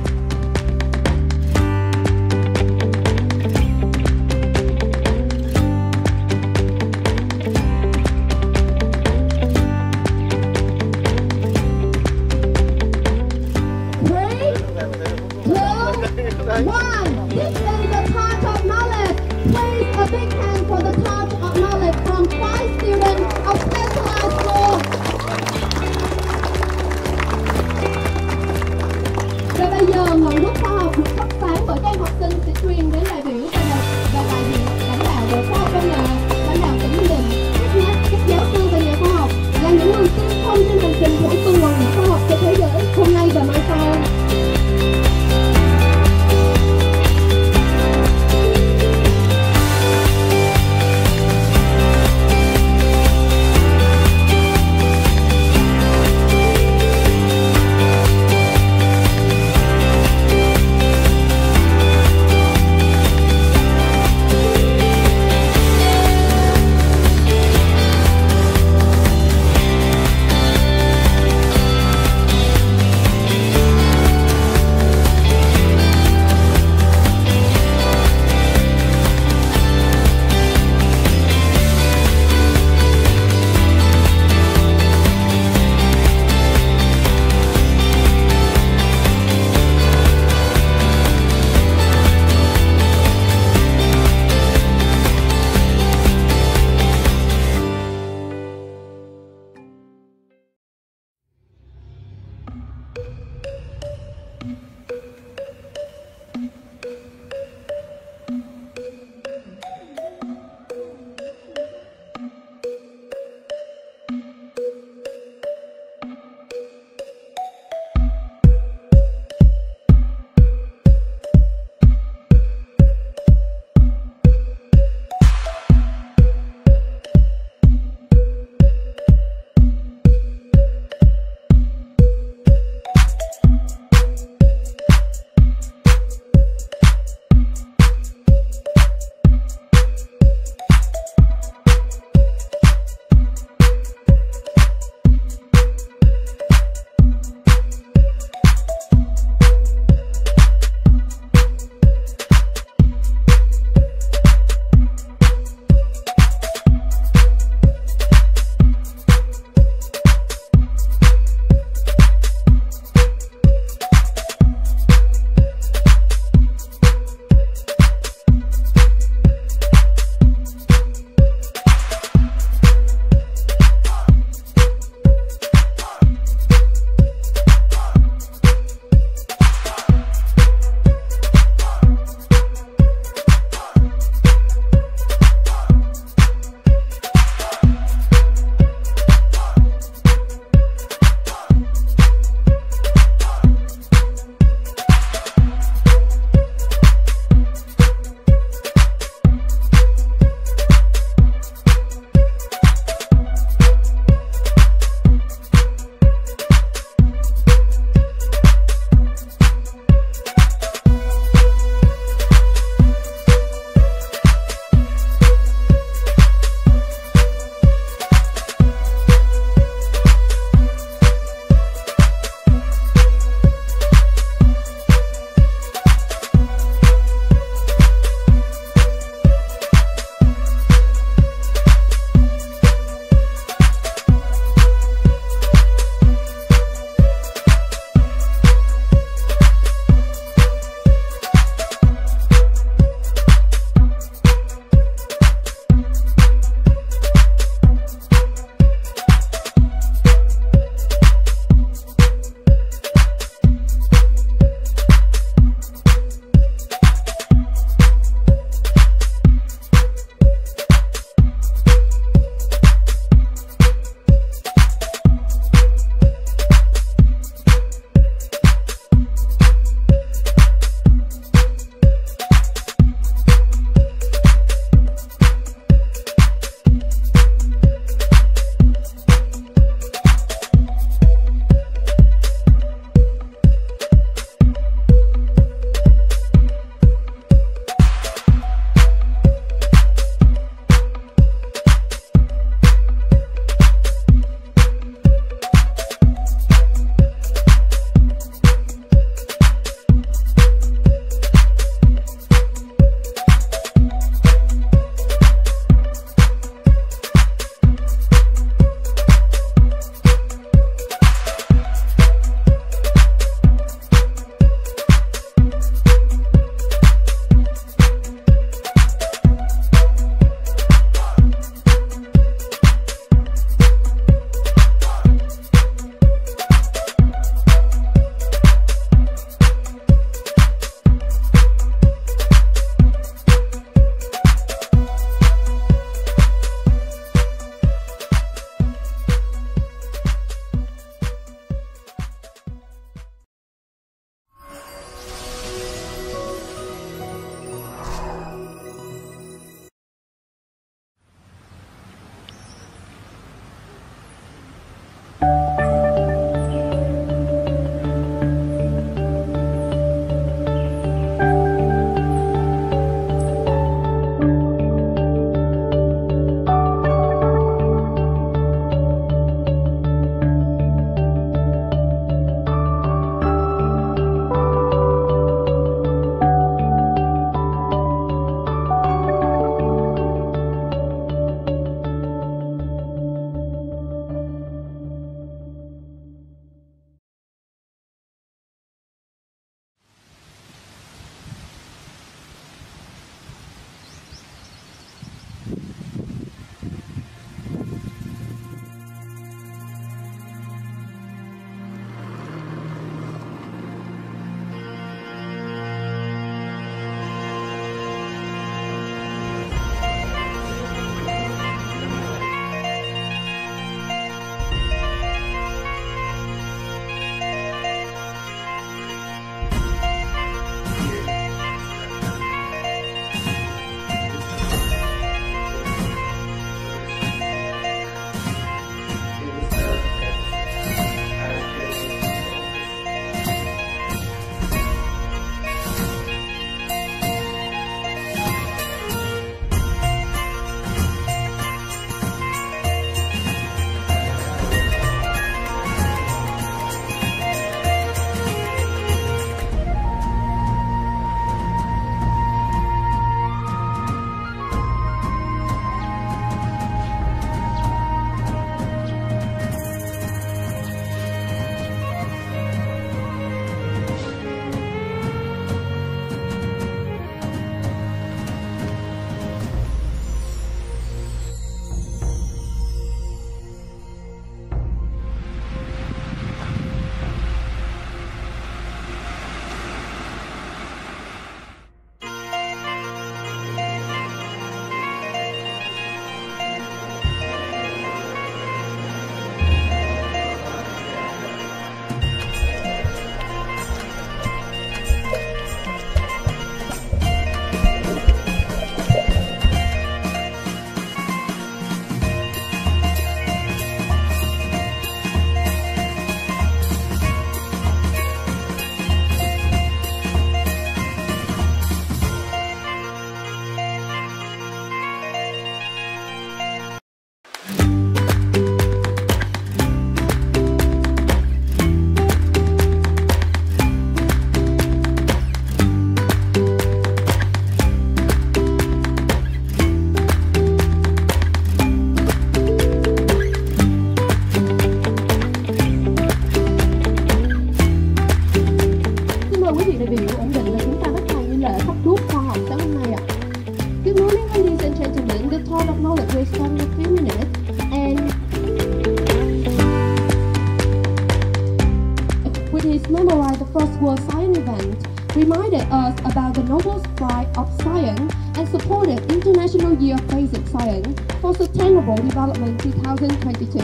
First World Science event reminded us about the Nobel Prize of Science and supported International Year of Basic Science for Sustainable Development 2022.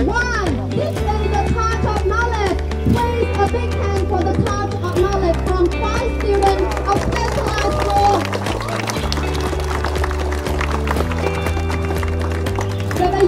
One. This is the Touch of Knowledge. Please a big hand for the Touch of Knowledge from 5 students of specialized school. Và bây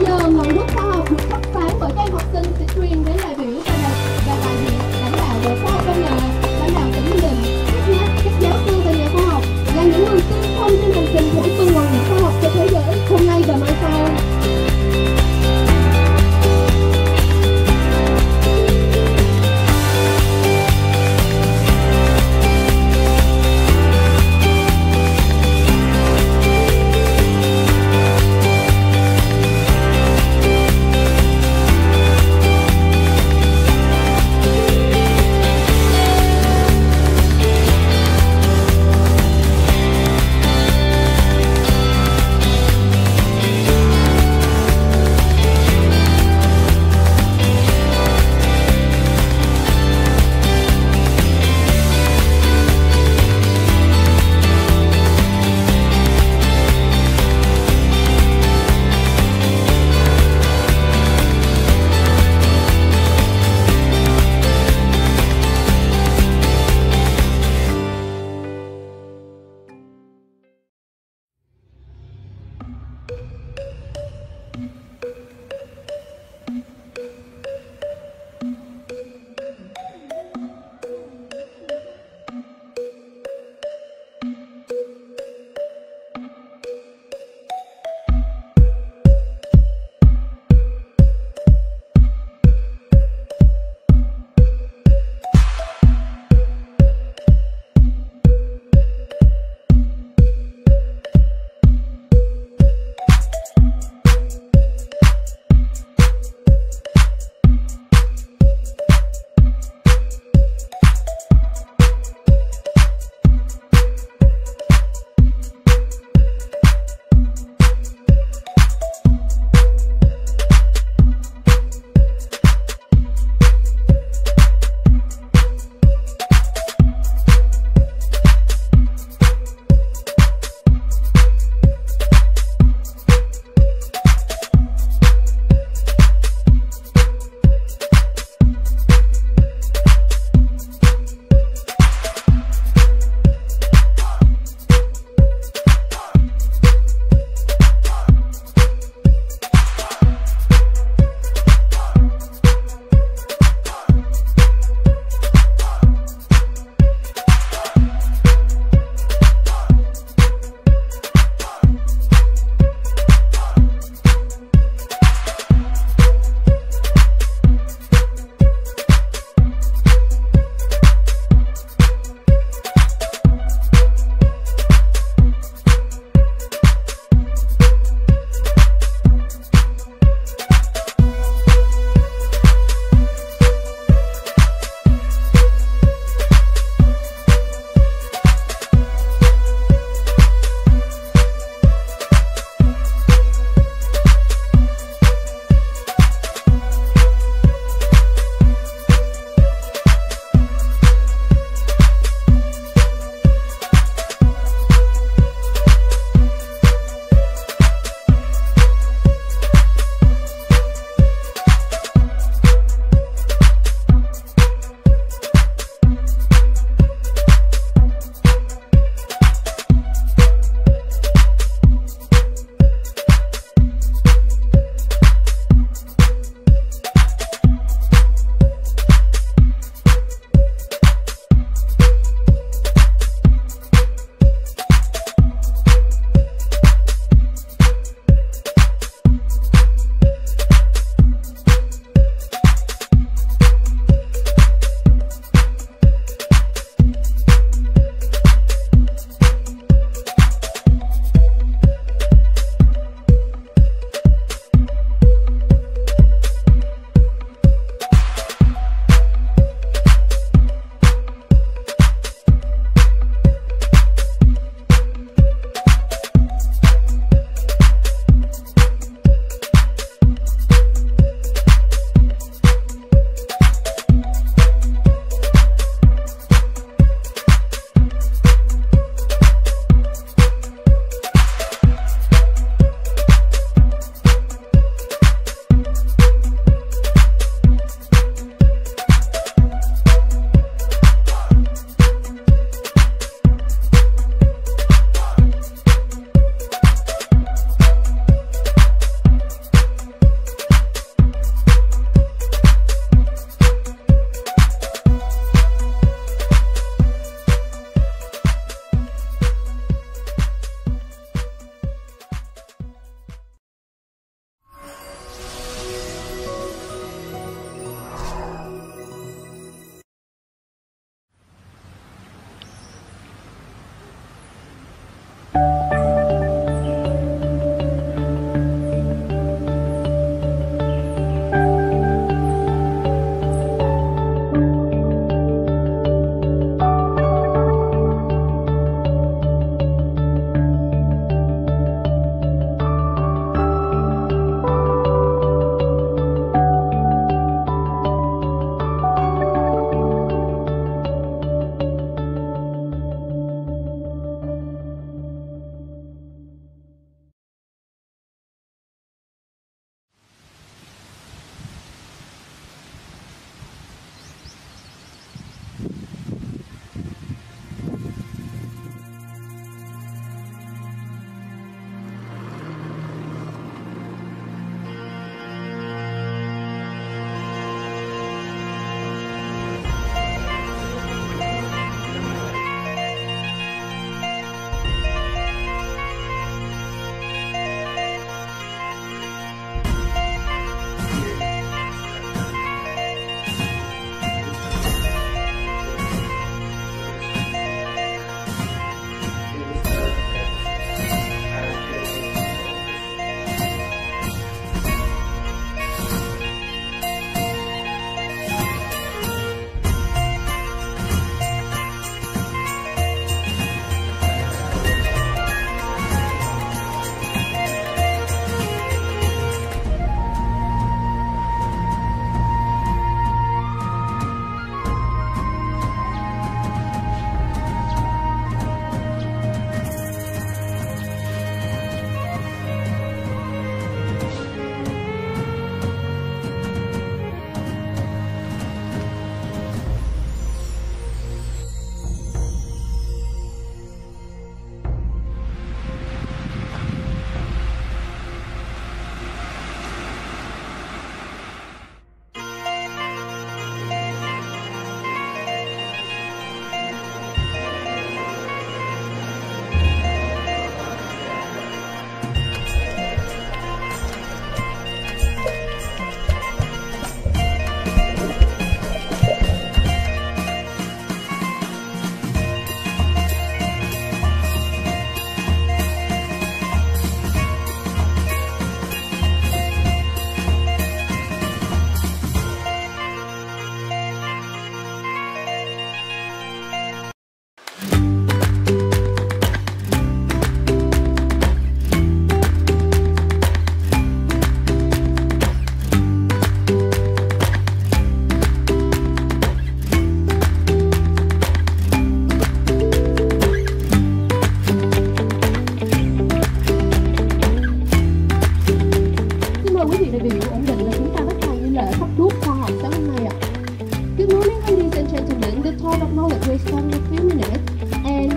thought of knowledge will start in a few minutes, and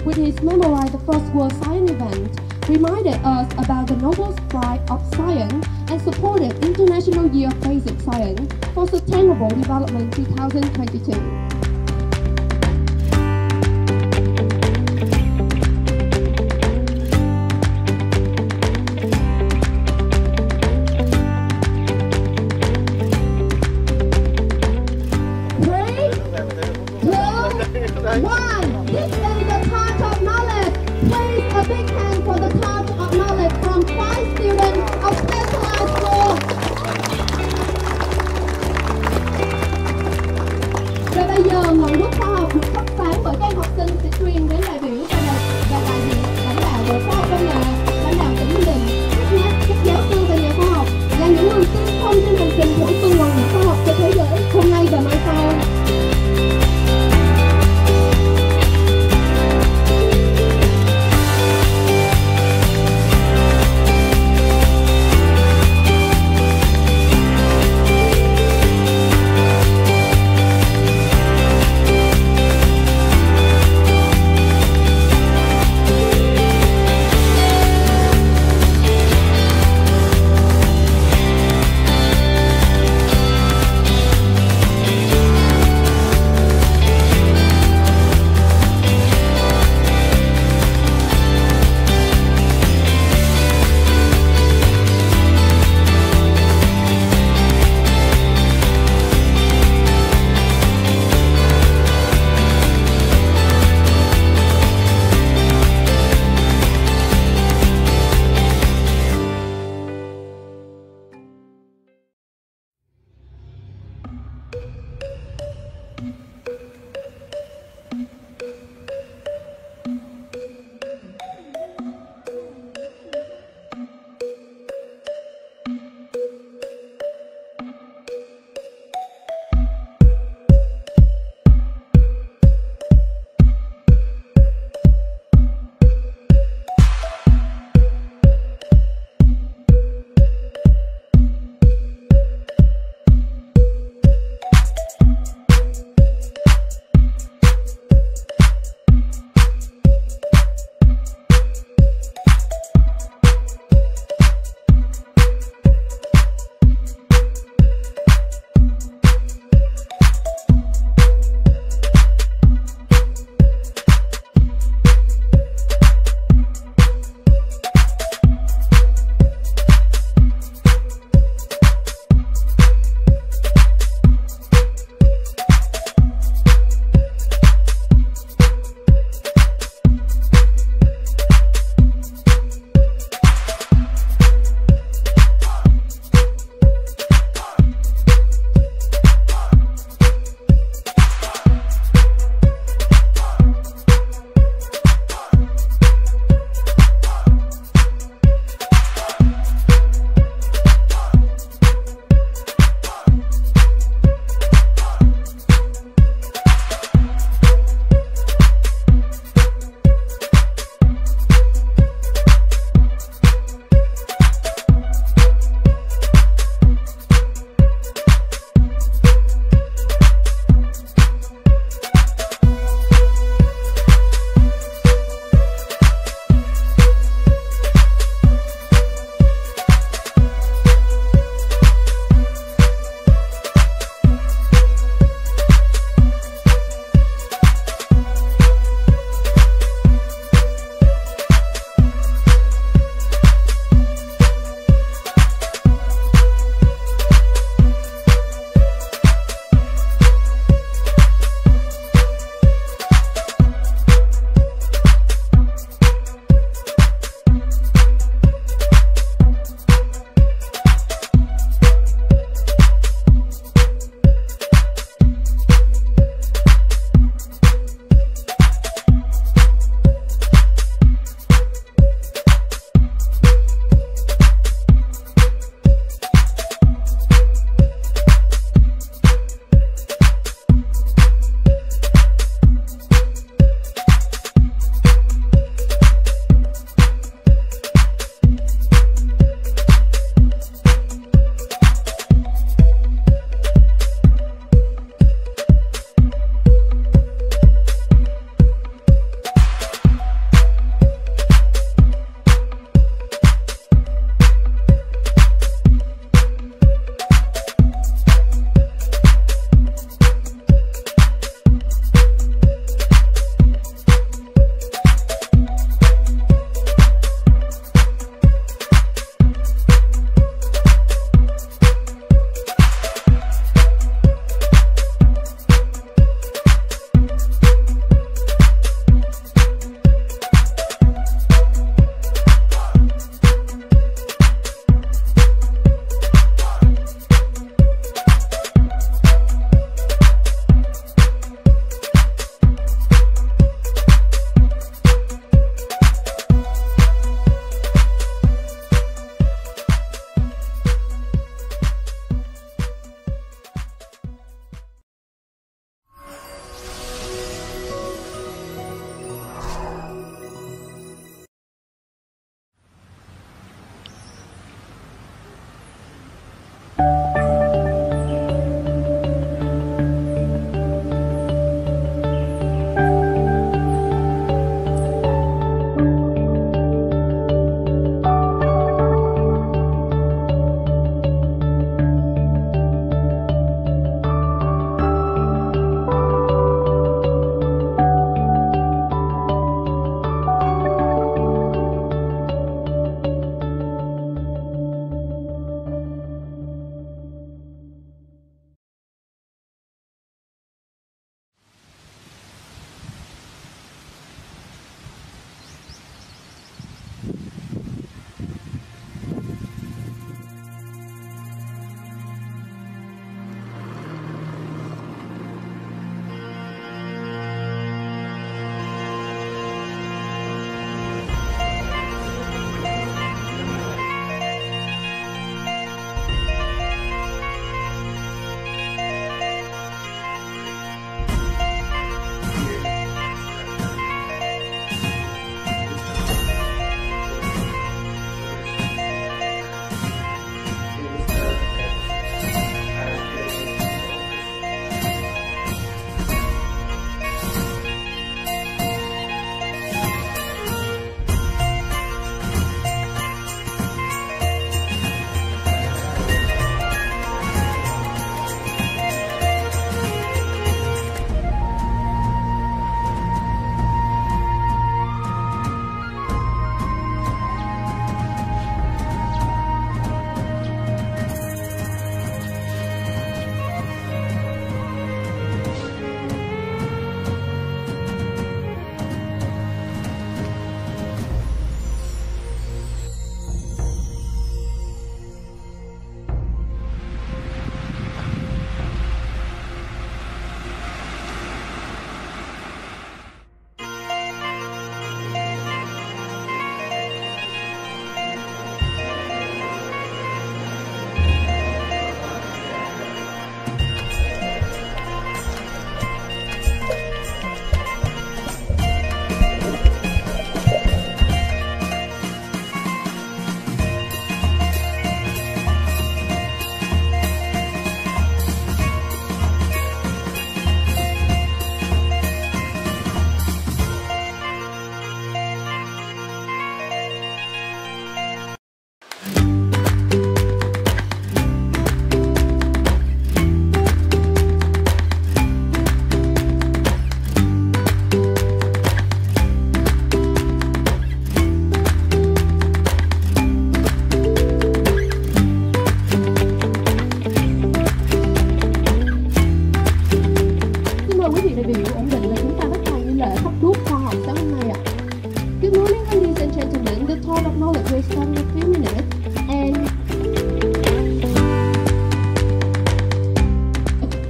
with his memorize the first World Science event, reminded us about the Nobel Prize of Science and supported International Year of Basic Science for Sustainable Development 2022.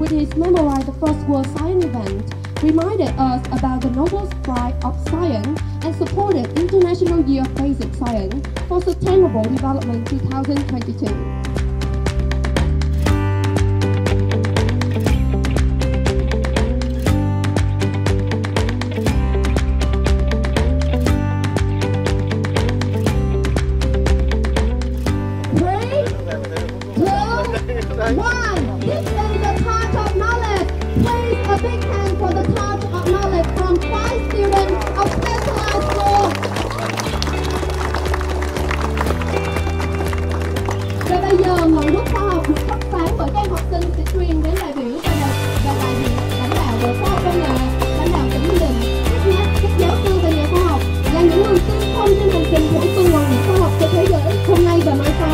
studies memorized the First World Science event, reminded us about the Nobel Prize of Science, and supported International Year of Basic Science for Sustainable Development 2022. One. This is the touch of knowledge. Please a big hand for the touch of knowledge from 5 students of specialized school. Và bây giờ ngọn đuốc khoa học được thắp sáng bởi các em học sinh sẽ truyền đến đại biểu và đại diện lãnh đạo bộ khoa học công nghệ, lãnh đạo tỉnh Bình Định, các giáo sư và nhà khoa học là những người tiên phong trên hành trình hỗ trợ nguồn khoa học cho thế giới hôm nay và mai sau.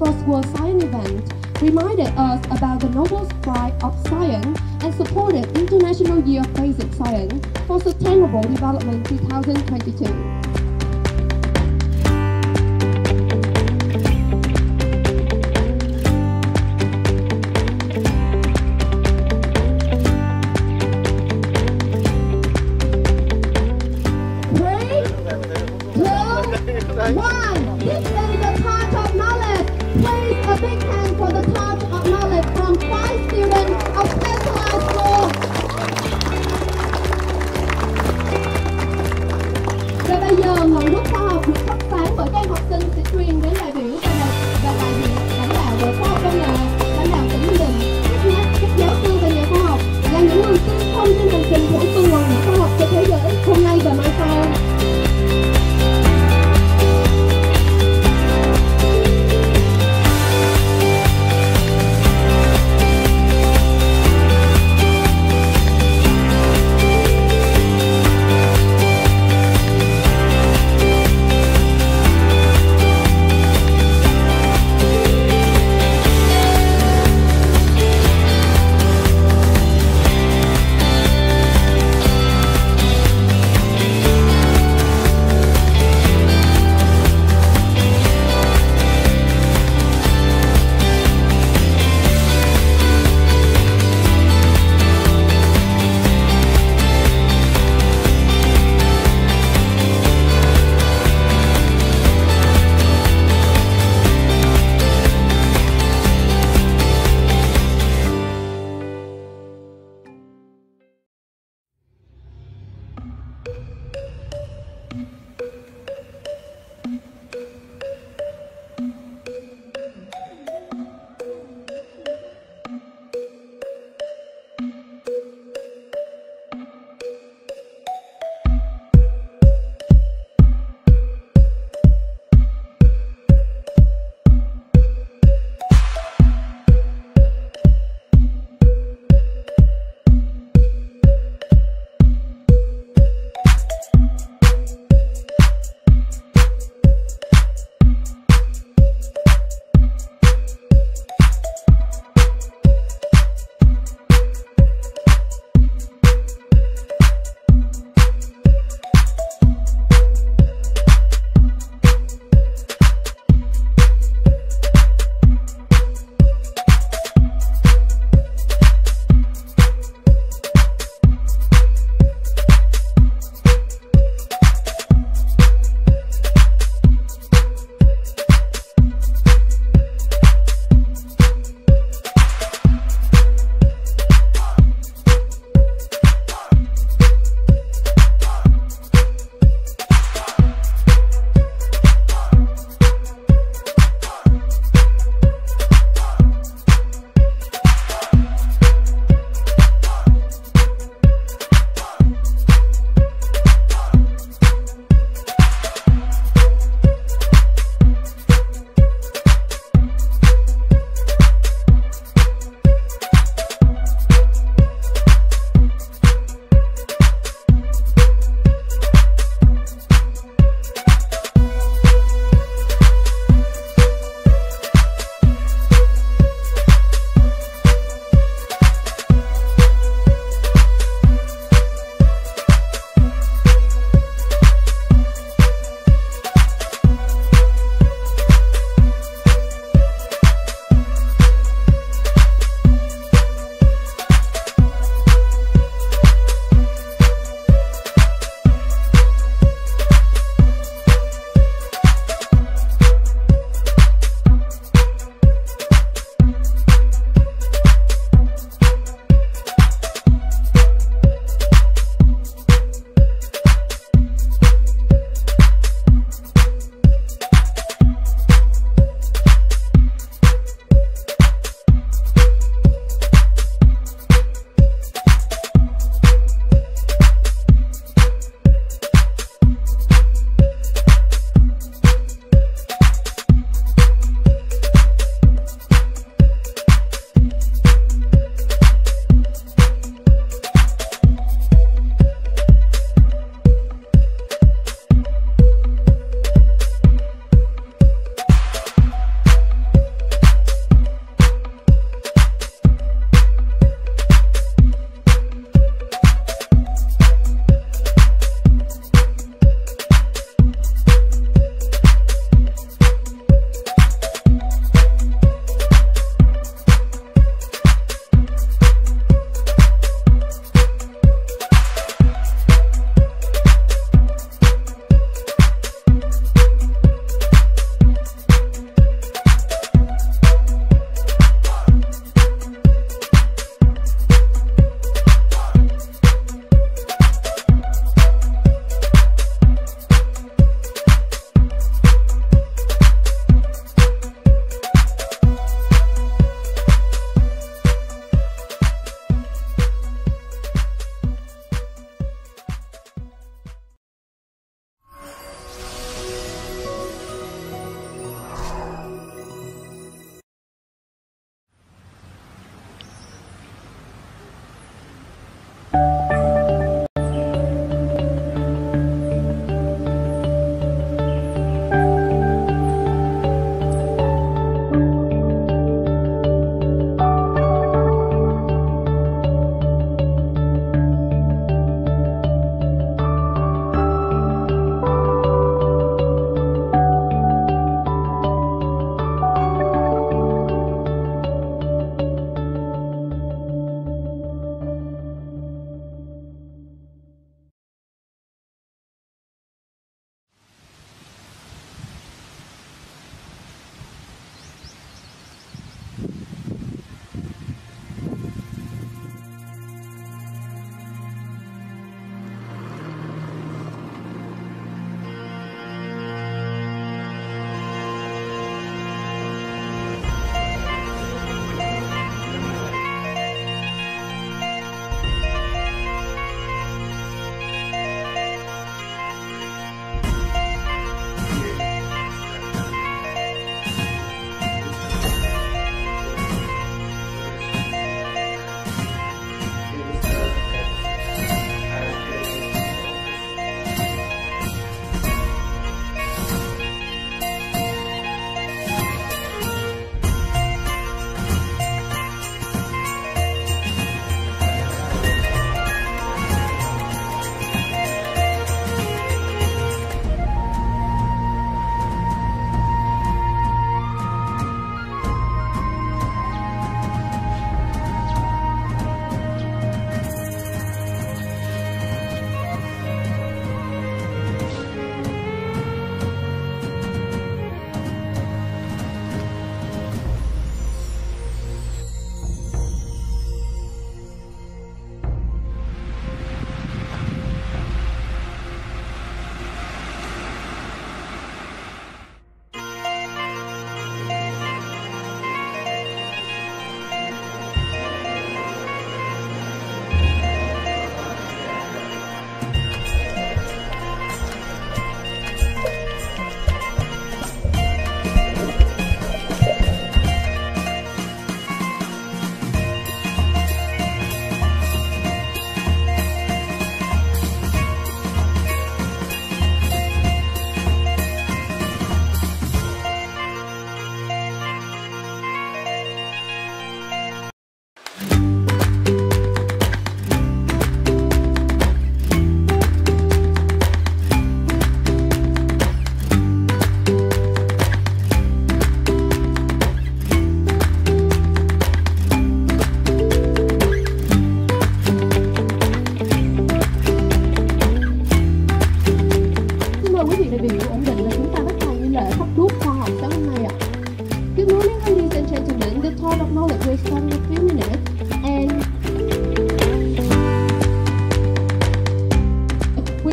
First World Science event reminded us about the noble strive of science and supported International Year of Basic Science for Sustainable Development 2022.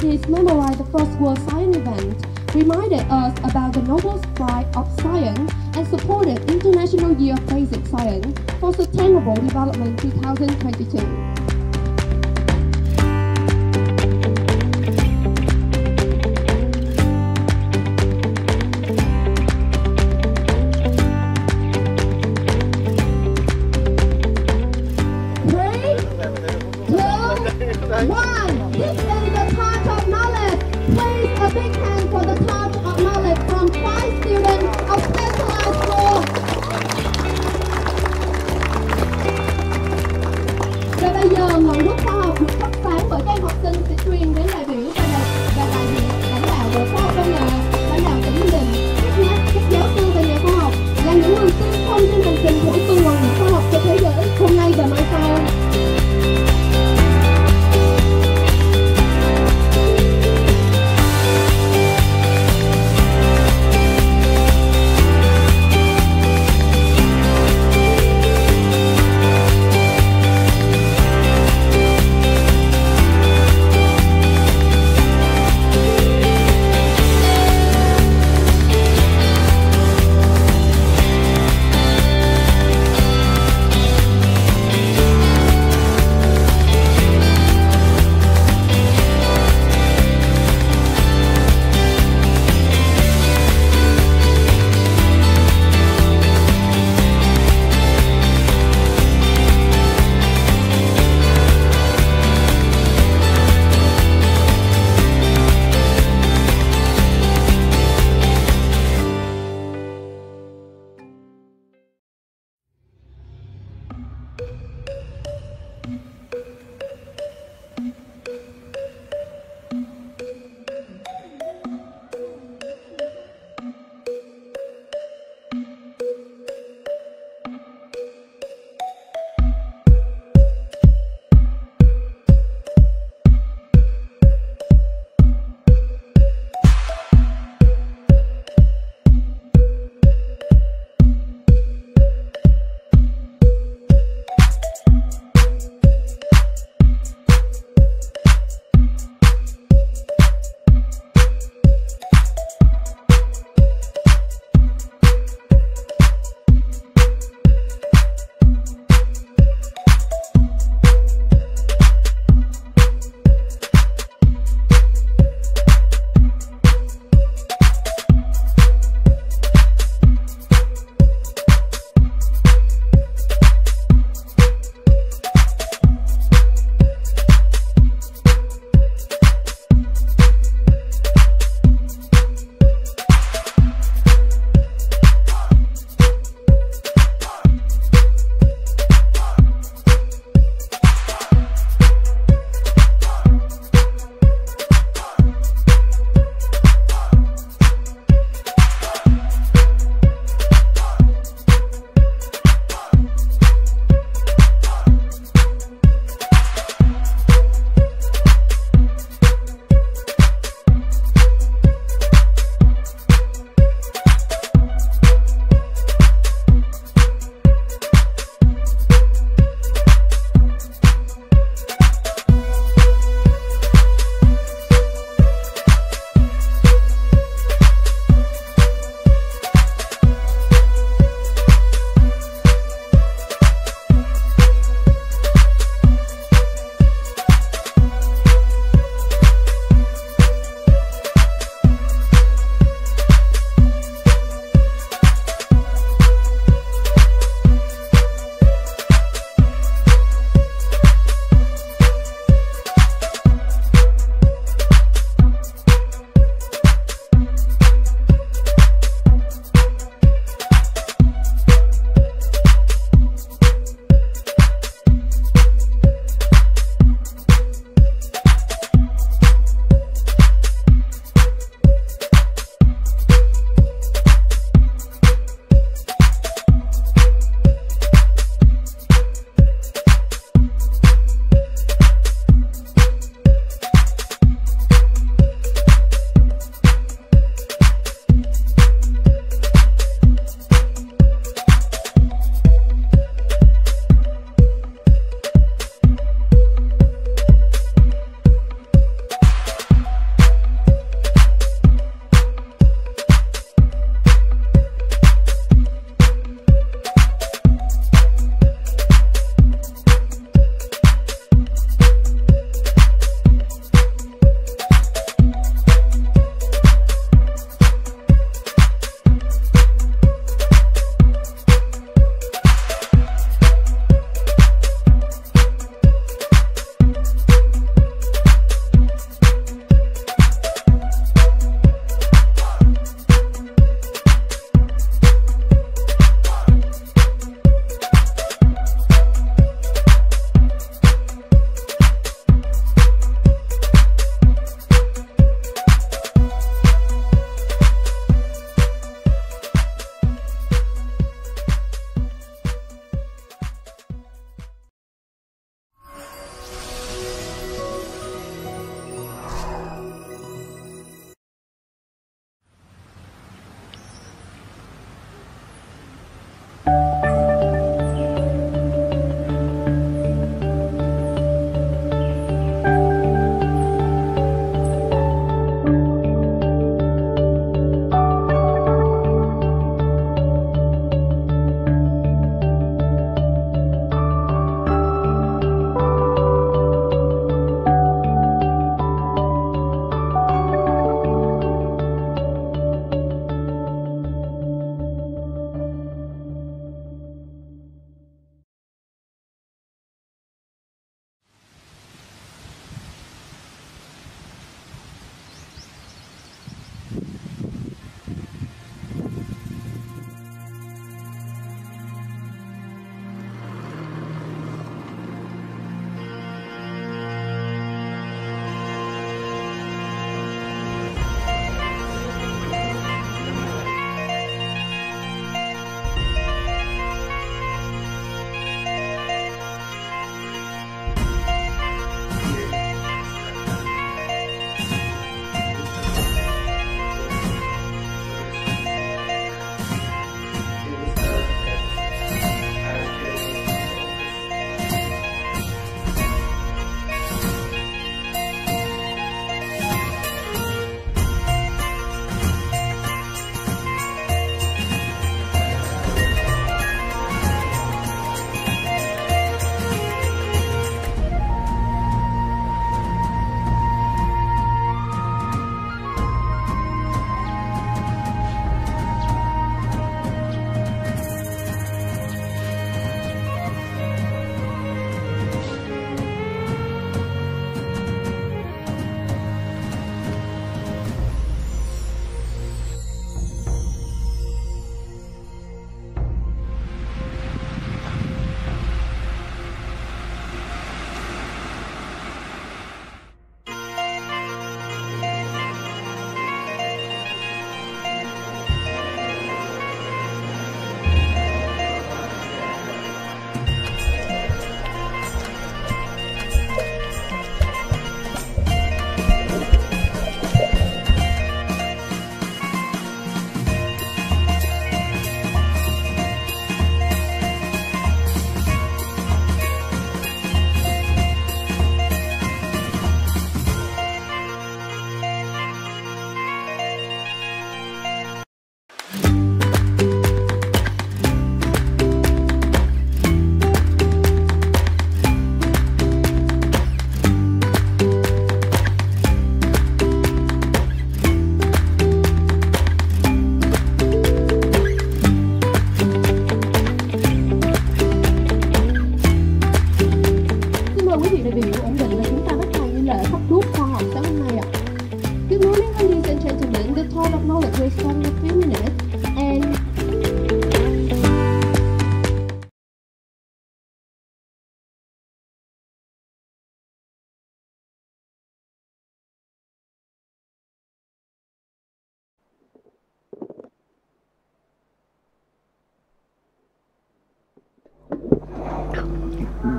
activities memorialized the First World Science event, reminded us about the Nobel Prize of Science, and supported International Year of Basic Science for Sustainable Development 2022. Bây giờ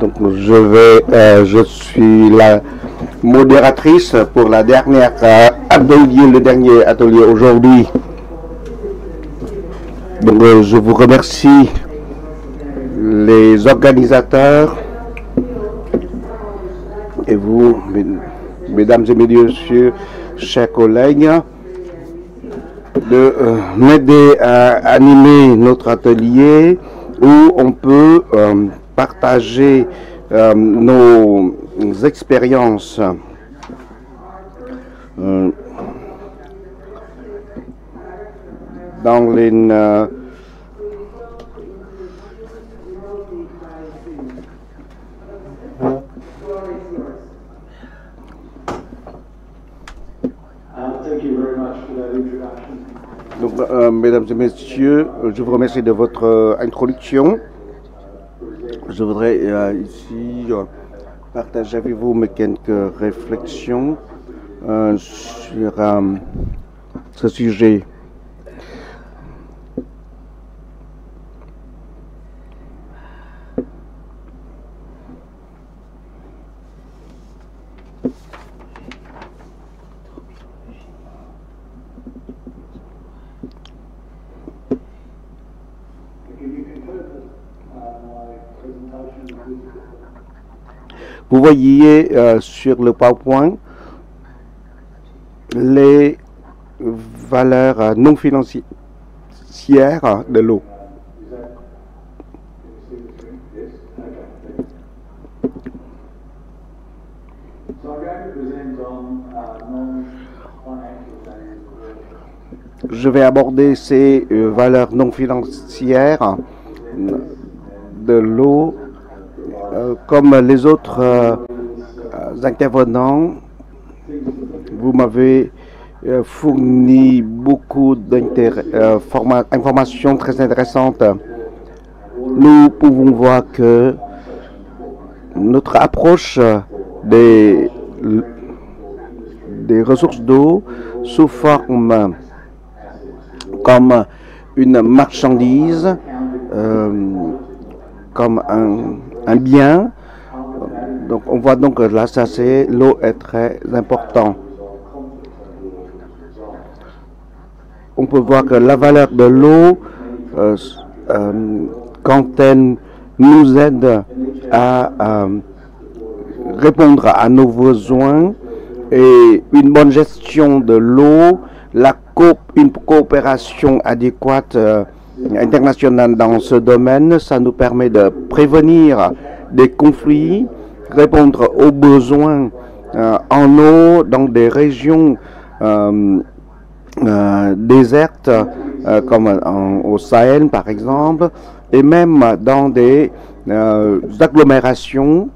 Donc je suis la modératrice pour la dernière le dernier atelier aujourd'hui. Donc je vous remercie les organisateurs et vous, mesdames et messieurs, chers collègues, de m'aider à animer notre atelier où on peut partager nos expériences dans les donc, mesdames et messieurs, je vous remercie de votre introduction. Je voudrais ici partager avec vous mes quelques réflexions sur ce sujet. Vous voyez sur le PowerPoint les valeurs non financières de l'eau. Je vais aborder ces valeurs non financières de l'eau comme les autres intervenants. Vous m'avez fournit beaucoup d'informations très intéressantes. Nous pouvons voir que notre approche des ressources d'eau sous forme comme une marchandise, comme un bien. Donc on voit donc que là, l'eau est très importante. On peut voir que la valeur de l'eau, quand elle nous aide à répondre à nos besoins, et une bonne gestion de l'eau, une coopération adéquate internationale dans ce domaine, ça nous permet de prévenir des conflits, répondre aux besoins en eau dans des régions désertes, comme au Sahel par exemple, et même dans des agglomérations.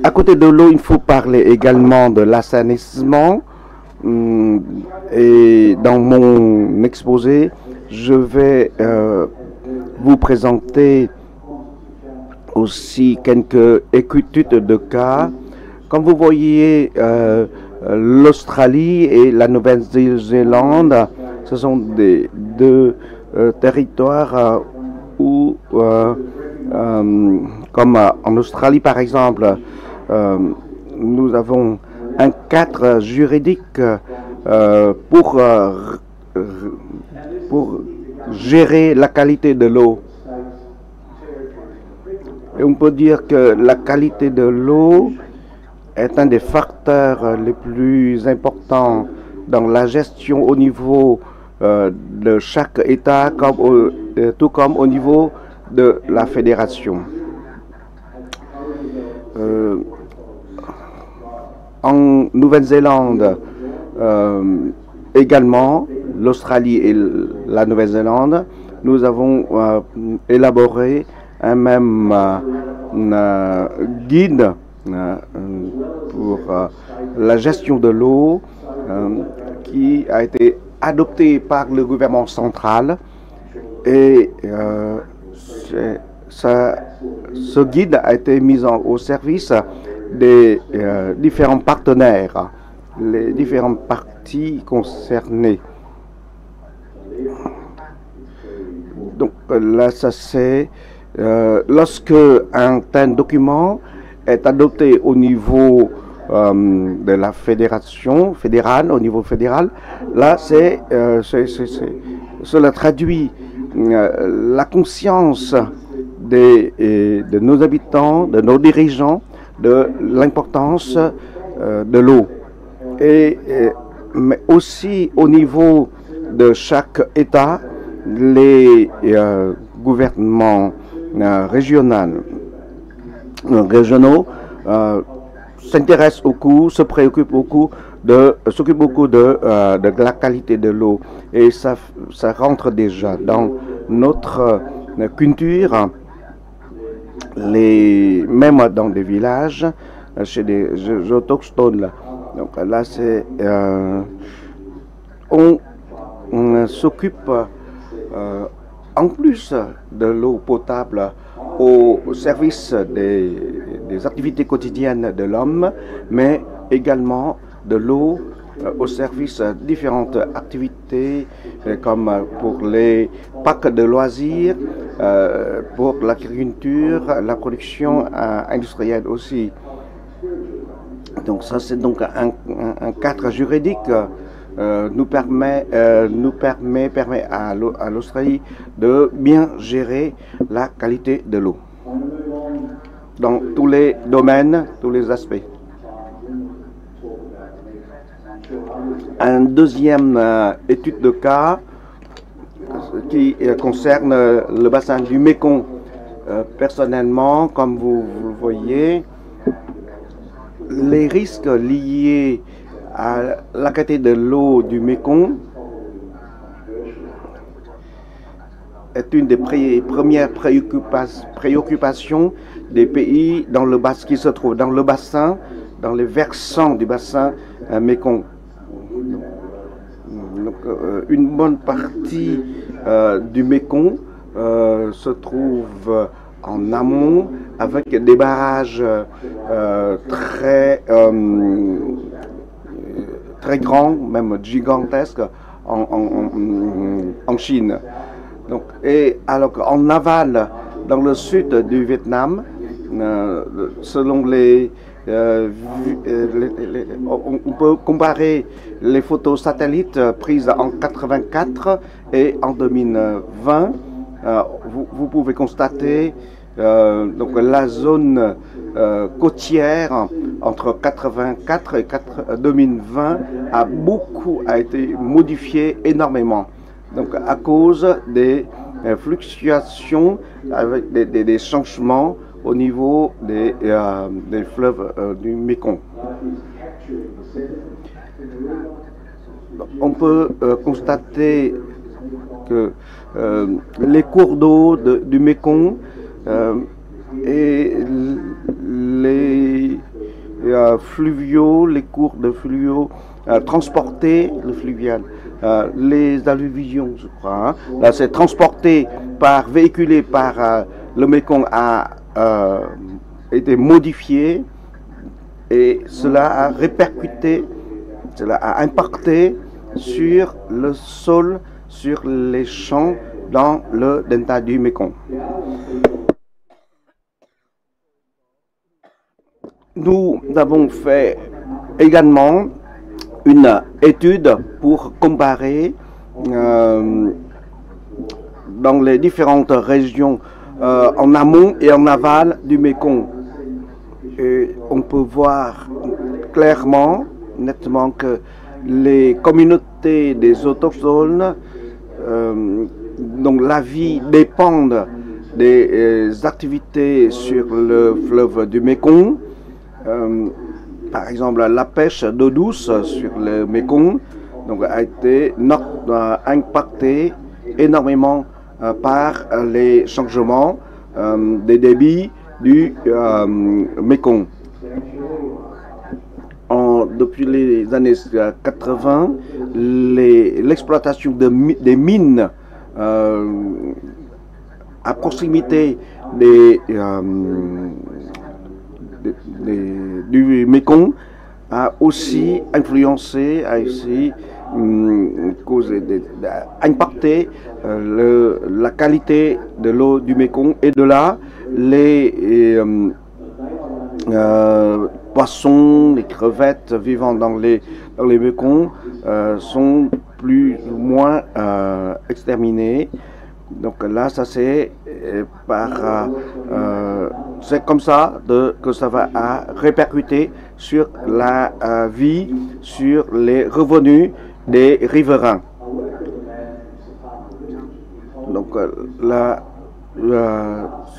À côté de l'eau, il faut parler également de l'assainissement. Et dans mon exposé, je vais vous présenter aussi quelques études de cas. Comme vous voyez, l'Australie et la Nouvelle-Zélande, ce sont deux territoires où, comme en Australie par exemple, nous avons un cadre juridique pour gérer la qualité de l'eau. Et on peut dire que la qualité de l'eau est un des facteurs les plus importants dans la gestion au niveau de chaque État, tout comme au niveau de la fédération. En Nouvelle-Zélande, également, l'Australie et la Nouvelle-Zélande, nous avons élaboré un même guide pour la gestion de l'eau qui a été adopté par le gouvernement central, et ce guide a été mis au service des différents partenaires, les différentes parties concernées. Donc là, ça c'est lorsque un tel document est adopté au niveau de la fédération fédérale, au niveau fédéral, là cela traduit la conscience de nos habitants, de nos dirigeants, de l'importance de l'eau, mais aussi au niveau de chaque État, les gouvernements régionaux s'intéressent beaucoup, se préoccupent beaucoup s'occupent beaucoup de la qualité de l'eau, et ça rentre déjà dans notre culture. Même dans des villages, chez des autochtones. Donc là, on s'occupe en plus de l'eau potable au service des activités quotidiennes de l'homme, mais également de l'eau au service de différentes activités, comme pour les parcs de loisirs, pour l'agriculture, la production industrielle aussi. Donc ça, c'est donc un cadre juridique nous permet à l'Australie de bien gérer la qualité de l'eau dans tous les domaines, tous les aspects. Une deuxième étude de cas qui concerne le bassin du Mékong. Personnellement, comme vous le voyez, les risques liés à la qualité de l'eau du Mékong est une des premières préoccupations des pays qui se trouvent dans le bassin, dans les versants du bassin Mékong. Donc, une bonne partie du Mékong se trouve en amont avec des barrages très grands, même gigantesques en Chine. Donc, et alors qu'en aval, dans le sud du Vietnam, selon on peut comparer les photos satellites prises en 84 et en 2020. Vous pouvez constater donc la zone côtière entre 84 et 2020 a été modifiée énormément. Donc à cause des fluctuations avec des changements au niveau des fleuves du Mékong. On peut constater que les cours d'eau du Mékong et les fluviaux, les cours de fluviaux transportés, le fluvial, les alluvions, je crois, hein, là c'est transporté véhiculé par le Mékong a été modifié et cela a répercuté, cela a impacté sur le sol, sur les champs dans le delta du Mékong. Nous avons fait également une étude pour comparer dans les différentes régions en amont et en aval du Mékong. Et on peut voir clairement, nettement, que les communautés des autochtones, dont la vie dépend des activités sur le fleuve du Mékong, par exemple la pêche d'eau douce sur le Mékong, donc, a été impactée énormément par les changements des débits du Mékong. Depuis les années 80, l'exploitation des mines à proximité du Mékong a aussi influencé, impacté la qualité de l'eau du Mékong, et de là les poissons, les crevettes vivant dans les Mékong sont plus ou moins exterminés. Donc là, ça c'est c'est comme ça que ça va répercuter sur la vie, sur les revenus des riverains. Donc là,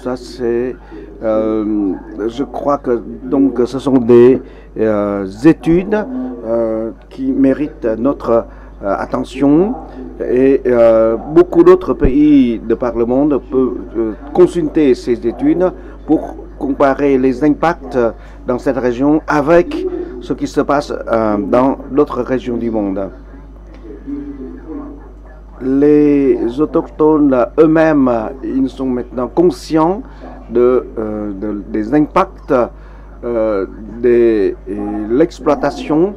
ça c'est, je crois que donc ce sont des études qui méritent notre attention, et beaucoup d'autres pays de par le monde peuvent consulter ces études pour comparer les impacts dans cette région avec ce qui se passe dans d'autres régions du monde. Les autochtones eux-mêmes, ils sont maintenant conscients des impacts de l'exploitation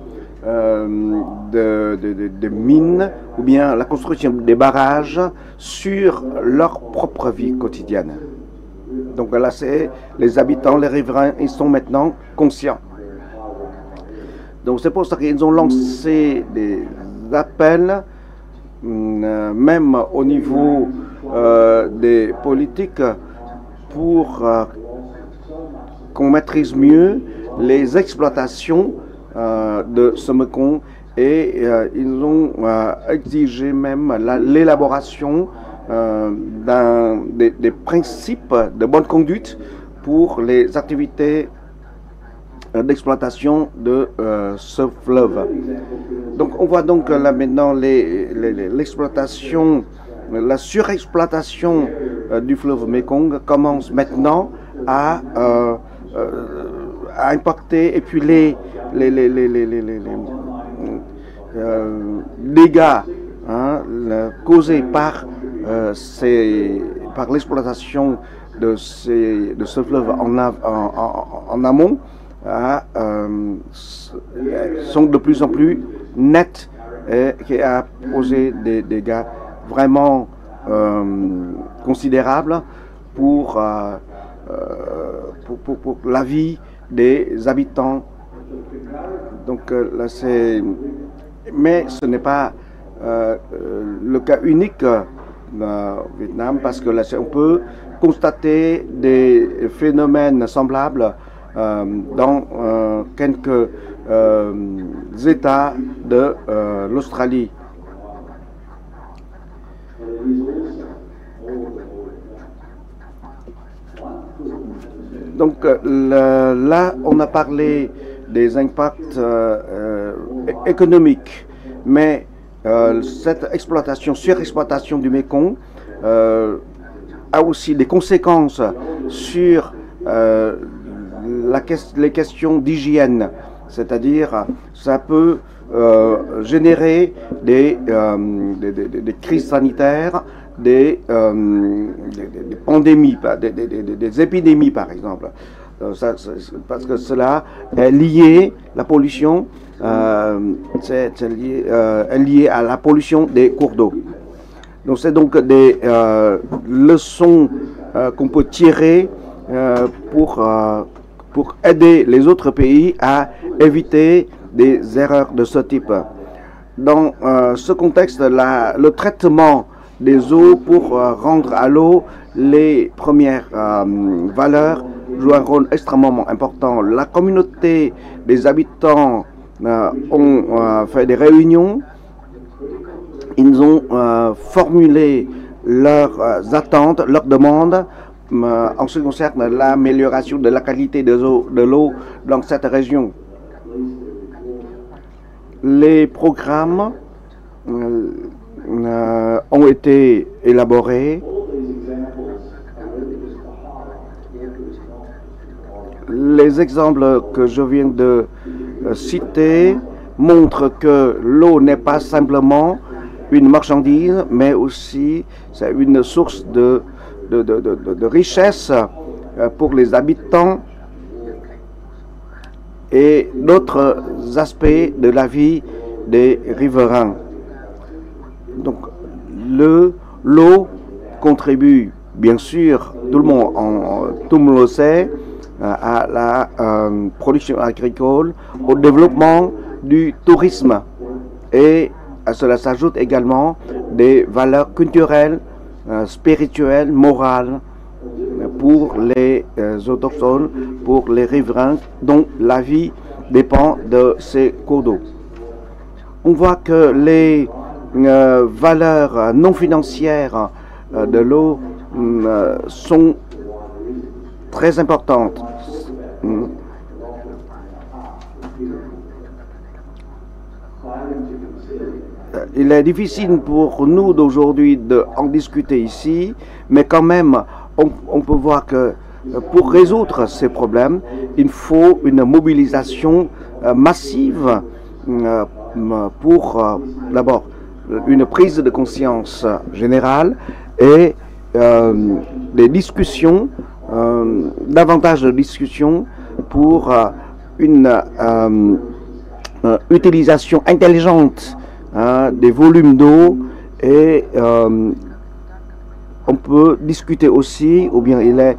de mines ou bien la construction des barrages sur leur propre vie quotidienne. Donc là, c'est les habitants, les riverains, ils sont maintenant conscients. Donc c'est pour ça qu'ils ont lancé des appels, même au niveau des politiques, pour qu'on maîtrise mieux les exploitations de ce Mékong, et ils ont exigé même l'élaboration des principes de bonne conduite pour les activités d'exploitation de ce fleuve. Donc on voit donc là maintenant l'exploitation, la surexploitation du fleuve Mékong commence maintenant à impacter, et puis dégâts causés par l'exploitation de ce fleuve en amont sont de plus en plus nets et qui a posé des dégâts vraiment considérables pour la vie des habitants. Donc là, mais ce n'est pas le cas unique au Vietnam, parce que là, on peut constater des phénomènes semblables dans quelques États de l'Australie. Donc là, on a parlé des impacts économiques, mais cette surexploitation du Mékong a aussi des conséquences sur les questions d'hygiène, c'est-à-dire ça peut générer des crises sanitaires, des pandémies, des épidémies par exemple. Parce que cela est lié, la pollution est liée à la pollution des cours d'eau. Donc c'est donc des leçons qu'on peut tirer pour aider les autres pays à éviter des erreurs de ce type. Dans ce contexte, le traitement des eaux pour rendre à l'eau les premières valeurs joue un rôle extrêmement important. La communauté des habitants ont fait des réunions, ils ont formulé leurs attentes, leurs demandes en ce qui concerne l'amélioration de la qualité de l'eau dans cette région. Les programmes ont été élaborés. Les exemples que je viens de citer montrent que l'eau n'est pas simplement une marchandise, mais aussi c'est une source de richesse pour les habitants et d'autres aspects de la vie des riverains. Donc l'eau contribue, bien sûr, tout le monde le sait, à la production agricole, au développement du tourisme, et à cela s'ajoute également des valeurs culturelles, spirituelles, morales pour les autochtones, pour les riverains dont la vie dépend de ces cours d'eau. On voit que les valeurs non financières de l'eau sont très importantes. Il est difficile pour nous d'aujourd'hui d'en discuter ici, mais quand même, on peut voir que pour résoudre ces problèmes, il faut une mobilisation massive pour d'abord une prise de conscience générale et des discussions, davantage de discussions pour une utilisation intelligente des volumes d'eau, et on peut discuter aussi, ou bien il est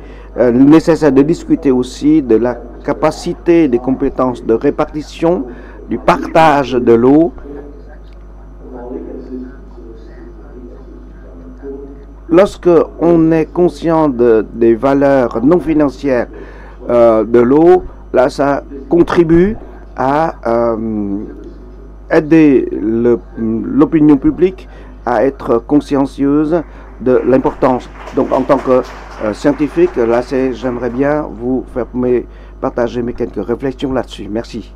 nécessaire de discuter aussi de la capacité des compétences de répartition, du partage de l'eau. Lorsque on est conscient des valeurs non financières de l'eau, là ça contribue à aider l'opinion publique à être consciencieuse de l'importance. Donc en tant que scientifique, là j'aimerais bien vous faire partager mes quelques réflexions là-dessus. Merci.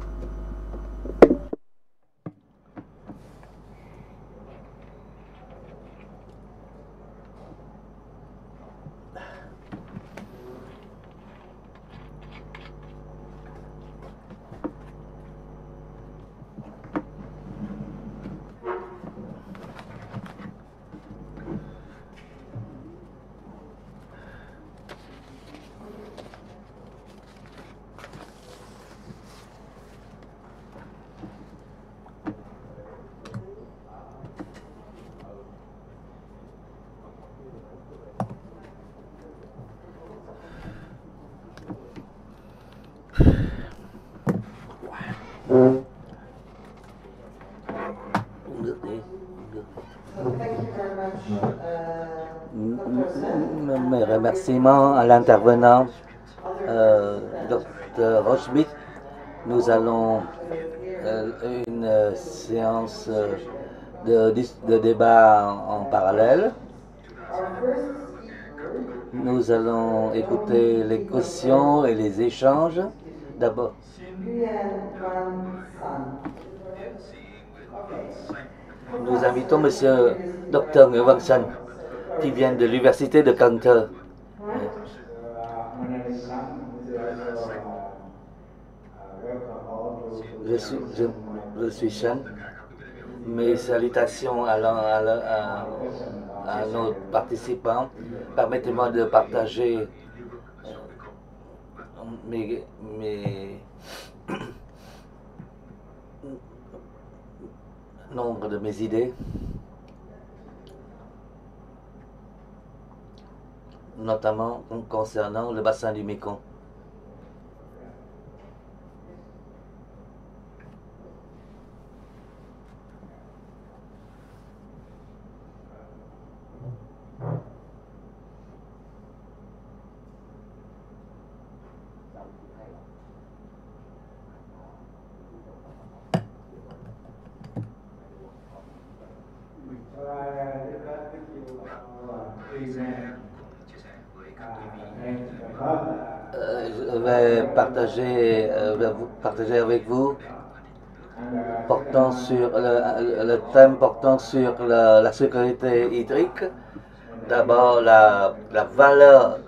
Mes remerciements à l'intervenant, Dr. Rochbit. Nous allons une séance de débat en parallèle. Nous allons écouter les questions et les échanges. D'abord, nous invitons M. Dr. Nguyen qui vient de l'Université de Canter. Je suis Chen. Mes salutations à nos participants. Permettez-moi de partager nombre de mes idées, notamment concernant le bassin du Mékong. Je vais partager avec vous portant sur le thème portant sur la sécurité hydrique. D'abord, la valeur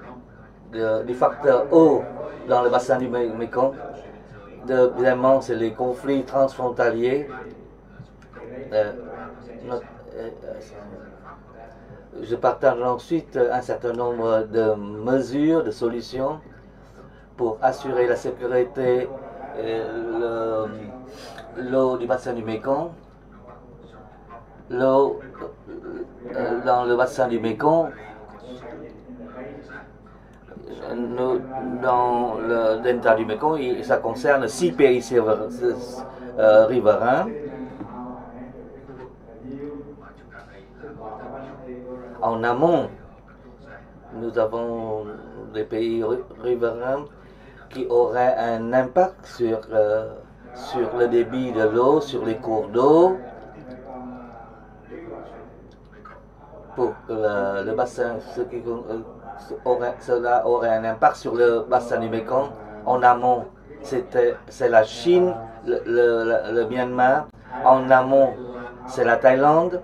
du facteur eau dans le bassin du Mékong. Deuxièmement, c'est les conflits transfrontaliers. Je partage ensuite un certain nombre de mesures, de solutions pour assurer la sécurité et l'eau du bassin du Mékong. L'eau dans le bassin du Mékong, dans le delta du Mékong, ça concerne 6 pays riverains. En amont, nous avons des pays riverains qui auraient un impact sur le débit de l'eau, sur les cours d'eau, pour que le bassin, cela aurait un impact sur le bassin du Mékong. En amont, c'est la Chine, le Myanmar. En amont, c'est la Thaïlande.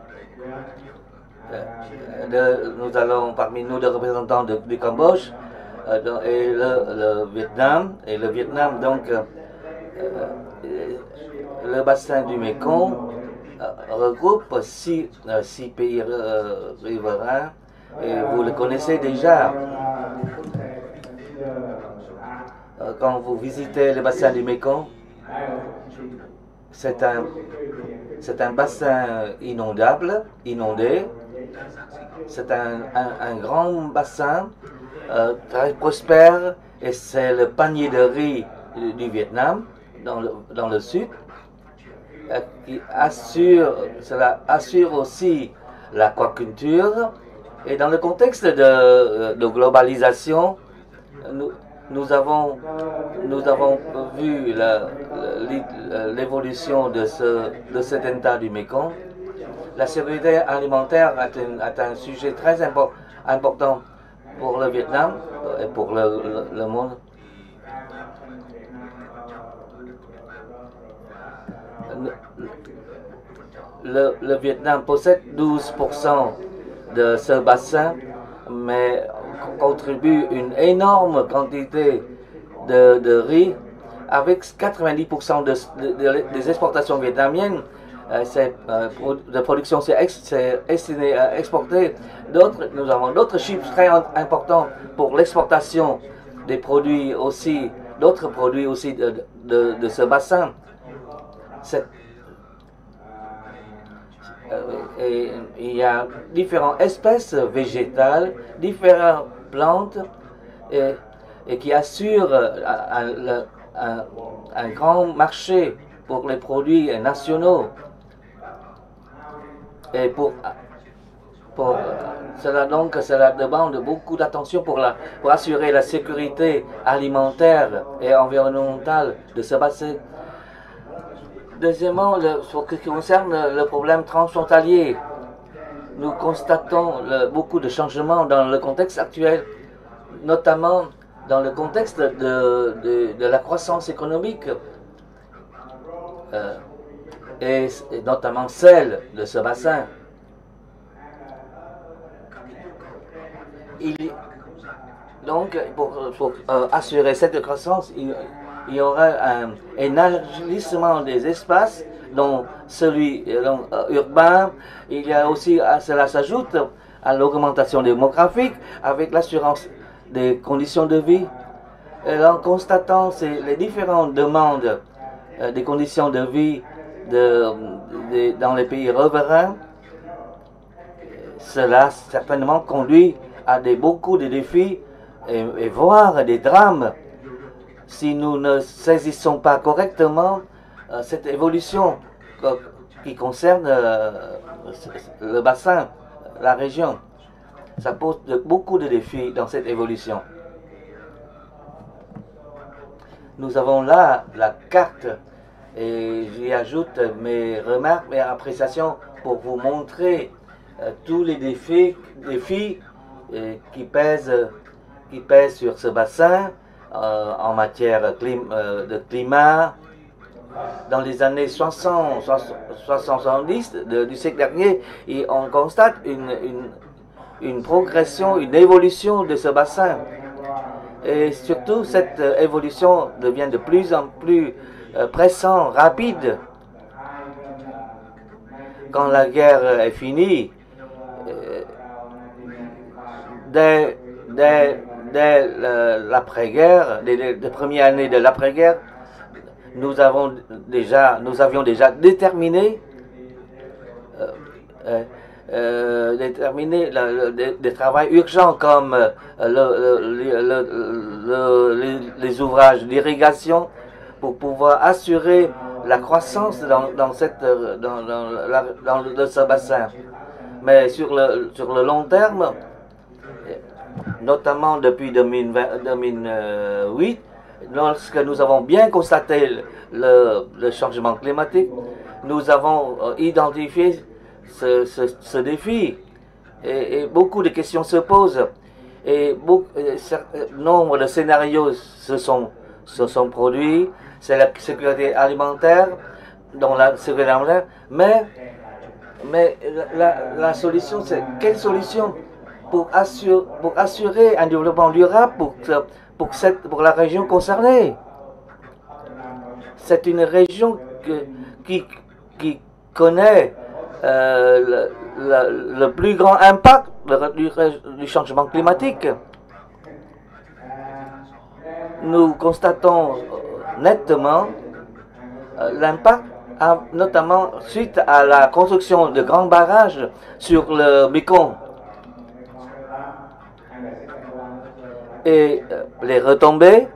Nous allons parmi nous des représentants du Cambodge et le Vietnam. Et le Vietnam, donc, le bassin du Mékong regroupe 6 pays riverains et vous le connaissez déjà. Quand vous visitez le bassin du Mékong, c'est un bassin inondé. C'est un grand bassin très prospère et c'est le panier de riz du Vietnam dans le sud cela assure aussi l'aquaculture. Et dans le contexte de globalisation, nous avons vu l'évolution de ce delta du Mékong. La sécurité alimentaire est un sujet très important pour le Vietnam et pour le monde. Le Vietnam possède 12% de ce bassin, mais contribue une énorme quantité de riz, avec 90% des exportations vietnamiennes. De production, c'est destiné à exporter. Nous avons d'autres chiffres très importants pour l'exportation des produits aussi, d'autres produits aussi de ce bassin. Et il y a différentes espèces végétales, différentes plantes, et qui assurent un grand marché pour les produits nationaux. Et pour cela, donc, cela demande beaucoup d'attention pour assurer la sécurité alimentaire et environnementale de ce bassin. Deuxièmement, ce qui concerne le problème transfrontalier, nous constatons beaucoup de changements dans le contexte actuel, notamment dans le contexte de la croissance économique, et notamment celle de ce bassin. Donc, pour assurer cette croissance, il y aura un élargissement des espaces, dont celui urbain. Il y a aussi, cela s'ajoute à l'augmentation démographique avec l'assurance des conditions de vie. Et en constatant les différentes demandes des conditions de vie dans les pays riverains, cela certainement conduit à beaucoup de défis et voire des drames si nous ne saisissons pas correctement cette évolution qui concerne le bassin, la région. Ça pose beaucoup de défis dans cette évolution. Nous avons là la carte et j'y ajoute mes remarques, mes appréciations pour vous montrer tous les défis qui pèsent sur ce bassin en matière de climat. Dans les années 70 du siècle dernier, et on constate une progression, une évolution de ce bassin. Et surtout, cette évolution devient de plus en plus pressante, rapide. Quand la guerre est finie, dès l'après-guerre, les premières années de l'après-guerre, nous avions déjà déterminé des travaux urgents comme les ouvrages d'irrigation pour pouvoir assurer la croissance dans ce bassin. Mais sur le long terme, notamment depuis 2008, lorsque nous avons bien constaté le changement climatique, nous avons identifié ce défi et beaucoup de questions se posent et nombre de scénarios se sont produits. C'est la sécurité alimentaire, mais la solution, c'est quelle solution pour assurer un développement durable pour la région concernée. C'est une région qui connaît le plus grand impact du changement climatique. Nous constatons nettement l'impact, notamment suite à la construction de grands barrages sur le Mekong. Et les retombées,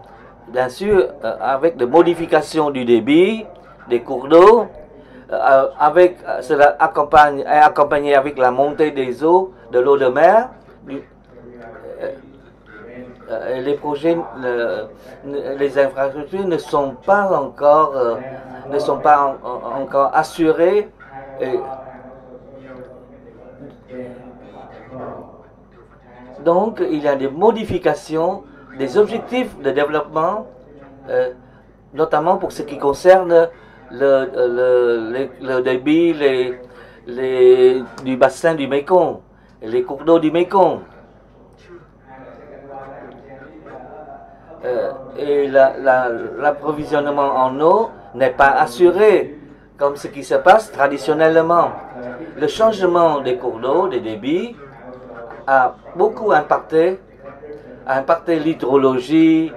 bien sûr, avec des modifications du débit, des cours d'eau, cela accompagné avec la montée des eaux, de l'eau de mer. Les projets, les infrastructures ne sont pas encore assurées. Donc, il y a des modifications des objectifs de développement, notamment pour ce qui concerne le débit du bassin du Mekong, les cours d'eau du Mekong. Et l'approvisionnement en eau n'est pas assuré, comme ce qui se passe traditionnellement. Le changement des cours d'eau, des débits, a beaucoup impacté l'hydrologie,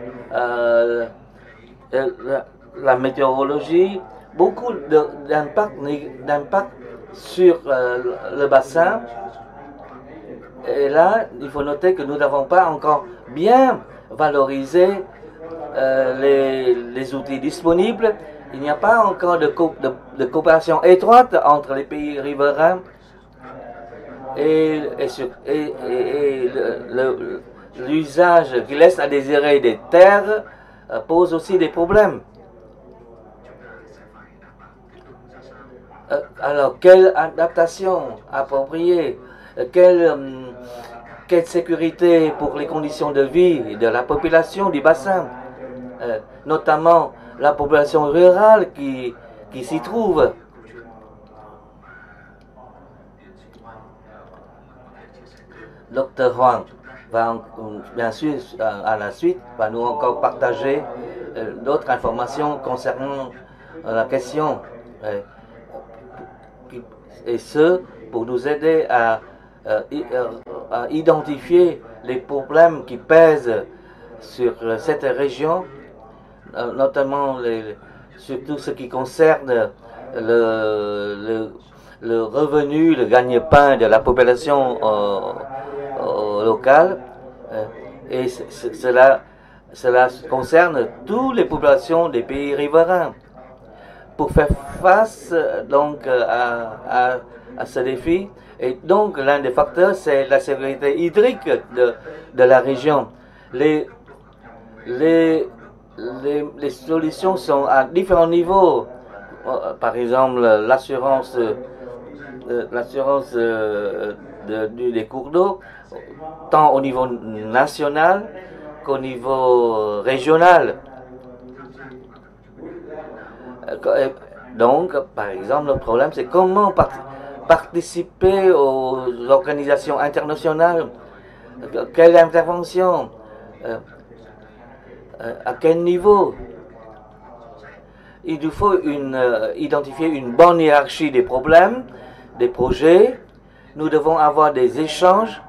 la météorologie, beaucoup d'impact sur le bassin. Et là, il faut noter que nous n'avons pas encore bien valorisé les outils disponibles Il n'y a pas encore de coopération étroite entre les pays riverains et l'usage qui laisse à désirer des terres pose aussi des problèmes. Alors, quelle adaptation appropriée, quelle sécurité pour les conditions de vie de la population du bassin, notamment la population rurale qui s'y trouve. Dr Huang va bien sûr à la suite va nous encore partager d'autres informations concernant la question et ce pour nous aider à identifier les problèmes qui pèsent sur cette région, notamment surtout ce qui concerne le revenu, le gagne-pain de la population locale, et cela concerne toutes les populations des pays riverains. Pour faire face donc à ce défi, et donc l'un des facteurs c'est la sécurité hydrique de la région. Les solutions sont à différents niveaux. Par exemple, l'assurance des cours d'eau, tant au niveau national qu'au niveau régional. Donc, par exemple, le problème, c'est comment participer aux organisations internationales, quelle intervention, à quel niveau. Il nous faut identifier une bonne hiérarchie des problèmes, des projets. Nous devons avoir des échanges.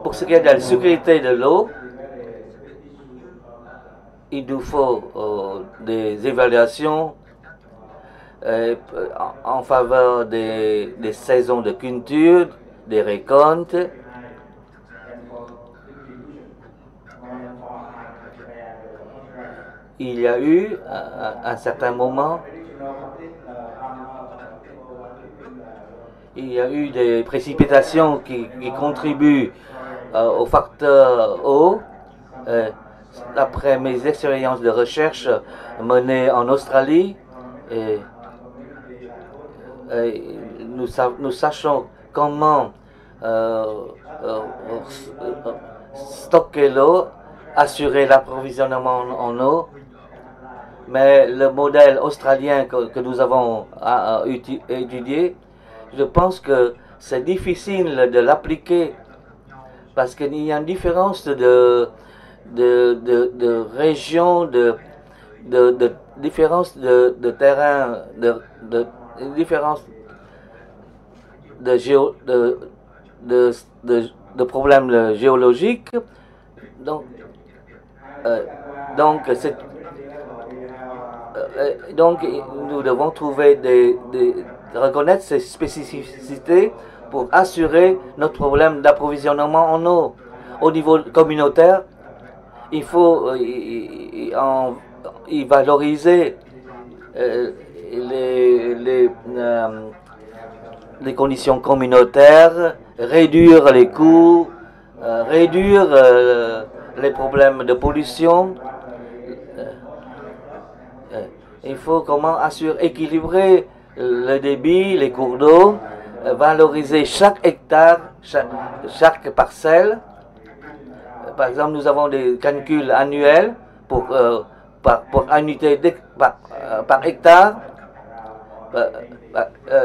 Pour ce qui est de la sécurité de l'eau, il nous faut des évaluations en faveur des saisons de culture, des récoltes. Il y a eu, à un certain moment, il y a eu des précipitations qui contribuent au facteur eau. D'après mes expériences de recherche menées en Australie, nous sachons comment stocker l'eau, assurer l'approvisionnement en eau. Mais le modèle australien que nous avons étudié, je pense que c'est difficile de l'appliquer parce qu'il y a une différence de région, différence de terrain, différence de problèmes géologiques. Donc, nous devons trouver reconnaître ces spécificités pour assurer notre problème d'approvisionnement en eau. Au niveau communautaire, il faut y valoriser les conditions communautaires, réduire les coûts, réduire les problèmes de pollution. Il faut comment équilibrer le débit, les cours d'eau, valoriser chaque hectare, chaque parcelle. Par exemple, nous avons des calculs annuels par unité par hectare.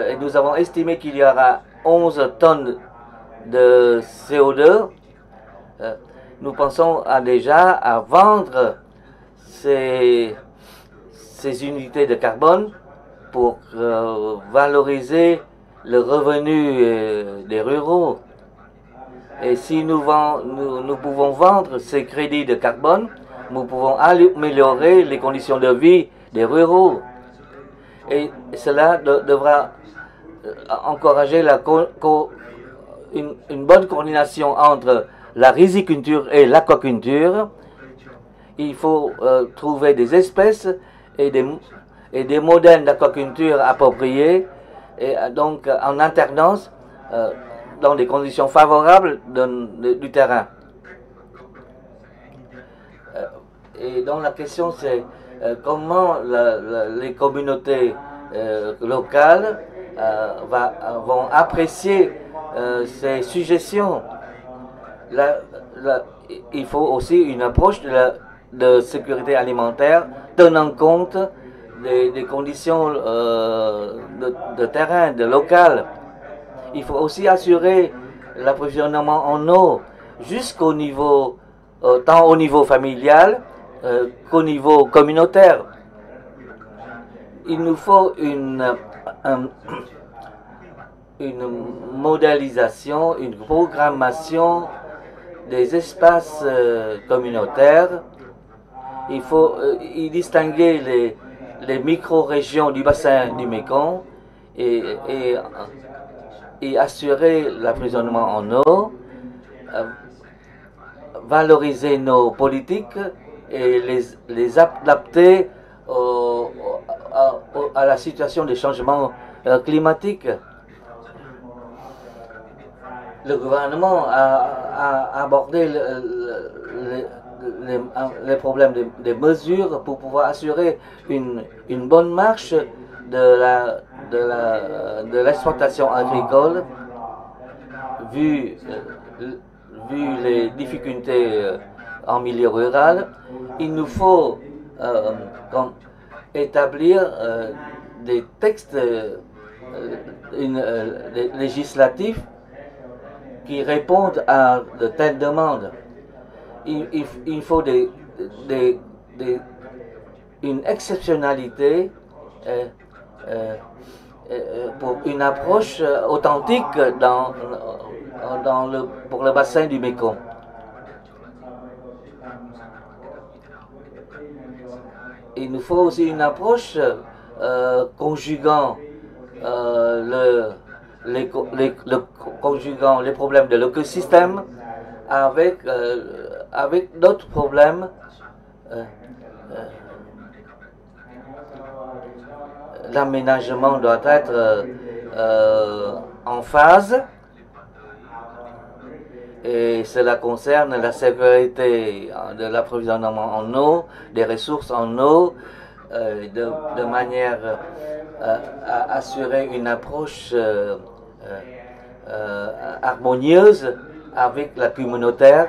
Et nous avons estimé qu'il y aura 11 tonnes de CO2. Nous pensons déjà à vendre ces unités de carbone pour valoriser le revenu des ruraux. Et si nous pouvons vendre ces crédits de carbone, nous pouvons améliorer les conditions de vie des ruraux. Et cela devra encourager une bonne coordination entre la riziculture et l'aquaculture. Il faut trouver des espèces et des modèles d'aquaculture appropriés, et donc en alternance dans des conditions favorables du terrain. Et donc la question c'est comment les communautés locales vont apprécier ces suggestions. Il faut aussi une approche de sécurité alimentaire tenant compte des conditions de terrain, de local. Il faut aussi assurer l'approvisionnement en eau jusqu'au niveau, tant au niveau familial qu'au niveau communautaire. Il nous faut une modélisation, une programmation des espaces communautaires. Il faut y distinguer les micro-régions du bassin du Mékong et assurer l'approvisionnement en eau, valoriser nos politiques et les adapter à la situation des changements climatiques. Le gouvernement a abordé les problèmes des mesures pour pouvoir assurer une bonne marche de l'exploitation agricole, vu les difficultés en milieu rural. Il nous faut établir des textes législatifs qui répondent à de telles demandes. Il faut une exceptionnalité pour une approche authentique pour le bassin du Mékong. Il nous faut aussi une approche conjuguant les problèmes de l'écosystème avec d'autres problèmes l'aménagement doit être en phase, et cela concerne la sécurité de l'approvisionnement en eau, des ressources en eau, de manière à assurer une approche harmonieuse avec la communautaire.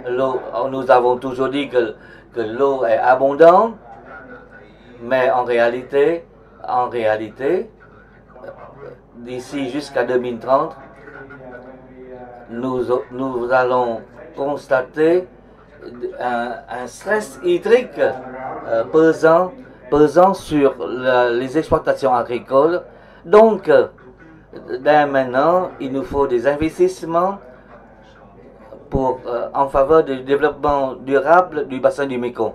Nous avons toujours dit que l'eau est abondante, mais en réalité, d'ici jusqu'à 2030, nous allons constater un stress hydrique pesant sur les exploitations agricoles. Donc, dès maintenant, il nous faut des investissements en faveur du développement durable du bassin du Mékong.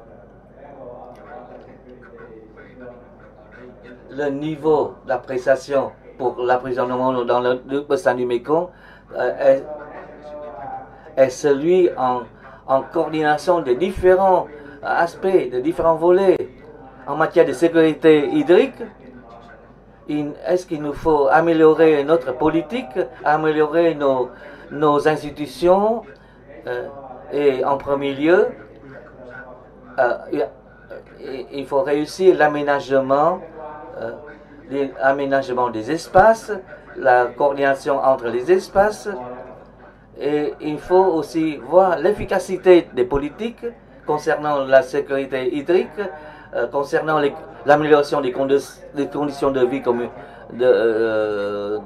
Le niveau d'appréciation pour l'approvisionnement dans le bassin du Mékong est celui en coordination de différents aspects, de différents volets. En matière de sécurité hydrique, est-ce qu'il nous faut améliorer notre politique, améliorer nos institutions, et en premier lieu, il faut réussir l'aménagement des espaces, la coordination entre les espaces, et il faut aussi voir l'efficacité des politiques concernant la sécurité hydrique, concernant l'amélioration des conditions de vie de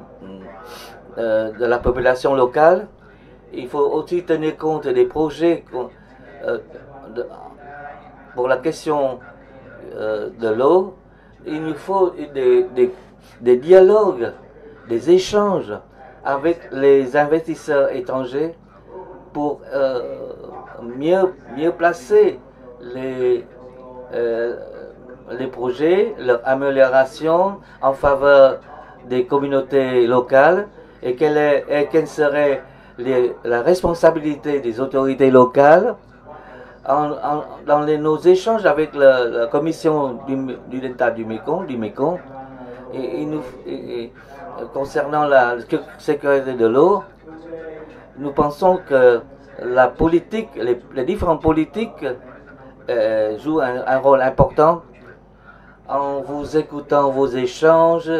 la population locale. Il faut aussi tenir compte des projets pour la question de l'eau. Il nous faut des dialogues, des échanges avec les investisseurs étrangers pour mieux placer les projets, leur amélioration en faveur des communautés locales, et quelle serait la responsabilité des autorités locales dans nos échanges avec la commission du Delta du Mékong, et concernant la sécurité de l'eau, nous pensons que la politique, les différentes politiques jouent un rôle important. En vous écoutant vos échanges,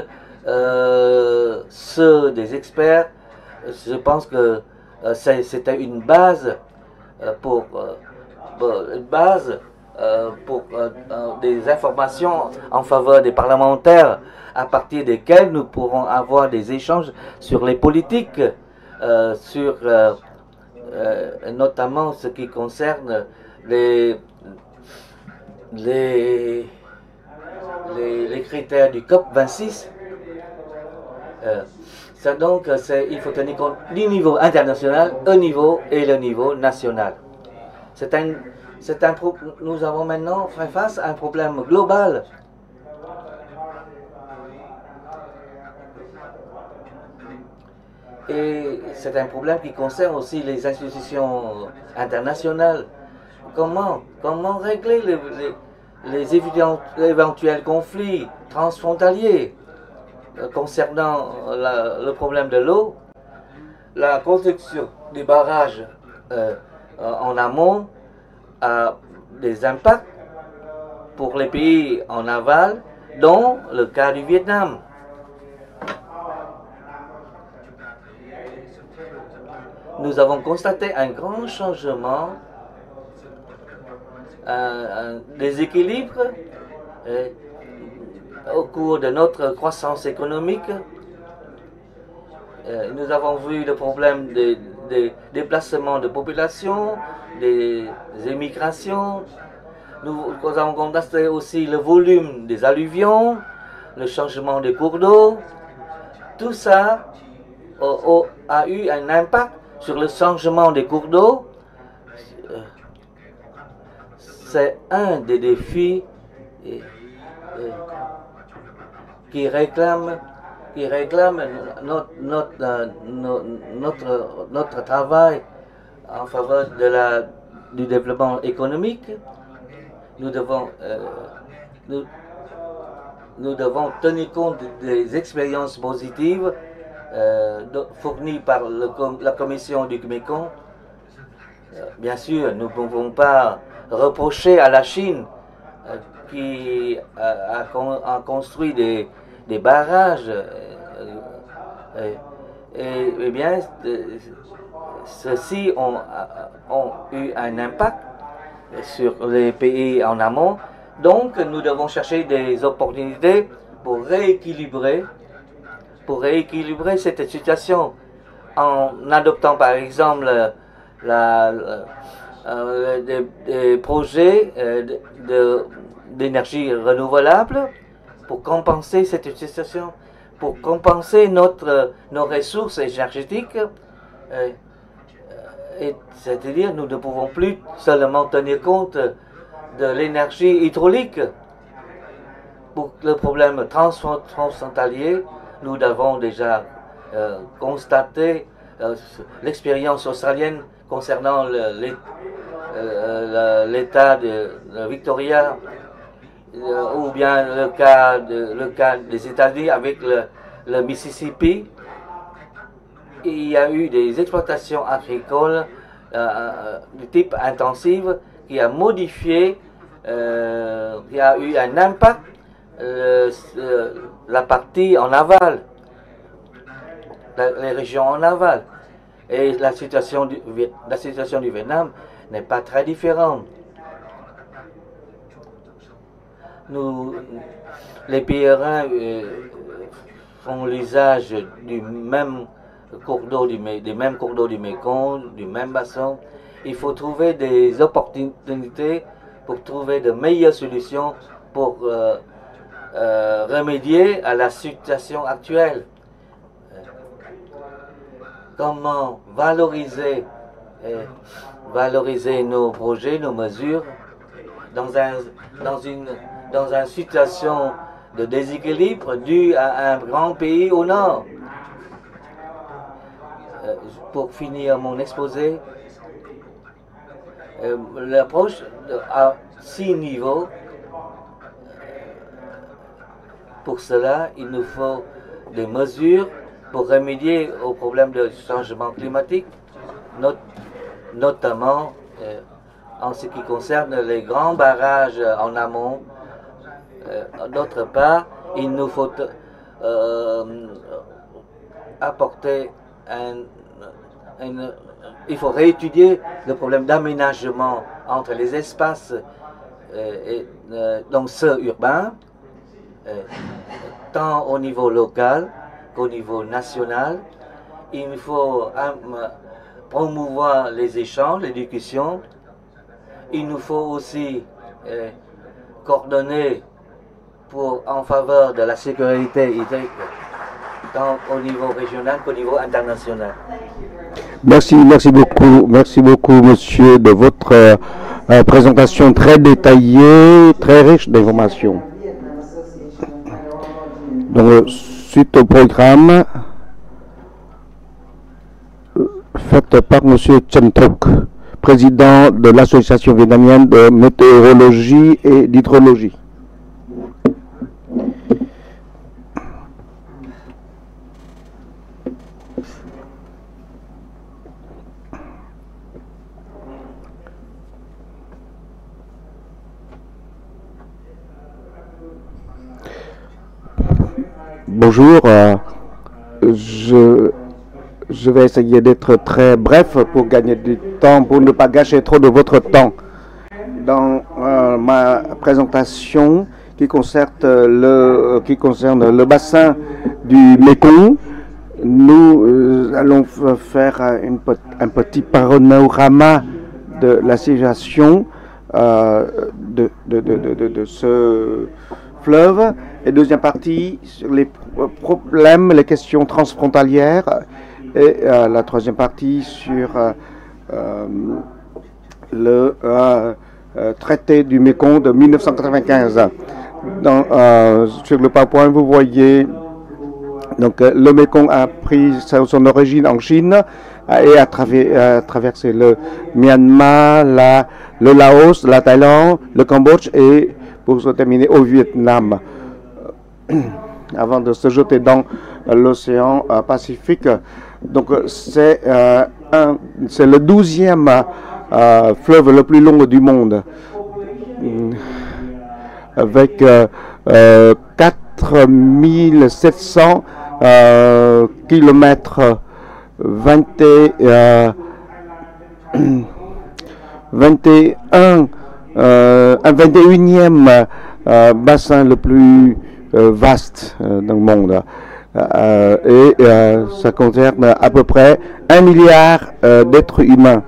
ceux des experts, je pense que c'était une base pour des informations en faveur des parlementaires, à partir desquels nous pourrons avoir des échanges sur les politiques, notamment ce qui concerne les critères du COP26. Donc, il faut tenir compte du niveau international, le niveau national. Nous avons maintenant fait face à un problème global. Et c'est un problème qui concerne aussi les institutions internationales. Comment régler les éventuels conflits transfrontaliers concernant le problème de l'eau? La construction des barrages en amont a des impacts pour les pays en aval, dont le cas du Vietnam. Nous avons constaté un grand changement, un déséquilibre au cours de notre croissance économique. Nous avons vu le problème des déplacements de population, des émigrations. Nous avons constaté aussi le volume des alluvions, le changement des cours d'eau. Tout ça a eu un impact sur le changement des cours d'eau. C'est un des défis qui réclame notre travail en faveur du développement économique. Nous devons tenir compte des expériences positives fournies par la commission du Mékong. Bien sûr, nous ne pouvons pas reprocher à la Chine qui a construit des barrages. Eh bien, ceux-ci ont eu un impact sur les pays en amont. Donc, nous devons chercher des opportunités pour rééquilibrer cette situation en adoptant, par exemple, des projets d'énergie renouvelable pour compenser cette situation, pour compenser nos ressources énergétiques. C'est-à-dire, nous ne pouvons plus seulement tenir compte de l'énergie hydraulique. Pour le problème transfrontalier, nous avons déjà constaté l'expérience australienne concernant l'État de Victoria, ou bien le cas des États-Unis avec le Mississippi. Il y a eu des exploitations agricoles de type intensive qui a modifié, qui a eu un impact la partie en aval, les régions en aval. Et la situation du Vietnam n'est pas très différente. Les pèlerins font l'usage du même cours d'eau des mêmes cours d'eau du Mékong, du même bassin. Il faut trouver des opportunités pour trouver de meilleures solutions pour remédier à la situation actuelle. Comment valoriser nos projets, nos mesures dans une situation de déséquilibre due à un grand pays au nord. pour finir mon exposé, l'approche à 6 niveaux. Pour cela, il nous faut des mesures pour remédier aux problèmes de changement climatique, notamment en ce qui concerne les grands barrages en amont. D'autre part, il nous faut apporter il faut réétudier le problème d'aménagement entre les espaces donc ceux urbains, tant au niveau local qu'au niveau national. Il faut promouvoir les échanges, l'éducation. Il nous faut aussi coordonner en faveur de la sécurité hydrique, tant au niveau régional qu'au niveau international. Merci beaucoup, monsieur, de votre présentation très détaillée, très riche d'informations. Donc, suite au programme fait par monsieur Chen Truc, président de l'Association vietnamienne de météorologie et d'hydrologie. Bonjour, je vais essayer d'être très bref pour gagner du temps, pour ne pas gâcher trop de votre temps. Dans ma présentation qui concerne le bassin du Mekong, nous allons faire un petit panorama de la situation de ce fleuve, et deuxième partie sur les problèmes, les questions transfrontalières, et la troisième partie sur le traité du Mekong de 1995. Sur le PowerPoint, vous voyez donc le Mekong a pris son origine en Chine et a traversé le Myanmar, le Laos, la Thaïlande, le Cambodge et pour se terminer au Vietnam, avant de se jeter dans l'océan Pacifique. Donc c'est le 12e fleuve le plus long du monde, avec 4700 kilomètres, 21e bassin le plus vaste dans le monde, et ça concerne à peu près 1 milliard d'êtres humains.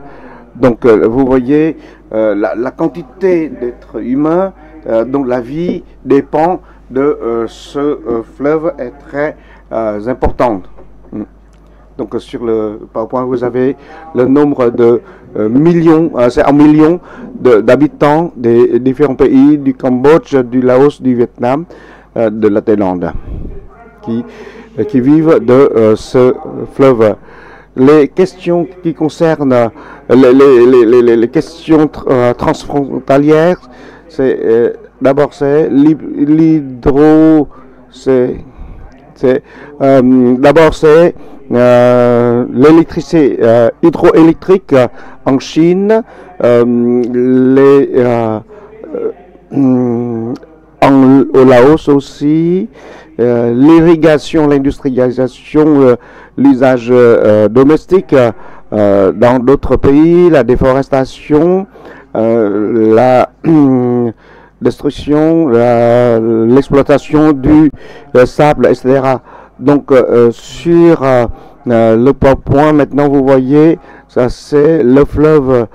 Donc vous voyez la quantité d'êtres humains dont la vie dépend de ce fleuve est très importante. Donc sur le PowerPoint, vous avez le nombre de millions, c'est en millions d'habitants des différents pays, du Cambodge, du Laos, du Vietnam, de la Thaïlande, qui vivent de ce fleuve. Les questions qui concernent les questions transfrontalières, c'est d'abord c'est l'hydro, d'abord c'est l'électricité hydroélectrique en Chine, au Laos aussi, l'irrigation, l'industrialisation, l'usage domestique dans d'autres pays, la déforestation, la destruction, l'exploitation du sable, etc. Donc sur le PowerPoint, maintenant vous voyez, ça c'est le fleuve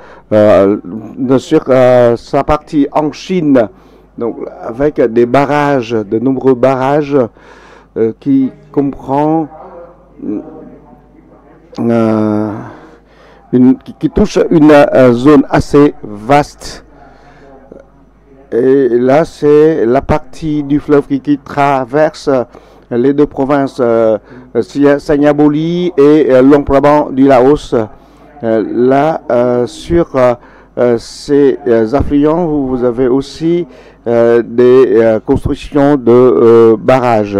sur sa partie en Chine, donc avec des barrages, de nombreux barrages qui comprend qui touche une zone assez vaste. Et là c'est la partie du fleuve qui traverse les deux provinces Sanyaboli et Luang du Laos. Là, sur ces affluents, vous avez aussi des constructions de barrages.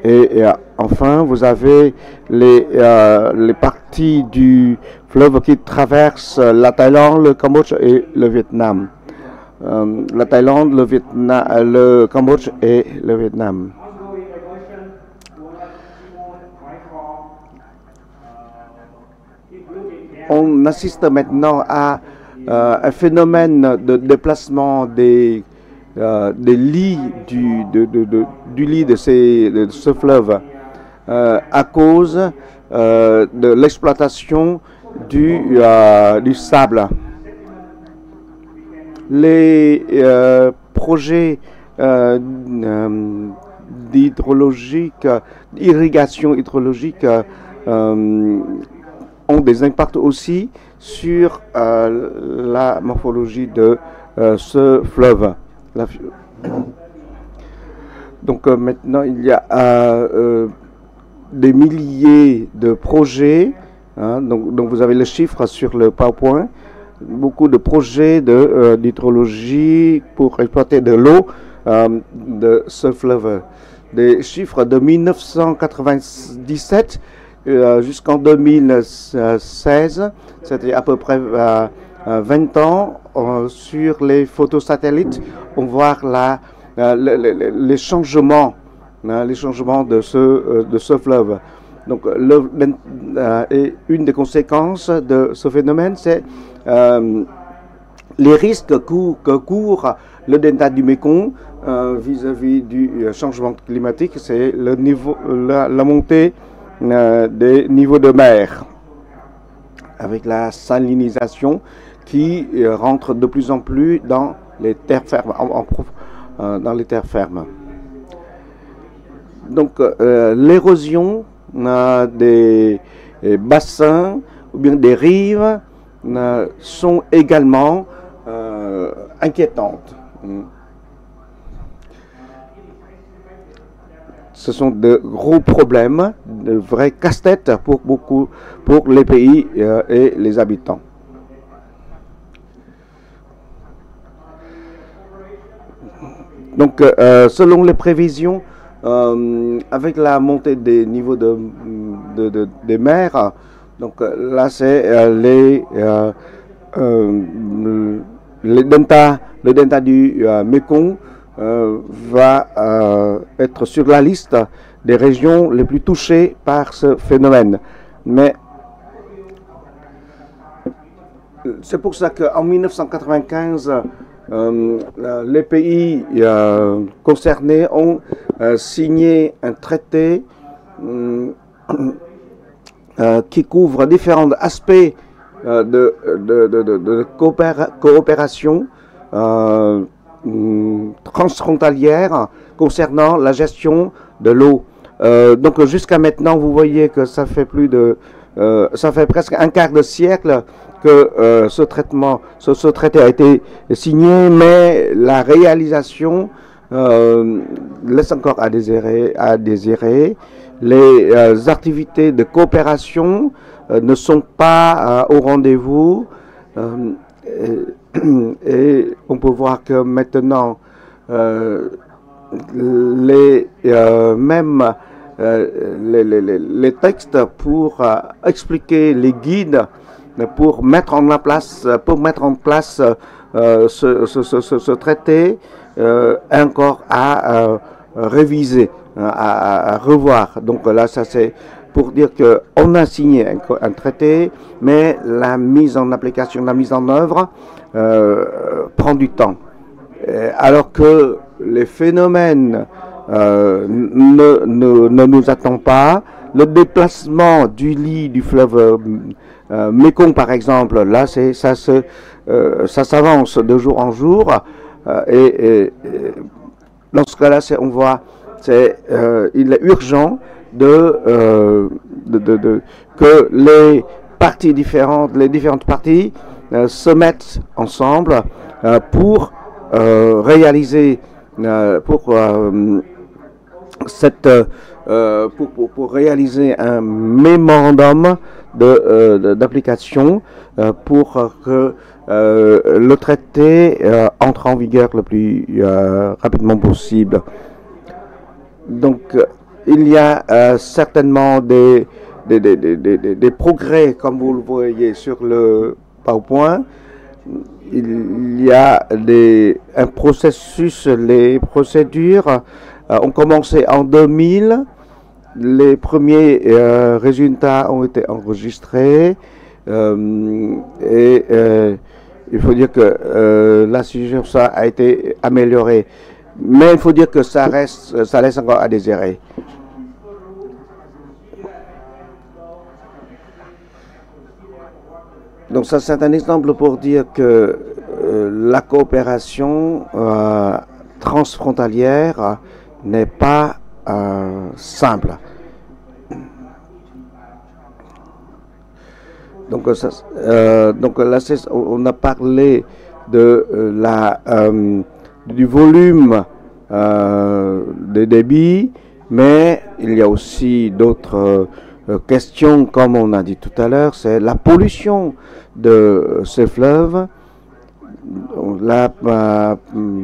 Et enfin, vous avez les parties du fleuve qui traversent la Thaïlande, le Cambodge et le Vietnam. La Thaïlande, le Cambodge et le Vietnam. On assiste maintenant à un phénomène de déplacement des lits du lit de ce fleuve à cause de l'exploitation du sable. Les projets d'irrigation hydrologique ont des impacts aussi sur la morphologie de ce fleuve. Donc maintenant, il y a des milliers de projets, hein, donc vous avez le chiffre sur le PowerPoint, beaucoup de projets d'hydrologie pour exploiter de l'eau de ce fleuve. Des chiffres de 1997 jusqu'en 2016, c'était à peu près 20 ans. Sur les photos satellites, on voit les changements de ce fleuve. Donc, et une des conséquences de ce phénomène, c'est les risques que court le delta du Mékong vis-à-vis du changement climatique, c'est la montée des niveaux de mer, avec la salinisation qui rentre de plus en plus dans les terres fermes, dans les terres fermes. Donc l'érosion des bassins ou bien des rives sont également inquiétantes. Ce sont de gros problèmes, de vrais casse-têtes pour les pays et les habitants. Donc, selon les prévisions, avec la montée des niveaux des mers, donc là c'est le delta du Mékong va être sur la liste des régions les plus touchées par ce phénomène. Mais c'est pour ça qu'en 1995, les pays concernés ont signé un traité qui couvre différents aspects de coopération transfrontalière concernant la gestion de l'eau. Donc jusqu'à maintenant, vous voyez que ça fait presque un quart de siècle que ce traité a été signé, mais la réalisation laisse encore à désirer. Les activités de coopération ne sont pas au rendez-vous. Et on peut voir que maintenant, les textes pour expliquer les guides, pour mettre en place ce traité, encore à réviser, à revoir. Donc là, ça c'est pour dire qu'on a signé un traité, mais la mise en application, la mise en œuvre prend du temps. Alors que les phénomènes ne nous attendent pas. Le déplacement du lit du fleuve Mékong, par exemple, là, ça s'avance de jour en jour. Et dans ce cas-là, on voit, il est urgent que les parties différentes, les différentes parties se mettent ensemble pour réaliser, pour pour réaliser un mémorandum d'application pour que le traité entre en vigueur le plus rapidement possible. Donc, il y a certainement des progrès, comme vous le voyez sur le PowerPoint. Il y a un processus, les procédures ont commencé en 2000. Les premiers résultats ont été enregistrés et il faut dire que la situation a été améliorée. Mais il faut dire que ça laisse encore à désirer. Donc ça, c'est un exemple pour dire que la coopération transfrontalière n'est pas simple. Donc là, on a parlé de du volume des débits, mais il y a aussi d'autres questions, comme on a dit tout à l'heure, c'est la pollution de ces fleuves, la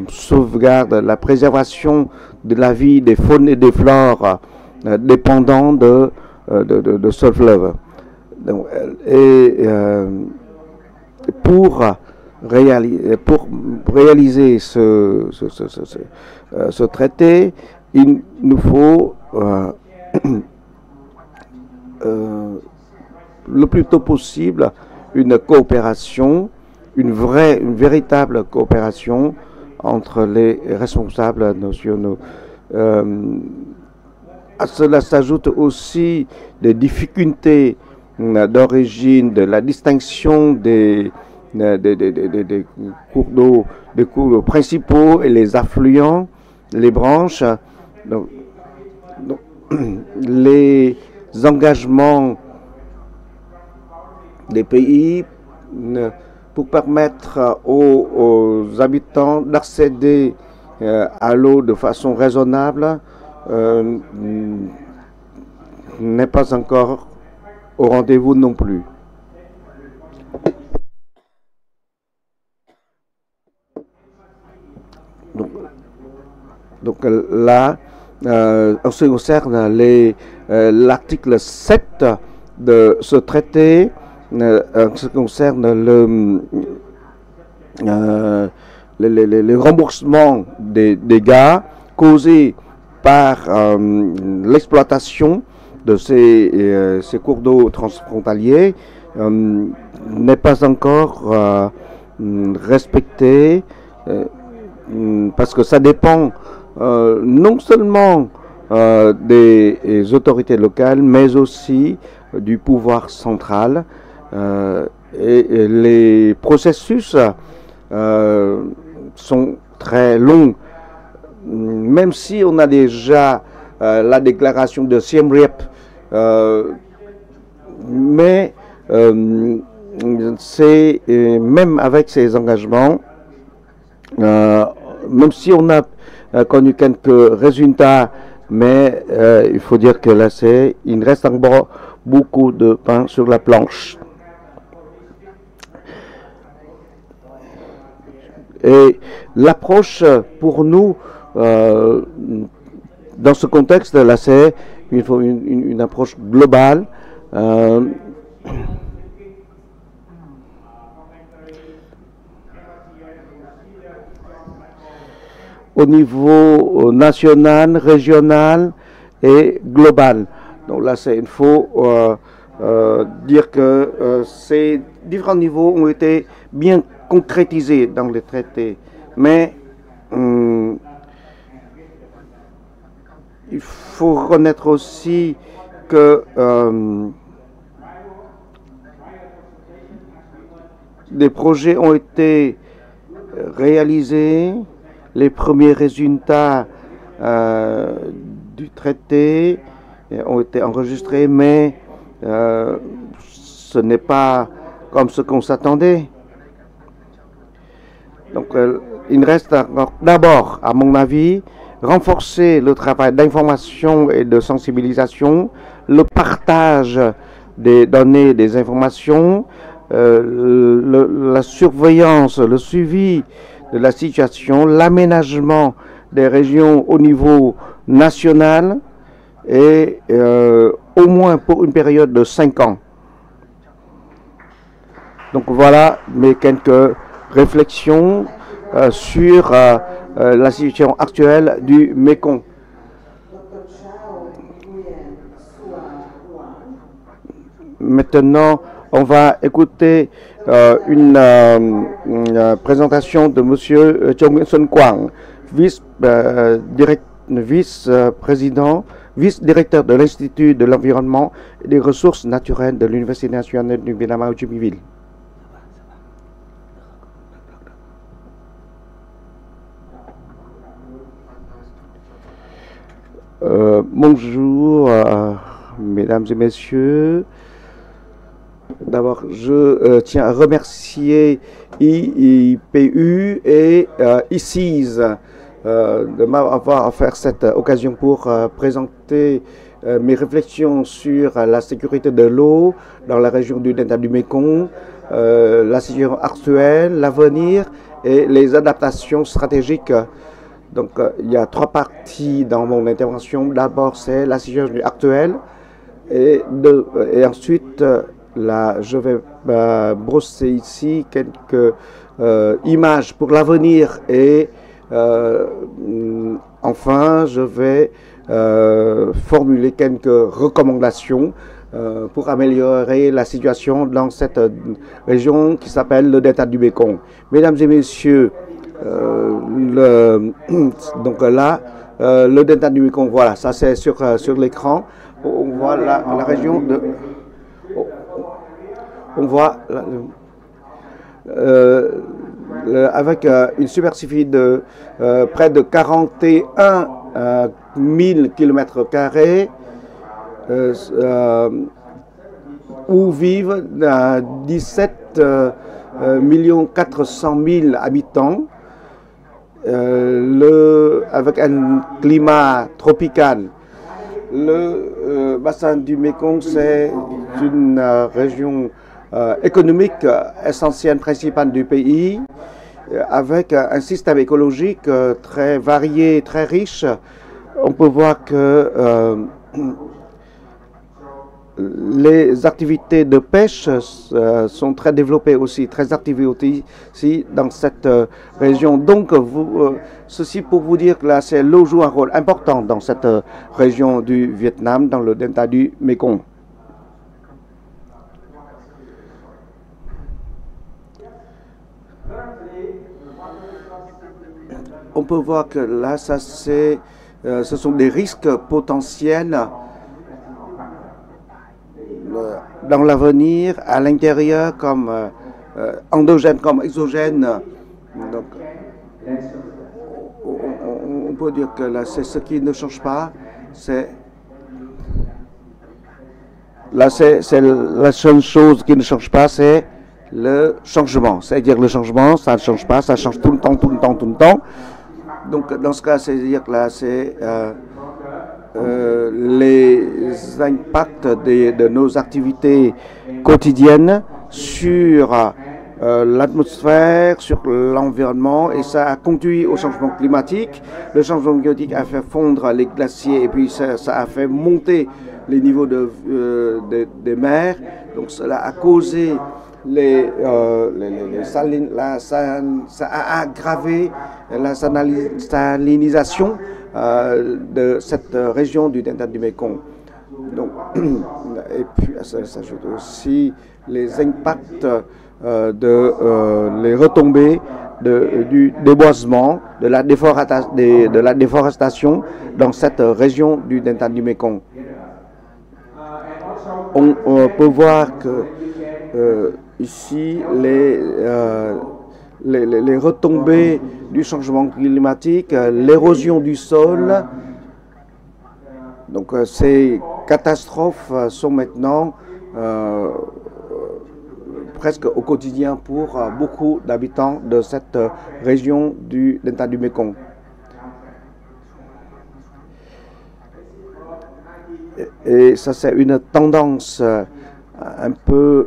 sauvegarde, la préservation de la vie des faunes et des flores dépendant de ce fleuve. Donc, pour réaliser ce traité, il nous faut le plus tôt possible une coopération, une véritable coopération entre les responsables nationaux. À cela s'ajoutent aussi des difficultés d'origine, de la distinction des cours d'eau, des cours principaux et les affluents, les branches. Donc, les engagements des pays pour permettre aux habitants d'accéder à l'eau de façon raisonnable n'est pas encore au rendez-vous non plus. Donc là, en ce qui concerne l'article 7 de ce traité, en ce qui concerne les remboursements des dégâts causés par l'exploitation de ces cours d'eau transfrontaliers, n'est pas encore respecté parce que ça dépend non seulement des autorités locales, mais aussi du pouvoir central. Et les processus sont très longs. Même si on a déjà la déclaration de Siem Reap, mais c'est même avec ces engagements, même si on a connu quelques résultats, mais il faut dire que là, il reste encore beaucoup de pain sur la planche. Et l'approche pour nous, dans ce contexte-là, c'est il faut une approche globale. Au niveau national, régional et global. Donc là, il faut dire que ces différents niveaux ont été bien concrétisés dans les traités. Mais il faut reconnaître aussi que des projets ont été réalisés. Les premiers résultats du traité ont été enregistrés, mais ce n'est pas comme ce qu'on s'attendait. Donc, il reste d'abord, à mon avis, renforcer le travail d'information et de sensibilisation, le partage des données, des informations, la surveillance, le suivi de la situation, l'aménagement des régions au niveau national et au moins pour une période de 5 ans. Donc voilà mes quelques réflexions sur la situation actuelle du Mékong. Maintenant, on va écouter une présentation de M. Chong Xuân Quang, vice-président, vice-directeur de l'Institut de l'environnement et des ressources naturelles de l'Université nationale du Vietnam à Ho Chi Minh Ville. Bonjour, mesdames et messieurs. D'abord, je tiens à remercier IPU et ICIS de m'avoir offert cette occasion pour présenter mes réflexions sur la sécurité de l'eau dans la région du delta du Mékong, la situation actuelle, l'avenir et les adaptations stratégiques. Donc, il y a 3 parties dans mon intervention. D'abord, c'est la situation actuelle et ensuite, je vais brosser ici quelques images pour l'avenir et enfin, je vais formuler quelques recommandations pour améliorer la situation dans cette région qui s'appelle le delta du Mékong. Mesdames et messieurs, donc là, le delta du Mékong, voilà, ça c'est sur l'écran. On voit la région de... On voit avec une superficie de près de 41 000 km², où vivent 17 400 000 habitants, avec un climat tropical. Le bassin du Mékong, c'est une région économique essentielle, principale du pays, avec un système écologique très varié, très riche. On peut voir que les activités de pêche sont très développées aussi, très activées aussi dans cette région. Donc, ceci pour vous dire que là, l'eau joue un rôle important dans cette région du Vietnam, dans le delta du Mékong. On peut voir que là, ce sont des risques potentiels dans l'avenir, à l'intérieur, comme endogène, comme exogène. Donc, on peut dire que là, c'est ce qui ne change pas. La seule chose qui ne change pas, c'est le changement. C'est-à-dire le changement, ça ne change pas, ça change tout le temps, tout le temps, tout le temps. Donc, dans ce cas, c'est-à-dire que là, c'est les impacts de nos activités quotidiennes sur l'atmosphère, sur l'environnement, et ça a conduit au changement climatique. Le changement climatique a fait fondre les glaciers et puis ça a fait monter les niveaux des mers. Donc cela a causé ça a aggravé la salinisation de cette région du delta du Mékong. Donc, et puis ça s'ajoute aussi les impacts les retombées du déboisement, de la déforestation dans cette région du delta du Mékong. On peut voir que ici les retombées du changement climatique, l'érosion du sol. Donc ces catastrophes sont maintenant presque au quotidien pour beaucoup d'habitants de cette région du delta du Mékong. Et ça, c'est une tendance un peu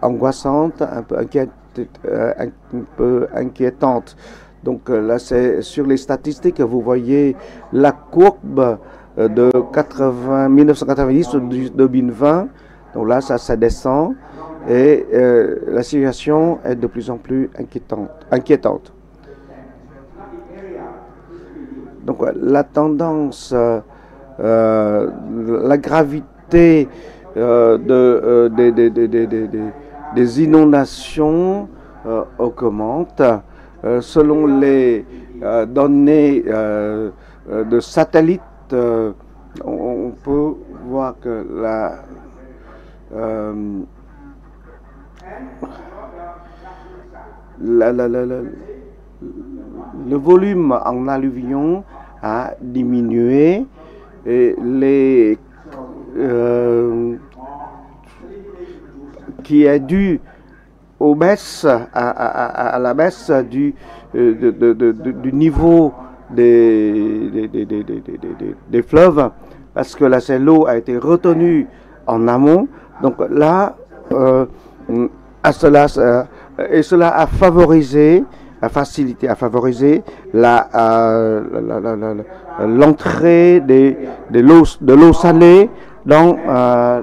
angoissante, un peu inquiétante. Donc là, c'est sur les statistiques, vous voyez la courbe de 1990 au 2020. Donc là, ça descend et la situation est de plus en plus inquiétante. Donc la tendance, la gravité des inondations augmente. Selon les données de satellites, on peut voir que le volume en alluvion a diminué et qui est dû aux baisses, à la baisse du niveau des fleuves, parce que l'eau a été retenue en amont. Donc là, cela a favorisé, a favorisé l'entrée de l'eau salée à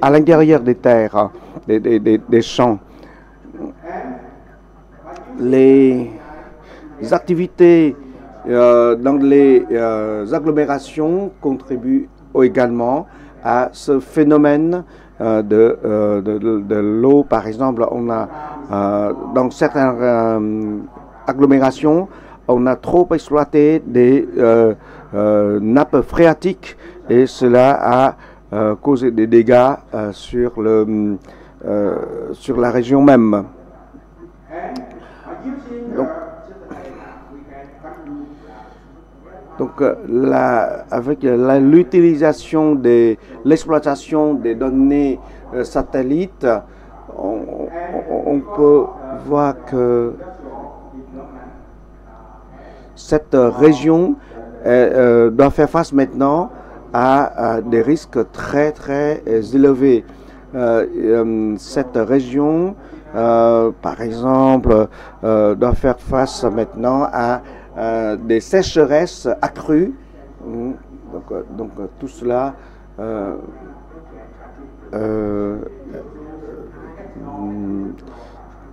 l'intérieur des terres, des champs. Les activités dans les agglomérations contribuent également à ce phénomène de l'eau. Par exemple, on a dans certaines agglomérations, on a trop exploité des nappes phréatiques et cela a causé des dégâts sur la région même. Donc avec l'utilisation l'exploitation des données satellites, on peut voir que cette région doit faire face maintenant à des risques très très élevés. Cette région, par exemple, doit faire face maintenant à des sécheresses accrues. Donc tout cela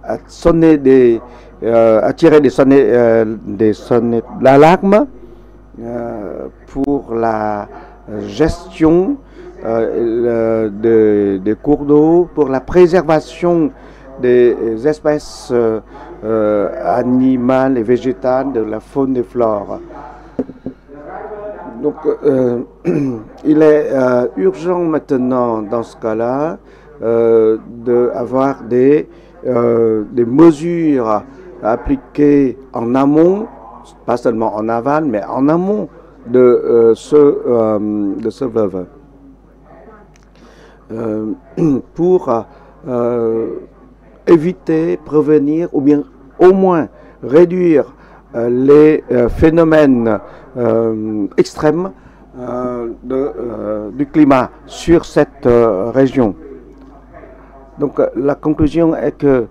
a tiré des sonnettes d'alarme pour la gestion des cours d'eau, pour la préservation des espèces animales et végétales, de la faune et flore. Donc il est urgent maintenant dans ce cas-là d'avoir des mesures appliquées en amont, pas seulement en aval, mais en amont de ce fleuve, pour éviter, prévenir ou bien au moins réduire les phénomènes extrêmes du climat sur cette région. Donc la conclusion est que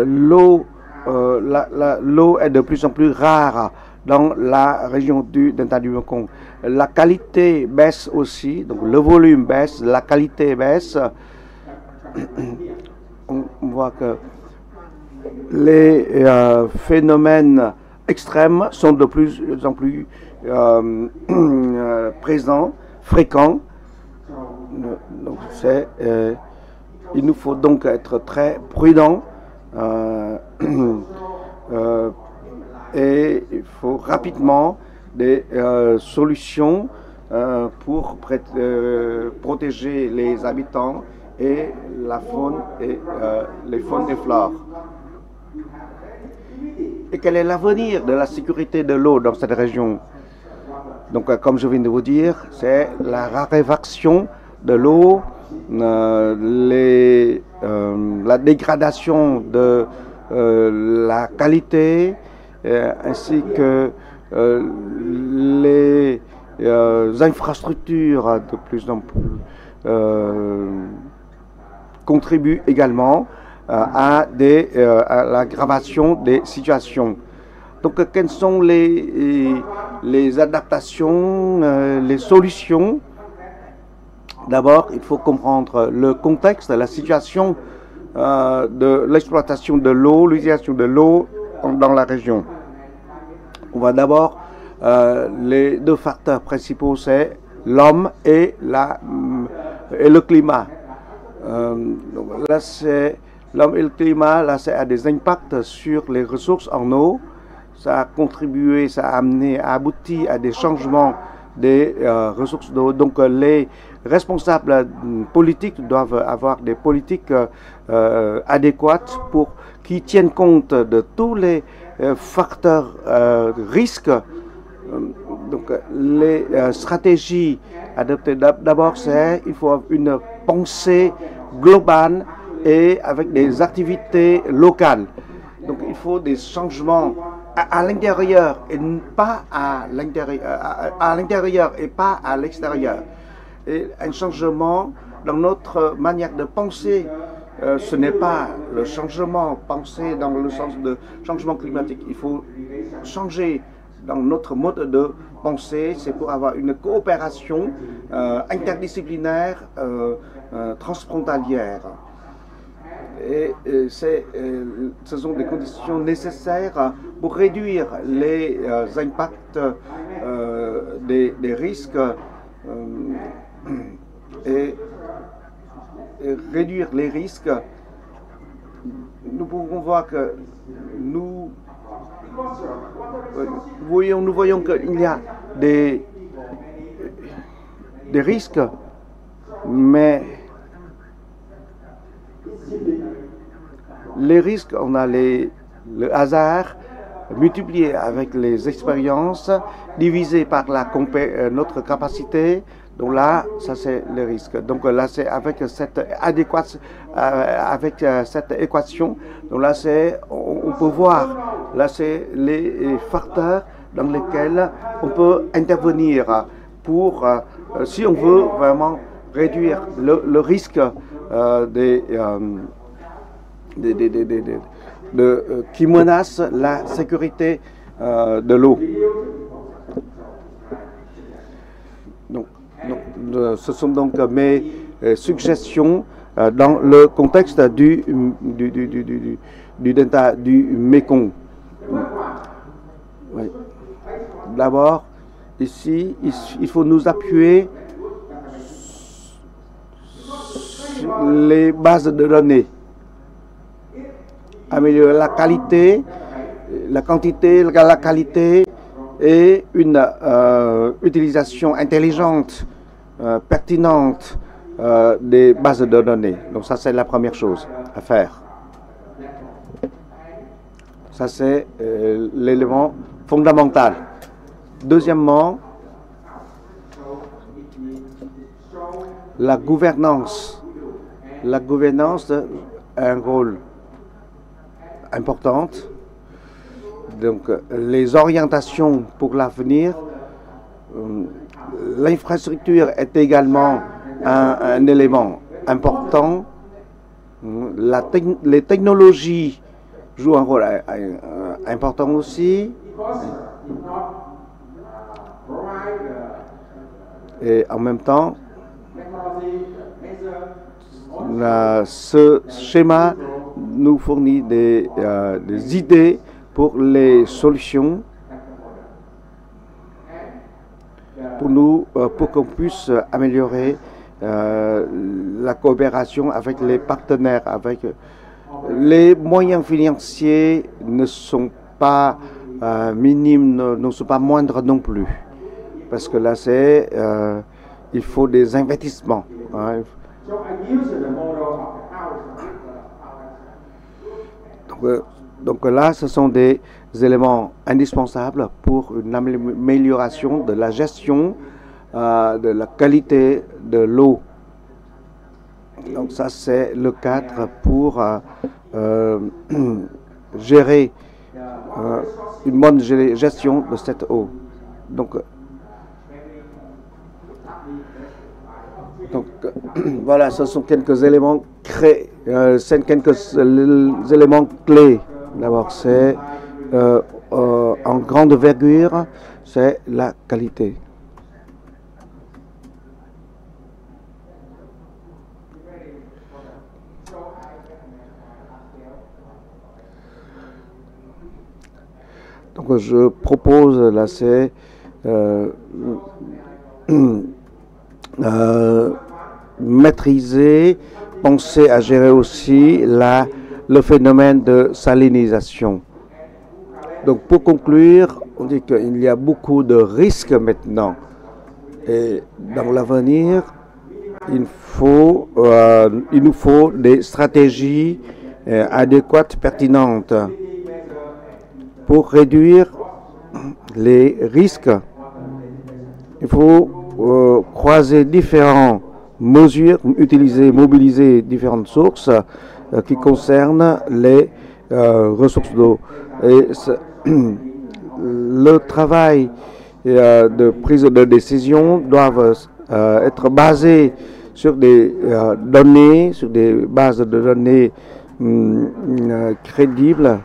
l'eau est de plus en plus rare dans la région du delta du Mekong. La qualité baisse aussi, donc le volume baisse, la qualité baisse. On voit que les phénomènes extrêmes sont de plus en plus présents, fréquents. Donc il nous faut donc être très prudents et il faut rapidement des solutions pour protéger les habitants et la faune et les faunes et flores. Et quel est l'avenir de la sécurité de l'eau dans cette région? Donc, comme je viens de vous dire, c'est la raréfaction de l'eau, la dégradation de la qualité, ainsi que les infrastructures de plus en plus contribuent également à l'aggravation des situations. Donc, quelles sont les adaptations, les solutions? D'abord, il faut comprendre le contexte, la situation de l'exploitation de l'eau, l'utilisation de l'eau dans la région. On va d'abord, les deux facteurs principaux, c'est l'homme et le climat. Donc là, c'est l'homme et le climat, là, ça a des impacts sur les ressources en eau. Ça a contribué, ça a abouti à des changements des ressources d'eau. Donc les responsables politiques doivent avoir des politiques adéquates qui tiennent compte de tous les facteurs risques. Donc les stratégies adoptées d'abord, il faut une pensée globale et avec des activités locales. Donc il faut des changements à l'intérieur et pas à l'intérieur et pas à l'extérieur. Et un changement dans notre manière de penser, ce n'est pas le changement pensé dans le sens de changement climatique. Il faut changer dans notre mode de pensée, c'est pour avoir une coopération interdisciplinaire, transfrontalière. Et ce sont des conditions nécessaires pour réduire les impacts des risques et réduire les risques. Nous pouvons voir que nous voyons qu'il y a des risques, mais les risques, on a le hasard multiplié avec les expériences, divisé par notre capacité. Donc là, ça c'est le risque. Donc là, c'est avec cette équation. Donc là, on peut voir, là c'est les facteurs dans lesquels on peut intervenir pour, si on veut vraiment réduire le risque qui menace la sécurité de l'eau. Donc, ce sont donc mes suggestions dans le contexte du delta du Mékong. Oui. D'abord, ici, il faut nous appuyer sur les bases de données. Améliorer la qualité, la quantité, la qualité et une utilisation intelligente, pertinente des bases de données. Donc ça, c'est la première chose à faire. Ça, c'est l'élément fondamental. Deuxièmement, la gouvernance. La gouvernance a un rôle importante. Donc, les orientations pour l'avenir, l'infrastructure est également un élément important. Les technologies jouent un rôle important aussi. Et en même temps, ce schéma nous fournit des idées pour les solutions, pour qu'on puisse améliorer la coopération avec les partenaires. Les moyens financiers ne sont pas minimes, ne sont pas moindres non plus, parce que là, il faut des investissements. Hein. Donc là, ce sont des éléments indispensables pour une amélioration de la gestion de la qualité de l'eau. Donc ça, c'est le cadre pour gérer une bonne gestion de cette eau. Donc Donc voilà, ce sont quelques éléments éléments clés. D'abord, c'est en grande envergure, c'est la qualité. Donc je propose là, c'est maîtriser, penser à gérer aussi le phénomène de salinisation. Donc pour conclure, on dit qu'il y a beaucoup de risques maintenant. Et dans l'avenir, il nous faut des stratégies adéquates, pertinentes pour réduire les risques. Il faut croiser différentes mesures, mobiliser différentes sources qui concernent les ressources d'eau. Et le travail de prise de décision doivent être basés sur des données, sur des bases de données crédibles.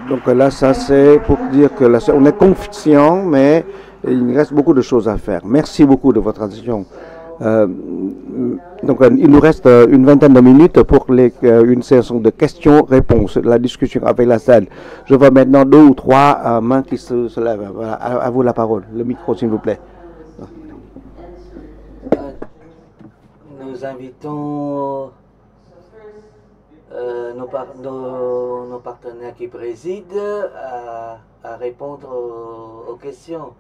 Donc là, ça c'est pour dire que là, on est conscient, mais il reste beaucoup de choses à faire. Merci beaucoup de votre attention. Donc il nous reste une vingtaine de minutes pour une session de questions-réponses, la discussion avec la salle. Je vois maintenant 2 ou 3 mains qui se lèvent. Voilà, à vous la parole. Le micro, s'il vous plaît. Nous invitons nos partenaires qui président à répondre aux questions.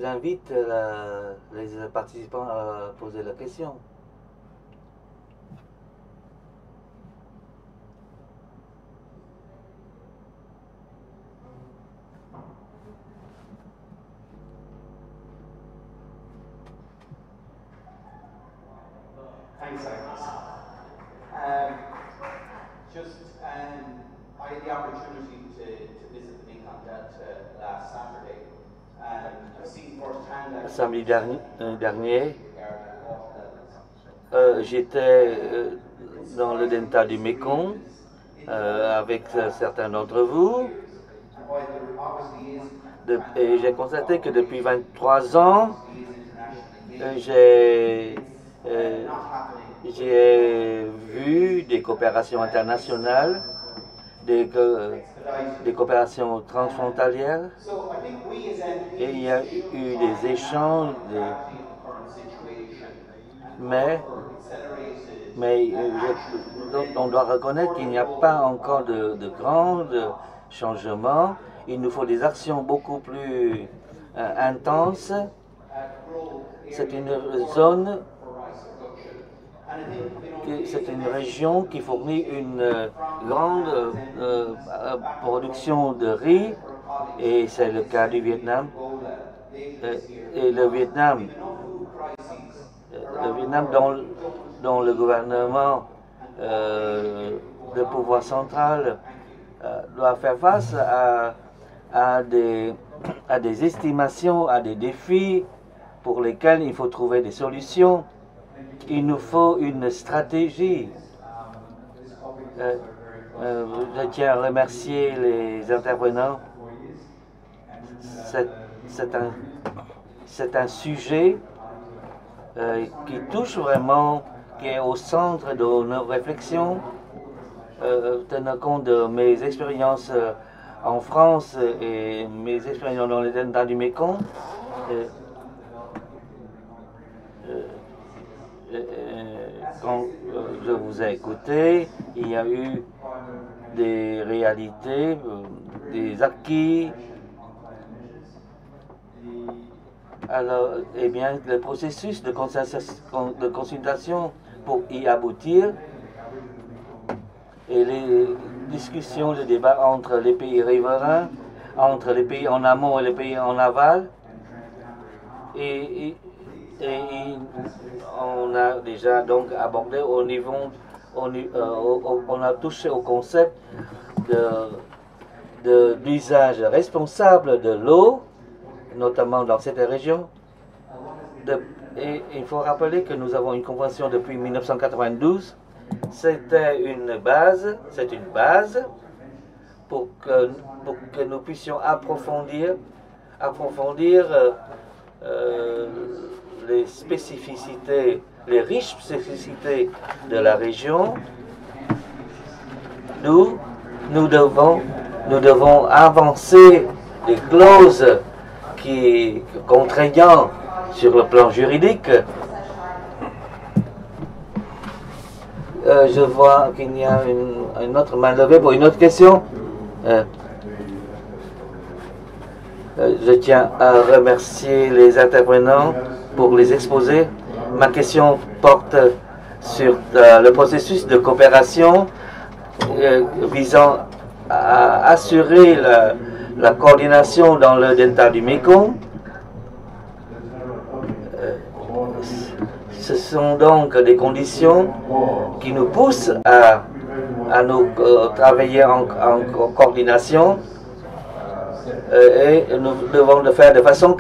J'invite les participants à poser la question. Thanks, Agnes. I had the opportunity to visit the big contact last Saturday, and I've seen firsthand. Samedi dernier, j'étais dans le delta du Mékong avec certains d'entre vous, et j'ai constaté que depuis 23 ans, j'ai vu des coopérations internationales, des coopérations transfrontalières, et il y a eu des échanges, mais on doit reconnaître qu'il n'y a pas encore de grands changements. Il nous faut des actions beaucoup plus intenses. C'est une zone, c'est une région qui fournit une grande production de riz, et c'est le cas du Vietnam. Et le Vietnam dont le gouvernement de pouvoir central doit faire face à des estimations, à des défis pour lesquels il faut trouver des solutions. Il nous faut une stratégie. Je tiens à remercier les intervenants. C'est un sujet qui touche vraiment, qui est au centre de nos réflexions. Tenant compte de mes expériences en France et mes expériences dans les deltas du Mékong, quand je vous ai écouté, il y a eu des réalités, des acquis. Alors, eh bien, le processus de consultation pour y aboutir, et les discussions, les débats entre les pays riverains, entre les pays en amont et les pays en aval, et on a déjà donc abordé au niveau, on a touché au concept d'usage responsable de l'eau, notamment dans cette région. Et il faut rappeler que nous avons une convention depuis 1992. C'était une base, c'est une base pour que nous puissions approfondir les spécificités, les riches spécificités de la région. Nous devons avancer des clauses qui contraignantes sur le plan juridique. Je vois qu'il y a une autre main levée pour une autre question. Je tiens à remercier les intervenants pour les exposés. Ma question porte sur le processus de coopération visant à assurer la coordination dans le delta du Mékong. Ce sont donc des conditions qui nous poussent à nous travailler en coordination et nous devons le faire de façon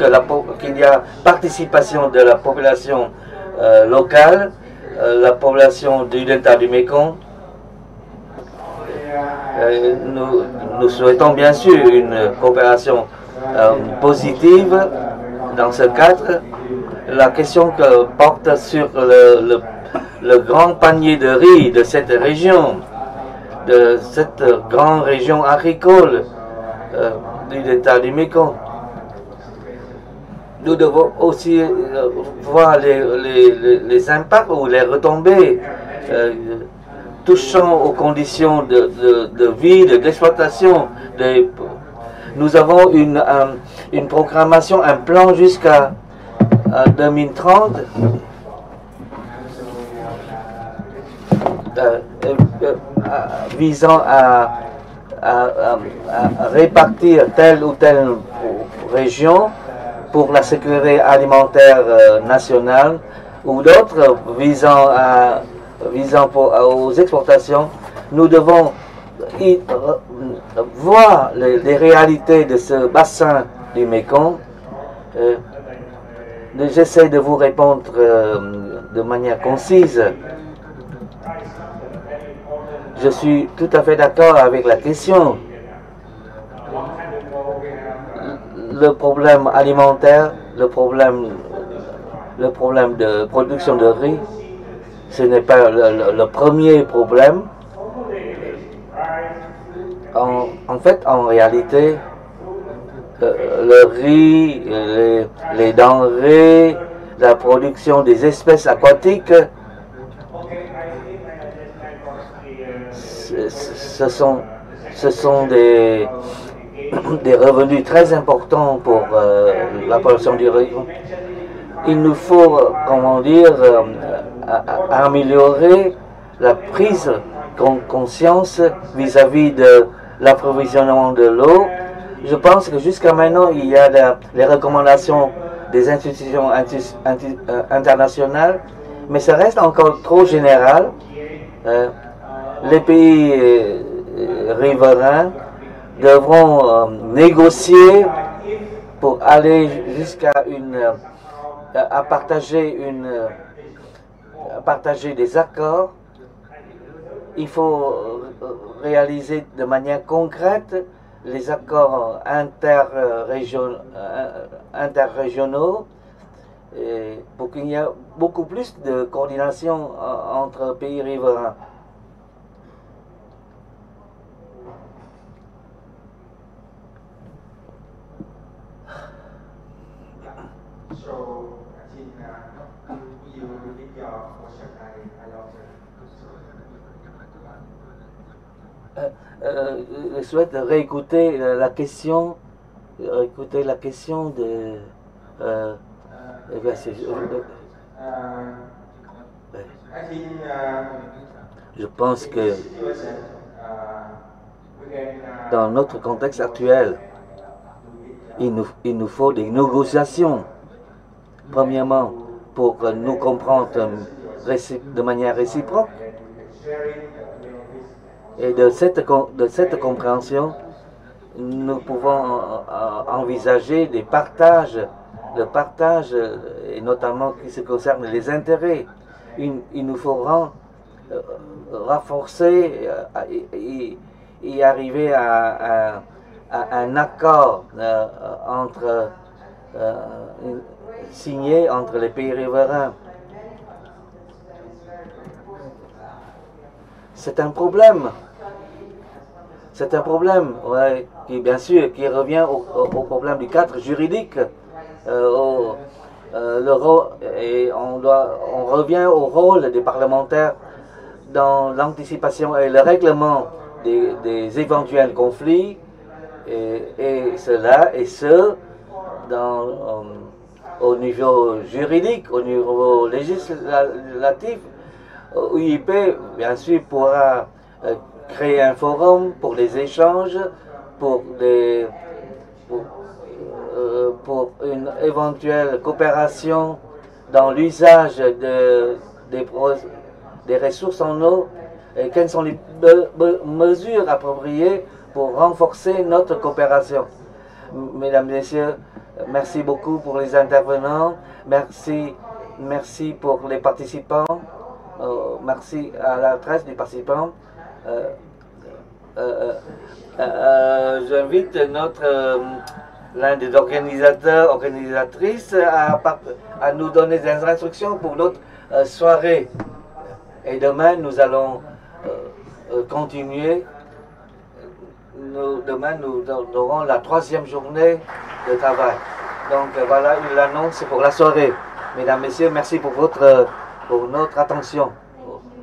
qu'il y a participation de la population locale, la population du delta du Mékong. Nous souhaitons bien sûr une coopération positive dans ce cadre. La question que porte sur le grand panier de riz de cette région, de cette grande région agricole du delta du Mékong. Nous devons aussi voir les impacts ou les retombées touchant aux conditions de vie, d'exploitation. Nous avons une programmation, un plan jusqu'à 2030 visant à répartir telle ou telle région pour la sécurité alimentaire nationale ou d'autres visant aux exportations. Nous devons voir les réalités de ce bassin du Mékong. J'essaie de vous répondre de manière concise. Je suis tout à fait d'accord avec la question. Le problème alimentaire, le problème de production de riz, ce n'est pas le premier problème. En fait, en réalité, le riz, les denrées, la production des espèces aquatiques, ce sont des revenus très importants pour la population du riz. Il nous faut, comment dire, améliorer la prise de conscience vis-à-vis de l'approvisionnement de l'eau. Je pense que jusqu'à maintenant, il y a les recommandations des institutions internationales, mais ça reste encore trop général. Les pays riverains devront négocier pour aller jusqu'à partager des accords. Il faut réaliser de manière concrète les accords interrégionaux pour qu'il y ait beaucoup plus de coordination entre pays riverains. Je souhaite réécouter la question, de je pense que dans notre contexte actuel, il nous faut des négociations. Premièrement, pour nous comprendre de manière réciproque. Et de cette compréhension, nous pouvons envisager des partages le partage, et notamment qui se concerne les intérêts. Il nous faut renforcer et arriver à un accord signé entre les pays riverains. C'est un problème. C'est un problème, ouais, qui bien sûr qui revient au problème du cadre juridique. Et on revient au rôle des parlementaires dans l'anticipation et le règlement des éventuels conflits, et au niveau juridique, au niveau législatif. UIP, bien sûr, pourra créer un forum pour les échanges, pour une éventuelle coopération dans l'usage des ressources en eau, et quelles sont les mesures appropriées pour renforcer notre coopération. Mesdames et messieurs, merci beaucoup pour les intervenants, merci pour les participants, merci à l'adresse des participants. J'invite l'un des organisatrices à nous donner des instructions pour notre soirée. Et demain, nous allons continuer. Demain, nous aurons la 3e journée de travail. Donc voilà l'annonce pour la soirée. Mesdames, Messieurs, merci pour notre attention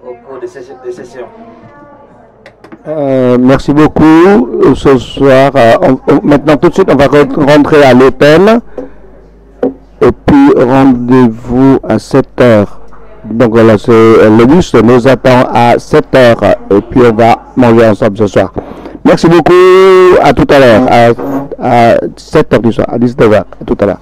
au cours de ces sessions. Merci beaucoup. Ce soir, maintenant tout de suite, on va rentrer à l'hôtel. Et puis, rendez-vous à 7h. Donc voilà, le bus nous attend à 7h. Et puis, on va manger ensemble ce soir. Merci beaucoup. À tout à l'heure. À 7h du soir. À 19h. À tout à l'heure.